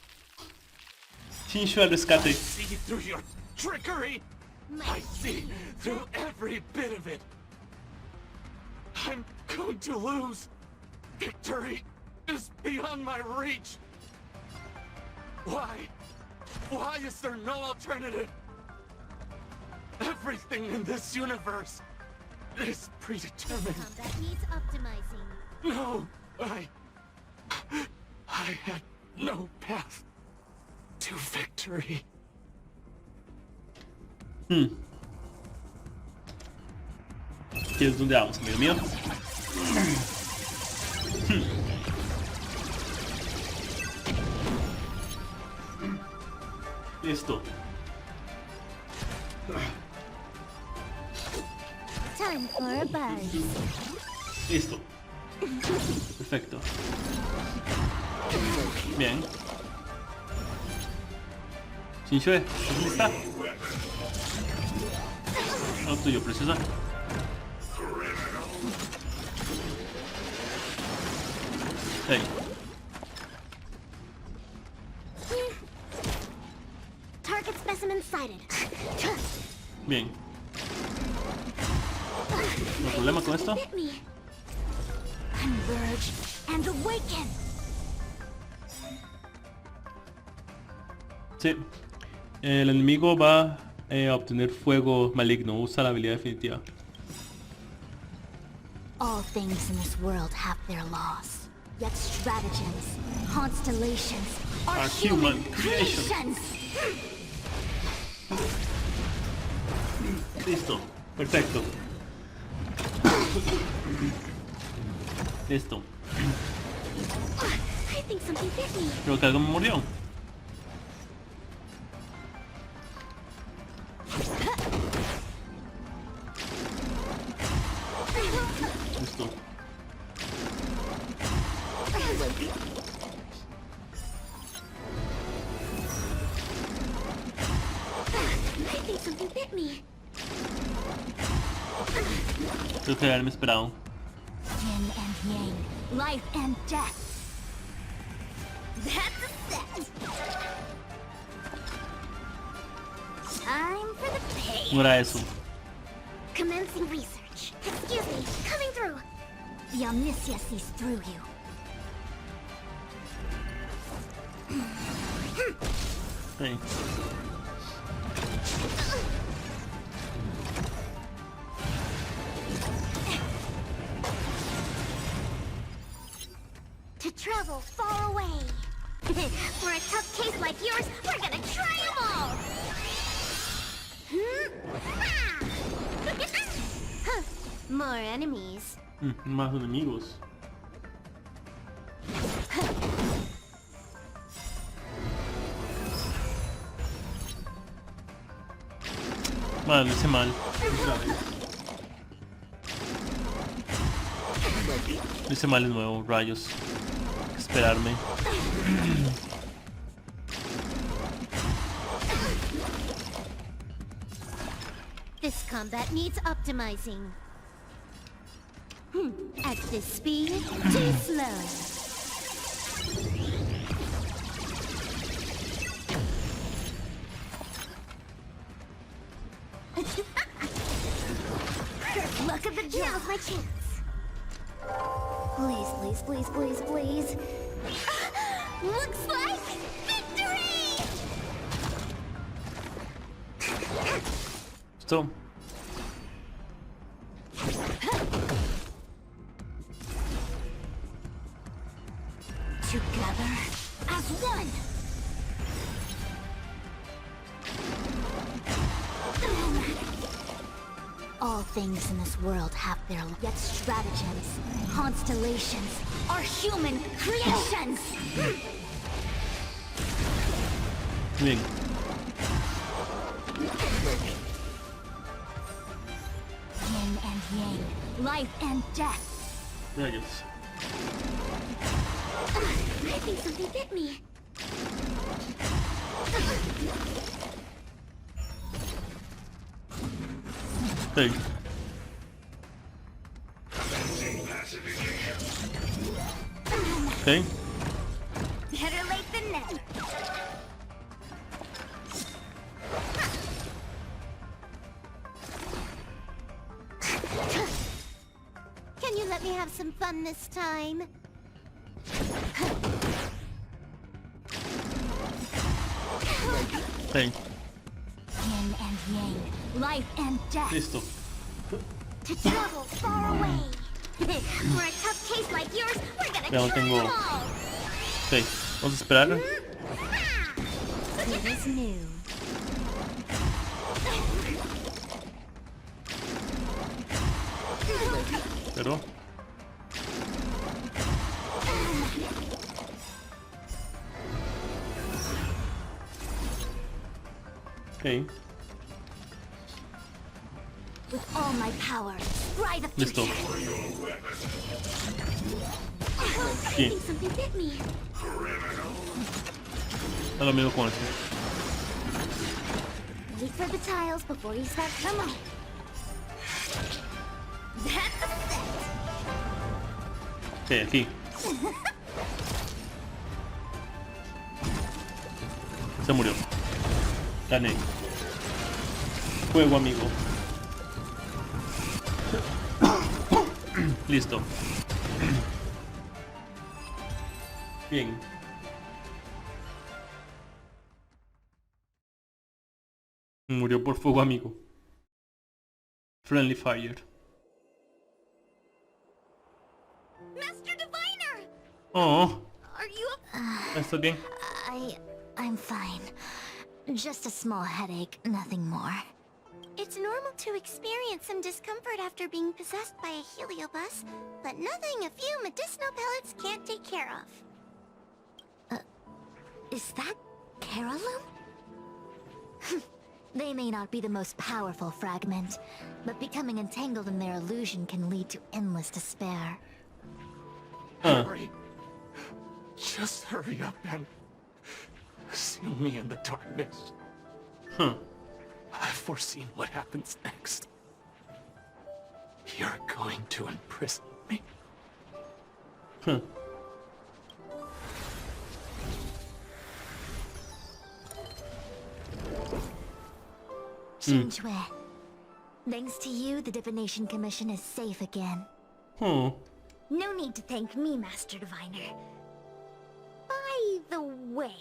Shinju al rescate. I see through your trickery! I see through every bit of it! I'm going to lose! Victory is beyond my reach! Why? Why is there no alternative? Everything in this universe is predetermined. Combat needs optimizing. No, I had no path to victory. ¿Quieres dónde vamos, amigo mío? Listo. Time for a buzz. Listo. Perfecto. Bien. Shinshue, ¿estás lista? Lo tuyo, preciosa. Hey. Target specimen sighted. Bien. ¿No hay problema con esto? Hit me. Converge and awaken. Sí. El enemigo va a obtener fuego maligno. Usa la habilidad definitiva. All things in this world have their laws. Yet stratagems, constellations are human creations. Listo. Perfecto. Listo. I think something bit me. Creo que algo me mordió. Listo. I think something bit me. Creo que haberme esperado. Yin and yang, life and death. That's a set. Time for the pay. No era eso. Commencing research. Excuse me, coming through. The Omniscia sees through you. Hey. To travel far away. For a tough case like yours, we're gonna try them all! More enemies. Más enemigos. Mal, lo hice mal. Otra vez. Lo hice mal de nuevo, rayos. Hay que esperarme. This combat needs optimizing. At this speed, too slow. Look at the draw. Now's my chance. Please, please, please, please, please. Looks like victory! So. Together as one. All things in this world have their yet stratagems, constellations, are human creations. Bien. Yin and yang, life and death. Rayos. I think something bit me. Hey. Okay. Better late than never. Can you let me have some fun this time? Hey. Yin and yang, life and death. Listo. To travel far away. For a tough case like yours, we're gonna Ya no try tengo. them all. Ok, vamos a esperar. It is new. Pero. Ok, With all my power, try the listo. I Sí, think something bit me. es lo mismo con eso. Wait for the tiles before you start. Come on. That's a Ok, aquí. Se murió. Gané. Juego, amigo. Listo. Bien. Murió por fuego, amigo. Friendly fire. Master Diviner! Oh, Are you ¿estás bien? I'm fine. Just a small headache, nothing more. It's normal to experience some discomfort after being possessed by a heliobus, but nothing a few medicinal pellets can't take care of. Is that Carolum? They may not be the most powerful fragment, but becoming entangled in their illusion can lead to endless despair. Hurry. Just hurry up and seal me in the darkness. Huh. I've foreseen what happens next. You're going to imprison me. Huh. Shinjue. Thanks to you, the Divination Commission is safe again. Oh. No need to thank me, Master Diviner. By the way,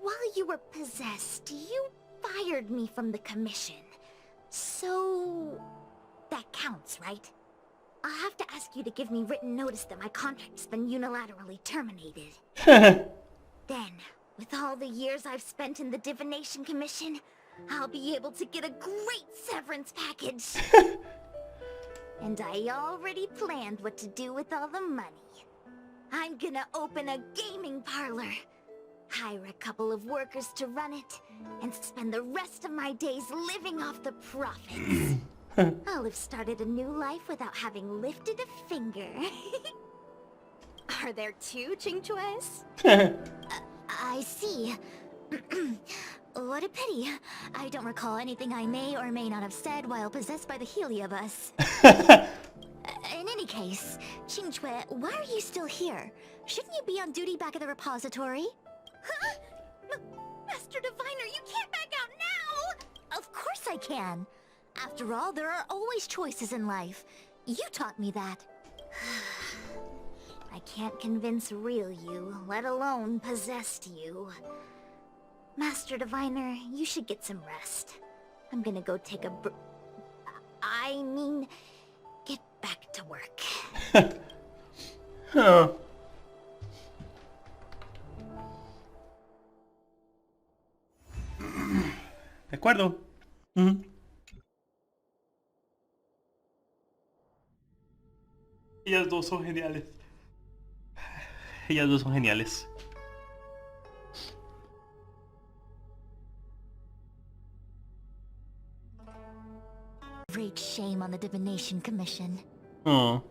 while you were possessed, you fired me from the commission. So... that counts, right? I'll have to ask you to give me written notice that my contract's been unilaterally terminated. Then, with all the years I've spent in the Divination Commission, I'll be able to get a great severance package. And I already planned what to do with all the money. I'm gonna open a gaming parlor, hire a couple of workers to run it, and spend the rest of my days living off the profits. I'll have started a new life without having lifted a finger. Are there two Chingchues? I see. What a pity. I don't recall anything I may or may not have said while possessed by the Heliobus. In any case, Qingchue, why are you still here? Shouldn't you be on duty back at the repository? Huh? Master Diviner, you can't back out now! Of course I can. After all, there are always choices in life. You taught me that. I can't convince real you, let alone possessed you. Master Diviner, you should get some rest. I'm gonna go take a I mean, get back to work. Oh. De acuerdo. Ellas dos son geniales. Ellas dos son geniales. Great shame on the Divination Commission. Oh.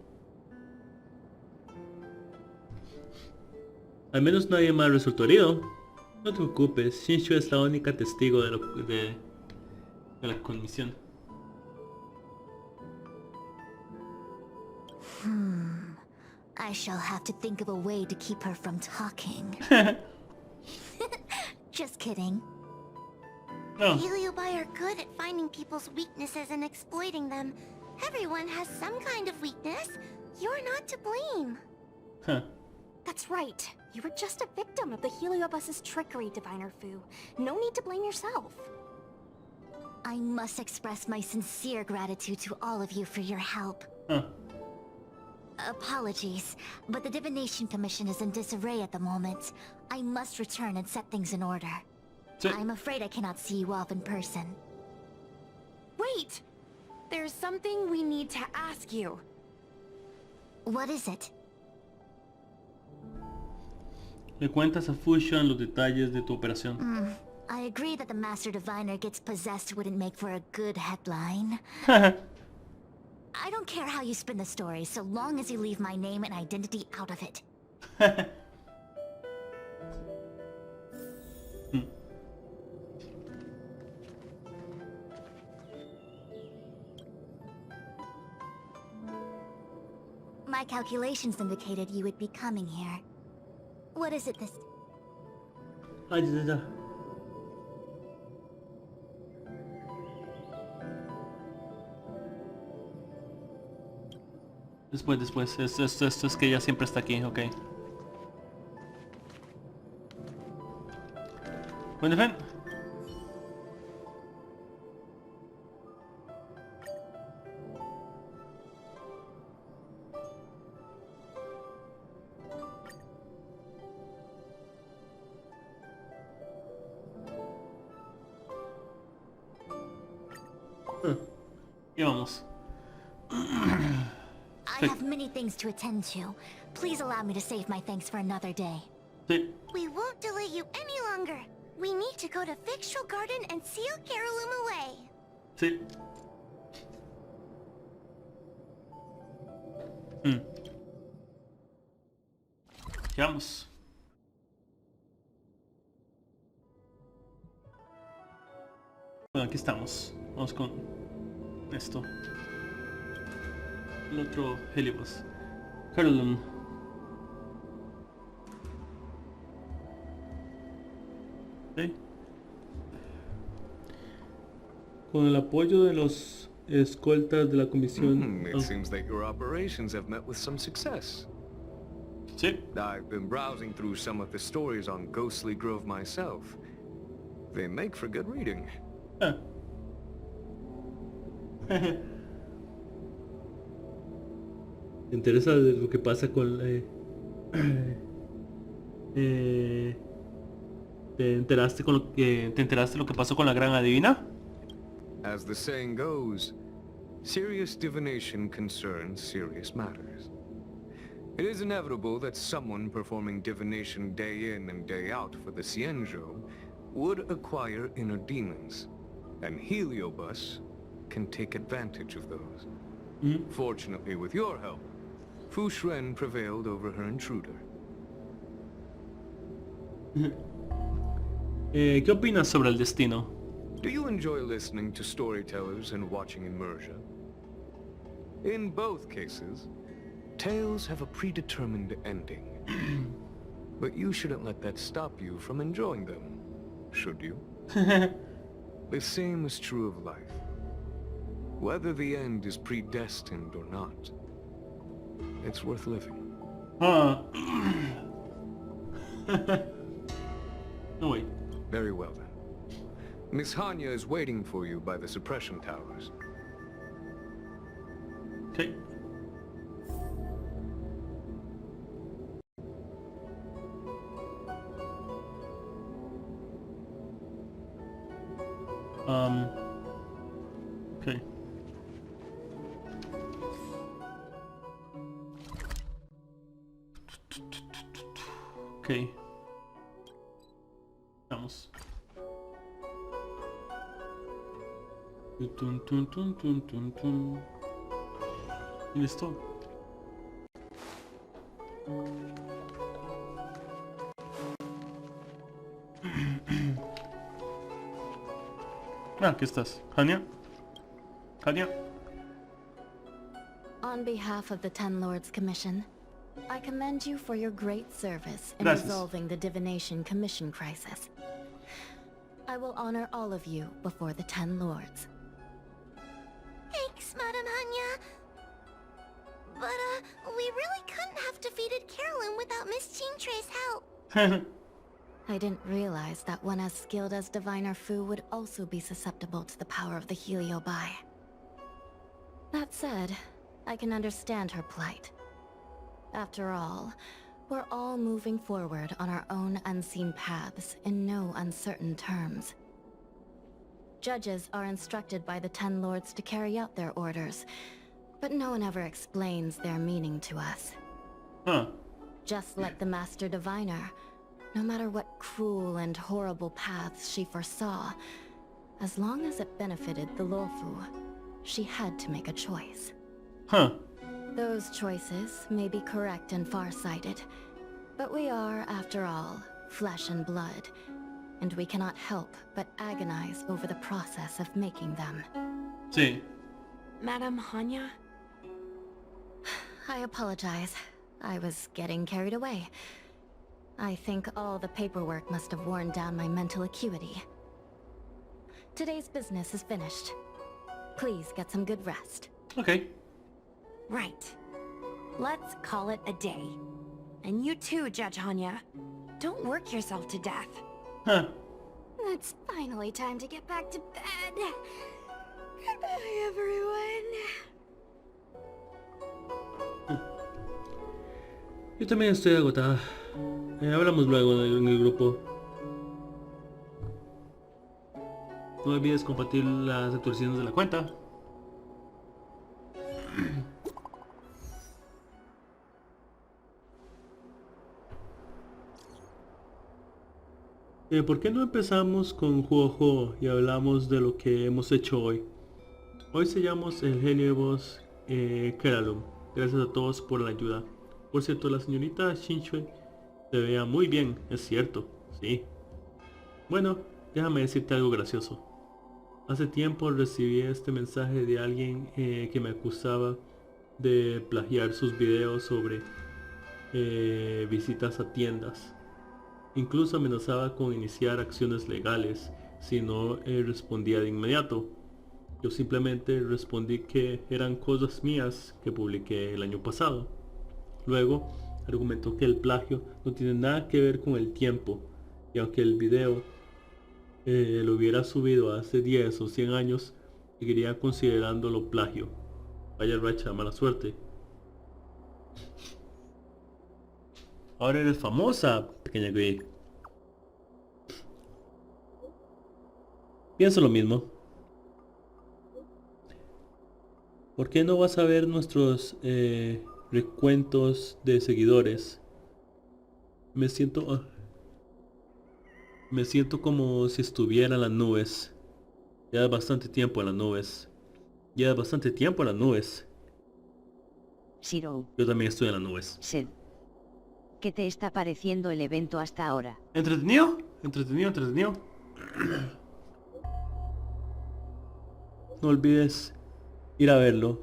Al menos nadie más resultó herido. No te preocupes, Shinshu es la única testigo de la comisión. I shall have to think of a way to keep her from talking. Just kidding. No. Heliobi are good at finding people's weaknesses and exploiting them. Everyone has some kind of weakness. You're not to blame. Huh. That's right. You were just a victim of the Heliobus's trickery, Diviner Fu. No need to blame yourself. I must express my sincere gratitude to all of you for your help. Huh. Apologies, but the Divination Commission is in disarray at the moment. I must return and set things in order. I'm afraid I cannot see you off in person. Wait! There's something we need to ask you. What is it? Le cuentas a Fusion los detalles de tu operación. I agree that the Master Diviner gets possessed wouldn't make for a good headline. I don't care how you spin the story, so long as you leave my name and identity out of it. My calculations indicated you would be coming here. What is it this... Ay, ya. Después. Esto es que ella siempre está aquí, ok. Bueno, ven. Y vamos. I have many things to attend to. Please allow me to save my thanks for another day. Sí. We won't delay you any longer. We need to go to Victual Garden and seal Carolum away. Sí. Vamos. Bueno, aquí estamos. Vamos con esto. El otro Heliobus. Carolum. ¿Sí? Con el apoyo de los escoltas de la comisión. It seems that your operations have met with some success. Sí. I've been browsing through some of the stories on Ghostly Grove myself. They make for good reading. Me interesa lo que pasa con ¿Te enteraste lo que pasó con la gran adivina? As the saying goes, serious divination concerns serious matters. It is inevitable that someone performing divination day in and day out for the Xianzhou would acquire inner demons, and Heliobus can take advantage of those. Fortunately, with your help, Fu Shren prevailed over her intruder. ¿Qué opinas sobre el destino? Do you enjoy listening to storytellers and watching immersion? In both cases, tales have a predetermined ending. But you shouldn't let that stop you from enjoying them, should you? The same is true of life. Whether the end is predestined or not, it's worth living. No way. Very well then. Miss Hanya is waiting for you by the suppression towers. Okay. Okay. Okay. Vamos. Tun, tun, tun, tun, tun, tun. Y listo. Aquí estás. Hanya. Hanya. On behalf of the Ten Lords Commission, I commend you for your great service in Gracias. resolving the Divination Commission crisis. I will honor all of you before the Ten Lords. Thanks, Madam Hanya. But, we really couldn't have defeated Carolyn without Miss Chingtre's help. I didn't realize that one as skilled as Diviner Fu would also be susceptible to the power of the Heliobi. That said, I can understand her plight. After all, we're all moving forward on our own unseen paths in no uncertain terms. Judges are instructed by the Ten Lords to carry out their orders, but no one ever explains their meaning to us. Just like the Master Diviner, no matter what cruel and horrible paths she foresaw, as long as it benefited the Luofu, she had to make a choice. Those choices may be correct and far-sighted, but we are, after all, flesh and blood, and we cannot help but agonize over the process of making them. Sí. Madam Hanya? I apologize. I was getting carried away. I think all the paperwork must have worn down my mental acuity. Today's business is finished. Please get some good rest. Okay. Right. Let's call it a day. And you too, Judge Hanya. Don't work yourself to death. It's finally time to get back to bed. Goodbye, everyone. Yo también estoy agotada. Hablamos luego en el grupo. No olvides compartir las actualizaciones de la cuenta. ¿Por qué no empezamos con Juojo y hablamos de lo que hemos hecho hoy? Hoy sellamos el genio boss Keralum. Gracias a todos por la ayuda. Por cierto, la señorita Shinshue se veía muy bien, es cierto, sí. Bueno, déjame decirte algo gracioso. Hace tiempo recibí este mensaje de alguien que me acusaba de plagiar sus videos sobre visitas a tiendas. Incluso amenazaba con iniciar acciones legales si no respondía de inmediato. Yo simplemente respondí que eran cosas mías que publiqué el año pasado. Luego argumentó que el plagio no tiene nada que ver con el tiempo, y aunque el video lo hubiera subido hace 10 o 100 años, seguiría considerándolo plagio. Vaya racha, mala suerte. Ahora eres famosa, pequeña Greg. Pienso lo mismo. ¿Por qué no vas a ver nuestros recuentos de seguidores? Me siento como si estuviera en las nubes. Ya bastante tiempo en las nubes. Zero. Yo también estoy en las nubes. Sed. ¿Qué te está pareciendo el evento hasta ahora? ¿Entretenido? No olvides ir a verlo.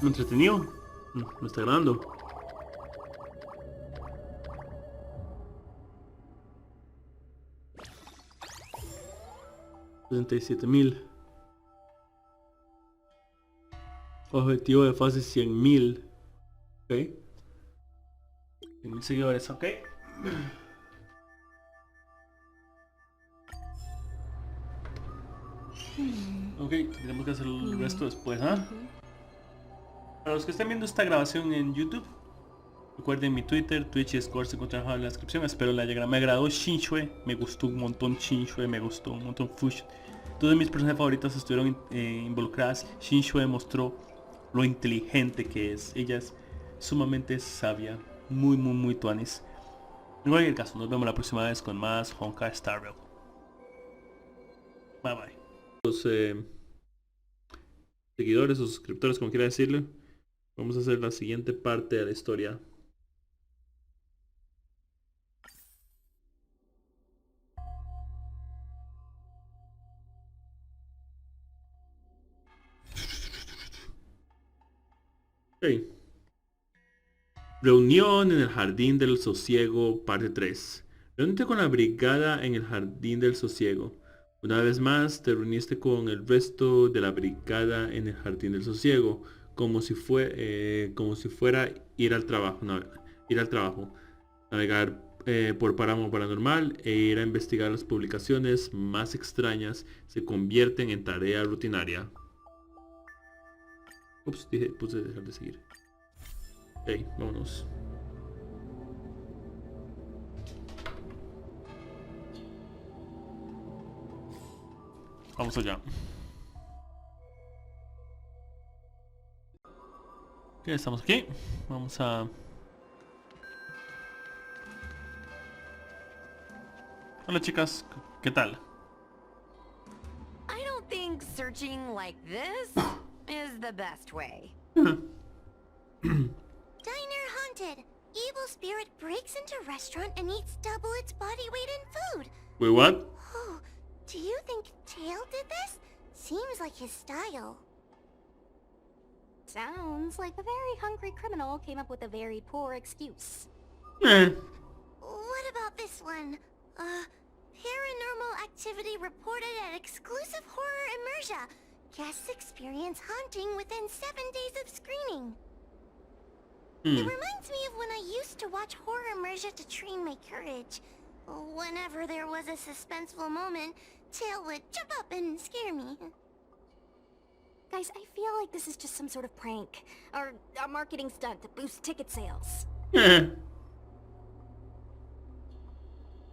¿Entretenido? Me está grabando. $77,000. Objetivo de fase 100,000. Ok. 100,000 seguidores, ok. Ok, tenemos que hacer el resto después, ¿ah? Para los que estén viendo esta grabación en YouTube, recuerden mi Twitter, Twitch y Discord se encuentran en la descripción. Espero la haya agradado. Me agradó Shinshue, me gustó un montón Shinshue, me gustó un montón Fush. Todas mis personajes favoritas estuvieron involucradas. Shinshue mostró lo inteligente que es. Ella es sumamente sabia, muy tuanis. En cualquier caso, nos vemos la próxima vez con más Honkai Star Rail. Bye bye. Los seguidores o suscriptores, como quiera decirle, vamos a hacer la siguiente parte de la historia. Okay. Reunión en el Jardín del Sosiego, parte 3. Reúnete con la brigada en el Jardín del Sosiego. Una vez más te reuniste con el resto de la brigada en el Jardín del Sosiego, como si fuera ir al trabajo, navegar por páramo paranormal e ir a investigar las publicaciones más extrañas se convierten en tarea rutinaria. Ups, puse dejar de seguir. Ok, vámonos. Vamos allá. Ok, estamos aquí. Vamos a... Hola chicas, ¿qué tal? I don't think searching like this is the best way. Diner haunted. Evil spirit breaks into restaurant and eats double its body weight in food. Wait, what? Oh, do you think Tail did this? Seems like his style. Sounds like a very hungry criminal came up with a very poor excuse. What about this one? Paranormal activity reported at exclusive horror immersion. Guests experience haunting within 7 days of screening. It reminds me of when I used to watch horror immersion to train my courage. Whenever there was a suspenseful moment, Tail would jump up and scare me. Guys, I feel like this is just some sort of prank, or a marketing stunt to boost ticket sales.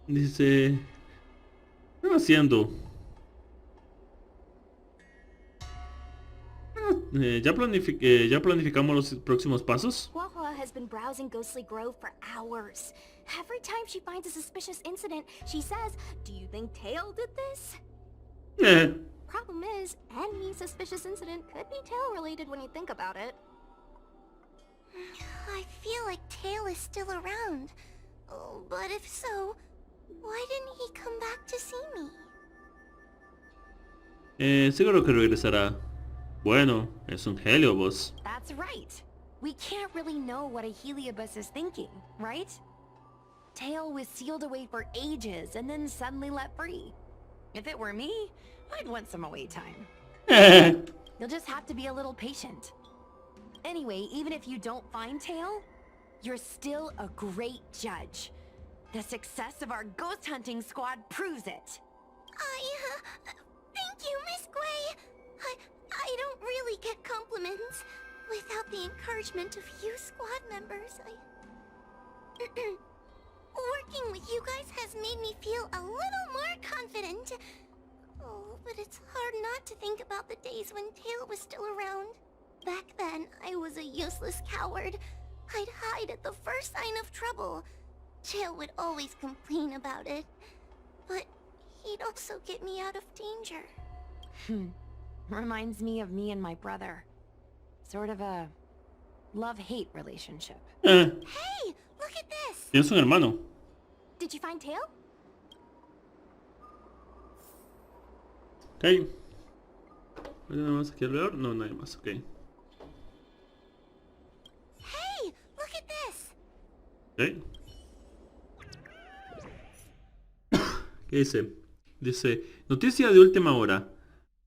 Dice... ¿Qué están haciendo? ¿Ya planificamos los próximos pasos? Huahua has been browsing Ghostly Grove for hours. Every time she finds a suspicious incident, she says, "Do you think Tail did this?" Problem is, any suspicious incident could be Tail related when you think about it. I feel like Tail is still around. Oh, but if so, why didn't he come back to see me? Seguro que regresará. Bueno, es un Heliobus. That's right. We can't really know what a Heliobus is thinking, right? Tail was sealed away for ages and then suddenly let free. If it were me, I'd want some away time. You'll just have to be a little patient. Anyway, even if you don't find Tail, you're still a great judge. The success of our ghost hunting squad proves it. Thank you, Miss Gray. I don't really get compliments. Without the encouragement of you squad members, working with you guys has made me feel a little more confident. Oh, but it's hard not to think about the days when Tail was still around. Back then, I was a useless coward. I'd hide at the first sign of trouble. Tail would always complain about it. But he'd also get me out of danger. Reminds me of me and my brother. Sort of a love-hate relationship. Hey, look at this! Tienes un hermano. Did you find Tail? Ok. ¿Hay nada más aquí alrededor? No, nada más, ok. Hey, look at this! Ok. ¿Qué dice? Dice, noticia de última hora.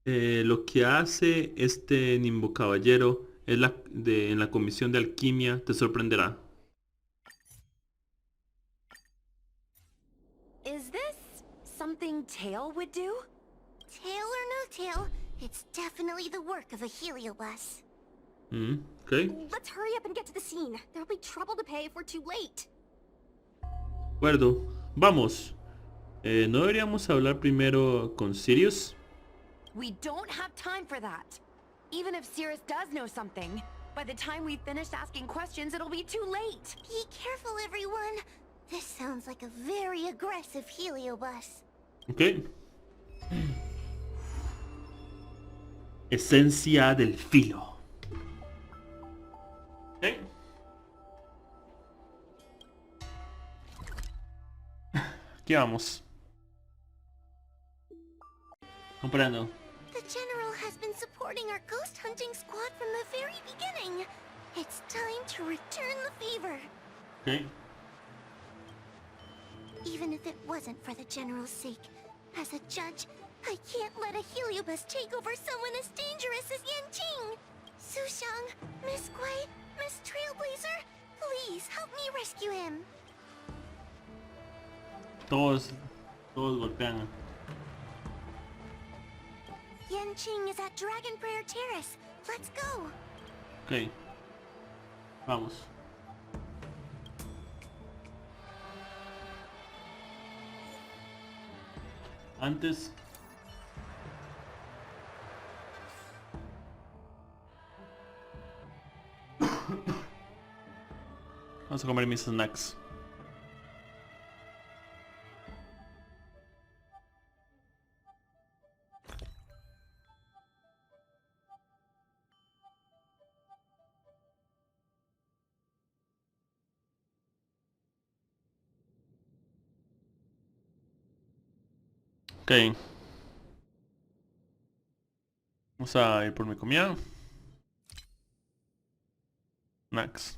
Lo que hace este Nimbo Caballero en la comisión de alquimia te sorprenderá. Is this something Tail would do? Tail or no tail, it's definitely the work of a heliobus. Ok. Let's hurry up and get to the scene. There'll be trouble to pay if we're too late. De acuerdo. Vamos. ¿No deberíamos hablar primero con Sirius? We don't have time for that. Even if Sirius does know something, by the time we've finished asking questions, it'll be too late. Be careful, everyone. This sounds like a very aggressive heliobus. Ok. Esencia del filo. Ok. Aquí vamos. Comprendo. The General has been supporting our ghost hunting squad from the very beginning. It's time to return the fever. Ok. Even if it wasn't for the General's sake, as a judge, I can't let a heliobus take over someone as dangerous as Yanqing. Sushang, Miss Guai, Miss Trailblazer, please help me rescue him. Todos golpean. Yanqing is at Dragon Prayer Terrace. Let's go. Ok. Vamos. Antes. Vamos a comer mis snacks. Ok. Vamos a ir por mi comida. Snacks.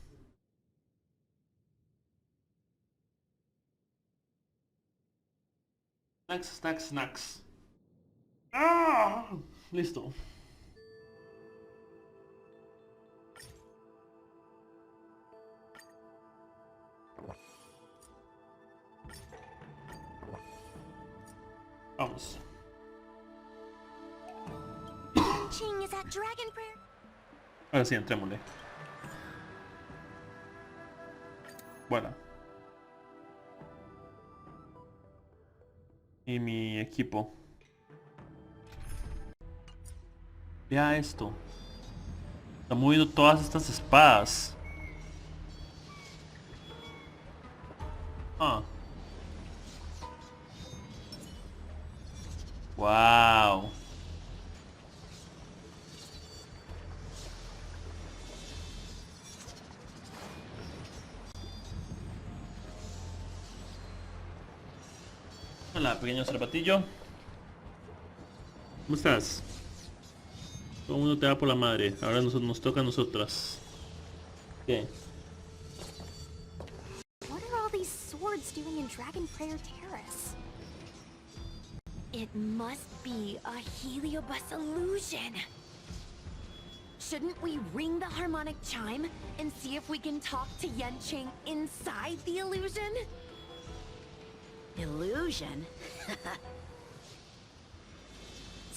Snacks. ¡Ah! Listo. Vamos. Yanqing is at Dragon Prayer. Ahora sí, entrémosle. Bueno. Y mi equipo. Vea esto. Está moviendo todas estas espadas. Ah. Wow. Hola, pequeño zapatillo. ¿Cómo estás? Todo el mundo te da por la madre. Ahora nos toca a nosotras. ¿Qué? What are all these swords doing in Dragon Prayer Terrace? It must be a heliobus illusion. Shouldn't we ring the harmonic chime and see if we can talk to Yanqing inside the illusion? Illusion?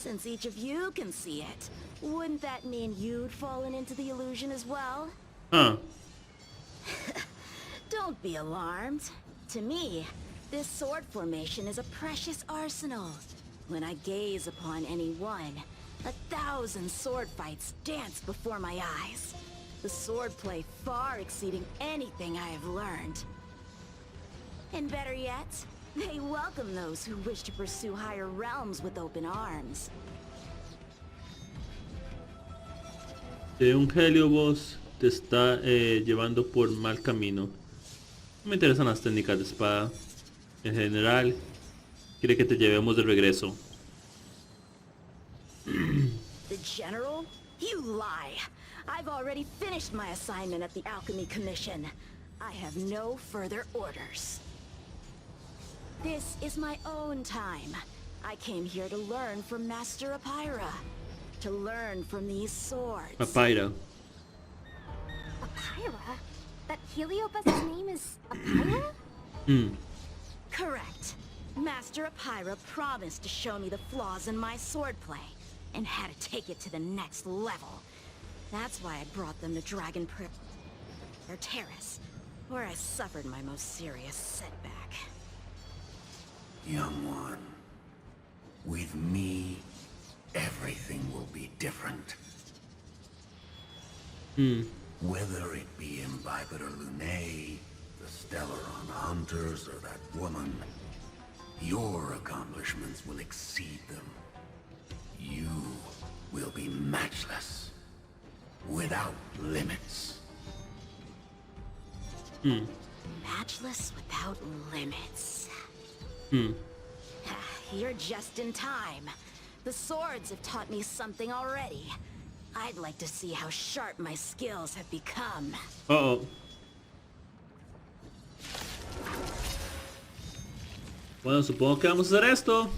Since each of you can see it, wouldn't that mean you'd fallen into the illusion as well? Huh. Don't be alarmed. To me, this sword formation is a precious arsenal. When I gaze upon any one, 1,000 sword fights dance before my eyes. The swordplay far exceeding anything I have learned. And better yet, they welcome those who wish to pursue higher realms with open arms. Un Heliobos te está llevando por mal camino. No me interesan las técnicas de espada. En general, quiere que te llevemos de regreso. The General? You lie! I've already finished my assignment at the Alchemy Commission. I have no further orders. This is my own time. I came here to learn from Master Apira. To learn from these swords. Apira. Apira? That Heliobas's name is Apira? Correct. Master Apira promised to show me the flaws in my swordplay, and had to take it to the next level. That's why I brought them to Dragon Terrace, where I suffered my most serious setback. Young one, with me, everything will be different. Whether it be Imbibitor Lunae, the Stellaron Hunters, or that woman, your accomplishments will exceed them. You will be matchless, without limits. Matchless without limits. You're just in time. The swords have taught me something already. I'd like to see how sharp my skills have become. Uh-oh. Bueno, supongo que vamos a hacer esto.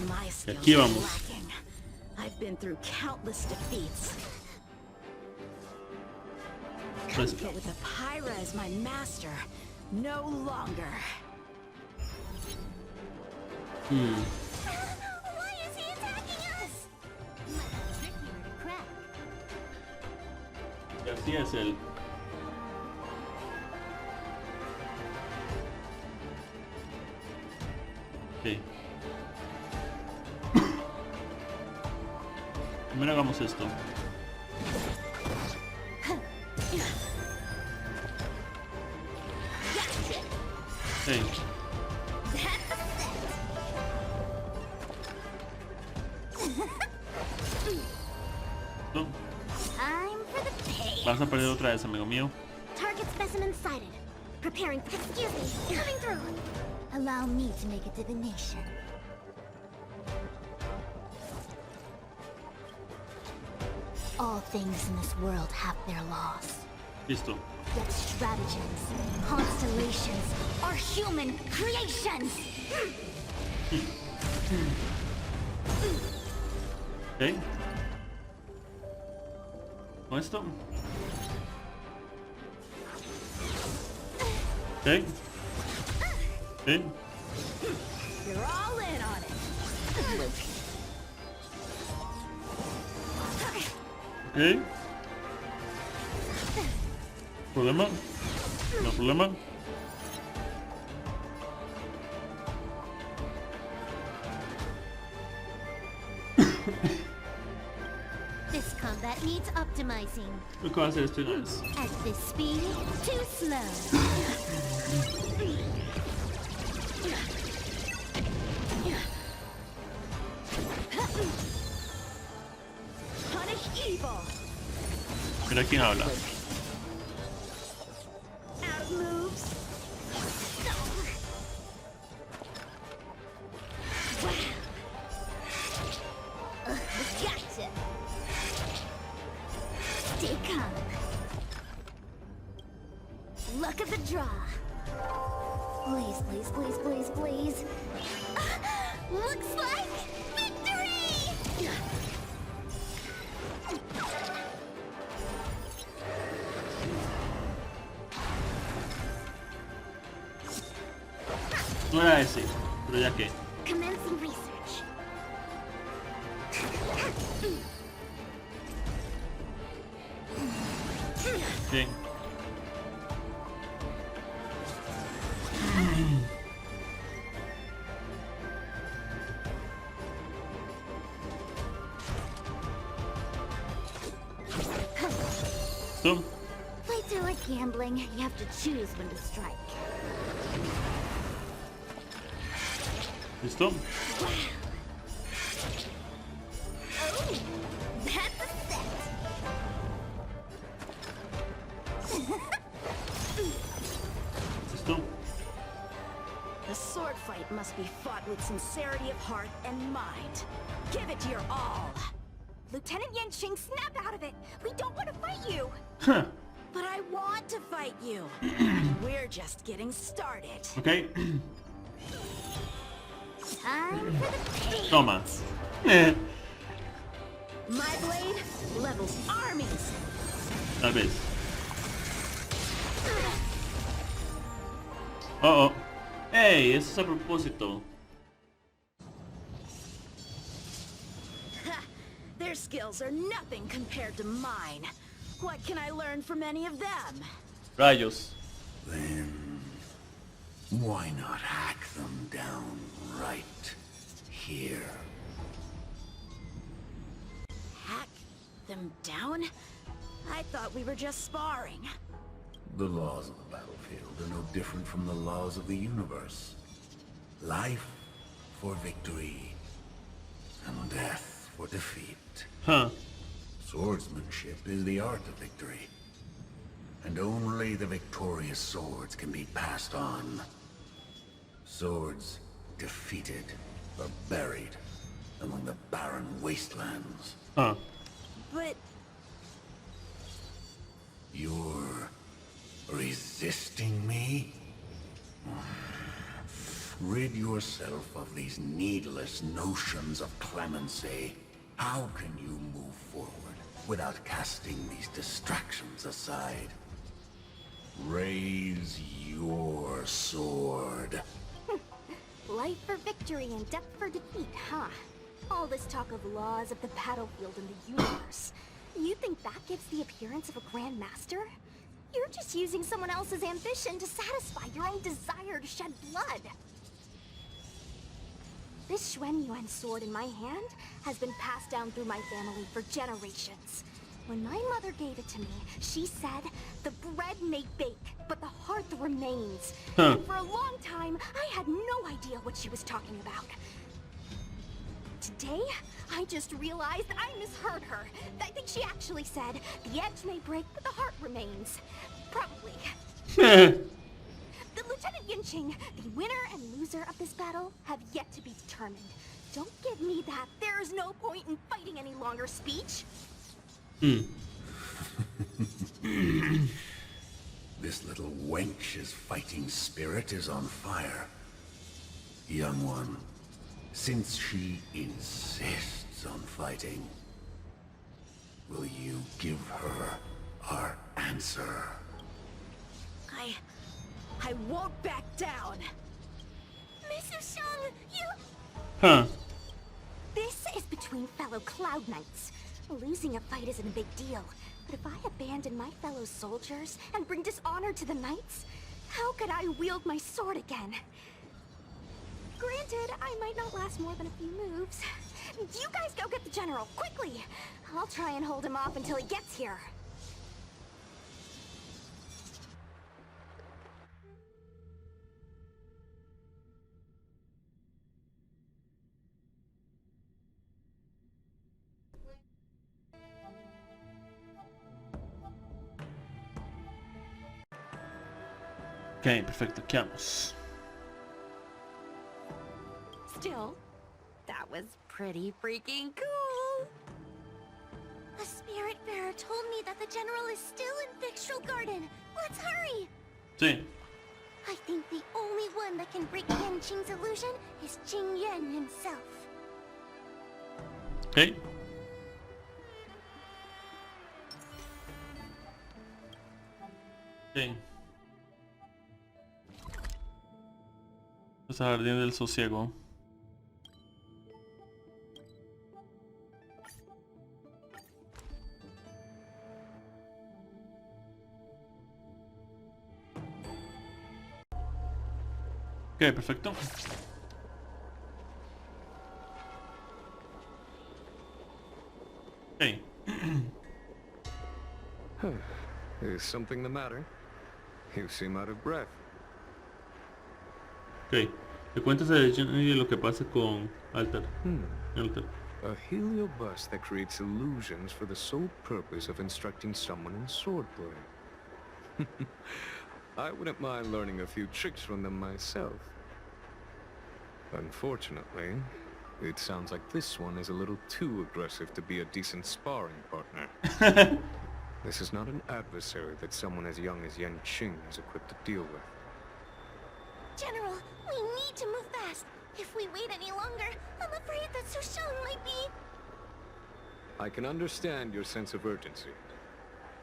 My skills Aquí are vamos. lacking. I've been through countless defeats. Pues, But with Apira as my master, no longer. Why is he attacking us? Trickier to crack. y así es él. Ok. Primero hagamos esto. Hey. No. Time for the pay. Vas a perder otra vez, amigo mío. Target specimen sighted. Preparing. Excuse me. Coming through. Allow me to make a divination. All things in this world have their laws. Listo. Yet stratagems, constellations, are human creations! Ok. Con esto. Ok. Ok. You're all in on it. Ok. ¿Problema? ¿No problema? This combat needs optimizing. Lo que va a hacer esto no es. At this speed, too slow. Punish evil. Mira quién habla. Out of moves. Gotcha. Stay calm. Luck of the draw. Please, please, please, please, please. Looks like victory! No era ese, pero ya que. Commencing research. Bien. ¿Listo? Fights are like gambling. You have to choose when to strike. ¿Listo? Oh, that's a set. ¿Listo? The sword fight must be fought with sincerity of heart and mind. Give it your all. Lieutenant Yanqing, snap out of it! We don't want to fight you! Huh. But I want to fight you. We're just getting started. Ok. Time for the pain. Toma. My blade levels armies. Tal vez. Oh, oh. Ey, eso es a propósito. Their skills are nothing compared to mine. What can I learn from any of them? Rayos. Then why not hack them down right here? Hack them down? I thought we were just sparring. The laws of the battlefield are no different from the laws of the universe. Life for victory, and death for defeat. Huh. Swordsmanship is the art of victory. And only the victorious swords can be passed on. Swords defeated are buried among the barren wastelands. Huh. But You're resisting me? Rid yourself of these needless notions of clemency. How can you move forward without casting these distractions aside? Raise your sword. Life for victory and death for defeat, huh? All this talk of laws of the battlefield and the universe. You think that gives the appearance of a Grand Master? You're just using someone else's ambition to satisfy your own desire to shed blood. This Xuan Yuan sword in my hand has been passed down through my family for generations. When my mother gave it to me, she said, the bread may bake, but the heart remains. Huh. And for a long time, I had no idea what she was talking about. Today, I just realized I misheard her. I think she actually said, the edge may break, but the heart remains. Probably. The Lieutenant Yanqing, the winner and loser of this battle, have yet to be determined. Don't give me that there is no point in fighting any longer speech. This little wench's fighting spirit is on fire. Young one, since she insists on fighting, will you give her our answer? I won't back down. Mr. Shang, you... Huh. This is between fellow Cloud Knights. Losing a fight isn't a big deal. But if I abandon my fellow soldiers and bring dishonor to the Knights, how could I wield my sword again? Granted, I might not last more than a few moves. You guys go get the General, quickly! I'll try and hold him off until he gets here. Ok, perfecto, ¿qué vamos? Still, that was pretty freaking cool. A spirit bearer told me that the General is still in Victual Garden. Let's hurry! Sí. I think the only one that can break Yan Qing's illusion is Qing Yuan himself. Hey. Okay. Los jardines del sosiego. Ok, perfecto. Hey. Is something the matter? You seem out of breath. Ok, le cuentas a Johnny lo que pasa con Altar. Altar. A heliobus that creates illusions for the sole purpose of instructing someone in swordplay. I wouldn't mind learning a few tricks from them myself. Unfortunately, it sounds like this one is a little too aggressive to be a decent sparring partner. This is not an adversary that someone as young as Yan Qing is equipped to deal with. General, we need to move fast. If we wait any longer, I'm afraid that Su Shang might be... I can understand your sense of urgency.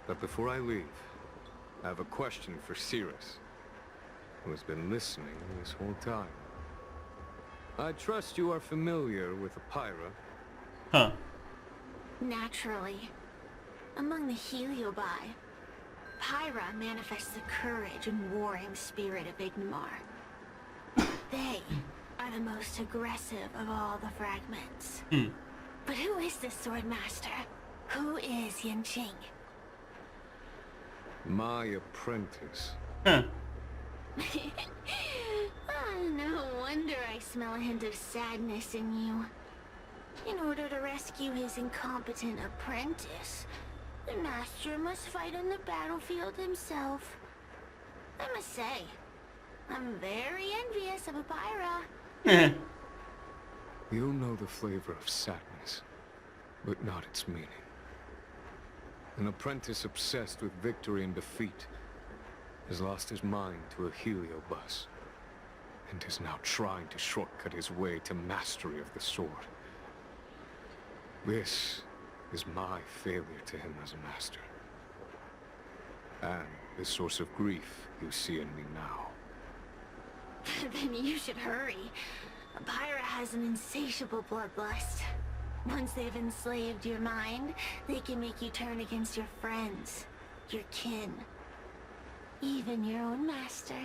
But before I leave, I have a question for Cirrus, who has been listening this whole time. I trust you are familiar with Apira. Huh. Naturally. Among the Heliobi, Pyra manifests the courage and warring spirit of Ignamar. They are the most aggressive of all the fragments. But who is this sword master? Who is Yan Qing? My apprentice. Oh, no wonder I smell a hint of sadness in you. In order to rescue his incompetent apprentice, the master must fight on the battlefield himself. I must say, I'm very envious of Apira. You'll know the flavor of sadness, but not its meaning. An apprentice obsessed with victory and defeat has lost his mind to a heliobus, and is now trying to shortcut his way to mastery of the sword. This is my failure to him as a master. And the source of grief you see in me now. Then you should hurry. Apira has an insatiable bloodlust. Once they've enslaved your mind, they can make you turn against your friends, your kin, even your own master.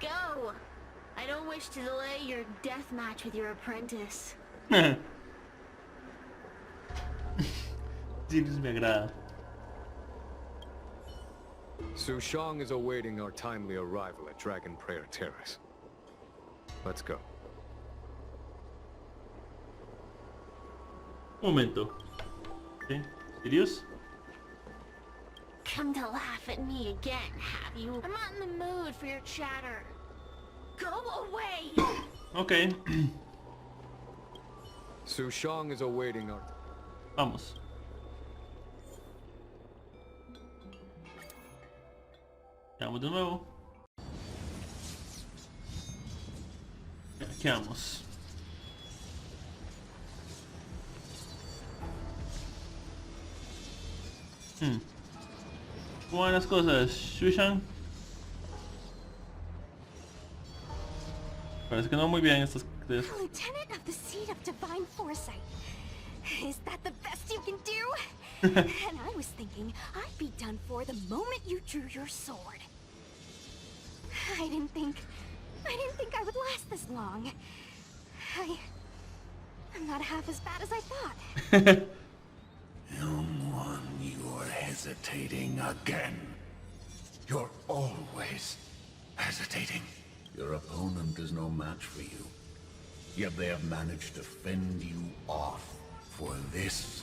Go! I don't wish to delay your death match with your apprentice. Sirius me agrada. Su Shang is awaiting our timely arrival at Dragon Prayer Terrace. Let's go. Un momento. Okay. Sirius? Come to laugh at me again, have you? I'm not in the mood for your chatter. Go away! Okay. Su Shang is awaiting our... Vamos. Vamos de nuevo. Aquí vamos. ¿Cómo van las cosas, Shushan? Parece que no muy bien estas... Lieutenant of the Seat of Divine Foresight. Is that the best you can do? And I was thinking I'd be done for the moment you drew your sword. I didn't think I would last this long. I'm not half as bad as I thought. Young one, you're hesitating again. You're always hesitating. Your opponent is no match for you. Yet they have managed to fend you off for this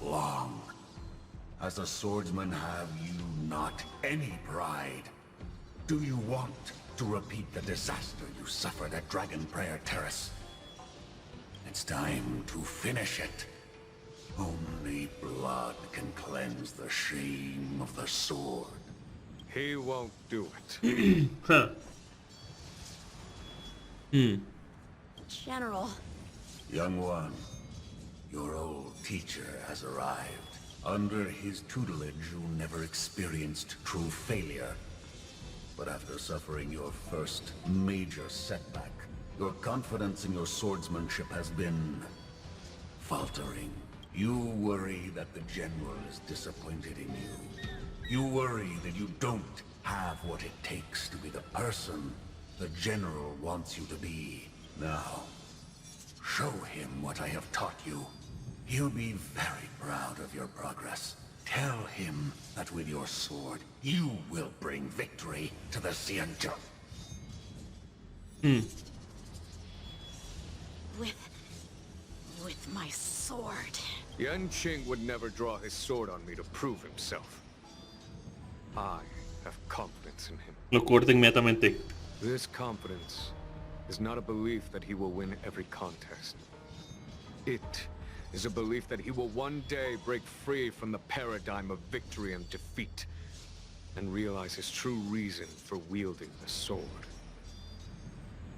long. As a swordsman, have you not any pride? Do you want to repeat the disaster you suffered at Dragon Prayer Terrace? It's time to finish it. Only blood can cleanse the shame of the sword. He won't do it. Huh. General. Young one, your old teacher has arrived. Under his tutelage, you never experienced true failure. But after suffering your first major setback, your confidence in your swordsmanship has been faltering. You worry that the General is disappointed in you. You worry that you don't have what it takes to be the person the General wants you to be. Now, show him what I have taught you. He'll be very proud of your progress. Tell him that with your sword, you will bring victory to the Xianzhou. With my sword. Yanqing would never draw his sword on me to prove himself. I have confidence in him. Lo corta inmediatamente. This confidence is not a belief that he will win every contest. It is a belief that he will one day break free from the paradigm of victory and defeat, and realize his true reason for wielding the sword.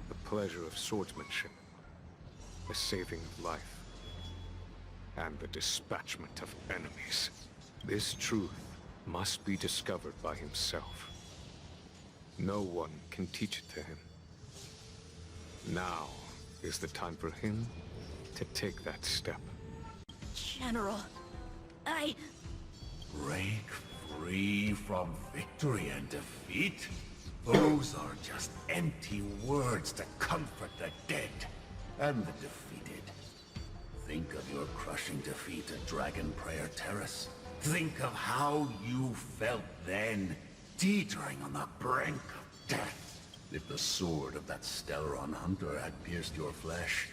The pleasure of swordsmanship, the saving of life, and the dispatchment of enemies. This truth must be discovered by himself. No one can teach it to him. Now is the time for him to take that step. General, Break free from victory and defeat? Those are just empty words to comfort the dead and the defeated. Think of your crushing defeat at Dragon Prayer Terrace. Think of how you felt then, teetering on the brink of death. If the sword of that Stellaron hunter had pierced your flesh,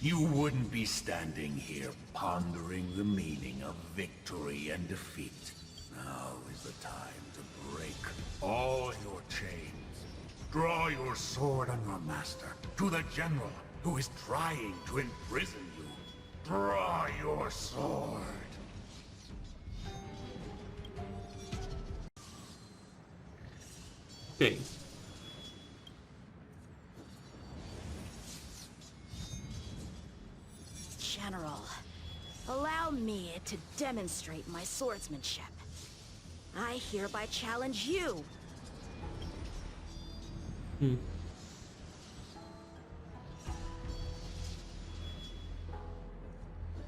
you wouldn't be standing here pondering the meaning of victory and defeat. Now is the time to break all your chains. Draw your sword on your master, to the General who is trying to imprison you. Draw your sword. Okay. General, allow me to demonstrate my swordsmanship. I hereby challenge you.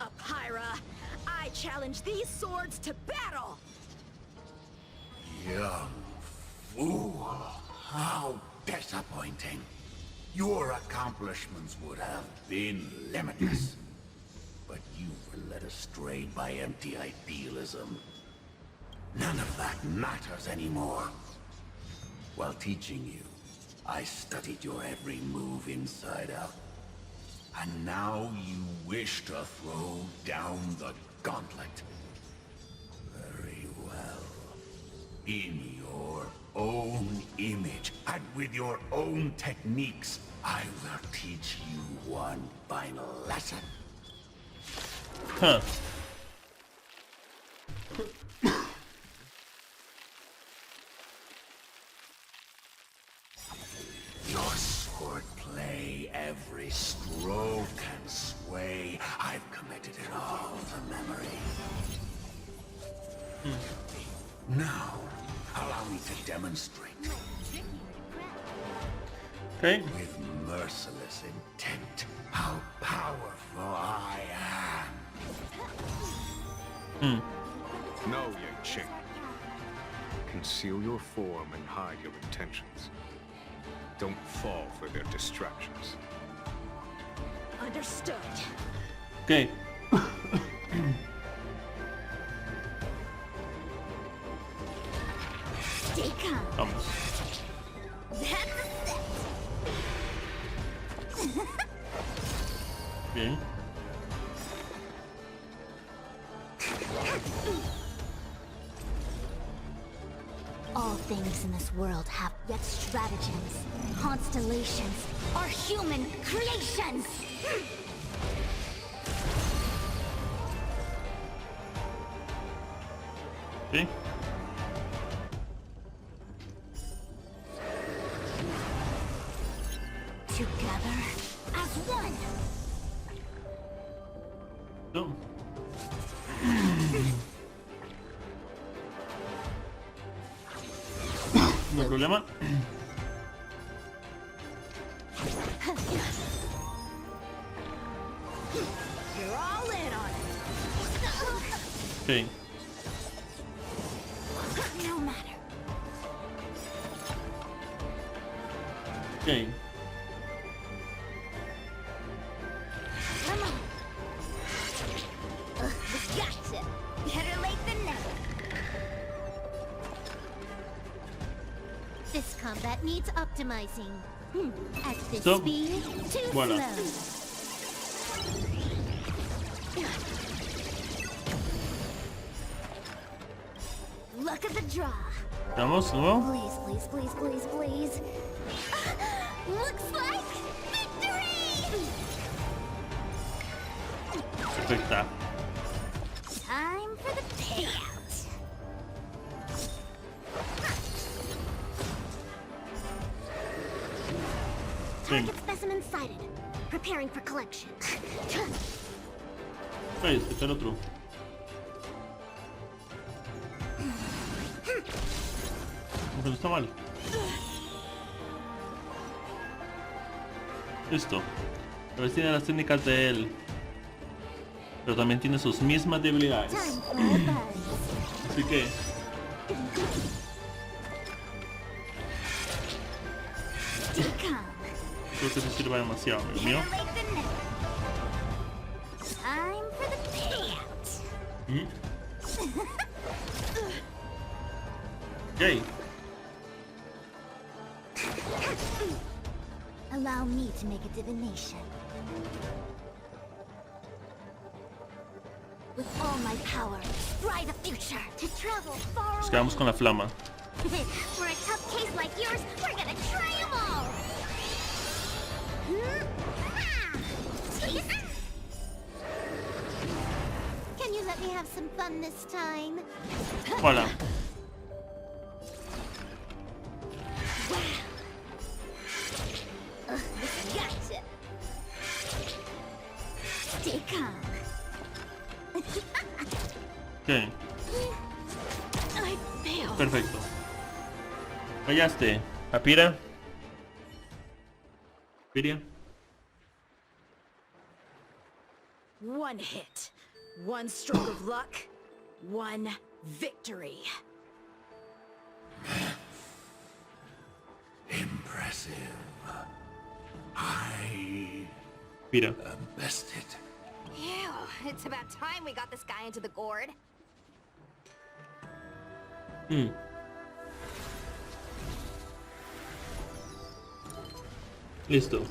Apira, I challenge these swords to battle! Young fool, how disappointing. Your accomplishments would have been limitless. But you were led astray by empty idealism. None of that matters anymore. While teaching you, I studied your every move inside out. And now you wish to throw down the gauntlet. Very well. In your own image, and with your own techniques, I will teach you one final lesson. Huh. Your swordplay, every stroke and sway, I've committed it all to memory. Now, allow me to demonstrate. Okay. With merciless intent, how powerful I am. No, Yanqing. Conceal your form and hide your intentions. Don't fall for their distractions. Understood. Okay. Stay calm. Vamos. Bien. All things in this world have yet stratagems. Constellations are human creations! Okay. No hay problema. You're all in on it. Ok. No matter. Ok. Come on. Gotcha. Better late than never. This combat needs optimizing. At this Stop. speed, too Voilà. slow. Look at the draw. Vamos, de nuevo. Please, please, please, please, please. Looks like victory! Perfecta. Time for the payout. Target specimen sighted. Preparing for collection. Ahí, está el otro. Pero está mal. Listo. A ver si tiene las técnicas de él. Pero también tiene sus mismas debilidades. Así que... creo que se sirva demasiado, amigo mío. Time for the payout. Ok. Allow me to make a divination. With all my power, try the future to travel far Nos away. quedamos con la flama. For a tough case like yours, we're gonna try them all. Can you let me have some fun this time? Voilà. Gotcha. Stay calm. Ok. I failed. Perfecto. Fallaste. Apira. Piria. One hit, one stroke of luck, one victory. Impressive. I Pira. bested. Ew, it's about time we got this guy into the gourd. Listo.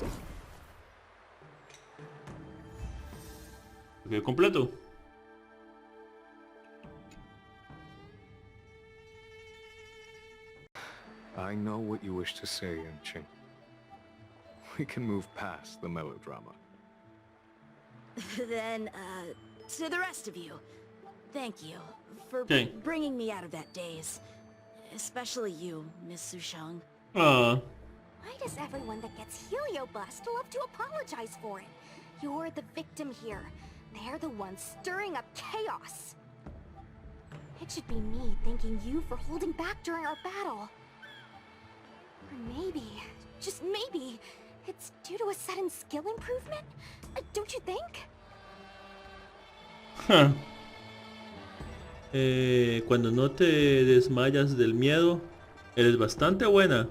Ok, completo. I know what you wish to say, Yunchin. We can move past the melodrama. Then, to the rest of you, thank you for Okay. bringing me out of that daze. Especially you, Miss Sushang. Ah, Why does everyone that gets heliobust love to apologize for it? You're the victim here. They're the ones stirring up chaos. It should be me thanking you for holding back during our battle. Or maybe, just maybe, it's due to a sudden skill improvement? Don't you think? Cuando no te desmayas del miedo, eres bastante buena.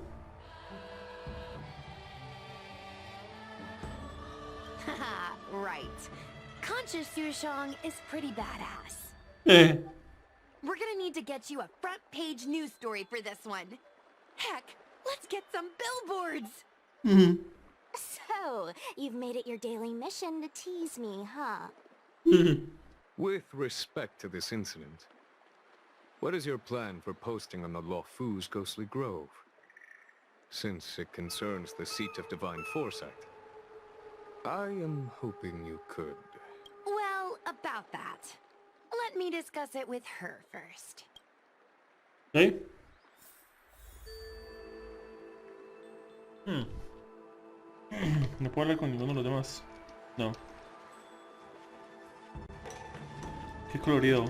Haha, right. Conscious Sushang is pretty badass. Eh. We're gonna need to get you a front page news story for this one. Heck, let's get some billboards! So, you've made it your daily mission to tease me, huh? With respect to this incident, what is your plan for posting on the Lofu's Ghostly Grove? Since it concerns the seat of divine foresight, I am hoping you could. Well, about that. Let me discuss it with her first. ¿Eh? No puedo hablar con ninguno de los demás. No. Qué colorido.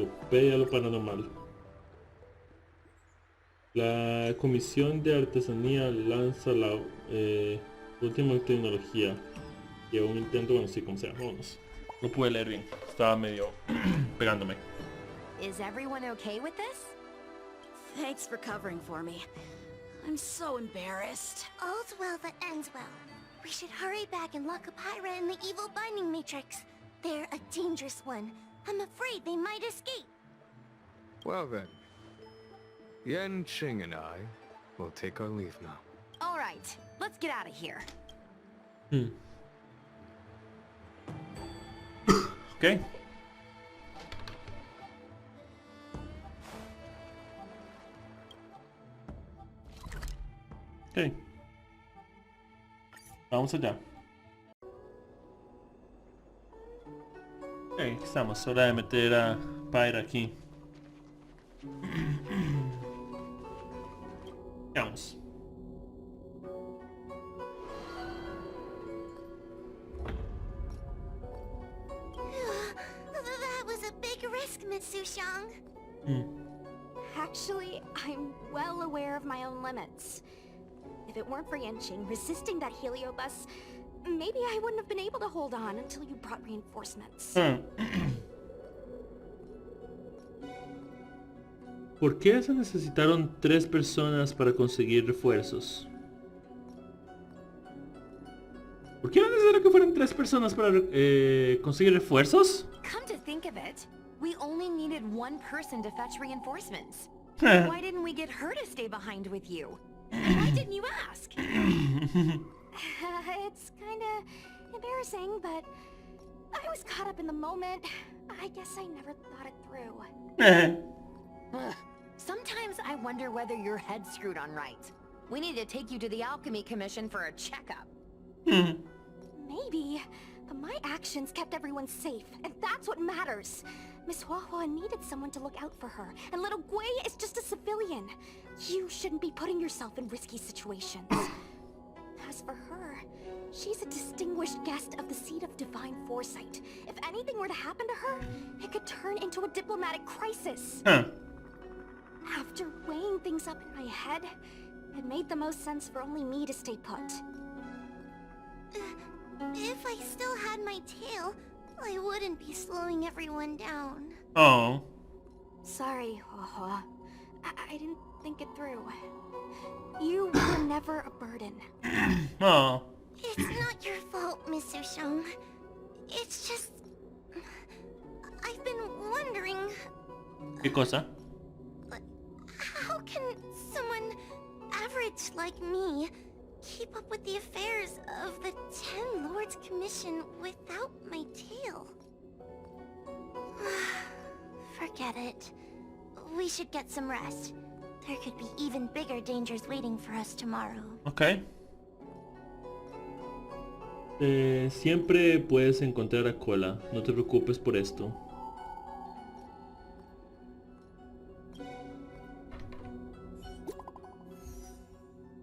Enciclopedia de lo paranormal. La Comisión de Artesanía lanza la última tecnología. Y un intento, bueno, sí, como sea, vámonos. No pude leer bien, estaba medio pegándome. Is everyone okay with this? Thanks for covering for me. I'm so embarrassed. All's well that ends well. We should hurry back and lock up Hyra in the evil binding matrix. They're a dangerous one. I'm afraid they might escape. Well then, Yan Qing and I will take our leave now. All right, let's get out of here. Ok. Ok. Vamos allá. Ok, estamos. Hora de meter a Pyre aquí. Vamos. That was a big risk, Miss Sushang. Actually, I'm well aware of my own limits. If it weren't for Yanqing resisting that heliobus, maybe I wouldn't have been able to hold on until you brought reinforcements. ¿Por qué se necesitaron 3 personas para conseguir refuerzos? ¿Por qué era necesario que fueran 3 personas para conseguir refuerzos? Come to think of it, we only needed one person to fetch reinforcements. Why didn't we get her to stay behind with you? Why didn't you ask? It's kinda embarrassing, but I was caught up in the moment. I guess I never thought it through. Sometimes I wonder whether your head's screwed on right. We need to take you to the Alchemy Commission for a checkup. Maybe, but my actions kept everyone safe, and that's what matters. Miss Huahua needed someone to look out for her, and little Gui is just a civilian. You shouldn't be putting yourself in risky situations. As for her, she's a distinguished guest of the Seat of Divine Foresight. If anything were to happen to her, it could turn into a diplomatic crisis. After weighing things up in my head, it made the most sense for only me to stay put. If I still had my tail, I wouldn't be slowing everyone down. Oh. Sorry, Huahua. I didn't think it through. You were never a burden. Oh. It's not your fault, Miss Sushang. It's just... I've been wondering... ¿Qué cosa? How can someone average like me keep up with the affairs of the 10 Lords Commission without my tail? Forget it. We should get some rest. There could be even bigger dangers waiting for us tomorrow. Ok. Siempre puedes encontrar a Cola. No te preocupes por esto.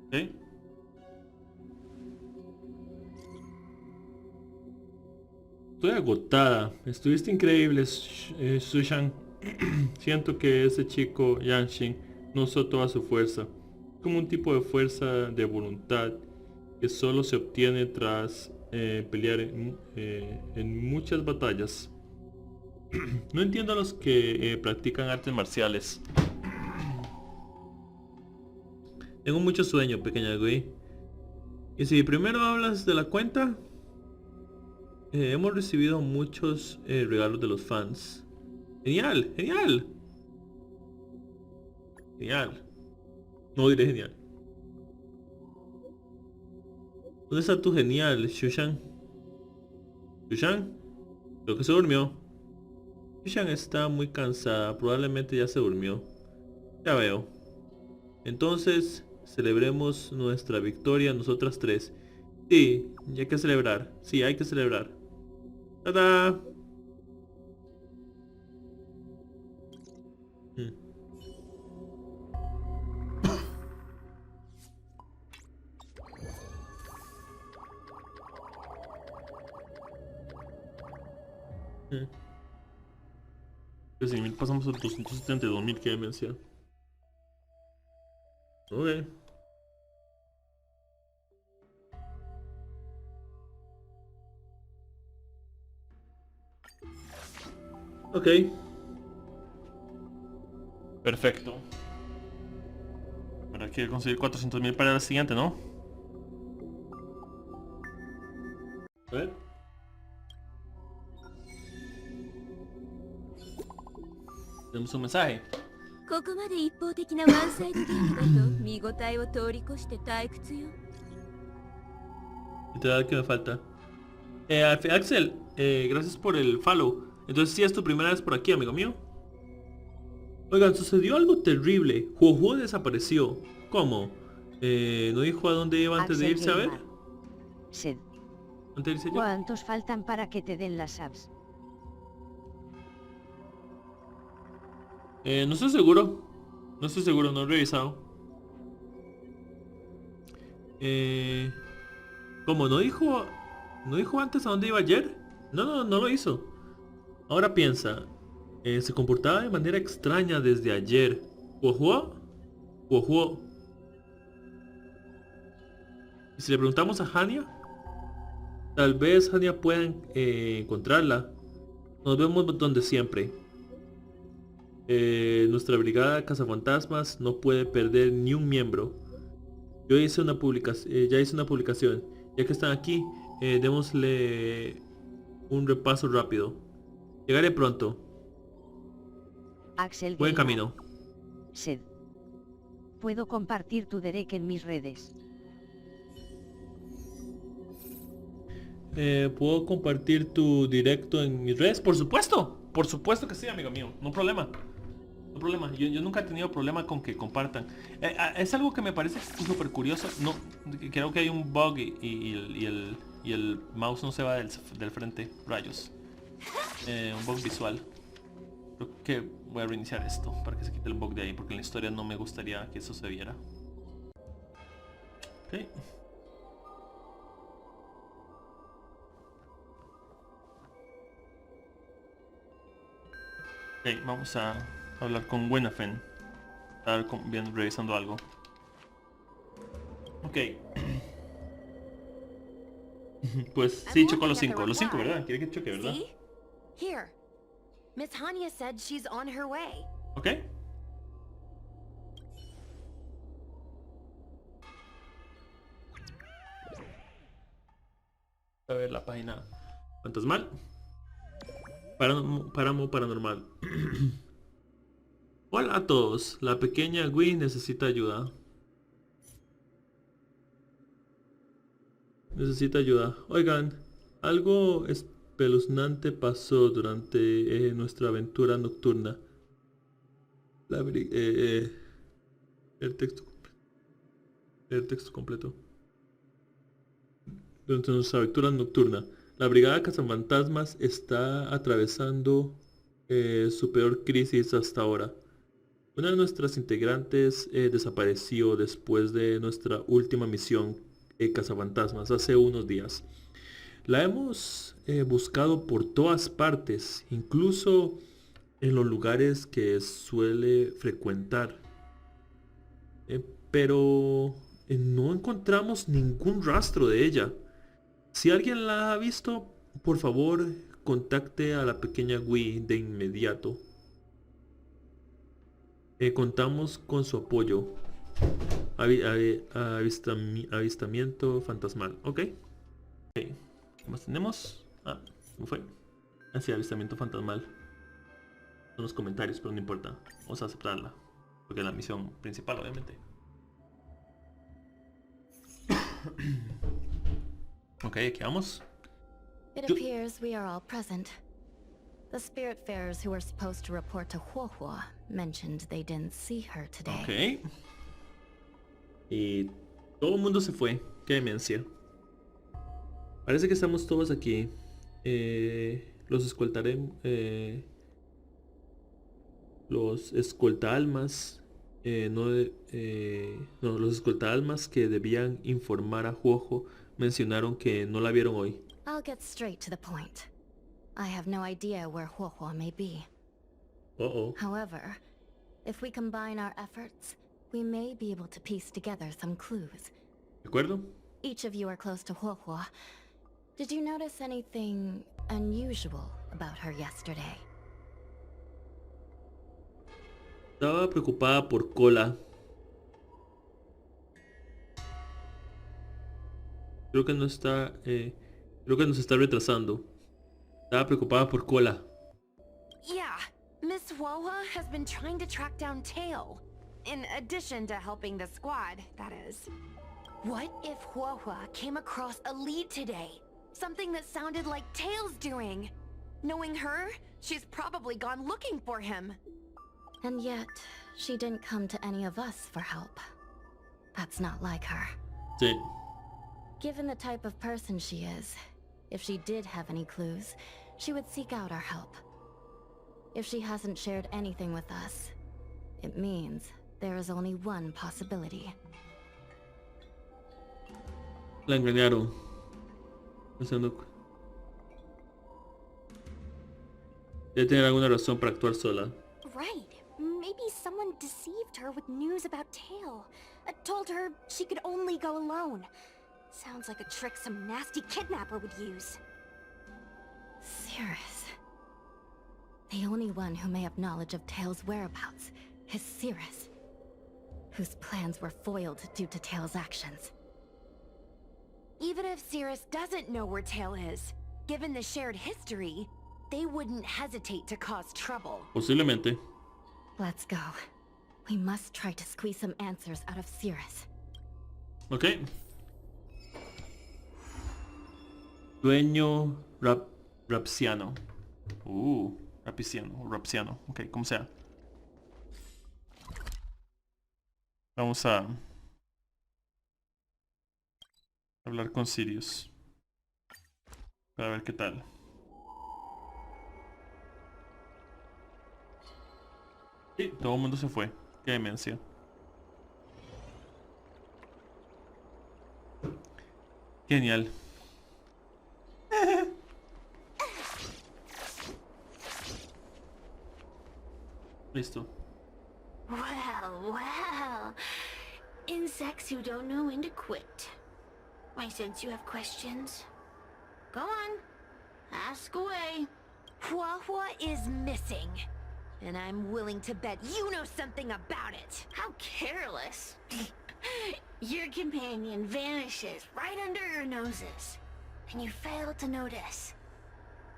Ok. Estoy agotada. Estuviste increíble, Sushan. Siento que ese chico, Yanqing, no usó toda su fuerza. Como un tipo de fuerza de voluntad que solo se obtiene tras pelear en muchas batallas. No entiendo a los que practican artes marciales. Tengo mucho sueño, pequeña Gui. Y si primero hablas de la cuenta, hemos recibido muchos regalos de los fans. Genial, genial. Genial. No diré genial. ¿Dónde está tu genial, Shushan? ¿Shushan? Creo que se durmió. Shushan está muy cansada, probablemente ya se durmió. Ya veo. Entonces, celebremos nuestra victoria nosotras 3. Sí, ya hay que celebrar. Sí, hay que celebrar. ¡Tada! 13.000 pasamos a 272.000, qué demencia. Ok. Ok. Perfecto. Ahora hay que conseguir 400.000 para la siguiente, ¿no? A ver. Tenemos un mensaje. ここまで一方的なワンサイドゲームだと見応えを通り越して退屈よ。Literal que me falta. Axel, gracias por el follow. Entonces sí es tu primera vez por aquí, amigo mío. Oigan, sucedió algo terrible. Juojuo desapareció. ¿Cómo? ¿No dijo a dónde iba antes de irse a ver? Sed. ¿Antes de irse ya? ¿Cuántos faltan para que te den las apps? No estoy seguro. No estoy seguro, no he revisado. ¿Cómo? ¿No dijo antes a dónde iba ayer? No lo hizo. Ahora piensa. Se comportaba de manera extraña desde ayer. ¿Juojuo? ¿Juojuo? ¿Y si le preguntamos a Hania? Tal vez Hania pueda encontrarla. Nos vemos donde siempre. Nuestra brigada cazafantasmas no puede perder ni un miembro. Yo hice una publicación, ya hice una publicación. Ya que están aquí, démosle un repaso rápido. Llegaré pronto. Axel Buen Gamer. camino. Sed. Puedo compartir tu direct en mis redes. ¿Puedo compartir tu directo en mis redes? Por supuesto. Por supuesto que sí, amigo mío. No problema. No problema. Yo nunca he tenido problema con que compartan. Es algo que me parece súper curioso. No, creo que hay un bug y el mouse no se va del frente. Rayos. Un bug visual. Creo que voy a reiniciar esto para que se quite el bug de ahí, porque en la historia no me gustaría que eso se viera. Ok. Ok, vamos a hablar con Winnefen. Estar bien revisando algo. Ok. Pues sí, chocó los 5. Los 5, ¿verdad? Quiere que choque, ¿verdad? See? Here. Miss Hania said she's on her way. Ok. A ver la página fantasmal. Páramo paranormal. Hola a todos. La pequeña Gui necesita ayuda. Necesita ayuda. Oigan, algo espeluznante pasó durante nuestra aventura nocturna. El texto completo. Durante nuestra aventura nocturna, la brigada cazafantasmas está atravesando su peor crisis hasta ahora. Una de nuestras integrantes desapareció después de nuestra última misión cazafantasmas hace unos días. La hemos buscado por todas partes, incluso en los lugares que suele frecuentar. Pero no encontramos ningún rastro de ella. Si alguien la ha visto, por favor, contacte a la pequeña Wii de inmediato. Contamos con su apoyo. Avistamiento fantasmal. Ok. ¿Qué más tenemos? ¿Cómo fue? Sí, avistamiento fantasmal. Son los comentarios, pero no importa. Vamos a aceptarla. Porque es la misión principal, obviamente. Ok, aquí vamos. It appears we are all present. The Spiritfarers who were supposed to report to Huohuo mentioned they didn't see her today. Ok. Y todo el mundo se fue. Qué demencia. Parece que estamos todos aquí. Los escoltaremos. Los escoltaalmas. Los escoltaalmas que debían informar a Huohuo mencionaron que no la vieron hoy. I'll get straight to the point. I have no idea where Huohuo may be. Uh-oh. However, if we combine our efforts, we may be able to piece together some clues. ¿De acuerdo? Each of you are close to Huohua. Did you notice anything unusual about her yesterday? Estaba preocupada por Cola. Creo que nos está retrasando. Estaba preocupada por Cola. Yeah, Miss Huohua has been trying to track down Tail. In addition to helping the squad, that is. What if Huohua came across a lead today? Something that sounded like Tail's doing. Knowing her, she's probably gone looking for him. And yet, she didn't come to any of us for help. That's not like her. Sí. Given the type of person she is, if she did have any clues, she would seek out our help. If she hasn't shared anything with us, it means there is only one possibility. La engañaron. Debe tener alguna razón para actuar sola. Right. Maybe someone deceived her with news about Tail. Told her she could only go alone. Sounds like a trick some nasty kidnapper would use. Cirrus. The only one who may have knowledge of Tail's whereabouts is Cirrus, whose plans were foiled due to Tail's actions. Even if Cirrus doesn't know where Tail is, given the shared history, they wouldn't hesitate to cause trouble. Posiblemente. Let's go. We must try to squeeze some answers out of Cirrus. Okay. Dueño Rapsiano. Rapsiano. Ok, como sea. Vamos a hablar con Sirius para ver qué tal. Sí, todo el mundo se fue. Qué demencia. Genial. Listo. Well. Insects who don't know when to quit. I sense you have questions. Go on. Ask away. Huohua is missing. And I'm willing to bet you know something about it. How careless. Your companion vanishes right under your noses. And you fail to notice.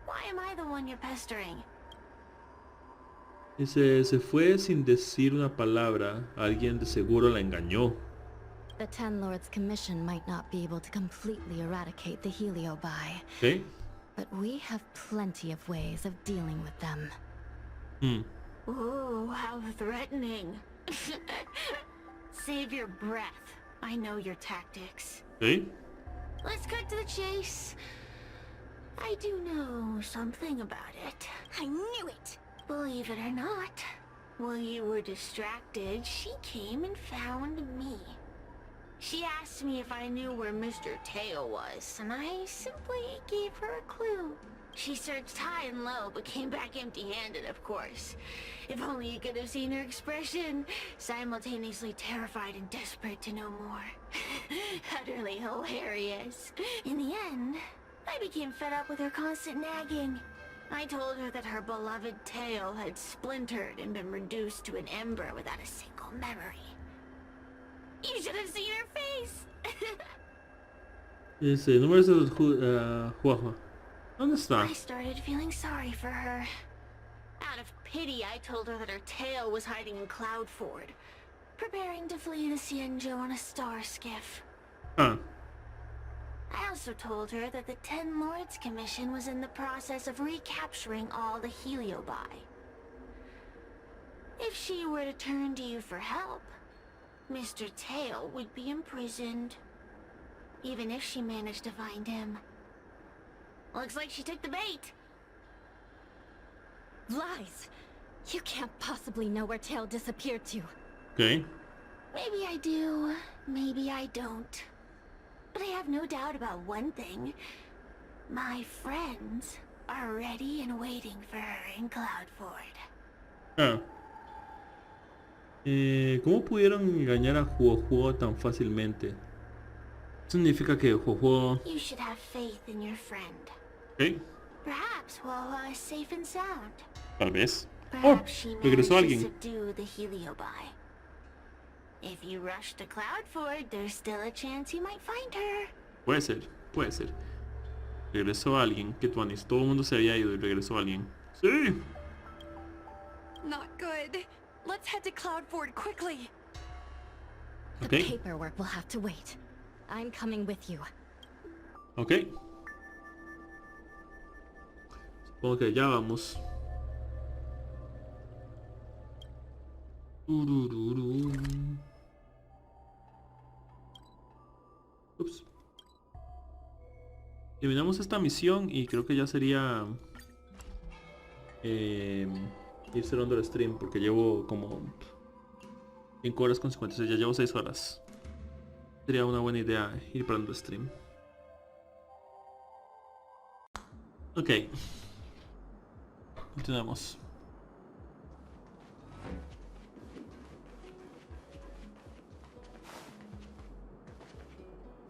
Why am I the one you're pestering? Dice, se fue sin decir una palabra. Alguien de seguro la engañó. The Ten Lords Commission might not be able to completely eradicate the Heliobi. Okay. But we have plenty of ways of dealing with them. Ooh, how threatening. Save your breath. I know your tactics. Okay. Let's cut to the chase. I do know something about it. I knew it! Believe it or not, while you were distracted, she came and found me. She asked me if I knew where Mr. Tail was, and I simply gave her a clue. She searched high and low, but came back empty-handed, of course. If only you could have seen her expression, simultaneously terrified and desperate to know more. Utterly hilarious. In the end, I became fed up with her constant nagging. I told her that her beloved Tail had splintered and been reduced to an ember without a single memory. You should have seen her face! Dice, número de Huohua. ¿Dónde está? I started feeling sorry for her. Out of pity, I told her that her tail was hiding in Cloudford, preparing to flee the Xianzhou on a star skiff. Huh. I also told her that the Ten Lords Commission was in the process of recapturing all the Heliobi. If she were to turn to you for help, Mr. Tail would be imprisoned, even if she managed to find him. Looks like she took the bait. Lies! You can't possibly know where Tail disappeared to. Okay. Maybe I do, maybe I don't. But I have no doubt about one thing. My friends are ready and waiting for her in Cloudford. Ah. ¿Cómo pudieron engañar a Huohuo tan fácilmente? Significa que Huohuo... You should have faith in your friend. ¿Ok? Perhaps Wawa is safe and sound. Tal vez. Oh, Perhaps she regresó managed to alguien. subdue the Heliobi. If you rush to Cloudford, there's still a chance you might find her. Puede ser, puede ser. Regresó alguien. ¿Qué tuanis? Todo el mundo se había ido y regresó alguien. ¡Sí! Not good. Let's head to Cloudford quickly. The Okay. paperwork will have to wait. I'm coming with you. Ok. Supongo que ya vamos. Turururu. Ups. Terminamos esta misión y creo que ya sería ir cerrando el stream porque llevo como 5 horas con 56, ya llevo 6 horas. Sería una buena idea ir parando el stream. Ok. Continuamos.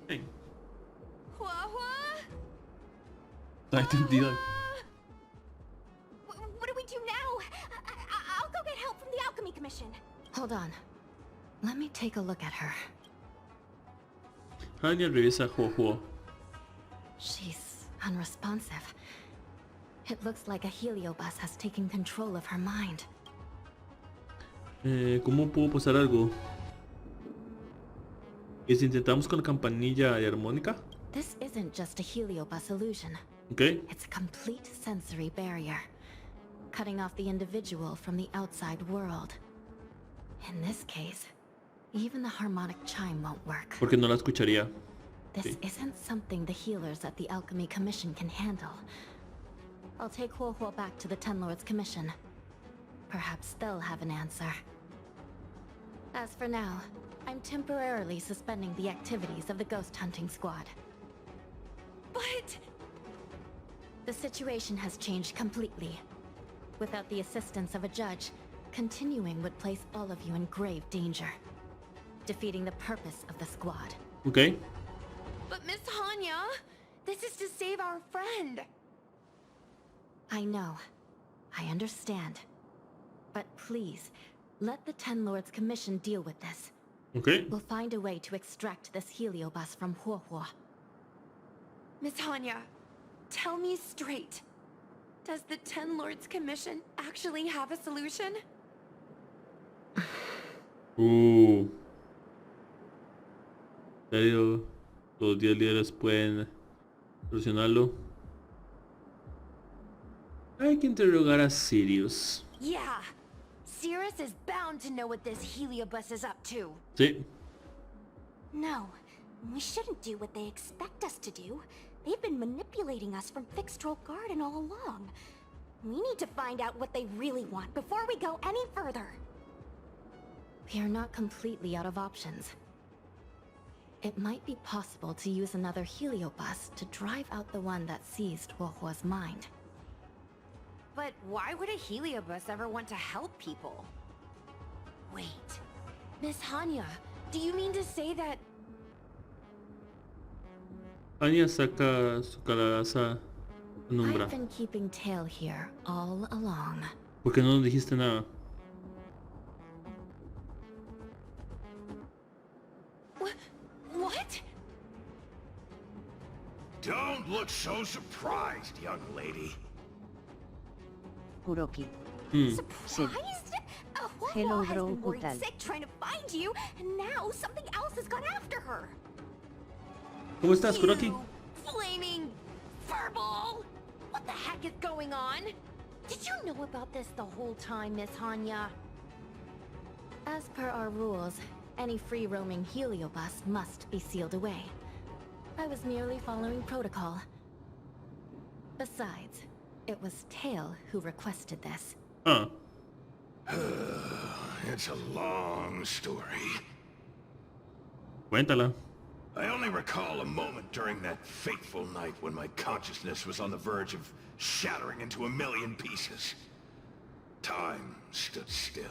Ok. Está entendido. What do we do now? I'll go get help from the Alchemy Commission. Hold on. Let me take a look at her. Anya revisa a Huohuo. She's unresponsive. It looks like a heliobus has taken control of her mind. ¿Cómo puedo pasar algo? ¿Y si intentamos con la campanilla de armónica? This isn't just a heliobus illusion. Okay. It's a complete sensory barrier, cutting off the individual from the outside world. In this case, even the harmonic chime won't work. Porque no la escucharía. This Okay. isn't something the healers at the Alchemy Commission can handle. I'll take Huohuo back to the Ten Lords Commission. Perhaps they'll have an answer. As for now, I'm temporarily suspending the activities of the ghost hunting squad. But... The situation has changed completely. Without the assistance of a judge, continuing would place all of you in grave danger, defeating the purpose of the squad. Okay. But Miss Hanya, this is to save our friend. I know. I understand. But please, let the Ten Lords Commission deal with this. Okay. We'll find a way to extract this heliobus from Huohuo. Miss Hanya, tell me straight. Does the Ten Lords Commission actually have a solution? ¿Serio? ¿Los 10 líderes pueden solucionarlo? Hay que interrogar a Sirius. Yeah. Sirius is bound to know what this heliobus is up to. Sí. No, we shouldn't do what they expect us to do. They've been manipulating us from Fixed Troll Garden all along. We need to find out what they really want before we go any further. We are not completely out of options. It might be possible to use another heliobus to drive out the one that seized Huohuo's mind. But why would a heliobus ever want to help people? Wait. Miss Hanya, do you mean to say that... Anya saca su calabaza penumbra. I've been keeping tail here all along. ¿Por qué no nos dijiste nada? What? Don't look so surprised, young lady. Kuroki. Surprised? Hello, Has bro, been worried ¿qué tal? sick trying to find you, and now something else has gone after her. ¿Cómo estás, Kuroki? Flaming furball! What the heck is going on? Did you know about this the whole time, Miss Hanya? As per our rules, any free-roaming heliobus must be sealed away. I was merely following protocol. Besides, it was Tail who requested this. Huh. It's a long story. Cuéntala. I only recall a moment during that fateful night when my consciousness was on the verge of shattering into a million pieces. Time stood still.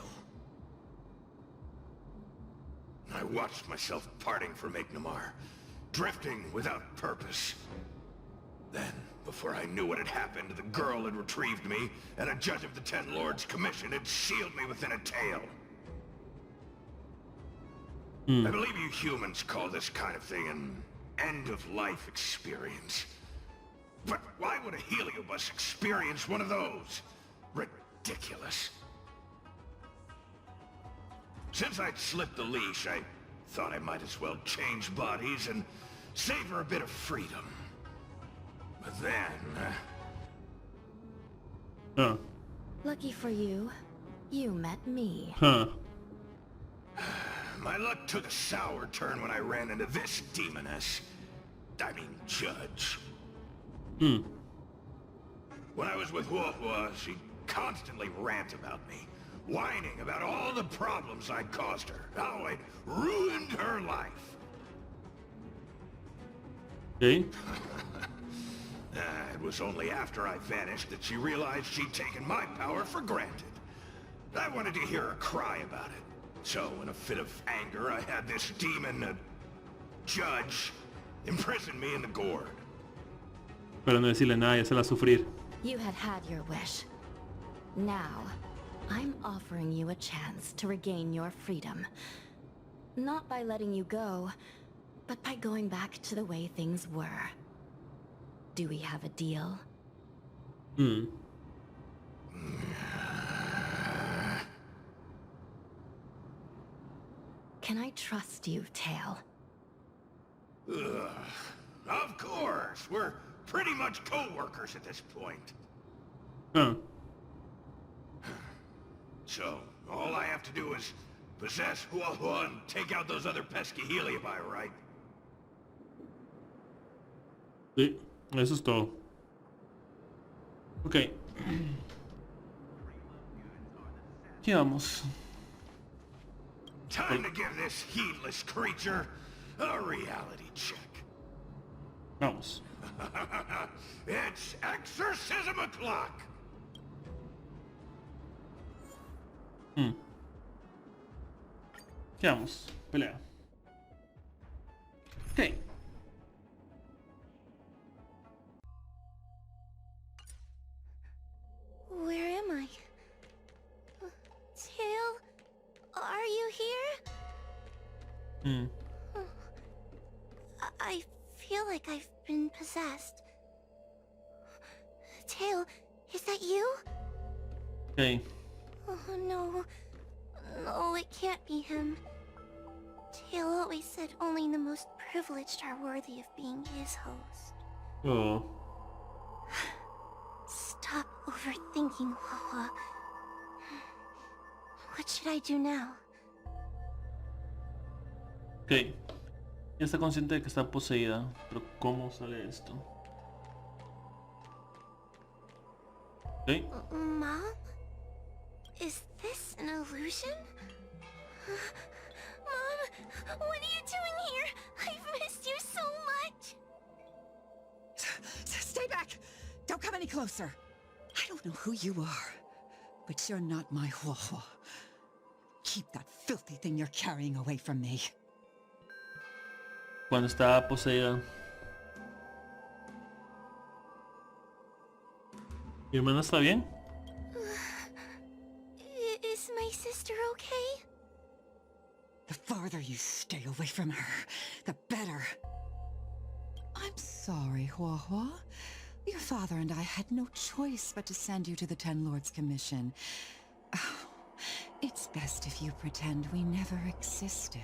I watched myself parting from Ignamar, drifting without purpose. Then, before I knew what had happened, the girl had retrieved me, and a judge of the Ten Lords' Commission had sealed me within a tail. I believe you humans call this kind of thing an end-of-life experience. But why would a heliobus experience one of those? Ridiculous. Since I'd slipped the leash, I thought I might as well change bodies and savor a bit of freedom. But then... Lucky for you, you met me. My luck took a sour turn when I ran into this demoness. I mean, judge. When I was with Huohua, she'd constantly rant about me, whining about all the problems I'd caused her, how I'd ruined her life. Okay. It was only after I vanished that she realized she'd taken my power for granted. I wanted to hear her cry about it. So, in a fit of anger, I had this demon, judge, imprison me in the gourd. Para no decirle nada y hacerla sufrir. You had had your wish. Now, I'm offering you a chance to regain your freedom. Not by letting you go, but by going back to the way things were. Do we have a deal? Can I trust you, Tail? Of course! We're pretty much co-workers at this point. So, all I have to do is possess Huohua and take out those other pesky Heliobi, right? Sí, eso es todo. Ok. Aquí vamos. Time to give this heedless creature a reality check. Vamos. It's exorcism o'clock. Aquí vamos. Pelea. Ok. Where am I? Tail? Are you here? I feel like I've been possessed. Tail, is that you? Okay. Oh no. No, it can't be him. Tail always said only the most privileged are worthy of being his host. Oh. Stop overthinking, Wawa. What should I do now? Ok. Ya está consciente de que está poseída, pero ¿cómo sale esto? Ok. Mom? Is this an illusion? Mom, what are you doing here? I've missed you so much. Stay back! Don't come any closer. I don't know who you are, but you're not my Huohua. Keep that filthy thing you're carrying away from me. Cuando está poseída. ¿Mi hermana está bien? Is my sister okay? The farther you stay away from her, the better. I'm sorry, Huohua. Your father and I had no choice but to send you to the Ten Lords Commission. Oh, it's best if you pretend we never existed.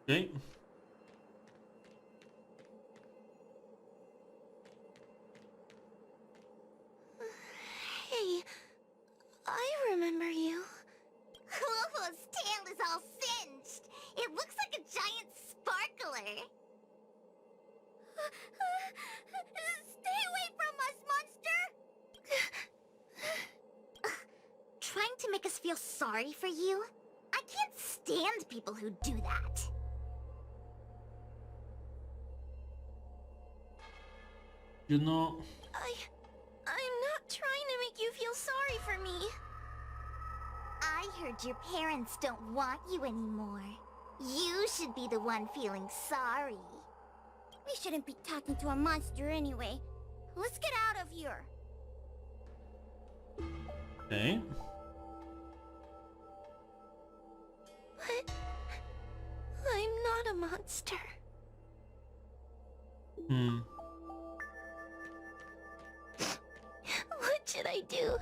Okay. Hey, I remember you. Huohua's tail is all singed. It looks like a giant sparkler. Stay away from us, monster! Trying to make us feel sorry for you? I can't stand people who do that. Yo no... I'm not trying to make you feel sorry for me. I heard your parents don't want you anymore. You should be the one feeling sorry. We shouldn't be talking to a monster anyway. Let's get out of here. Okay. But I'm not a monster. What should I do?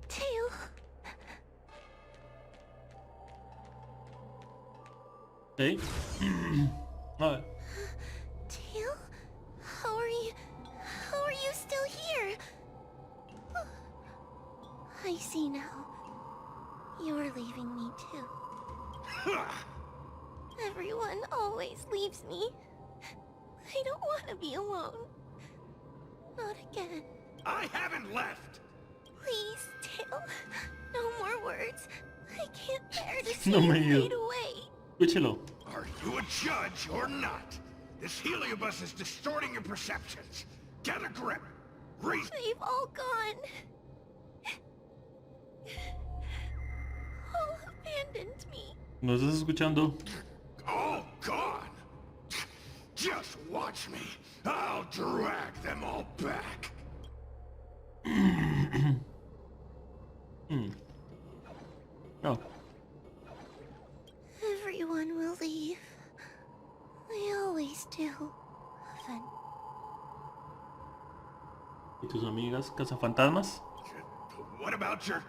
Tail. Okay. Alright. Tail? How are you still here? I see now. You're leaving me too. Everyone always leaves me. I don't want to be alone. Not again. I haven't left! Please, Tail. No more words. I can't bear to see No you me fade digas. away. Escúchelo. Are you a judge or not? This heliobus is distorting your perceptions. Get a grip. They've all gone. All abandoned me. ¿No estás escuchando? All gone? Just watch me. I'll drag them all back. Oh. Everyone will leave. They always do. Often. ¿Y tus amigas cazafantasmas? What about your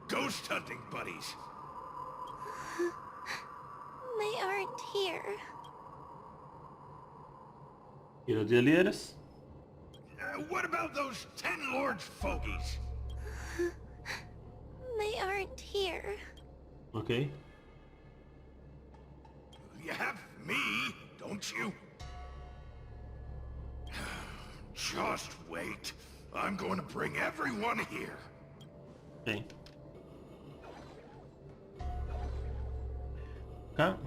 ghost hunting buddies? They aren't here. ¿Y los 10 líderes? What about those 10 lords fogies? They aren't here. Okay. You have me, don't you? Just wait. I'm going to bring everyone here. Okay. Acá.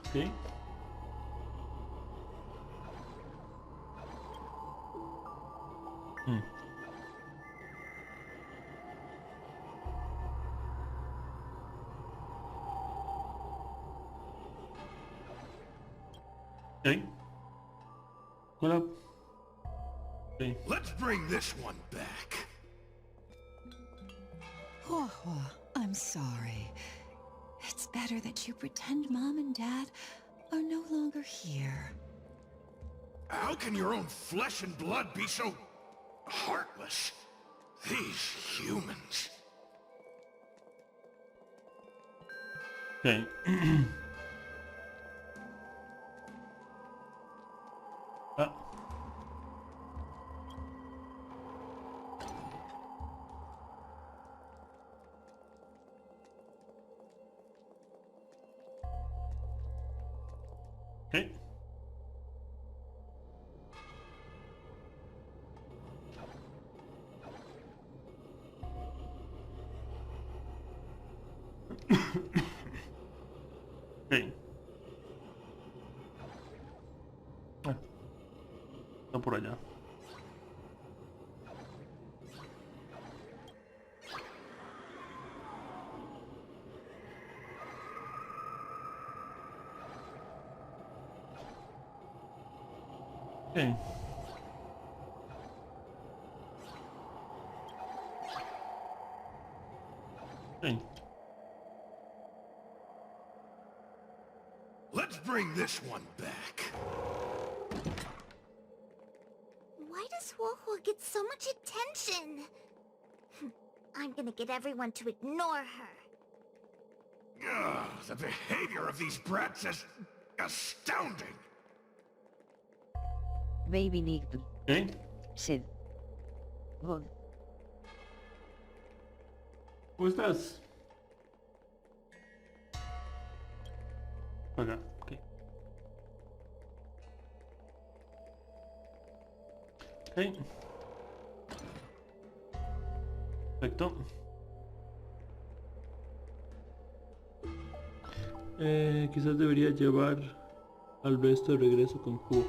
Okay. Okay. What up? Okay. Let's bring this one back. Hua Hua, I'm sorry. It's better that you pretend Mom and Dad are no longer here. How can your own flesh and blood be so heartless? These humans. Okay. Ah. Okay. Okay. Ah. Está por allá. Okay. Okay. Let's bring this one back. Why does Huohuo get so much attention? I'm gonna get everyone to ignore her. Ugh, the behavior of these brats is astounding. Baby Nick Okay. said. God. ¿Cómo estás? Acá, ok. Ok. Perfecto. Quizás debería llevar al resto de regreso con Jugo.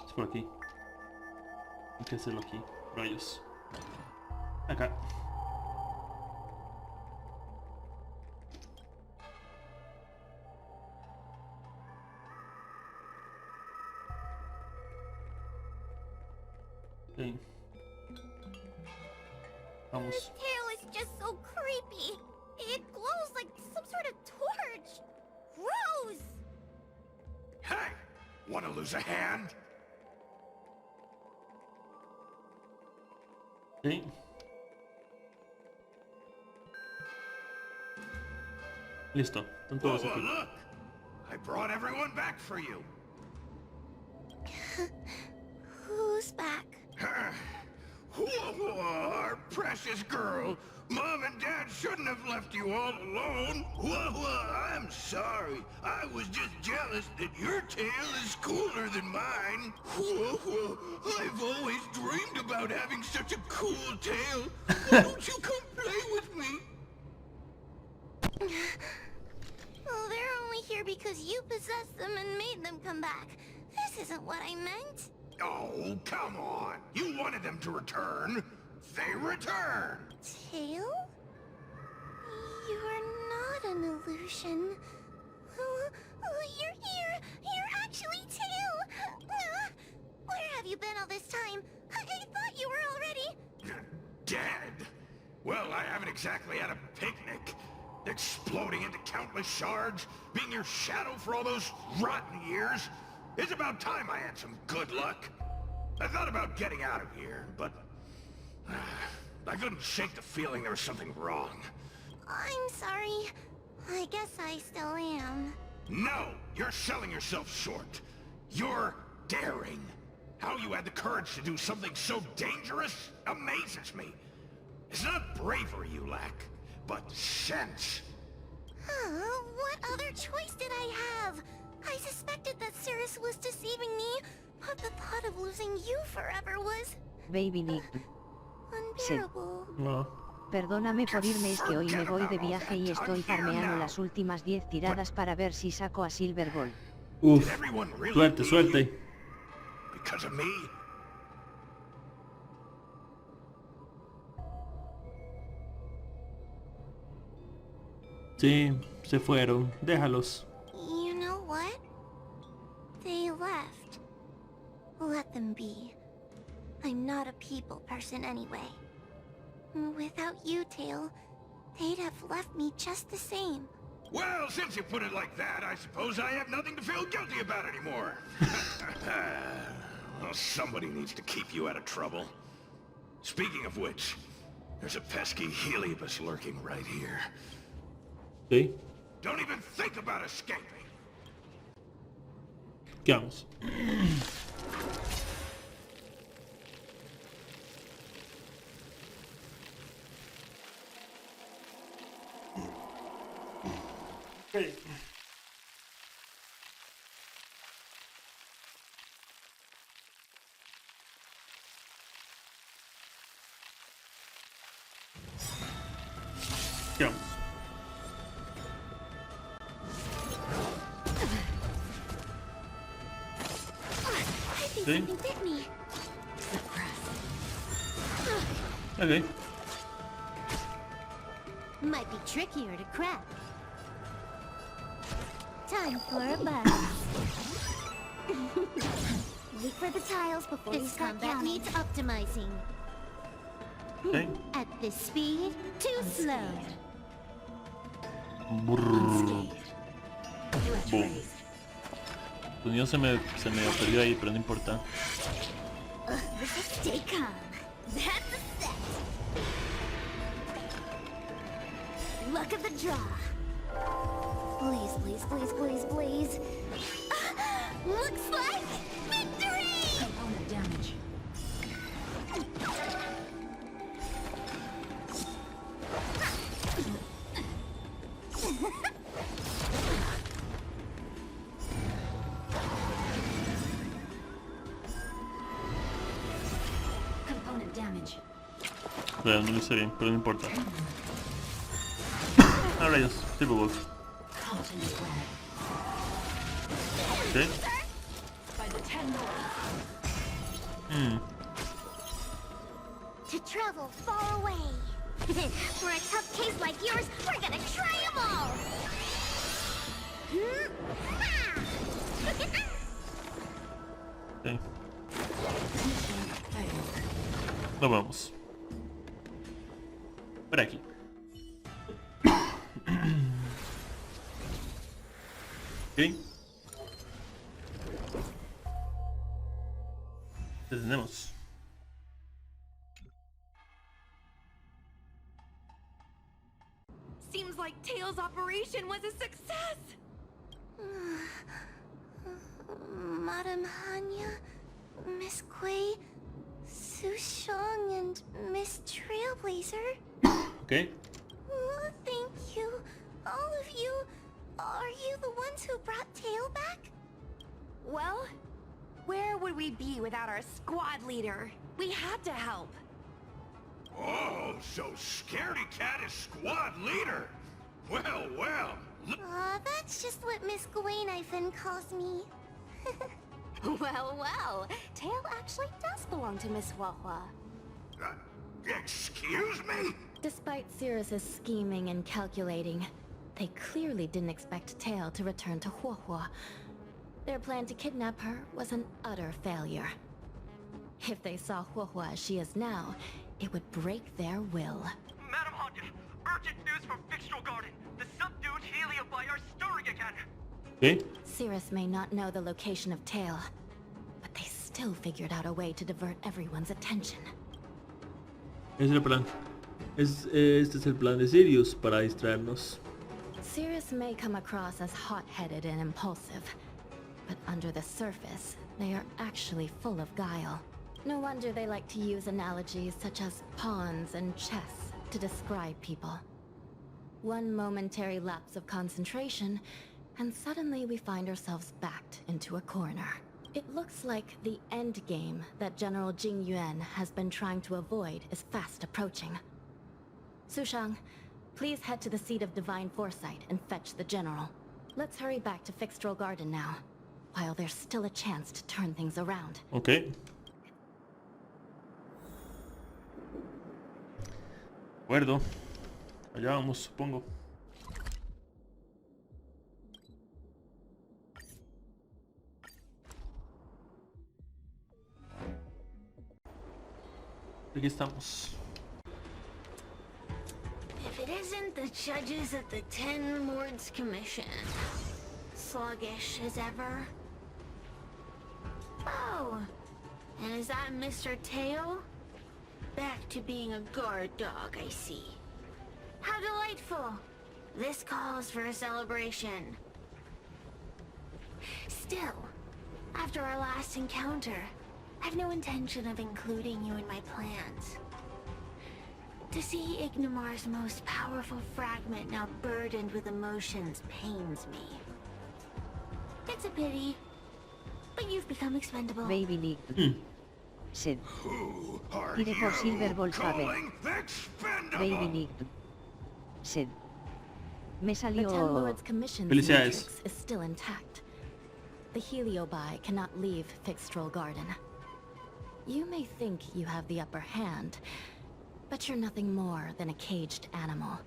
Es por aquí. Hay que hacerlo aquí. Rayos. Acá. Okay. Vamos. This tail is just so creepy. It glows like some sort of torch. Gross! Hey! Wanna lose a hand? Okay. Listo. Están todos Whoa, aquí. look! I brought everyone back for you. Who's back? Our precious girl. Mom and Dad shouldn't have left you all alone. I'm sorry. I was just jealous that your tail is cooler than mine. I've always dreamed about having such a cool tail. Why don't you come play with me? Oh, they're only here because you possessed them and made them come back. This isn't what I meant. Oh, come on. You wanted them to return. They returned. Tail? You are not an illusion. Oh, you're here. You're actually Tail. Where have you been all this time? I thought you were already... Dead? Well, I haven't exactly had a picnic. Exploding into countless shards, being your shadow for all those rotten years. It's about time I had some good luck. I thought about getting out of here, but... I couldn't shake the feeling there was something wrong. I'm sorry. I guess I still am. No! You're selling yourself short. You're daring. How you had the courage to do something so dangerous amazes me. It's not bravery you lack, but sense. What other choice did I have? I suspected that Cirrus was deceiving me, but the thought of losing you forever was... Baby Nick. unbearable. No. Perdóname por irme, es que hoy me voy de viaje y estoy farmeando las últimas 10 tiradas para ver si saco a Silver Ball. Uf. Suerte, suerte. Because of me? Sí, se fueron. Déjalos. You know what? They left. Let them be. I'm not a people person anyway. Without you, Tail, they'd have left me just the same. Well, since you put it like that, I suppose I have nothing to feel guilty about anymore. Well, somebody needs to keep you out of trouble. Speaking of which, there's a pesky Heliobus lurking right here. Sí. Don't even think about escaping. ¿Qué vamos? ¿Qué vamos? I think something bit me. Okay. Might be trickier to crack. Time for a buzz. Wait for the tiles before you start counting. Needs optimizing. Okay. At this speed, too slow. Boom. Tu niño se me perdió ahí, pero no importa. Stay calm. That's a set. Luck of the draw. Please, please, please, please, please. Looks like victory! Component damage. Component damage. Bueno, no lo hice bien, pero no importa. Ah, rayos, Silver Wolf. Ok. To travel far away. For a tough case like yours, we're gonna try them all. Ok. Nos vamos. Por aquí. Ok. Tenemos. Seems like Tails' operation was a success! Madame Hanya, Miss Quay, Sushong, and Miss Trailblazer. Okay. Thank you. All of you. Are you the ones who brought Tail back? Well, where would we be without our squad leader? We had to help. Oh, so Scaredy Cat is squad leader. Well, well. That's just what Miss Gwaynifin calls me. Well, well. Tail actually does belong to Miss Huahua. Excuse me? Despite Cirrus's scheming and calculating, they clearly didn't expect Tail to return to Huahua. Their plan to kidnap her was an utter failure. If they saw Huahua as she is now, it would break their will. Madam Hanya, urgent news from Fixtral Garden. The subdued Heliobi are stirring again. Okay. Cirrus may not know the location of Tail, but they still figured out a way to divert everyone's attention. Es el plan. Este es el plan de Sirius para distraernos. Cirrus may come across as hot-headed and impulsive, but under the surface, they are actually full of guile. No wonder they like to use analogies such as pawns and chess to describe people. One momentary lapse of concentration, and suddenly we find ourselves backed into a corner. It looks like the end game that General Jing Yuan has been trying to avoid is fast approaching. Sushang, please head to the seat of Divine Foresight and fetch the General. Let's hurry back to Fixtral Garden now, while there's still a chance to turn things around. Okay. De acuerdo. Allá vamos, supongo. Aquí estamos. If it isn't the judges at the Ten Lords Commission, sluggish as ever. Oh, and is that Mr. Tail? Back to being a guard dog, I see. How delightful! This calls for a celebration. Still, after our last encounter, I've no intention of including you in my plans. To see Ignimar's most powerful fragment now burdened with emotions pains me. It's a pity, but you've become expendable. Baby Nick. Sid. Tire por Silver Wolf Baby Nick. Sid. Me The salió... Ten Lords Commission's Felicidades. matrix is still intact. The Heliobi cannot leave Fixtral Garden. You may think you have the upper hand, but you're nothing more than a caged animal.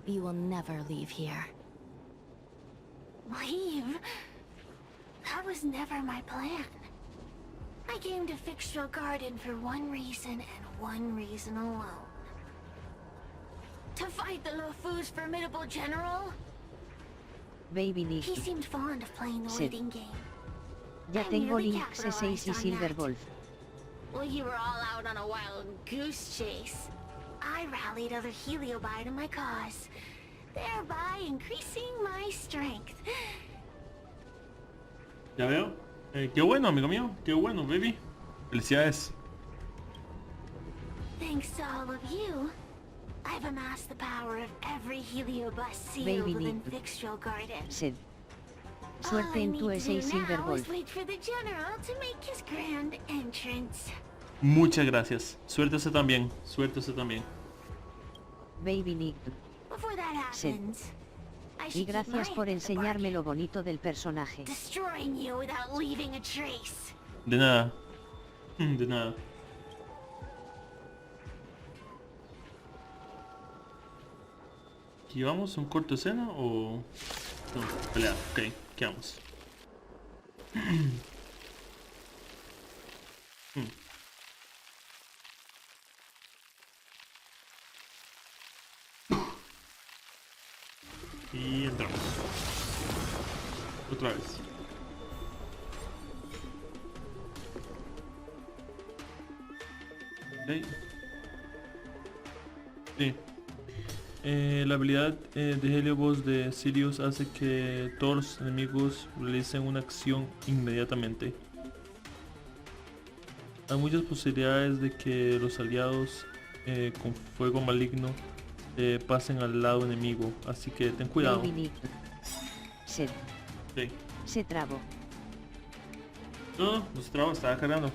You will never leave here. Leave? That was never my plan. I came to Fixtral Garden for one reason and one reason alone. To fight the Lofu's formidable general? Baby Nick. He seemed fond of playing the Sid. waiting game. Ya I tengo nearly Link capitalized C6 y on Silver that. Wolf. Well, you were all out on a wild goose chase. I rallied other Heliobi to my cause, thereby increasing my strength. Ya veo. Qué bueno, amigo mío. Qué bueno, baby. Felicidades. Thanks to all of you, I've amassed the power of every Heliobus sealed Baby within Nick. Fixtral Garden. Sid. All Suerte I en need tu to S6 do Silver now Wolf. is wait for the general to make his grand entrance. Muchas gracias. Suerte usted también. Suerte usted también. Baby Nick. Before that Sid. happens, I Y should keep gracias my por end of the enseñarme lo bonito del personaje. destroying you without leaving a trace. De nada. De nada. ¿Llevamos un corto escena o...? No, pelea. Ok, ¿qué vamos? Y entramos. Otra vez. Ok. Sí. La habilidad de Heliobos de Sirius hace que todos los enemigos realicen una acción inmediatamente. Hay muchas posibilidades de que los aliados con fuego maligno pasen al lado enemigo, así que ten cuidado. Se trabó. No se trabó, estaba cargando.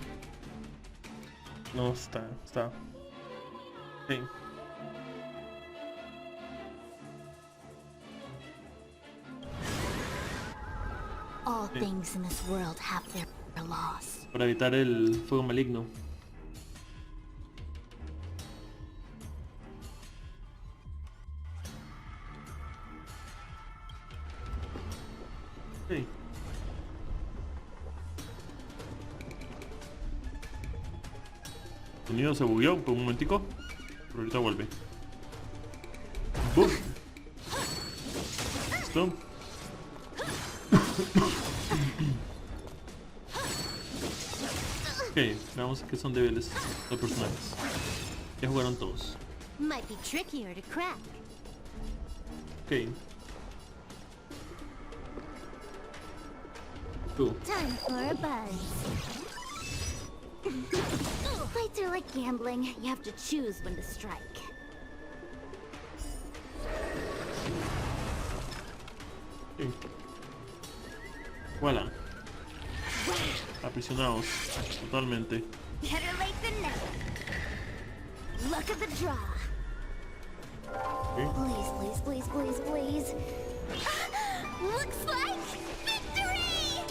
No, está. Okay. All things in this world have their laws. Para evitar el fuego maligno. Okay. El sonido se bugueó por un momentico, pero ahorita vuelve. ¡Bum! ¿Listo? Ok, veamos que son débiles los personajes. Ya jugaron todos. Might be trickier to crack. Ok. Cool. Time for a buzz. Fights are like gambling. You have to choose when to strike. Okay. Voilà. Aprisionados totalmente. Better late than never. Luck of the draw. Okay. Please. Looks like victory!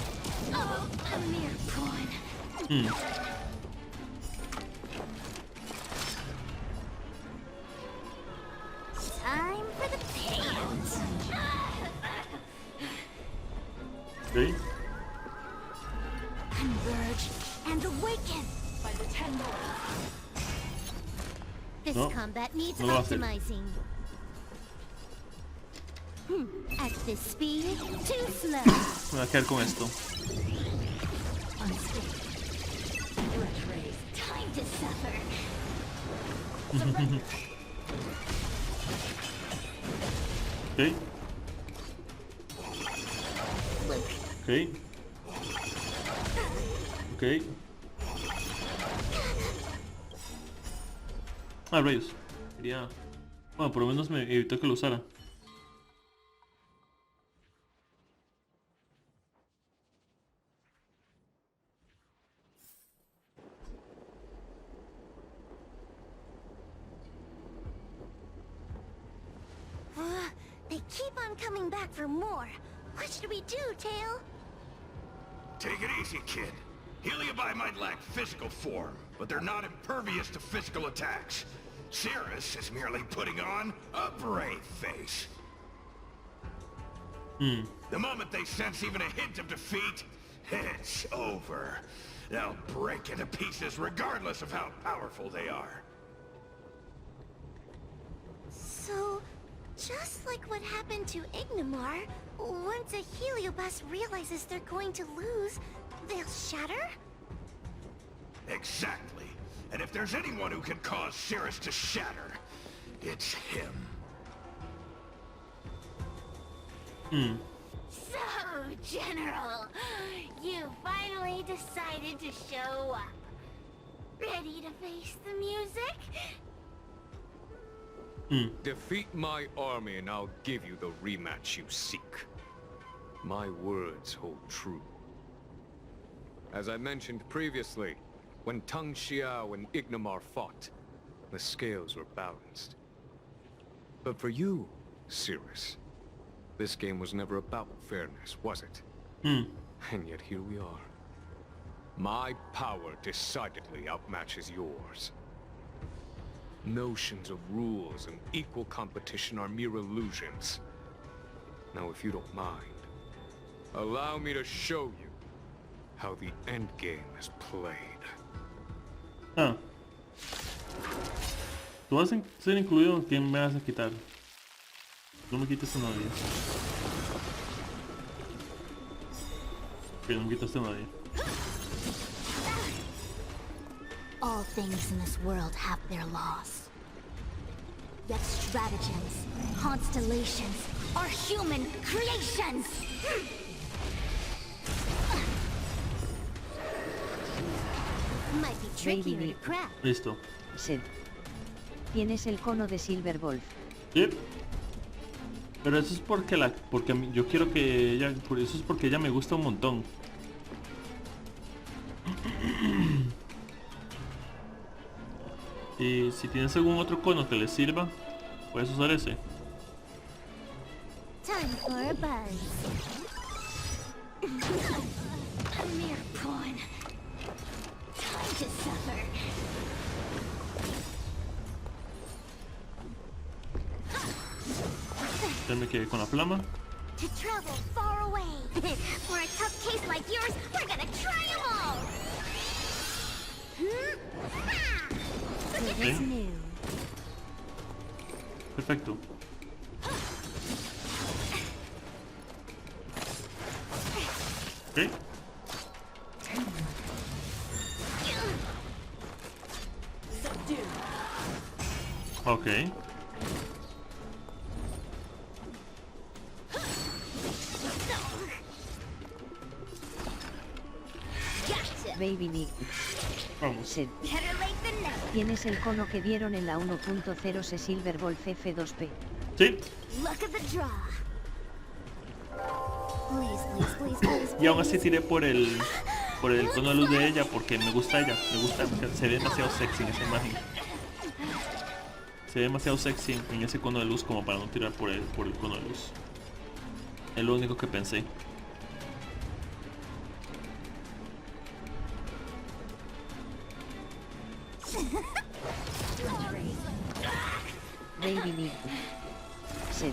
Oh, a mere pawn. Time for the payouts. Okay. Converge and awaken by the 10 lords. This combat needs optimizing. At this speed, too slow. Me voy a quedar con esto. Time to suffer. Okay. Okay. Okay. Ah, rayos. Quería... Bueno, por lo menos me evitó que lo usara. They keep on coming back for more. What should we do, Tail? Take it easy, kid. Heliobi might lack physical form, but they're not impervious to physical attacks. Cirrus is merely putting on a brave face. The moment they sense even a hint of defeat, it's over. They'll break into pieces regardless of how powerful they are. So, just like what happened to Ignimar, once a Heliobus realizes they're going to lose, they'll shatter? Exactly. And if there's anyone who can cause Cirrus to shatter, it's him. So, General, you finally decided to show up. Ready to face the music? Defeat my army and I'll give you the rematch you seek. My words hold true. As I mentioned previously, When Tung Xiao and Ignamar fought, the scales were balanced. But for you, Cirrus, this game was never about fairness, was it? And yet here we are. My power decidedly outmatches yours. Notions of rules and equal competition are mere illusions. Now, if you don't mind, allow me to show you how the endgame is played. Ah. Tú vas a ser incluido, ¿quién me vas a quitar? No me quites a nadie. Que no me quitas a nadie. All things in this world have their laws. Yet stratagems, constellations, are human creations! Might be trickier to crack. Listo. Sid. Tienes el cono de Silver Wolf. Yep. Pero eso es porque yo quiero que ella, por eso es porque ella me gusta un montón. Y si tienes algún otro cono que le sirva, puedes usar ese. Time for a buzz. A mere pawn. Time to suffer. Ya me quedé con la flama. To travel far away. For a tough case like yours, we're gonna try them all. Look at this new. Perfecto. Ok. Ok. Baby Nick. Vamos. Sid. Tienes el cono que dieron en la 1.0 se Silver Wolf F2P. Sí. Look at the draw. Please, please, please, please, Y aún así tiré por el cono de luz de ella porque me gusta ella. Me gusta, se ve demasiado sexy en esa imagen. Se ve demasiado sexy en ese cono de luz como para no tirar por el cono de luz. Es lo único que pensé. Baby Nick. Sid.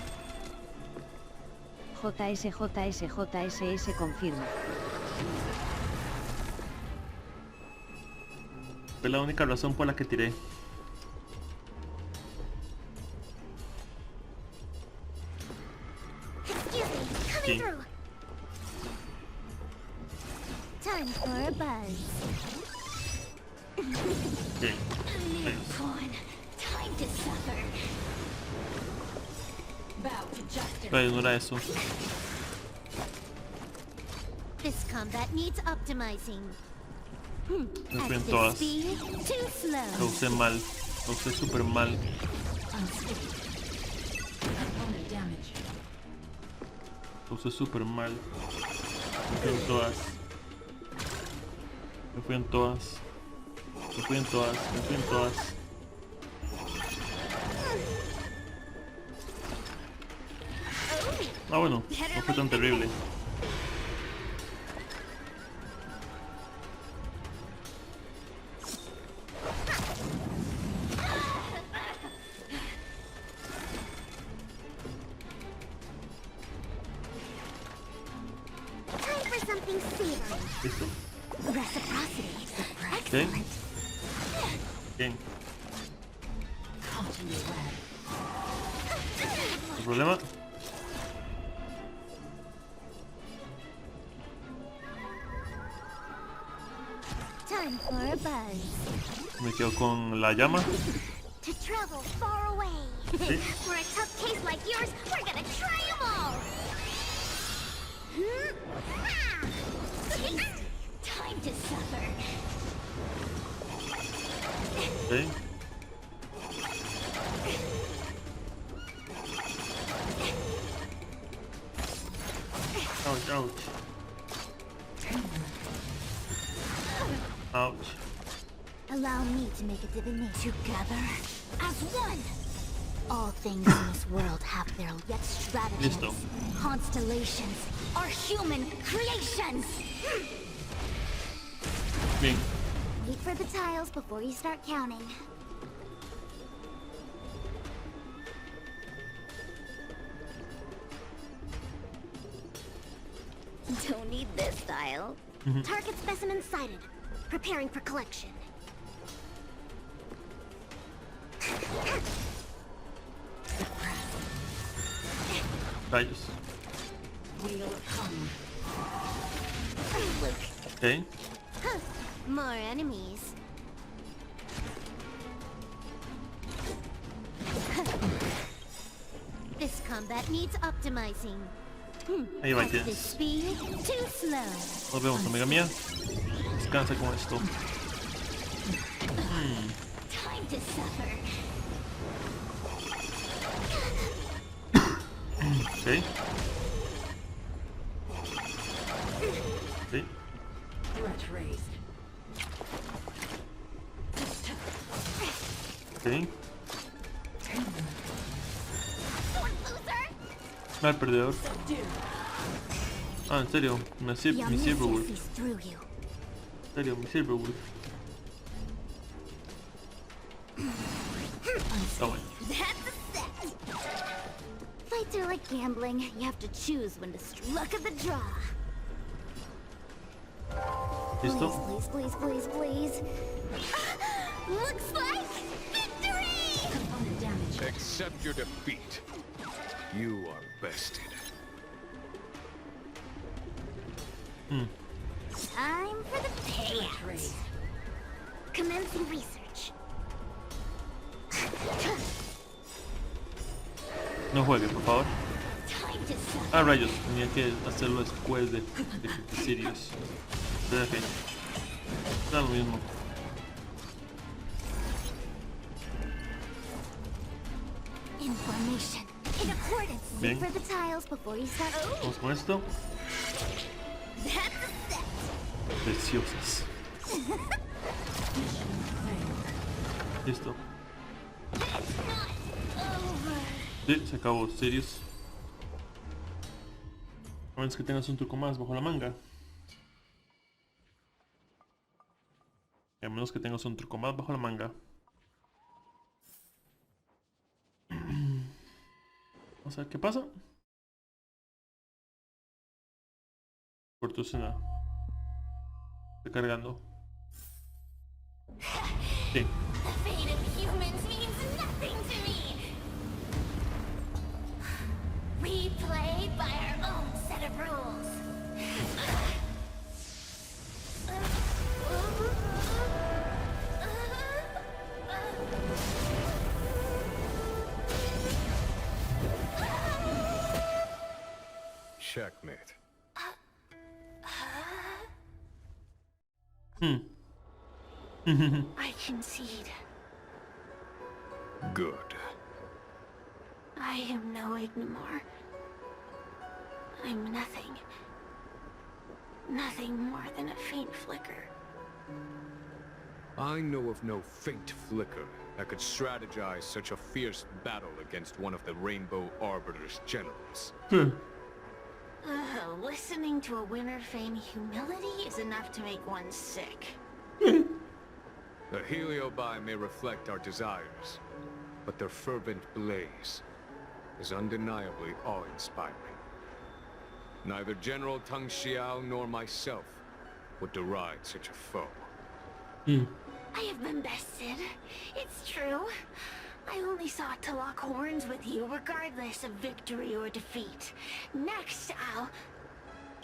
JSJSJSS confirma. Fue la única razón por la que tiré. Coming through. Time for a buzz. Okay. Time to suffer. Pero no era eso. This combat needs optimizing. Me fui en At this todas. speed, too slow. Lo usé mal. Lo usé súper mal. Lo usé súper mal. Me fui en todas. Me fui en todas. Me fui en todas. Me fui en todas. Ah, bueno, no fue tan terrible. Time for something savory. ¿Listo? Reciprocity. Bien. Bien. ¿El problema? Time for a buzz. Me quedo con la llama. To travel far away. Sí. For a tough case like yours, we're gonna try them all. Time to suffer. Okay. Ouch, ouch. Ouch. Allow me to make a divination. Together, as one! All things in this world have their yet stratagems. Listo. Constellations are human creations! Bien. Wait for the tiles before you start counting. Don't need this tile. Target specimen sighted. Preparing for collection. Rayos. Ok. Huh. More enemies. This combat needs optimizing. Ahí va, Has tienes. this speed too slow. Nos vemos, amiga mía. Descansa con esto. Time to suffer. Ok. Ok. Ok. Va el perdedor. Ah, en serio, mi Silverwolf. En serio, mi Silverwolf. Está bueno. Fights are like gambling. You have to choose when to luck of the draw. ¿Listo? Please, please, please, please, please. Looks like victory! Component damage. Accept your defeat. You are bested. Time for the payout. Commencing research. No juegue, por favor. Time to suffer. Ah, rayos, tenía que hacerlo después de Sirius. Pero ok. Da lo mismo. Information. In accordance. Bien. Wait for the tiles before you start. Vamos con esto. That's a set. Preciosas. Listo. Sí, se acabó, Sirius. A menos que tengas un truco más bajo la manga. A menos que tengas un truco más bajo la manga. Vamos a ver qué pasa. Cortocina. Está cargando. Sí. The fate of humans means nothing to me. We play by our own set of rules. Checkmate. I concede. Good. I am no Ignimor. I'm nothing. Nothing more than a faint flicker. I know of no faint flicker that could strategize such a fierce battle against one of the Rainbow Arbiter's generals. Listening to a winner feign humility is enough to make one sick. The Heliobi may reflect our desires, but their fervent blaze is undeniably awe-inspiring. Neither General Tang Xiao nor myself would deride such a foe. I have been bested. It's true. I only sought to lock horns with you regardless of victory or defeat. Next,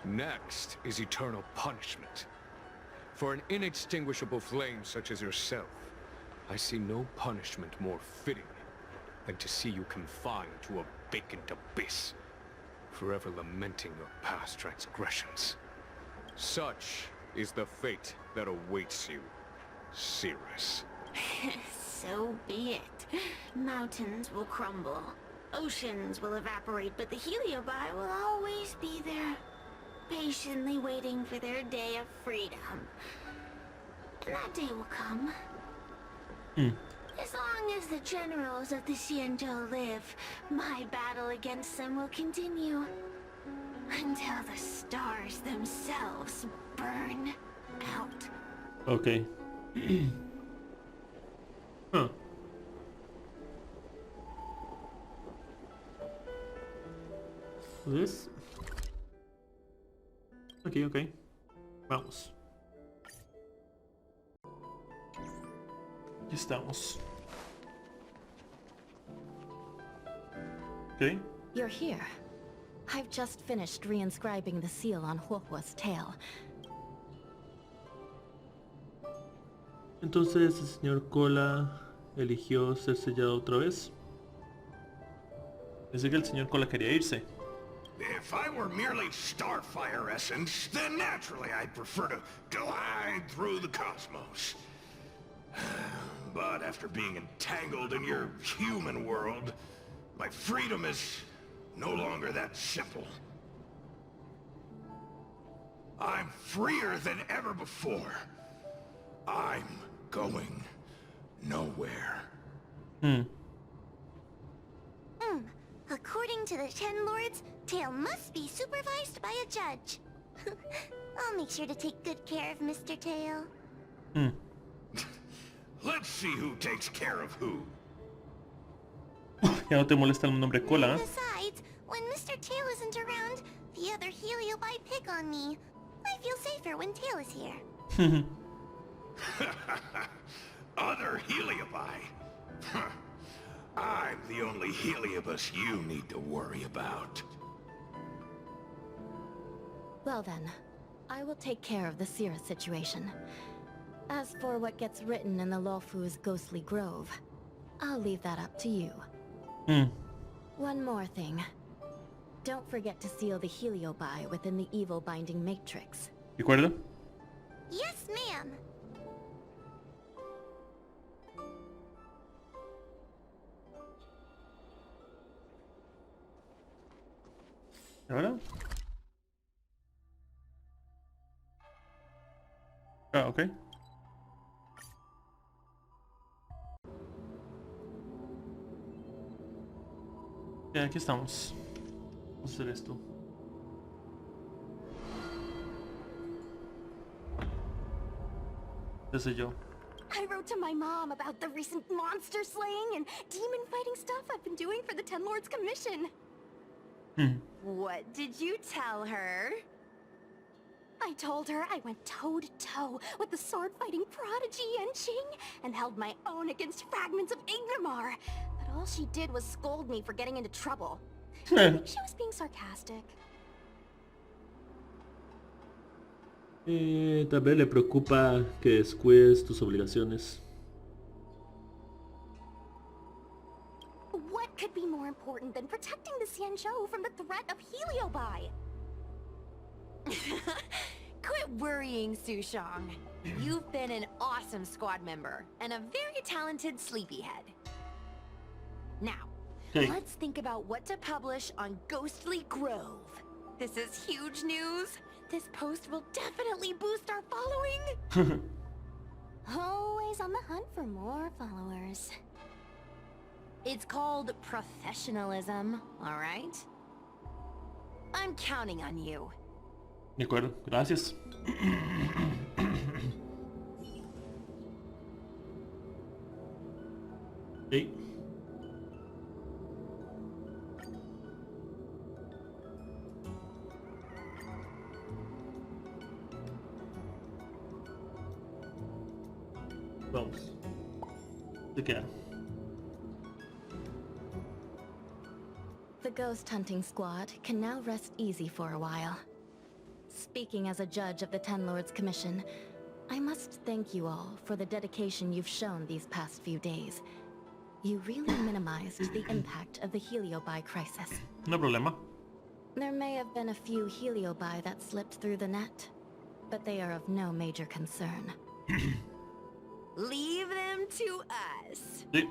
Next is eternal punishment. For an inextinguishable flame such as yourself, I see no punishment more fitting than to see you confined to a vacant abyss, forever lamenting your past transgressions. Such is the fate that awaits you, Cirrus. So be it. Mountains will crumble. Oceans will evaporate, but the Heliobi will always be there, patiently waiting for their day of freedom. And that day will come, As long as the generals of the Xianzhou live, my battle against them will continue. Until the stars themselves burn out. Okay. Huh. ¿Ves? Ok. Vamos. Aquí estamos. Okay. You're here. I've just finished reinscribing the seal on Huohuo's tail. Entonces el señor Cola eligió ser sellado otra vez. Dice que el señor Cola quería irse. If I were merely starfire essence, then naturally I'd prefer to glide through the cosmos. But after being entangled in your human world, my freedom is no longer that simple. I'm freer than ever before. I'm going nowhere. According to the Ten Lords, Tail must be supervised by a judge. I'll make sure to take good care of Mr. Tail. Let's see who takes care of who. Ya no te molesta el nombre Cola, ¿eh? Besides, when Mr. Tail isn't around, the other Heliobi pick on me. I feel safer when Tail is here. Other Heliobi? I'm the only Heliobus you need to worry about. Well then, I will take care of the Sierra situation. As for what gets written in the Luofu's ghostly grove, I'll leave that up to you. One more thing. Don't forget to seal the Heliobi within the evil binding matrix. ¿De acuerdo? Yes, ma'am. ¿Ahora? Ah, ok. Ya, aquí estamos. Vamos a hacer esto. Ese yo. I wrote to my mom about the recent monster slaying and demon fighting stuff I've been doing for the Ten Lords Commission. What did you tell her? I told her I went toe-to-toe with the sword-fighting prodigy Yanqing and held my own against fragments of Ignamar. But all she did was scold me for getting into trouble. I think she was being sarcastic. Tal vez le preocupa que descuides tus obligaciones. What could be more important than protecting the Xianzhou from the threat of Heliobi? Quit worrying, Sushong. You've been an awesome squad member and a very talented sleepyhead. Now, let's think about what to publish on Ghostly Grove. This is huge news. This post will definitely boost our following. Always on the hunt for more followers. It's called professionalism, all right? I'm counting on you. De acuerdo, gracias. Sí. Vamos. Se queda. The ghost hunting squad can now rest easy for a while. Speaking as a judge of the Ten Lords Commission, I must thank you all for the dedication you've shown these past few days. You really minimized the impact of the Heliobi crisis. No problema. There may have been a few Heliobi that slipped through the net, but they are of no major concern. Leave them to us. Sí.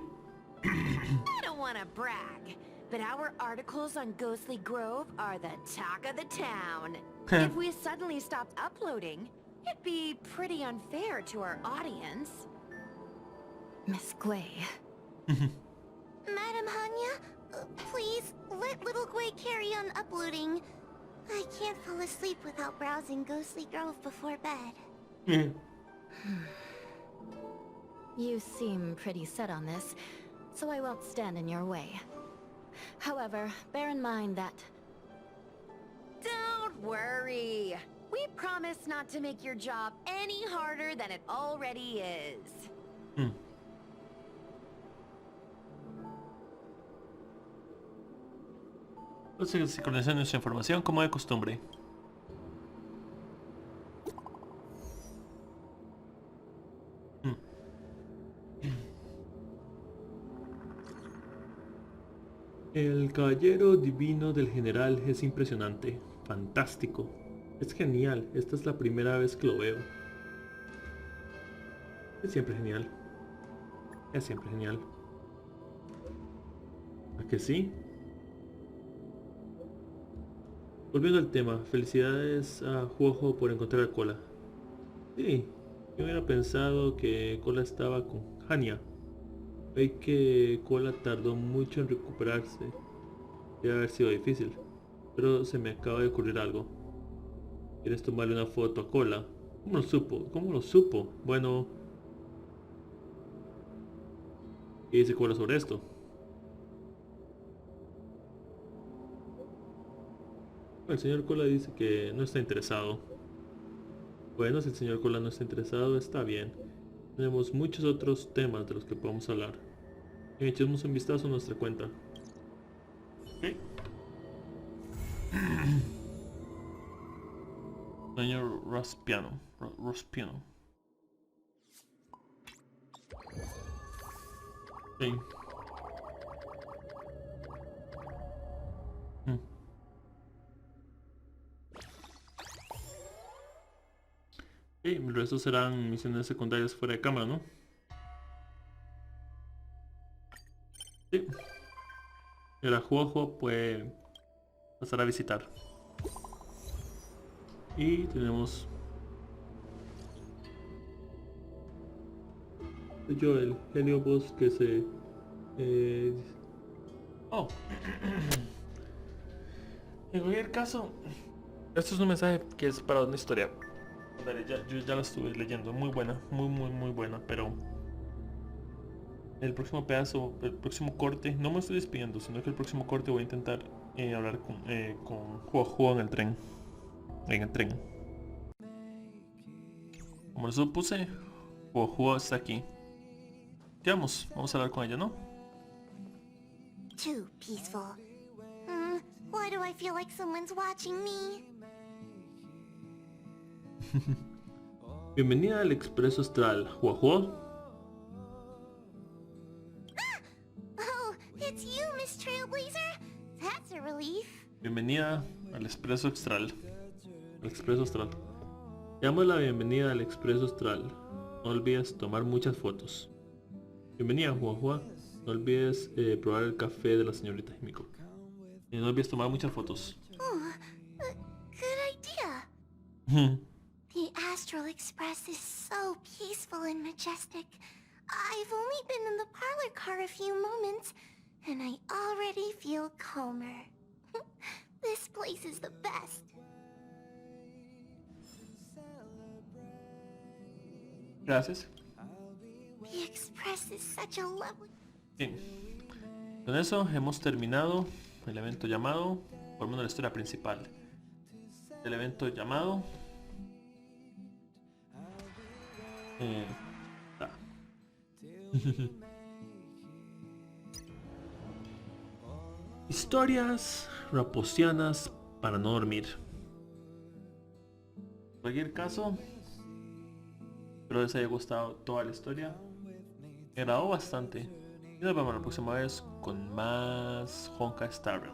I don't want to brag, but our articles on Ghostly Grove are the talk of the town. If we suddenly stopped uploading, it'd be pretty unfair to our audience. Miss Gwei. Madam Hanya, please let little Gwei carry on uploading. I can't fall asleep without browsing Ghostly Grove before bed. You seem pretty set on this, so I won't stand in your way. However, bear in mind that... Don't worry. We promise not to make your job any harder than it already is. Entonces, sincronizando nuestra información como de costumbre. El caballero divino del general es impresionante, fantástico. Es genial, esta es la primera vez que lo veo. Es siempre genial. Es siempre genial. ¿A que sí? Volviendo al tema, felicidades a Juojo por encontrar a Cola. Sí, yo hubiera pensado que Cola estaba con Hanya. Ve que Cola tardó mucho en recuperarse. Debe haber sido difícil. Pero se me acaba de ocurrir algo. ¿Quieres tomarle una foto a Cola? ¿Cómo lo supo? ¿Cómo lo supo? Bueno... ¿Qué dice Cola sobre esto? El señor Cola dice que no está interesado. Bueno, si el señor Cola no está interesado, está bien. Tenemos muchos otros temas de los que podemos hablar. Echemos un vistazo a nuestra cuenta. Okay. Señor Raspiano. Raspiano. Okay. Sí, el resto serán misiones secundarias fuera de cámara, ¿no? Sí. El Juojo puede pasar a visitar. Y tenemos... yo el Heliobus que se... Oh. En cualquier caso, esto es un mensaje que es para una historia. Yo ya la estuve leyendo, muy buena, muy buena, pero el próximo pedazo, el próximo corte, no me estoy despidiendo, sino que el próximo corte voy a intentar hablar con Juojo en el tren. Como les supuse, Juojo está aquí. Vamos a hablar con ella, ¿no? Too peaceful. Why do I feel like someone's watching me? Bienvenida al Expreso Astral, Juojo. Oh, it's you, Miss Trailblazer. That's a relief. Bienvenida al Expreso Astral. Expreso Astral. Te damos la bienvenida al Expreso Astral. No olvides tomar muchas fotos. Bienvenida, Juojo. No olvides probar el café de la señorita Himiko. Y no olvides tomar muchas fotos. Oh, good idea. The Astral Express is so peaceful and majestic. I've only been in the parlor car a few moments, and I already feel calmer. This place is the best. Gracias. The Express is such a lovely... Bien. Con eso hemos terminado el evento llamado, formando la historia principal. El evento llamado... Historias raposianas para no dormir. En cualquier caso, espero les haya gustado toda la historia. Me agradó bastante. Y nos vemos la próxima vez con más Honkai Star Rail.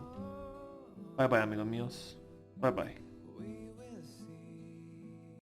Bye bye, amigos míos. Bye bye.